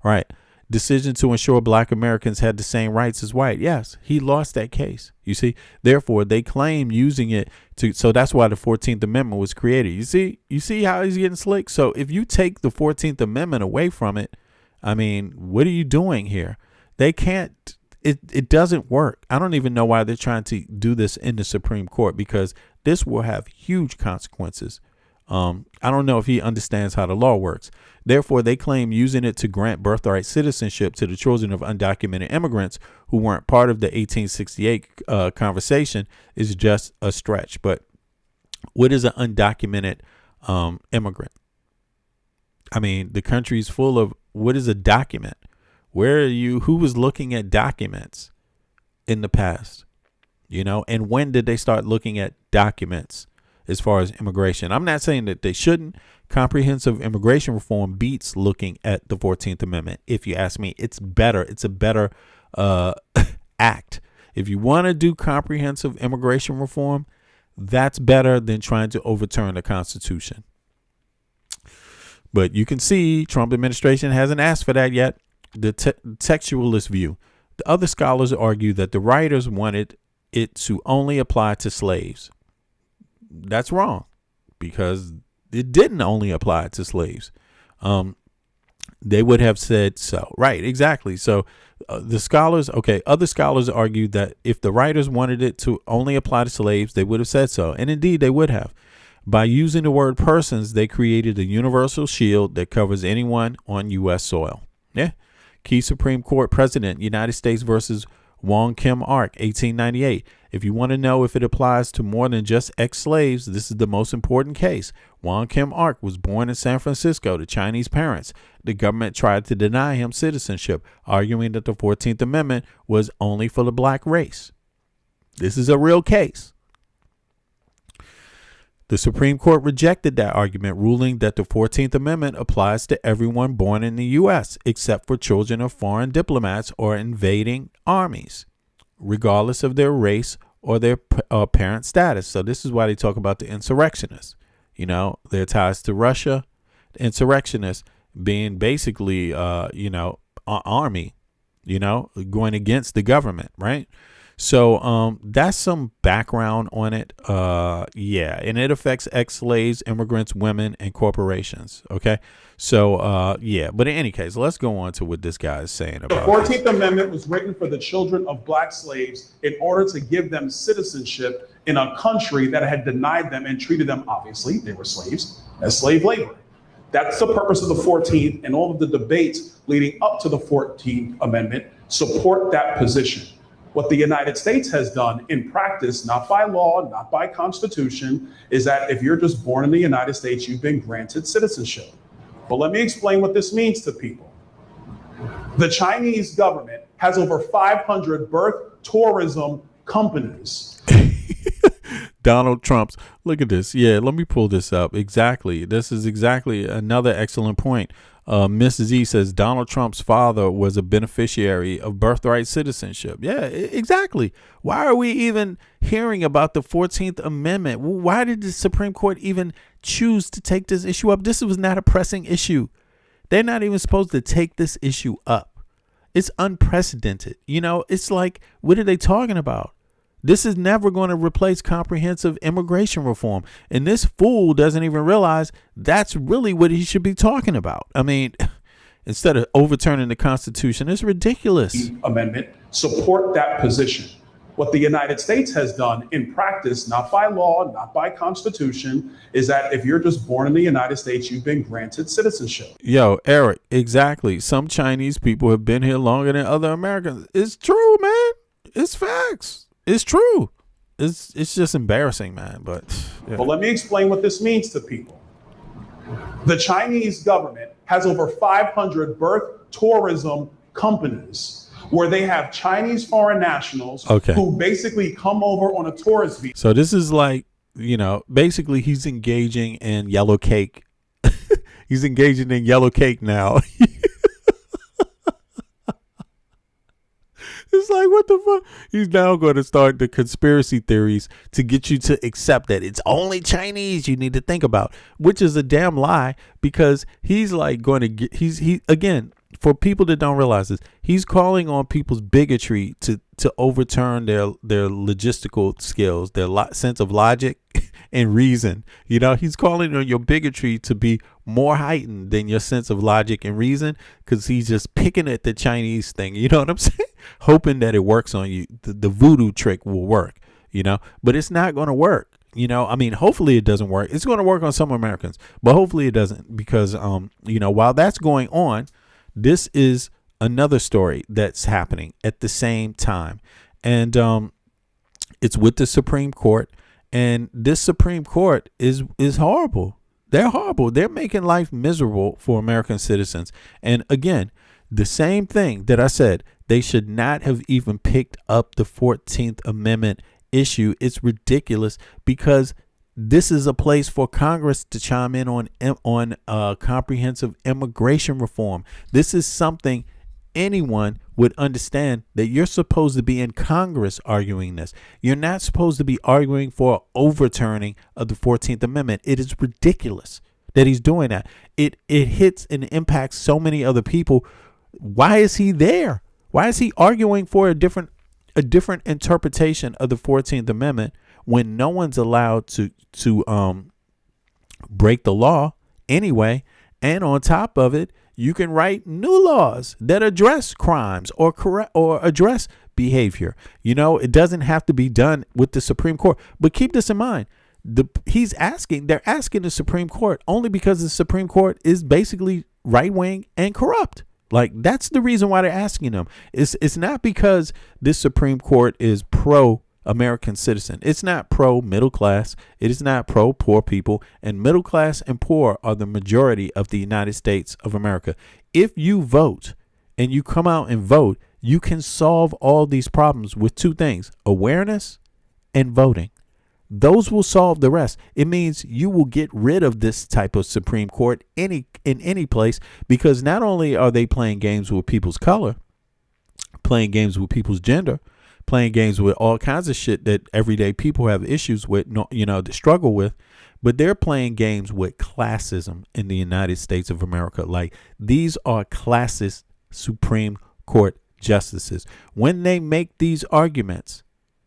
Right. decision to ensure black Americans had the same rights as white. Yes, he lost that case. You see, therefore they claim using it to, so that's why the 14th Amendment was created. You see how he's getting slick? So if you take the 14th Amendment away from it, I mean, what are you doing here? They can't, it doesn't work. I don't even know why they're trying to do this in the Supreme Court, because this will have huge consequences. I don't know if he understands how the law works. Therefore, they claim using it to grant birthright citizenship to the children of undocumented immigrants who weren't part of the 1868 conversation is just a stretch. But what is an undocumented immigrant? I mean, the country's full of, what is a document? Where are you? Who was looking at documents in the past? You know, and when did they start looking at documents as far as immigration? I'm not saying that they shouldn't. Comprehensive immigration reform beats looking at the 14th Amendment. If you ask me, it's better. It's a better act. If you want to do comprehensive immigration reform, that's better than trying to overturn the Constitution. But you can see Trump administration hasn't asked for that yet. The textualist view. The other scholars argue that the writers wanted it to only apply to slaves. That's wrong, because it didn't only apply to slaves. They would have said so. Right, exactly. So other scholars argue that if the writers wanted it to only apply to slaves, they would have said so. And indeed, they would have. By using the word persons, they created a universal shield that covers anyone on U.S. soil. Yeah. Key Supreme Court precedent, United States versus Wong Kim Ark, 1898. If you want to know if it applies to more than just ex-slaves, this is the most important case. Wong Kim Ark was born in San Francisco to Chinese parents. The government tried to deny him citizenship, arguing that the 14th Amendment was only for the black race. This is a real case. The Supreme Court rejected that argument, ruling that the 14th Amendment applies to everyone born in the U.S., except for children of foreign diplomats or invading armies, regardless of their race or their parent status. So this is why they talk about the insurrectionists. You know, their ties to Russia, the insurrectionists being basically, army, going against the government, right? So that's some background on it. Yeah, and it affects ex-slaves, immigrants, women, and corporations. Okay, so yeah, but in any case, let's go on to what this guy is saying about the 14th Amendment was written for the children of black slaves in order to give them citizenship in a country that had denied them and treated them, obviously, they were slaves, as slave labor. That's the purpose of the 14th, and all of the debates leading up to the 14th Amendment support that position. What the United States has done in practice, not by law, not by constitution, is that if you're just born in the United States, you've been granted citizenship. But let me explain what this means to people. The Chinese government has over 500 birth tourism companies. Donald Trump's, look at this. Yeah, let me pull this up. Exactly. This is exactly another excellent point. Mrs. E says Donald Trump's father was a beneficiary of birthright citizenship. Yeah, exactly. Why are we even hearing about the 14th Amendment? Why did the Supreme Court even choose to take this issue up? This was not a pressing issue. They're not even supposed to take this issue up. It's unprecedented. It's like, what are they talking about? This is never going to replace comprehensive immigration reform. And this fool doesn't even realize that's really what he should be talking about. I mean, instead of overturning the Constitution, it's ridiculous. Amendment support that position. What the United States has done in practice, not by law, not by constitution, is that if you're just born in the United States, you've been granted citizenship. Yo, Eric, exactly. Some Chinese people have been here longer than other Americans. It's true, man. It's facts. It's true. It's just embarrassing, man. But yeah. Well, let me explain what this means to people. The Chinese government has over 500 birth tourism companies where they have Chinese foreign nationals who basically come over on a tourist visa. So this is like, basically he's engaging in yellow cake. He's engaging in yellow cake now. It's like, what the fuck? He's now going to start the conspiracy theories to get you to accept that it's only Chinese you need to think about, which is a damn lie, because he's like going to get, again, for people that don't realize this, he's calling on people's bigotry to overturn their logistical skills, their sense of logic and reason. You know, he's calling on your bigotry to be more heightened than your sense of logic and reason, because he's just picking at the Chinese thing. You know what I'm saying? Hoping that it works on you. The voodoo trick will work, you know, but it's not going to work. You know, I mean, hopefully it doesn't work. It's going to work on some Americans, but hopefully it doesn't, because, you know, while that's going on, this is another story that's happening at the same time. And it's with the Supreme Court. And this Supreme Court is horrible. They're horrible. They're making life miserable for American citizens. And again, the same thing that I said, they should not have even picked up the 14th Amendment issue. It's ridiculous, because this is a place for Congress to chime in on comprehensive immigration reform. This is something anyone would understand, that you're supposed to be in Congress arguing this. You're not supposed to be arguing for overturning of the 14th Amendment. It is ridiculous that he's doing that. It hits and impacts so many other people. Why is he there? Why is he arguing for a different interpretation of the 14th Amendment when no one's allowed to break the law anyway? And on top of it, you can write new laws that address crimes or address behavior. You know, it doesn't have to be done with the Supreme Court. But keep this in mind. They're asking the Supreme Court only because the Supreme Court is basically right-wing and corrupt. Like, that's the reason why they're asking them. It's not because this Supreme Court is pro-American citizen. It's not pro-middle class. It is not pro-poor people. And middle class and poor are the majority of the United States of America. If you vote and you come out and vote, you can solve all these problems with two things: awareness and voting. Those will solve the rest. It means you will get rid of this type of Supreme Court in any place, because not only are they playing games with people's color, playing games with people's gender, playing games with all kinds of shit that everyday people have issues with, that struggle with, but they're playing games with classism in the United States of America. Like, these are classist Supreme Court justices. When they make these arguments,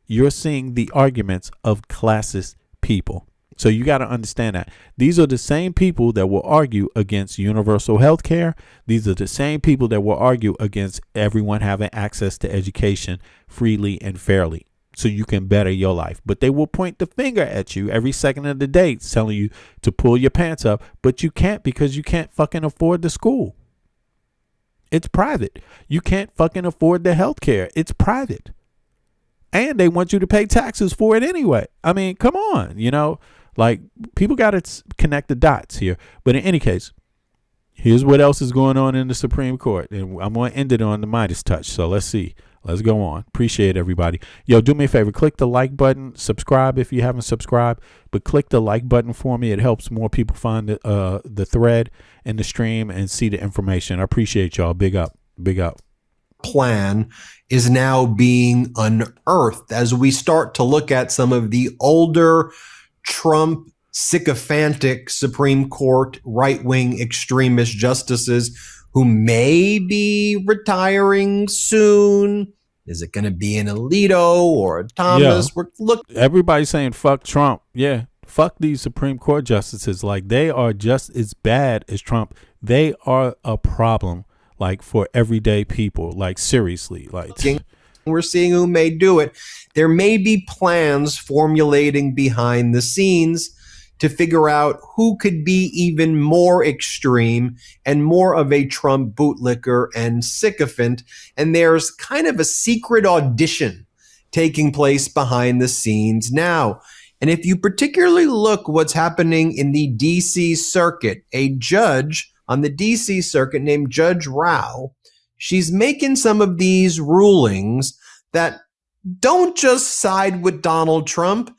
you're seeing the arguments of classist people. So you got to understand that these are the same people that will argue against universal health care. These are the same people that will argue against everyone having access to education freely and fairly, so you can better your life. But they will point the finger at you every second of the day, telling you to pull your pants up, but you can't, because you can't fucking afford the school. It's private. You can't fucking afford the health care. It's private. And they want you to pay taxes for it anyway. I mean, come on, like, people got to connect the dots here. But in any case, here's what else is going on in the Supreme Court. And I'm going to end it on the Midas touch. So let's see. Let's go on. Appreciate everybody. Yo, do me a favor. Click the like button. Subscribe if you haven't subscribed. But click the like button for me. It helps more people find the thread and the stream and see the information. I appreciate y'all. Big up. Big up. Plan is now being unearthed as we start to look at some of the older Trump sycophantic Supreme Court right-wing extremist justices who may be retiring soon. Is it going to be an Alito or a Thomas? Yeah. Everybody's saying fuck Trump. Yeah, fuck these Supreme Court justices. Like, they are just as bad as Trump. They are a problem, like, for everyday people. Like, seriously, like, we're seeing who may do it. There may be plans formulating behind the scenes to figure out who could be even more extreme and more of a Trump bootlicker and sycophant. And there's kind of a secret audition taking place behind the scenes now. And if you particularly look what's happening in the D.C. circuit, a judge on the D.C. circuit named Judge Rao, she's making some of these rulings that don't just side with Donald Trump,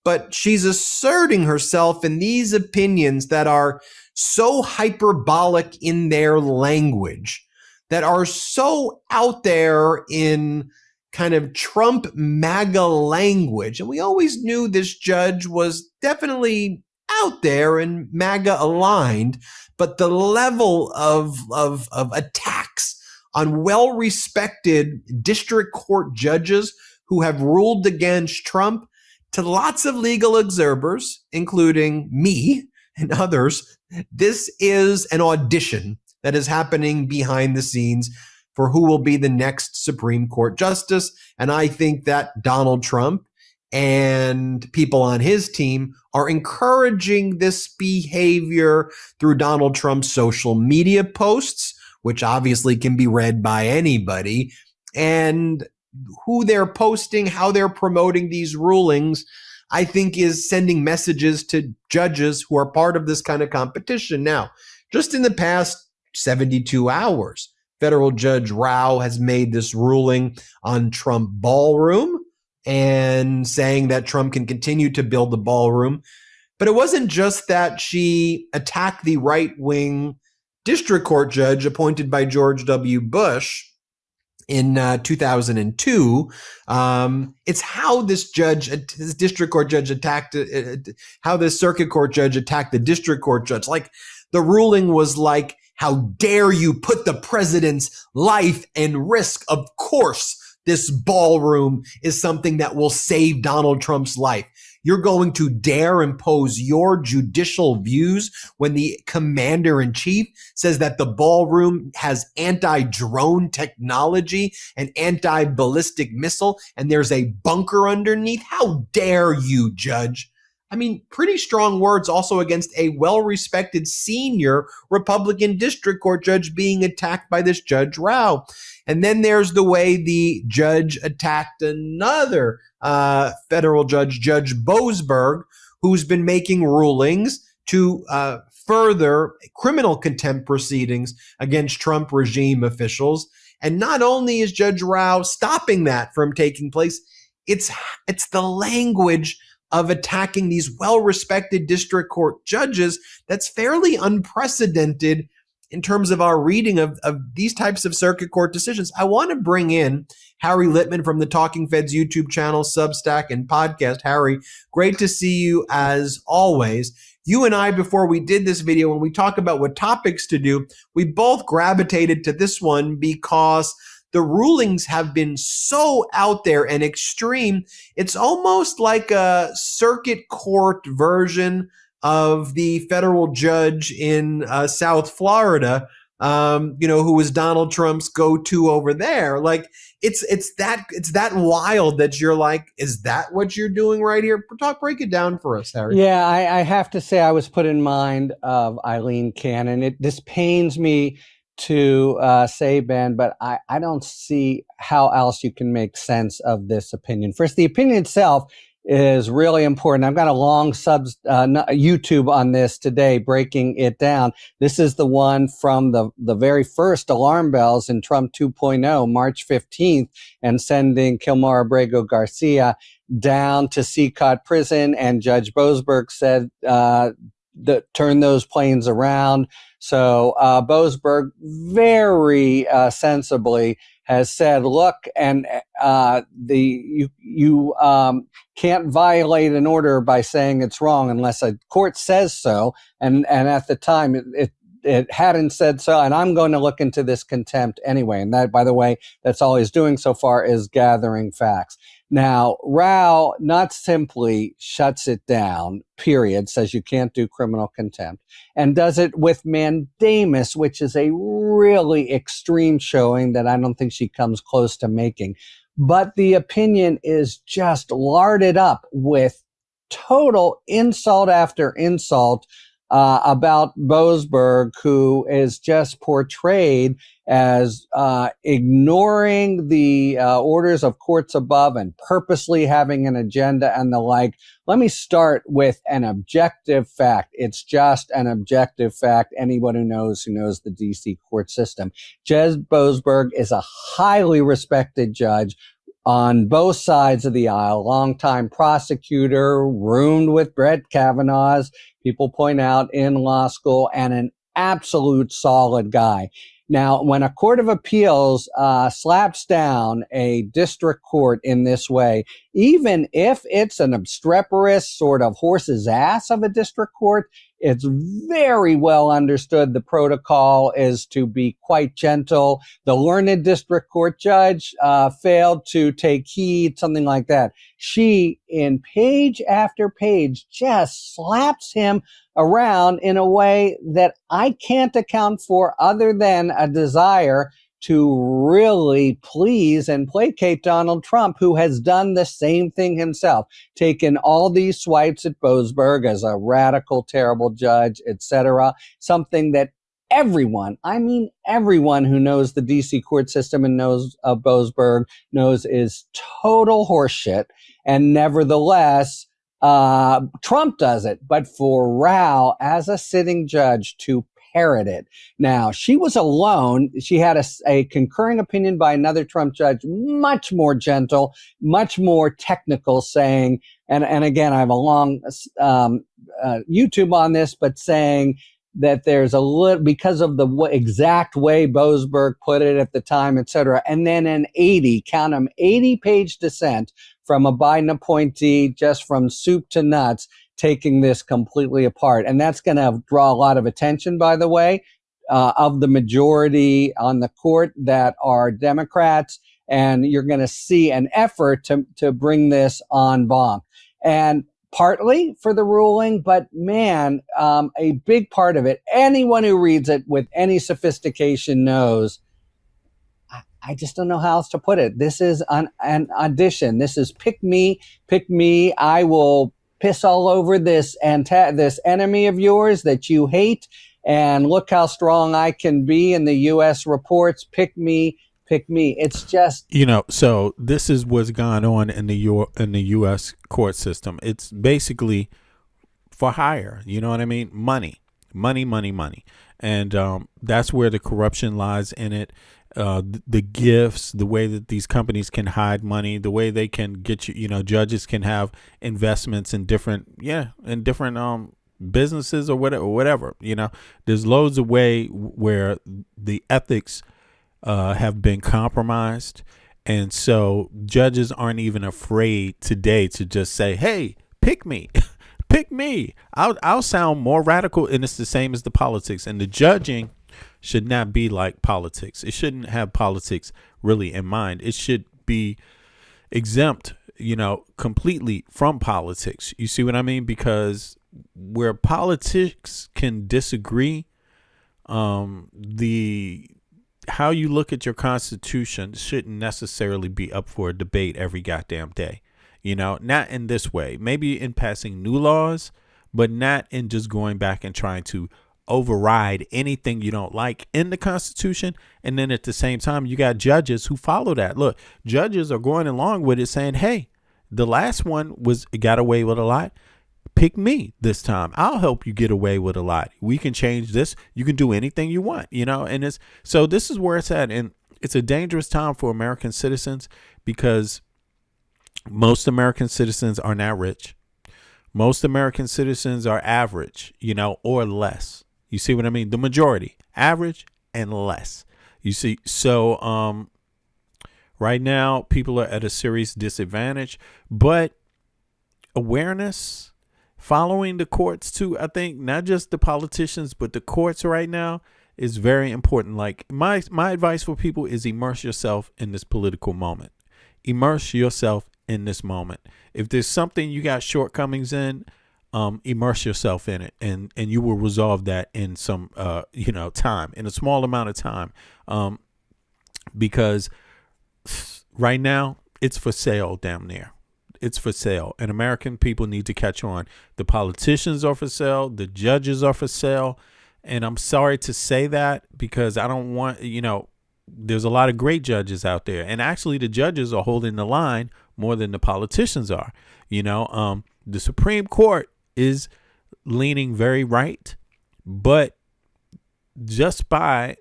but she's asserting herself in these opinions that are so hyperbolic in their language, that are so out there in kind of Trump MAGA language. And we always knew this judge was definitely out there and MAGA aligned, but the level of attacks on well-respected district court judges who have ruled against Trump, to lots of legal observers, including me and others, this is an audition that is happening behind the scenes for who will be the next Supreme Court justice. And I think that Donald Trump and people on his team are encouraging this behavior through Donald Trump's social media posts, which obviously can be read by anybody, and who they're posting, how they're promoting these rulings, I think is sending messages to judges who are part of this kind of competition. Now, just in the past 72 hours, federal Judge Rao has made this ruling on Trump ballroom and saying that Trump can continue to build the ballroom. But it wasn't just that she attacked the right-wing district court judge appointed by George W. Bush in 2002. It's how this district court judge attacked, how this circuit court judge attacked the district court judge. Like, the ruling was like, how dare you put the president's life in risk? Of course, this ballroom is something that will save Donald Trump's life. You're going to dare impose your judicial views when the commander-in-chief says that the ballroom has anti-drone technology, an anti-ballistic missile, and there's a bunker underneath? How dare you, Judge? I mean, pretty strong words also against a well-respected senior Republican district court judge being attacked by this Judge Rao. And then there's the way the judge attacked another federal judge, Judge Boasberg, who's been making rulings to further criminal contempt proceedings against Trump regime officials. And not only is Judge Rao stopping that from taking place, it's the language of attacking these well-respected district court judges that's fairly unprecedented in terms of our reading of these types of circuit court decisions. I want to bring in Harry Littman from the Talking Feds YouTube channel, Substack, and podcast. Harry, great to see you as always. You and I, before we did this video, when we talk about what topics to do, we both gravitated to this one because the rulings have been so out there and extreme. It's almost like a circuit court version of the federal judge in South Florida, who was Donald Trump's go-to over there. Like, it's that wild that you're like, is that what you're doing right here? Break it down for us, Harry. Yeah, I have to say I was put in mind of Eileen Cannon. This pains me to say, Ben, but I don't see how else you can make sense of this opinion. First, the opinion itself is really important. I've got a long YouTube on this today, breaking it down. This is the one from the very first alarm bells in Trump 2.0, March 15th, and sending Kilmar Abrego Garcia down to CCOT prison. And Judge Boasberg said, turn those planes around. So Boasberg very sensibly has said, look, and you can't violate an order by saying it's wrong unless a court says so. And at the time, it hadn't said so. And I'm going to look into this contempt anyway. And that, by the way, that's all he's doing so far is gathering facts. Now, Rao not simply shuts it down, period, says you can't do criminal contempt, and does it with mandamus, which is a really extreme showing that I don't think she comes close to making. But the opinion is just larded up with total insult after insult about Boasberg, who is just portrayed as ignoring the orders of courts above and purposely having an agenda and the like. Let me start with an objective fact. It's just an objective fact. Anyone who knows the DC court system. Judge Boasberg is a highly respected judge on both sides of the aisle, longtime prosecutor, roomed with Brett Kavanaugh's, people point out, in law school, and an absolute solid guy. Now, when a court of appeals slaps down a district court in this way, even if it's an obstreperous sort of horse's ass of a district court, it's very well understood the protocol is to be quite gentle. The learned district court judge failed to take heed, something like that. She, in page after page, just slaps him around in a way that I can't account for other than a desire to really please and placate Donald Trump, who has done the same thing himself, taken all these swipes at Boasberg as a radical, terrible judge, etc. Something that everyone, I mean everyone who knows the DC court system and knows Boasberg knows is total horseshit. And nevertheless, Trump does it. But for Rao, as a sitting judge, to parrot it. Now, she was alone. She had a concurring opinion by another Trump judge, much more gentle, much more technical, saying, and again, I have a long YouTube on this, but saying that there's a little, because of the exact way Boasberg put it at the time, et cetera, and then an 80-page dissent from a Biden appointee, just from soup to nuts, taking this completely apart. And that's going to draw a lot of attention, by the way, of the majority on the court that are Democrats. And you're going to see an effort to bring this en banc. And partly for the ruling, but man, a big part of it, anyone who reads it with any sophistication knows, I just don't know how else to put it. This is an audition. This is pick me. I will piss all over this this enemy of yours that you hate, and look how strong I can be in the U.S. reports. Pick me. It's just, so this is what's gone on in the U.S. court system. It's basically for hire. You know what I mean? Money, and that's where the corruption lies in it. The gifts, the way that these companies can hide money, the way they can get judges can have investments in different businesses or whatever. There's loads of way where the ethics have been compromised. And so judges aren't even afraid today to just say, hey, pick me. Pick me. I'll sound more radical. And it's the same as the politics. And the judging should not be like politics. It shouldn't have politics really in mind. It should be exempt, completely from politics. You see what I mean? Because where politics can disagree, how you look at your Constitution shouldn't necessarily be up for a debate every goddamn day. Not in this way. Maybe in passing new laws, but not in just going back and trying to override anything you don't like in the Constitution. And then at the same time, you got judges who follow that. Look, judges are going along with it, saying, hey, the last one got away with a lot. Pick me this time. I'll help you get away with a lot. We can change this. You can do anything you want, and so this is where it's at. And it's a dangerous time for American citizens, because most American citizens are not rich. Most American citizens are average, or less. You see what I mean? The majority, average and less. You see, so right now people are at a serious disadvantage, but awareness, following the courts too, I think, not just the politicians, but the courts right now, is very important. Like my advice for people is immerse yourself in this political moment. Immerse yourself in this moment. If there's something you got shortcomings in, immerse yourself in it, and you will resolve that in some time, in a small amount of time, because right now it's for sale. Damn near it's for sale, and American people need to catch on. The politicians are for sale, the judges are for sale, and I'm sorry to say that, because I don't want, there's a lot of great judges out there, and actually the judges are holding the line more than the politicians are. The Supreme Court is leaning very right, but just by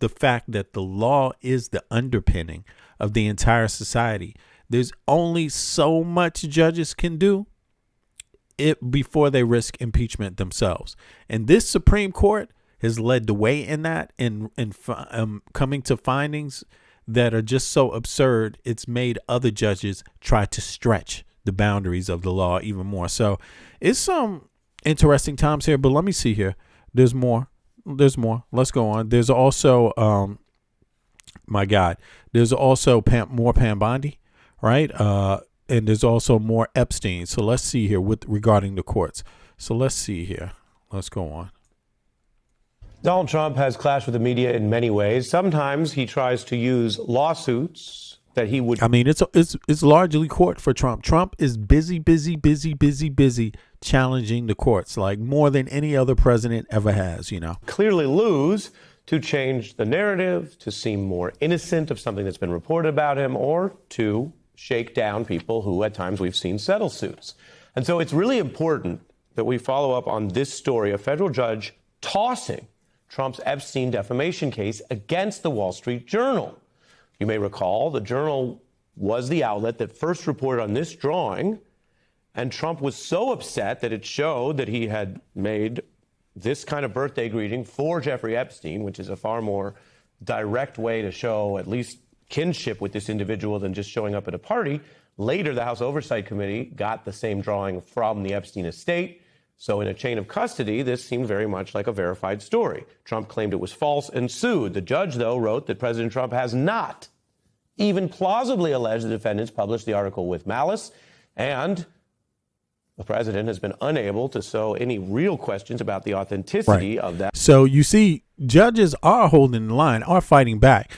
the fact that the law is the underpinning of the entire society, there's only so much judges can do it before they risk impeachment themselves. And this Supreme Court has led the way in that, and coming to findings that are just so absurd. It's made other judges try to stretch the boundaries of the law even more. So it's some interesting times here, but let me see here. There's more. Let's go on. There's also, my God, there's also more Pam Bondi, right? And there's also more Epstein. So let's see here regarding the courts. So let's see here. Let's go on. Donald Trump has clashed with the media in many ways. Sometimes he tries to use lawsuits that he would. I mean, it's largely court for Trump. Trump is busy challenging the courts, like more than any other president ever has, Clearly lose to change the narrative, to seem more innocent of something that's been reported about him, or to shake down people who at times we've seen settle suits. And so it's really important that we follow up on this story, a federal judge tossing Trump's Epstein defamation case against the Wall Street Journal. You may recall the Journal was the outlet that first reported on this drawing, and Trump was so upset that it showed that he had made this kind of birthday greeting for Jeffrey Epstein, which is a far more direct way to show at least kinship with this individual than just showing up at a party. Later, the House Oversight Committee got the same drawing from the Epstein estate. So in a chain of custody, this seemed very much like a verified story. Trump claimed it was false and sued. The judge, though, wrote that President Trump has not even plausibly alleged the defendants published the article with malice, and the president has been unable to sow any real questions about the authenticity of that. So you see, judges are holding the line, are fighting back.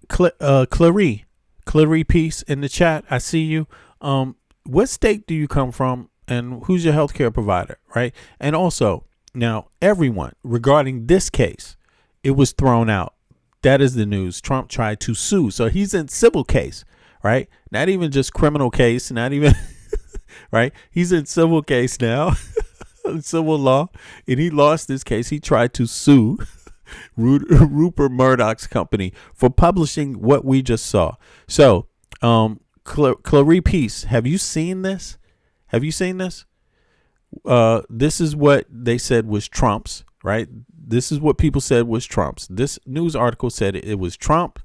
Clarie Peace in the chat, I see you. What state do you come from, and who's your healthcare provider, right? And also, now everyone regarding this case, it was thrown out. That is the news. Trump tried to sue, so he's in civil case, right? Not even just criminal case, not even. Right? He's in civil case now, civil law, and he lost this case. He tried to sue Rupert Murdoch's company for publishing what we just saw. So, Clarie Peace, have you seen this? This is what they said was Trump's, right? This is what people said was Trump's. This news article said it was Trump.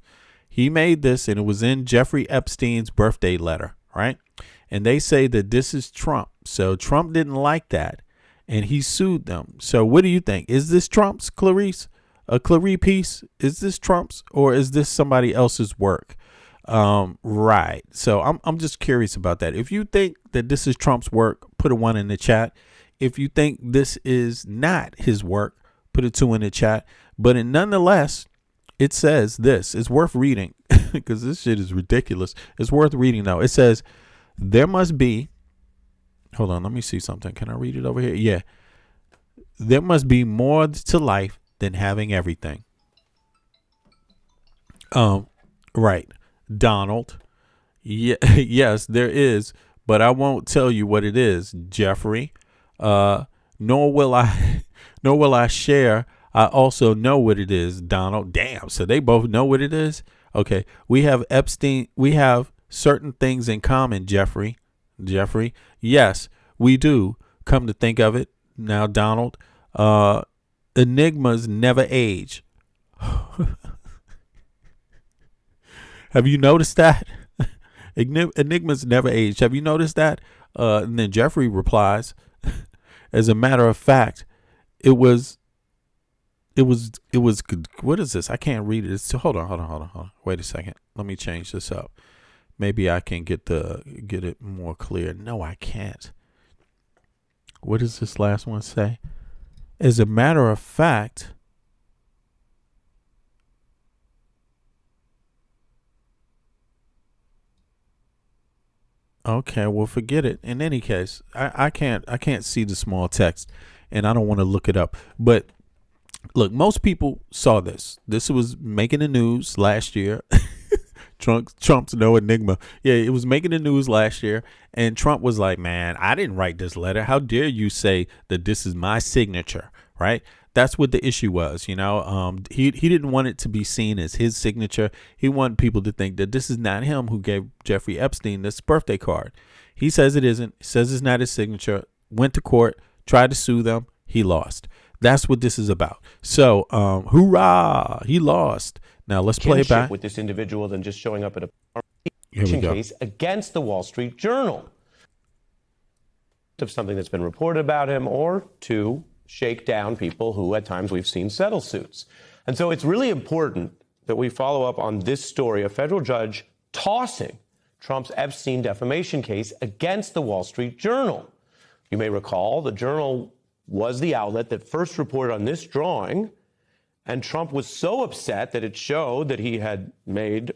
He made this, and it was in Jeffrey Epstein's birthday letter, right? And they say that this is Trump. So Trump didn't like that, and he sued them. So what do you think? Is this Trump's, Clarie Peace? Is this Trump's, or is this somebody else's work? Right. So I'm just curious about that. If you think that this is Trump's work, put a 1 in the chat. If you think this is not his work, put a 2 in the chat. But nonetheless, it says this. It's worth reading because this shit is ridiculous. It's worth reading, though. It says, there must be, hold on, let me see something. Can I read it over here? Yeah. There must be more to life than having everything. Right. Donald. Yeah, yes, there is, but I won't tell you what it is, Jeffrey. Nor will I share. I also know what it is, Donald. Damn. So they both know what it is. Okay. We have Epstein. We have certain things in common, Jeffrey. Yes, we do. Come to think of it now, Donald. Enigmas never age. Have you noticed that? Enigmas never age. Have you noticed that? And then Jeffrey replies, as a matter of fact, it was, what is this? I can't read it. Hold on. Wait a second. Let me change this up. Maybe I can get it more clear. No, I can't. What does this last one say? As a matter of fact, okay, well, forget it. In any case, I can't see the small text, and I don't want to look it up. But look, most people saw this. This was making the news last year. Trump's no enigma. Yeah, it was making the news last year, and Trump was like, man, I didn't write this letter. How dare you say that this is my signature, right? That's what the issue was, you know. He didn't want it to be seen as his signature. He wanted people to think that this is not him who gave Jeffrey Epstein this birthday card. He says it isn't. He says it's not his signature. Went to court, tried to sue them. He lost. That's what this is about. So, hoorah, he lost. Now let's play it back with this individual than just showing up at a Here we go. case against the Wall Street Journal of something that's been reported about him, or to shake down people who at times we've seen settle suits. And so it's really important that we follow up on this story, a federal judge tossing Trump's Epstein defamation case against the Wall Street Journal. You may recall the Journal was the outlet that first reported on this drawing, and Trump was so upset that it showed that he had made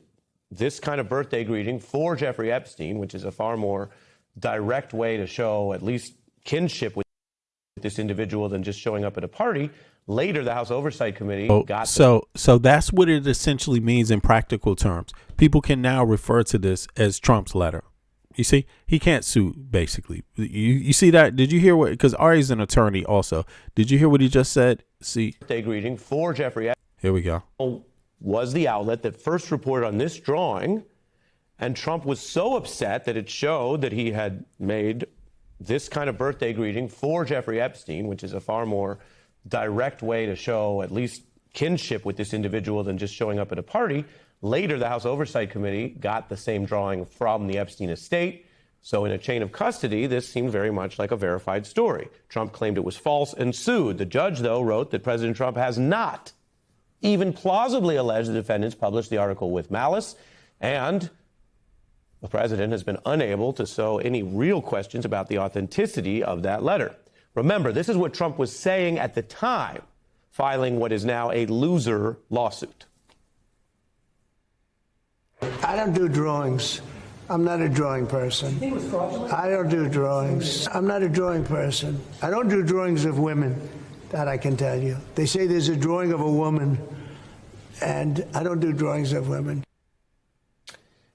this kind of birthday greeting for Jeffrey Epstein, which is a far more direct way to show at least kinship with this individual than just showing up at a party. Later, the House Oversight Committee got so that's what it essentially means in practical terms. People can now refer to this as Trump's letter. You see, he can't sue, basically. You see that? Did you hear what? Because Ari's an attorney also. Did you hear what he just said? See, birthday greeting for Jeffrey Epstein. Here we go. Was the outlet that first reported on this drawing, and Trump was so upset that it showed that he had made this kind of birthday greeting for Jeffrey Epstein, which is a far more direct way to show at least kinship with this individual than just showing up at a party. Later, the House Oversight Committee got the same drawing from the Epstein estate. So in a chain of custody, this seemed very much like a verified story. Trump claimed it was false and sued. The judge, though, wrote that President Trump has not even plausibly alleged the defendants published the article with malice, and the president has been unable to sow any real questions about the authenticity of that letter. Remember, this is what Trump was saying at the time, filing what is now a loser lawsuit. I don't do drawings. I'm not a drawing person. I don't do drawings. I'm not a drawing person. I don't do drawings of women, that I can tell you. They say there's a drawing of a woman, and I don't do drawings of women.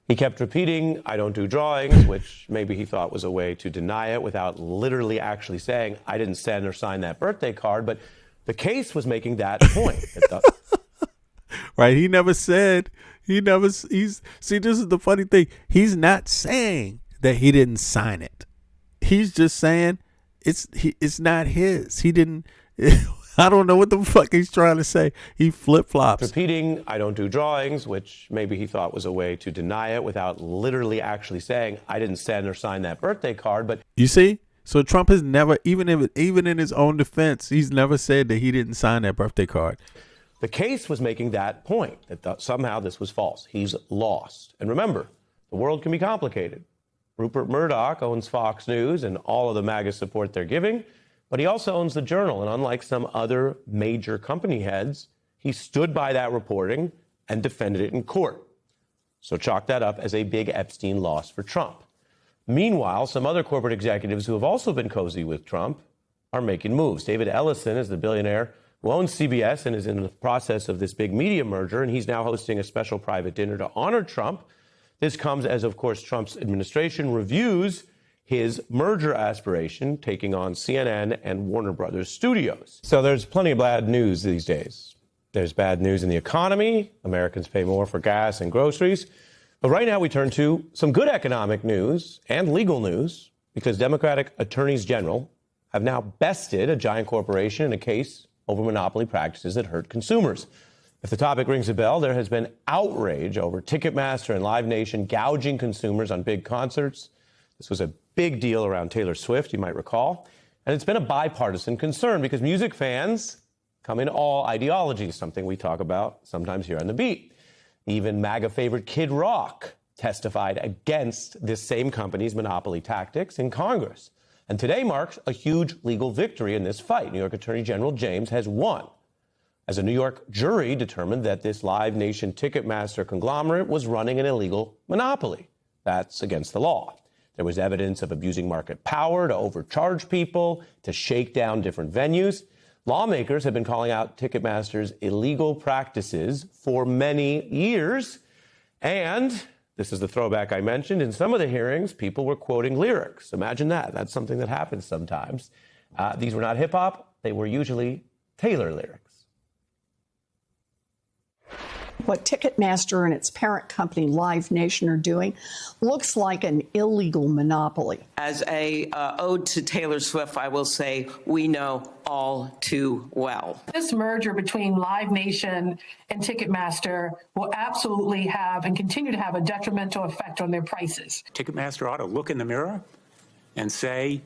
He kept repeating, I don't do drawings, which maybe he thought was a way to deny it without literally actually saying, I didn't send or sign that birthday card. But the case was making that point. Right. He never said, see, this is the funny thing. He's not saying that he didn't sign it. He's just saying it's not his. He didn't. I don't know what the fuck he's trying to say. He flip-flops. Repeating, I don't do drawings, which maybe he thought was a way to deny it without literally actually saying, I didn't send or sign that birthday card. But you see? So Trump has never, even in his own defense, he's never said that he didn't sign that birthday card. The case was making that point, that somehow this was false. He's lost. And remember, the world can be complicated. Rupert Murdoch owns Fox News and all of the MAGA support they're giving. But he also owns the Journal, and unlike some other major company heads, he stood by that reporting and defended it in court. So chalk that up as a big Epstein loss for Trump. Meanwhile, some other corporate executives who have also been cozy with Trump are making moves. David Ellison is the billionaire who owns CBS and is in the process of this big media merger, and he's now hosting a special private dinner to honor Trump. This comes as, of course, Trump's administration reviews his merger aspiration, taking on CNN and Warner Brothers Studios. So there's plenty of bad news these days. There's bad news in the economy. Americans pay more for gas and groceries. But right now we turn to some good economic news and legal news, because Democratic attorneys general have now bested a giant corporation in a case over monopoly practices that hurt consumers. If the topic rings a bell, there has been outrage over Ticketmaster and Live Nation gouging consumers on big concerts. This was a big deal around Taylor Swift, you might recall. And it's been a bipartisan concern because music fans come in all ideologies, something we talk about sometimes here on The Beat. Even MAGA favorite Kid Rock testified against this same company's monopoly tactics in Congress. And today marks a huge legal victory in this fight. New York Attorney General James has won, as a New York jury determined that this Live Nation Ticketmaster conglomerate was running an illegal monopoly. That's against the law. There was evidence of abusing market power to overcharge people, to shake down different venues. Lawmakers have been calling out Ticketmaster's illegal practices for many years. And this is the throwback I mentioned. In some of the hearings, people were quoting lyrics. Imagine that. That's something that happens sometimes. These were not hip hop. They were usually Taylor lyrics. What Ticketmaster and its parent company Live Nation are doing looks like an illegal monopoly. As a ode to Taylor Swift, I will say we know all too well. This merger between Live Nation and Ticketmaster will absolutely have and continue to have a detrimental effect on their prices. Ticketmaster ought to look in the mirror and say,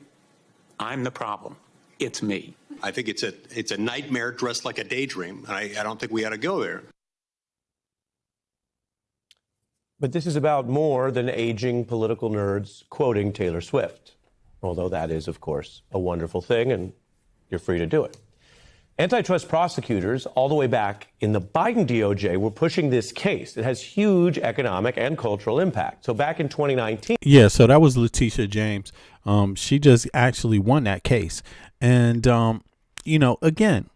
I'm the problem. It's me. I think it's a nightmare dressed like a daydream. I don't think we ought to go there. But this is about more than aging political nerds quoting Taylor Swift, although that is, of course, a wonderful thing, and you're free to do it. Antitrust prosecutors, all the way back in the Biden DOJ, were pushing this case. It has huge economic and cultural impact. So back in 2019. Yeah, so that was Letitia James. She just actually won that case. And, again,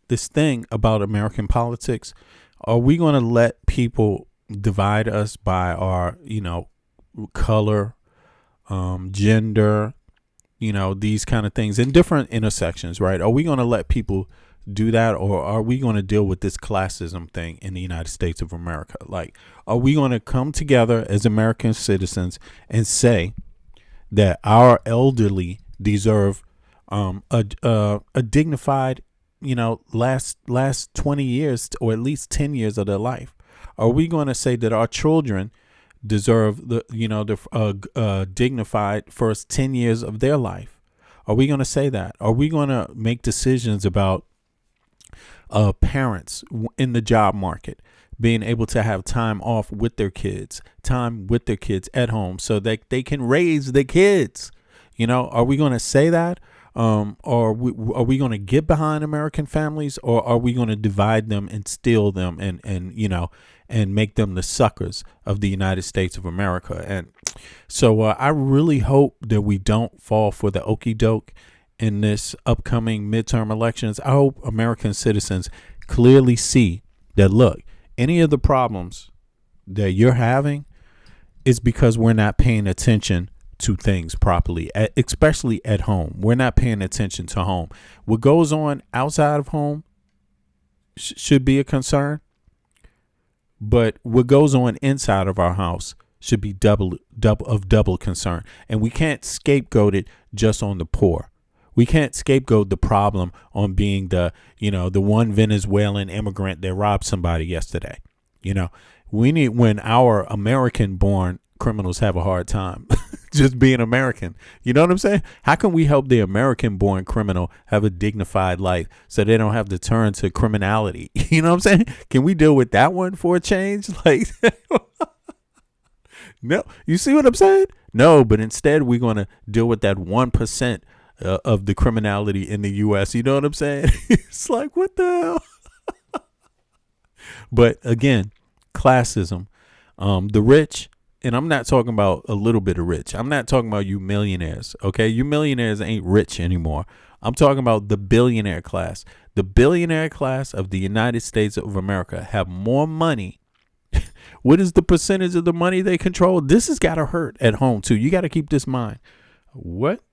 this thing about American politics, are we going to let people divide us by our, color, gender, these kind of things in different intersections, right? Are we going to let people do that, or are we going to deal with this classism thing in the United States of America? Like, are we going to come together as American citizens and say that our elderly deserve a dignified, last 20 years or at least 10 years of their life? Are we going to say that our children deserve the dignified first 10 years of their life? Are we going to say that? Are we going to make decisions about parents in the job market being able to have time off with their kids, time with their kids at home so that they can raise the kids? Are we going to say that? Or are we going to get behind American families, or are we going to divide them and steal them and make them the suckers of the United States of America? And so I really hope that we don't fall for the okie doke in this upcoming midterm elections. I hope American citizens clearly see that, look, any of the problems that you're having is because we're not paying attention to things properly, especially at home. We're not paying attention to home. What goes on outside of home should be a concern, but what goes on inside of our house should be double concern. And we can't scapegoat it just on the poor. We can't scapegoat the problem on being the one Venezuelan immigrant that robbed somebody yesterday. We need, when our American-born criminals have a hard time just being American. You know what I'm saying? How can we help the American-born criminal have a dignified life so they don't have to turn to criminality? You know what I'm saying? Can we deal with that one for a change? Like, no, you see what I'm saying? No, but instead we're going to deal with that 1% of the criminality in the U.S. You know what I'm saying? It's like, what the hell? But again, classism, the rich. And I'm not talking about a little bit of rich. I'm not talking about you millionaires. OK, you millionaires ain't rich anymore. I'm talking about the billionaire class. The billionaire class of the United States of America have more money. What is the percentage of the money they control? This has got to hurt at home, too. You got to keep this in mind. What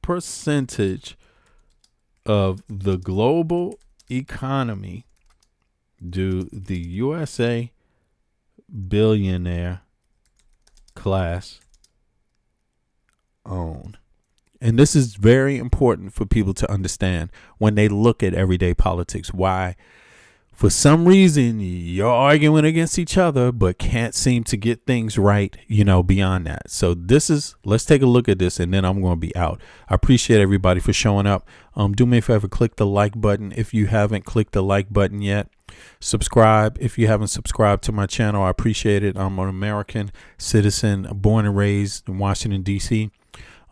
percentage of the global economy do the USA billionaire class own? And this is very important for people to understand when they look at everyday politics. Why, for some reason, you're arguing against each other, but can't seem to get things right, beyond that. So let's take a look at this, and then I'm going to be out. I appreciate everybody for showing up. Do me a favor, click the like button if you haven't clicked the like button yet. Subscribe if you haven't subscribed to my channel. I appreciate it. I'm an American citizen, born and raised in Washington, D.C.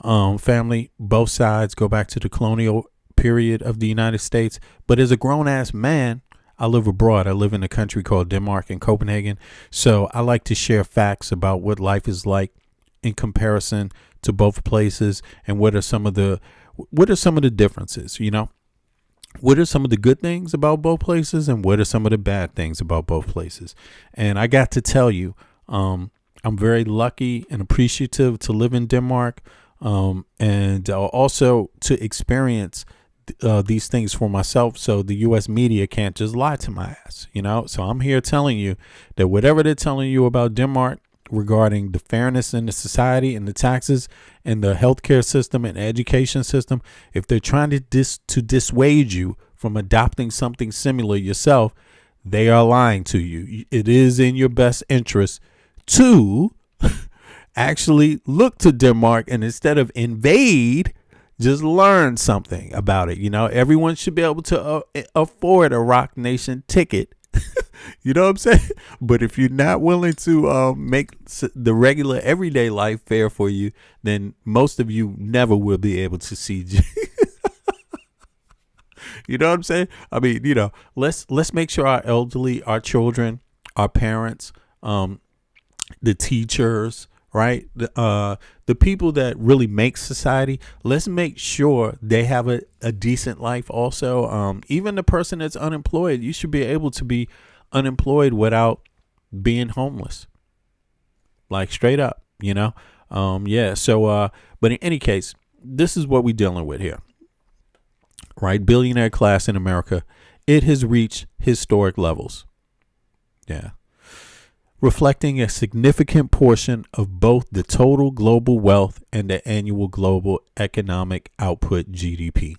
Family, both sides go back to the colonial period of the United States. But as a grown-ass man, I live abroad. I live in a country called Denmark and Copenhagen. So I like to share facts about what life is like in comparison to both places, and what are some of the differences, What are some of the good things about both places, and what are some of the bad things about both places? And I got to tell you, I'm very lucky and appreciative to live in Denmark, and also to experience these things for myself, so the U.S. media can't just lie to my ass, you know? So I'm here telling you that whatever they're telling you about Denmark regarding the fairness in the society and the taxes and the healthcare system and education system, if they're trying to dissuade you from adopting something similar yourself, they are lying to you. It is in your best interest to actually look to Denmark, and instead of invade, just learn something about it. You know, everyone should be able to afford a Rock Nation ticket. You know what I'm saying? But if you're not willing to make the regular everyday life fair for you, then most of you never will be able to see. You know what I'm saying? I mean, you know, let's make sure our elderly, our children, our parents, the teachers, right? The people that really make society, let's make sure they have a decent life also. Even the person that's unemployed, you should be able to be unemployed without being homeless. Like straight up, you know? Yeah. So, but in any case, this is what we're dealing with here. Right? Billionaire class in America, it has reached historic levels. Yeah. Reflecting a significant portion of both the total global wealth and the annual global economic output, GDP.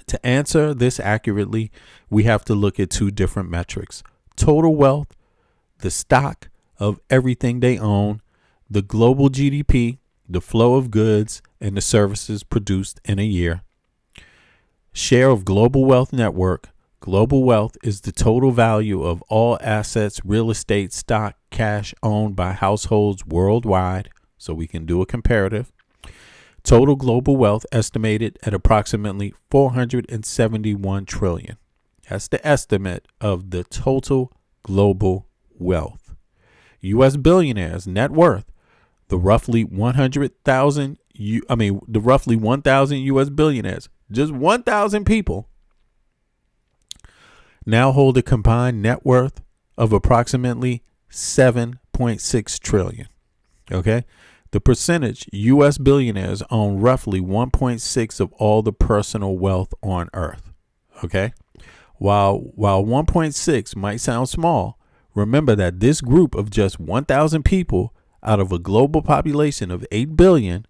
To answer this accurately, we have to look at two different metrics: total wealth, the stock of everything they own, the global GDP, the flow of goods and the services produced in a year. Share of global wealth network. Global wealth is the total value of all assets, real estate, stock, cash owned by households worldwide. So we can do a comparative. Total global wealth estimated at approximately 471 trillion. That's the estimate of the total global wealth. U.S. billionaires net worth, the roughly 1,000 U.S. billionaires, just 1,000 people, now hold a combined net worth of approximately 7.6 trillion. Okay. The percentage U.S. billionaires own roughly 1.6 of all the personal wealth on earth. Okay. While 1.6 might sound small, remember that this group of just 1,000 people out of a global population of 8 billion,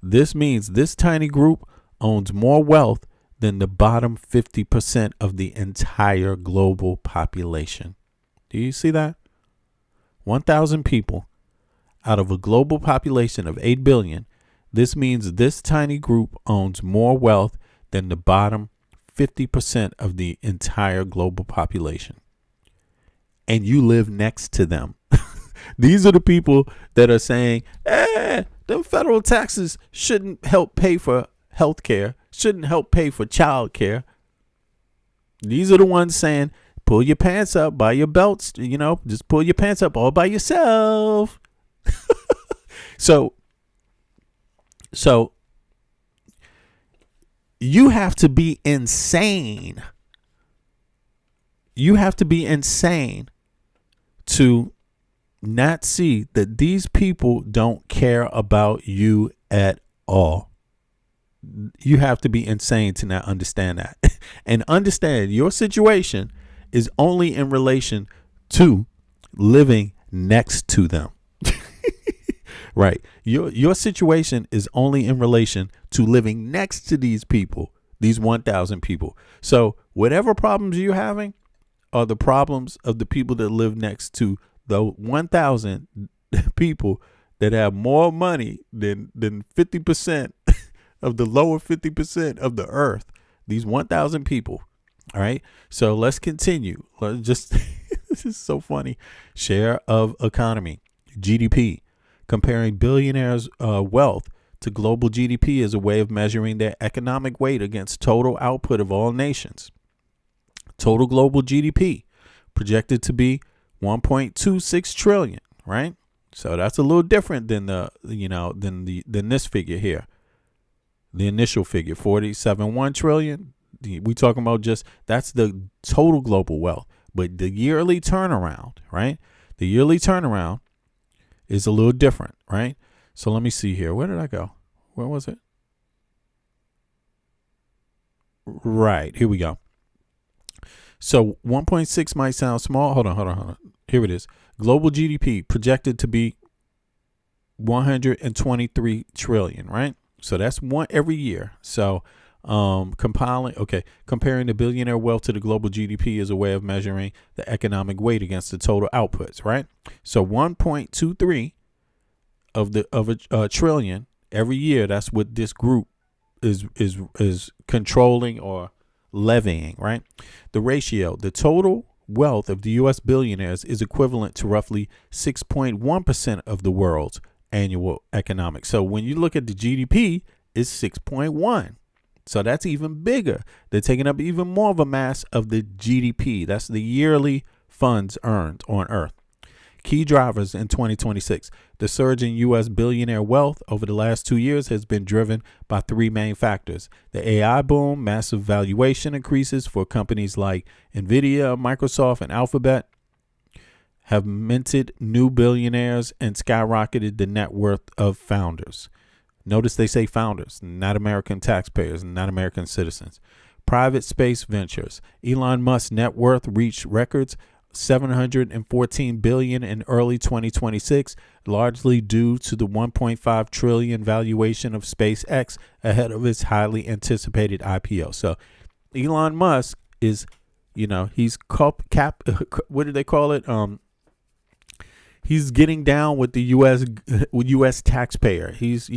this means this tiny group owns more wealth than the bottom 50% of the entire global population. Do you see that? 1,000 people out of a global population of 8 billion. This means this tiny group owns more wealth than the bottom 50% of the entire global population. And you live next to them. These are the people that are saying, them federal taxes shouldn't help pay for health care, shouldn't help pay for child care. These are the ones saying, pull your pants up by your belts, you know, just pull your pants up all by yourself. So you have to be insane. You have to be insane to not see that these people don't care about you at all. You have to be insane to not understand that. And understand your situation is only in relation to living next to them. Right. Your situation is only in relation to living next to these people, these 1,000 people. So whatever problems you're having are the problems of the people that live next to the 1,000 people that have more money than 50% of the lower 50% of the earth. These 1,000 people. All right. So let's continue. Let's just this is so funny. Share of economy, GDP. Comparing billionaires' wealth to global GDP is a way of measuring their economic weight against total output of all nations. Total global GDP projected to be 1.26 trillion, right? So that's a little different than than this figure here. The initial figure, 47.1 trillion. We talking about that's the total global wealth, but the yearly turnaround, right? The yearly turnaround is a little different, right? So let me see here. Where did I go? Where was it? Right. Here we go. So 1.6 might sound small. Hold on. Here it is. Global GDP projected to be 123 trillion, right? So that's one every year. So comparing the billionaire wealth to the global GDP is a way of measuring the economic weight against the total outputs, right? So 1.23 of a trillion every year. That's what this group is controlling or levying, right? The ratio, the total wealth of the U.S. billionaires is equivalent to roughly 6.1% of the world's annual economic. So when you look at the GDP, it's 6.1. So that's even bigger. They're taking up even more of a mass of the GDP. That's the yearly funds earned on Earth. Key drivers in 2026. The surge in U.S. billionaire wealth over the last 2 years has been driven by three main factors. The AI boom, massive valuation increases for companies like NVIDIA, Microsoft, and Alphabet have minted new billionaires and skyrocketed the net worth of founders. Notice they say founders, not American taxpayers, not American citizens. Private space ventures. Elon Musk's net worth reached records $714 billion in early 2026, largely due to the $1.5 trillion valuation of SpaceX ahead of its highly anticipated IPO. So Elon Musk is, he's what do they call it? He's getting down with the U.S. taxpayer. He's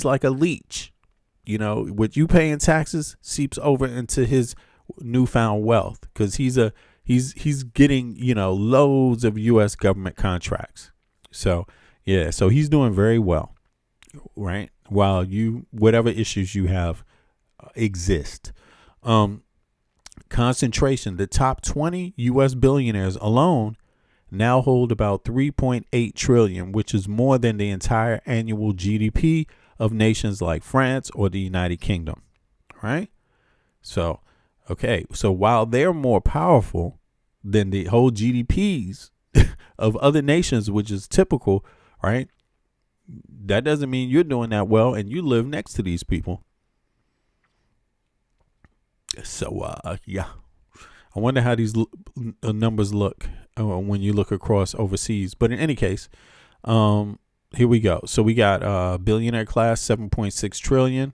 like a leech. What you pay in taxes seeps over into his newfound wealth because he's getting loads of U.S. government contracts. So he's doing very well, right? While whatever issues you have exist. Concentration: the top 20 U.S. billionaires alone now hold about 3.8 trillion, which is more than the entire annual GDP of nations like France or the United Kingdom, right? So while they're more powerful than the whole GDPs of other nations, which is typical, right? That doesn't mean you're doing that well and you live next to these people. So, I wonder how these numbers look when you look across overseas. But in any case, here we go. So we got billionaire class, 7.6 trillion,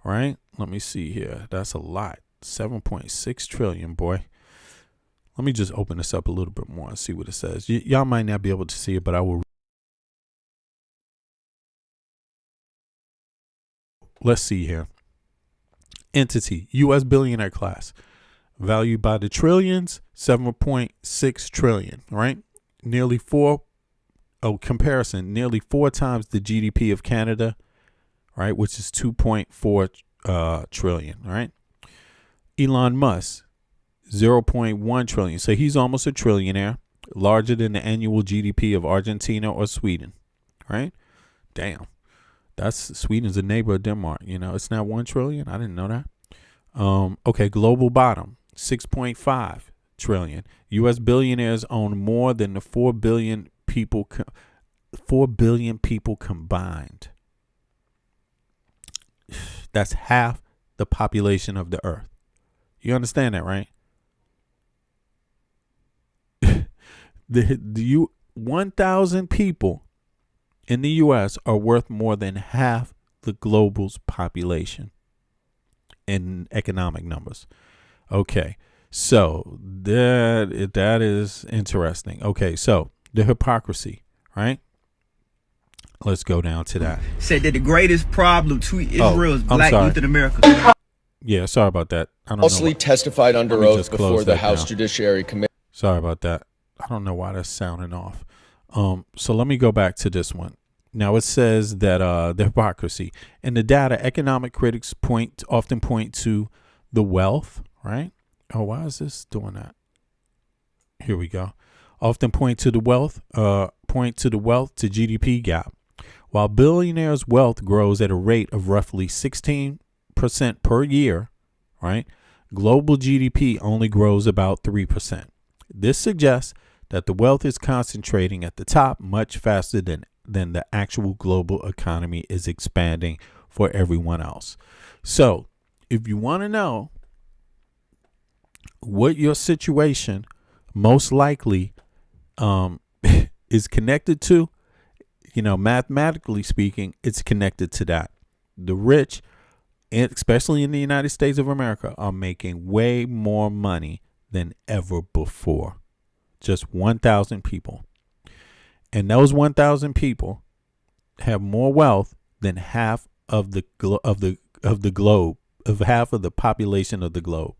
right? Let me see here. That's a lot. 7.6 trillion, boy. Let me just open this up a little bit more and see what it says. Y'all might not be able to see it, but I will. Let's see here. Entity, U.S. billionaire class, valued by the trillions, 7.6 trillion, right? Nearly four times the GDP of Canada, right? Which is 2.4 trillion, right? Elon Musk, 0.1 trillion. So he's almost a trillionaire, larger than the annual GDP of Argentina or Sweden, right? Damn. Sweden's a neighbor of Denmark. It's now 1 trillion. I didn't know that. Global bottom, 6.5 trillion. U.S. billionaires own more than the 4 billion people combined. That's half the population of the earth. You understand that, right? The 1,000 people in the U.S. are worth more than half the global's population in economic numbers. Okay, so that is interesting. Okay, so the hypocrisy, right? Let's go down to that. Said that the greatest problem to Israel is black youth in America. Yeah, sorry about that. I don't Falsely know testified under oath before the House down. Judiciary Committee. Sorry about that. I don't know why that's sounding off. So let me go back to this one. Now it says that the hypocrisy in the data, economic critics often point to the wealth, right? Oh, why is this doing that? Here we go. Often point to the wealth to GDP gap. While billionaires' wealth grows at a rate of roughly 16% per year, right? Global GDP only grows about 3%. This suggests that the wealth is concentrating at the top much faster than the actual global economy is expanding for everyone else. So if you want to know what your situation most likely is connected to, mathematically speaking, it's connected to that. The rich, especially in the United States of America, are making way more money than ever before. Just 1,000 people. And those 1,000 people have more wealth than half of the globe, of half of the population of the globe.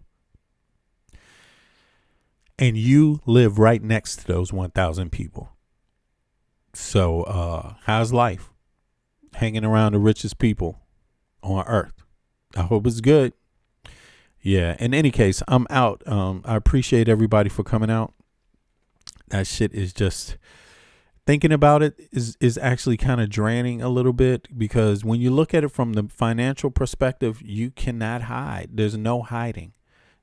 And you live right next to those 1,000 people. So how's life? Hanging around the richest people on earth. I hope it's good. Yeah, in any case, I'm out. I appreciate everybody for coming out. That shit is just, thinking about it is actually kind of draining a little bit, because when you look at it from the financial perspective, you cannot hide. There's no hiding.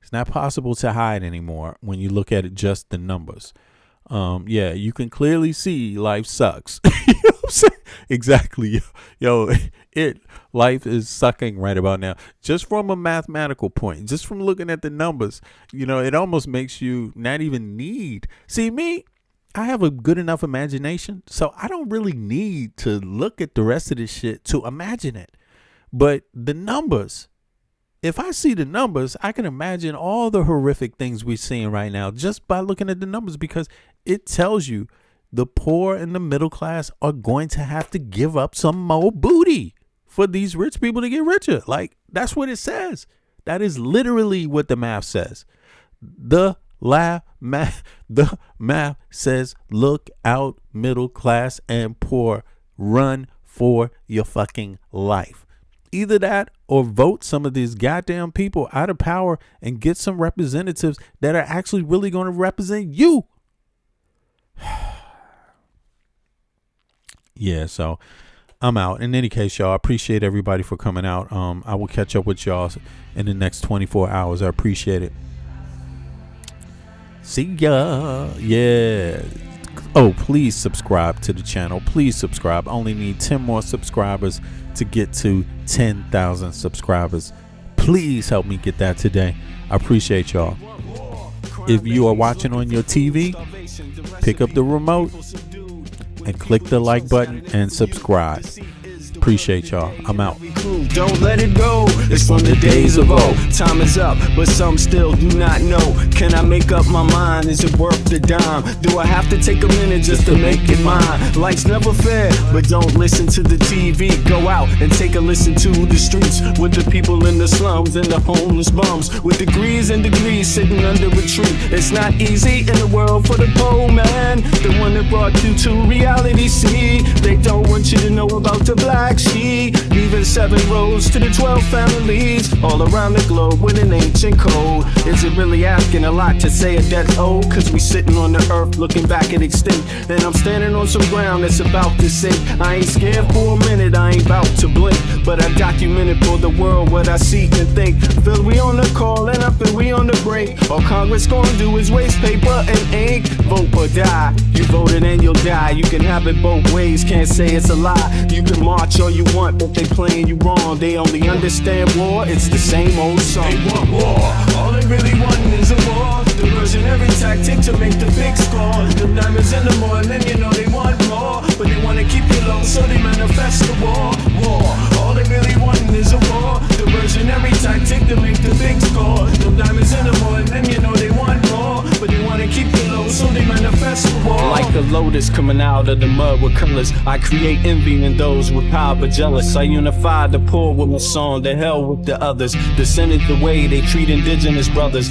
It's not possible to hide anymore when you look at it just the numbers. Yeah, you can clearly see life sucks. You know what I'm saying? Exactly. Yo, life is sucking right about now. Just from a mathematical point, just from looking at the numbers, it almost makes you not even need. See, me, I have a good enough imagination, so I don't really need to look at the rest of this shit to imagine it. But the numbers, if I see the numbers, I can imagine all the horrific things we're seeing right now just by looking at the numbers, because it tells you the poor and the middle class are going to have to give up some more booty for these rich people to get richer. Like, that's what it says. That is literally what the math says. The math says, look out, middle class and poor, run for your fucking life. Either that or vote some of these goddamn people out of power and get some representatives that are actually really going to represent you. Yeah, so I'm out. In any case, y'all, I appreciate everybody for coming out. I will catch up with y'all in the next 24 hours. I appreciate it. See ya. Yeah. Oh, please subscribe to the channel. Please subscribe. I only need 10 more subscribers to get to 10,000 subscribers. Please help me get that today. I appreciate y'all. If you are watching on your TV, pick up the remote and click the like button and subscribe. Appreciate y'all. I'm out. Don't let it go. It's from the days of old. Time is up, but some still do not know. Can I make up my mind? Is it worth the dime? Do I have to take a minute just to make it mine? Life's never fair, but don't listen to the TV. Go out and take a listen to the streets with the people in the slums and the homeless bums with degrees and degrees sitting under a tree. It's not easy in the world for the poor man, the one that brought you to reality. See, they don't want you to know about the black sheep, leaving 7 rows to the 12 families all around the globe with an ancient code. Is it really asking a lot to say a death old? Cause we sitting on the earth looking back at extinct, and I'm standing on some ground that's about to sink. I ain't scared for a minute, I ain't about to blink, but I documented for the world what I see and think. Feel we on the call and I feel we on the break. All Congress gonna do is waste paper and ink. Vote or die. You voted and you'll die. You can have it both ways, can't say it's a lie. You can march all you want, but they playing you wrong. They only understand war, it's the same old song. They want war, all they really want is a war. Diversionary tactic to make the big score. The diamonds in the morning, you know they want more, but they wanna keep you low, so they manifest the war. All they really want is a war. Diversionary tactic to make the big score. The diamonds in the morning, you know they want more, but they wanna keep you low, so they manifest the war. Like a lotus coming out of the mud with colors, I create envy in those with power but jealous. I unify the poor with my song, the hell with the others. Descended the way they treat indigenous brothers,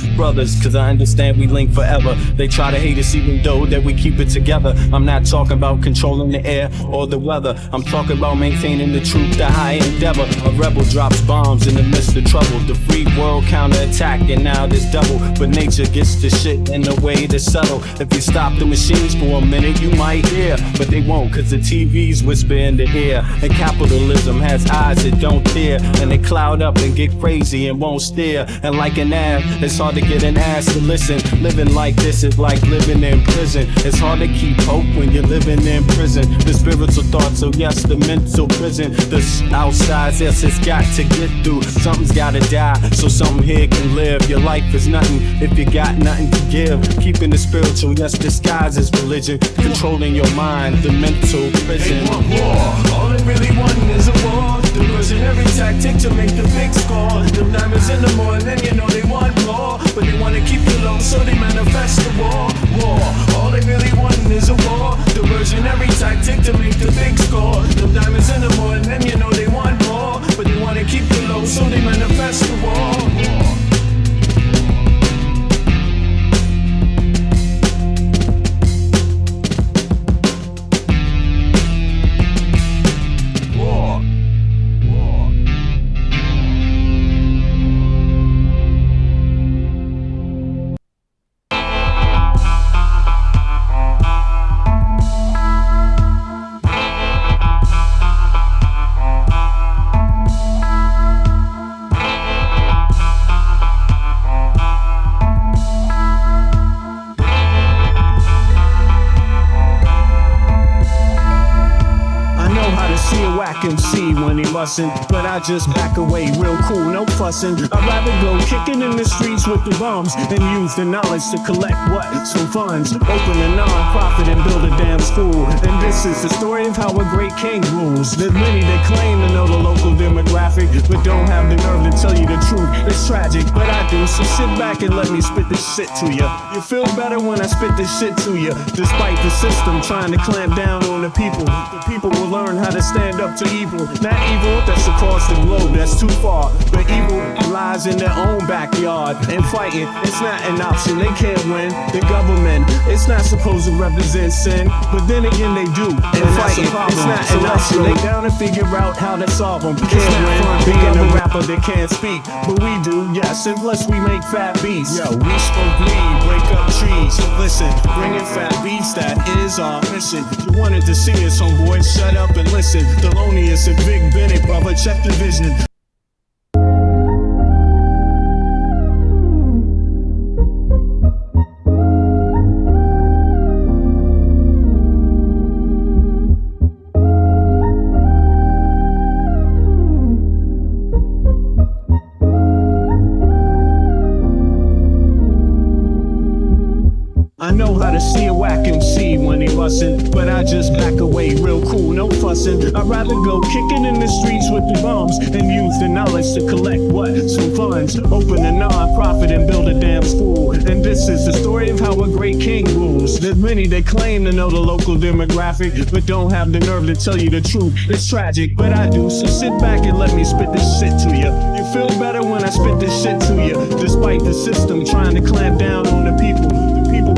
cause I understand we link forever. They try to hate us even though that we keep it together. I'm not talking about controlling the air or the weather. I'm talking about maintaining the truth, the high endeavor. A rebel drops bombs in the midst of trouble. The free world counterattack and now there's double. But nature gets the shit in a way that's subtle. If you stop the machines for a minute it, you might hear. But they won't, cause the TV's whisper in the ear. And capitalism has eyes that don't tear. And they cloud up and get crazy and won't steer. And like an ad, it's hard to get an ass to listen. Living like this is like living in prison. It's hard to keep hope when you're living in prison. The spiritual thoughts, so yes, the mental prison. The outside, yes, it's got to get through. Something's gotta die, so something here can live. Your life is nothing if you got nothing to give. Keeping the spiritual, yes, disguised as religion. Controlling your mind, the mental prison. They want war, all they really want is a war. Diversionary tactic to make the big score. Them diamonds in the morning, you know they want more. But they wanna keep you low, so they manifest the war. War, all they really want is a war. Diversionary tactic to make the big score. Them diamonds in the morning, you know they want more. But they wanna keep you low, so they manifest the war. MC when he bustin', but I just back away real cool, no fussin'. I'd rather go kicking in the streets with the bums and use the knowledge to collect what? Some funds, open a non-profit and build a damn school. And this is the story of how a great king rules. There's many that claim to know the local demographic, but don't have the nerve to tell you the truth. It's tragic, but I do, so sit back and let me spit this shit to you. You feel better when I spit this shit to you. Despite the system trying to clamp down on the people will learn how to stand up to evil. Not evil that's across the globe, that's too far. But evil lies in their own backyard. And fighting, it's not an option, they can't win. The government, it's not supposed to represent sin, but then again they do. And fighting, it's not an option, they down and figure out how to solve them. Can't win being a rapper that can't speak, but we do, yes, and plus we make fat beats. Yo, we smoke weed, break up trees. So listen, bringing fat beats, that is our mission. You wanted to see us, homeboy, shut up and listen. Thelonious and Big Benny, brother, check the vision. I know how to see a whack MC when he bustin', but I just back away real cool, no fussin'. I'd rather go kicking in the streets with the bums and use the knowledge to collect what? Some funds, open a non-profit and build a damn school. And this is the story of how a great king rules. There's many that claim to know the local demographic, but don't have the nerve to tell you the truth. It's tragic, but I do, so sit back and let me spit this shit to you. You feel better when I spit this shit to you. Despite the system trying to clamp down on the people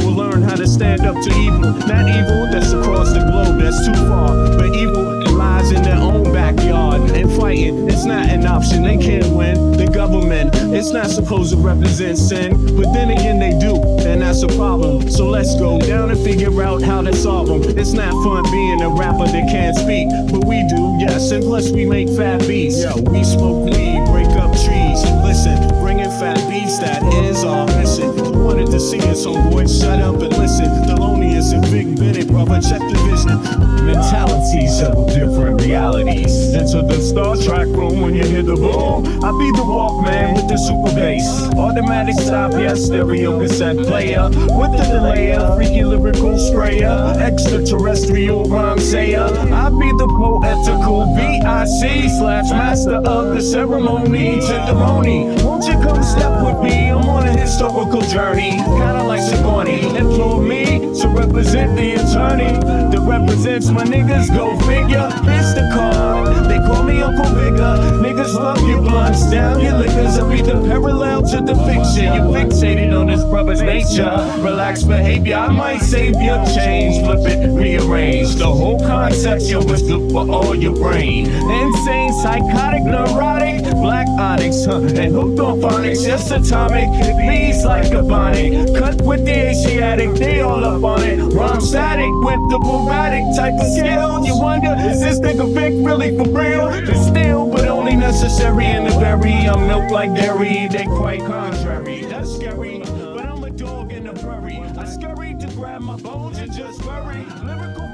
will learn how to stand up to evil. Not evil that's across the globe, that's too far. But evil lies in their own backyard. And fighting, it's not an option, they can't win. The government, it's not supposed to represent sin, but then again they do, and that's a problem. So let's go down and figure out how to solve them. It's not fun being a rapper that can't speak, but we do, yes, and plus we make fat beats. Yo, we smoke weed, break up trees. Listen, bringing fat beats, that is our mission. You wanted to see us, homeboy, shut up and listen. Thelonious and Big Benny, brother, check the vision. Mentalities of different realities. Enter the Star Trek room when you hear the boom. I be the Walkman with the super bass. Automatic stop, yes, stereo cassette player. With the delayer, freaky lyrical sprayer. Extraterrestrial rhyme sayer. I be the poetical VIC/master of the ceremony. Tenderoni, won't you come step with me? I'm on a historical journey, kinda like Sigourney. Implore me to represent the attorney that represents my niggas, go figure. It's the card, they call me Uncle Bigger. Niggas love your blunts, down your liquors. I read the parallel to the fiction. You're fixated on this brother's nature. Relaxed behavior, I might save your change. Flip it, rearrange the whole concept. Yo, it's good for all your brain. Insane, psychotic, neurotic, black onyx, and hooked on phonics, just atomic. Bees like a bonnet, cut with the Asiatic, they all up on it. Rhyme static with the erratic type of skill. You wonder, is this nigga Vic really for real? It's still, but only necessary in the very. I'm milk like dairy, they quite contrary. That's scary, but I'm a dog in the prairie. I scurry to grab my bones and just worry. Lyrical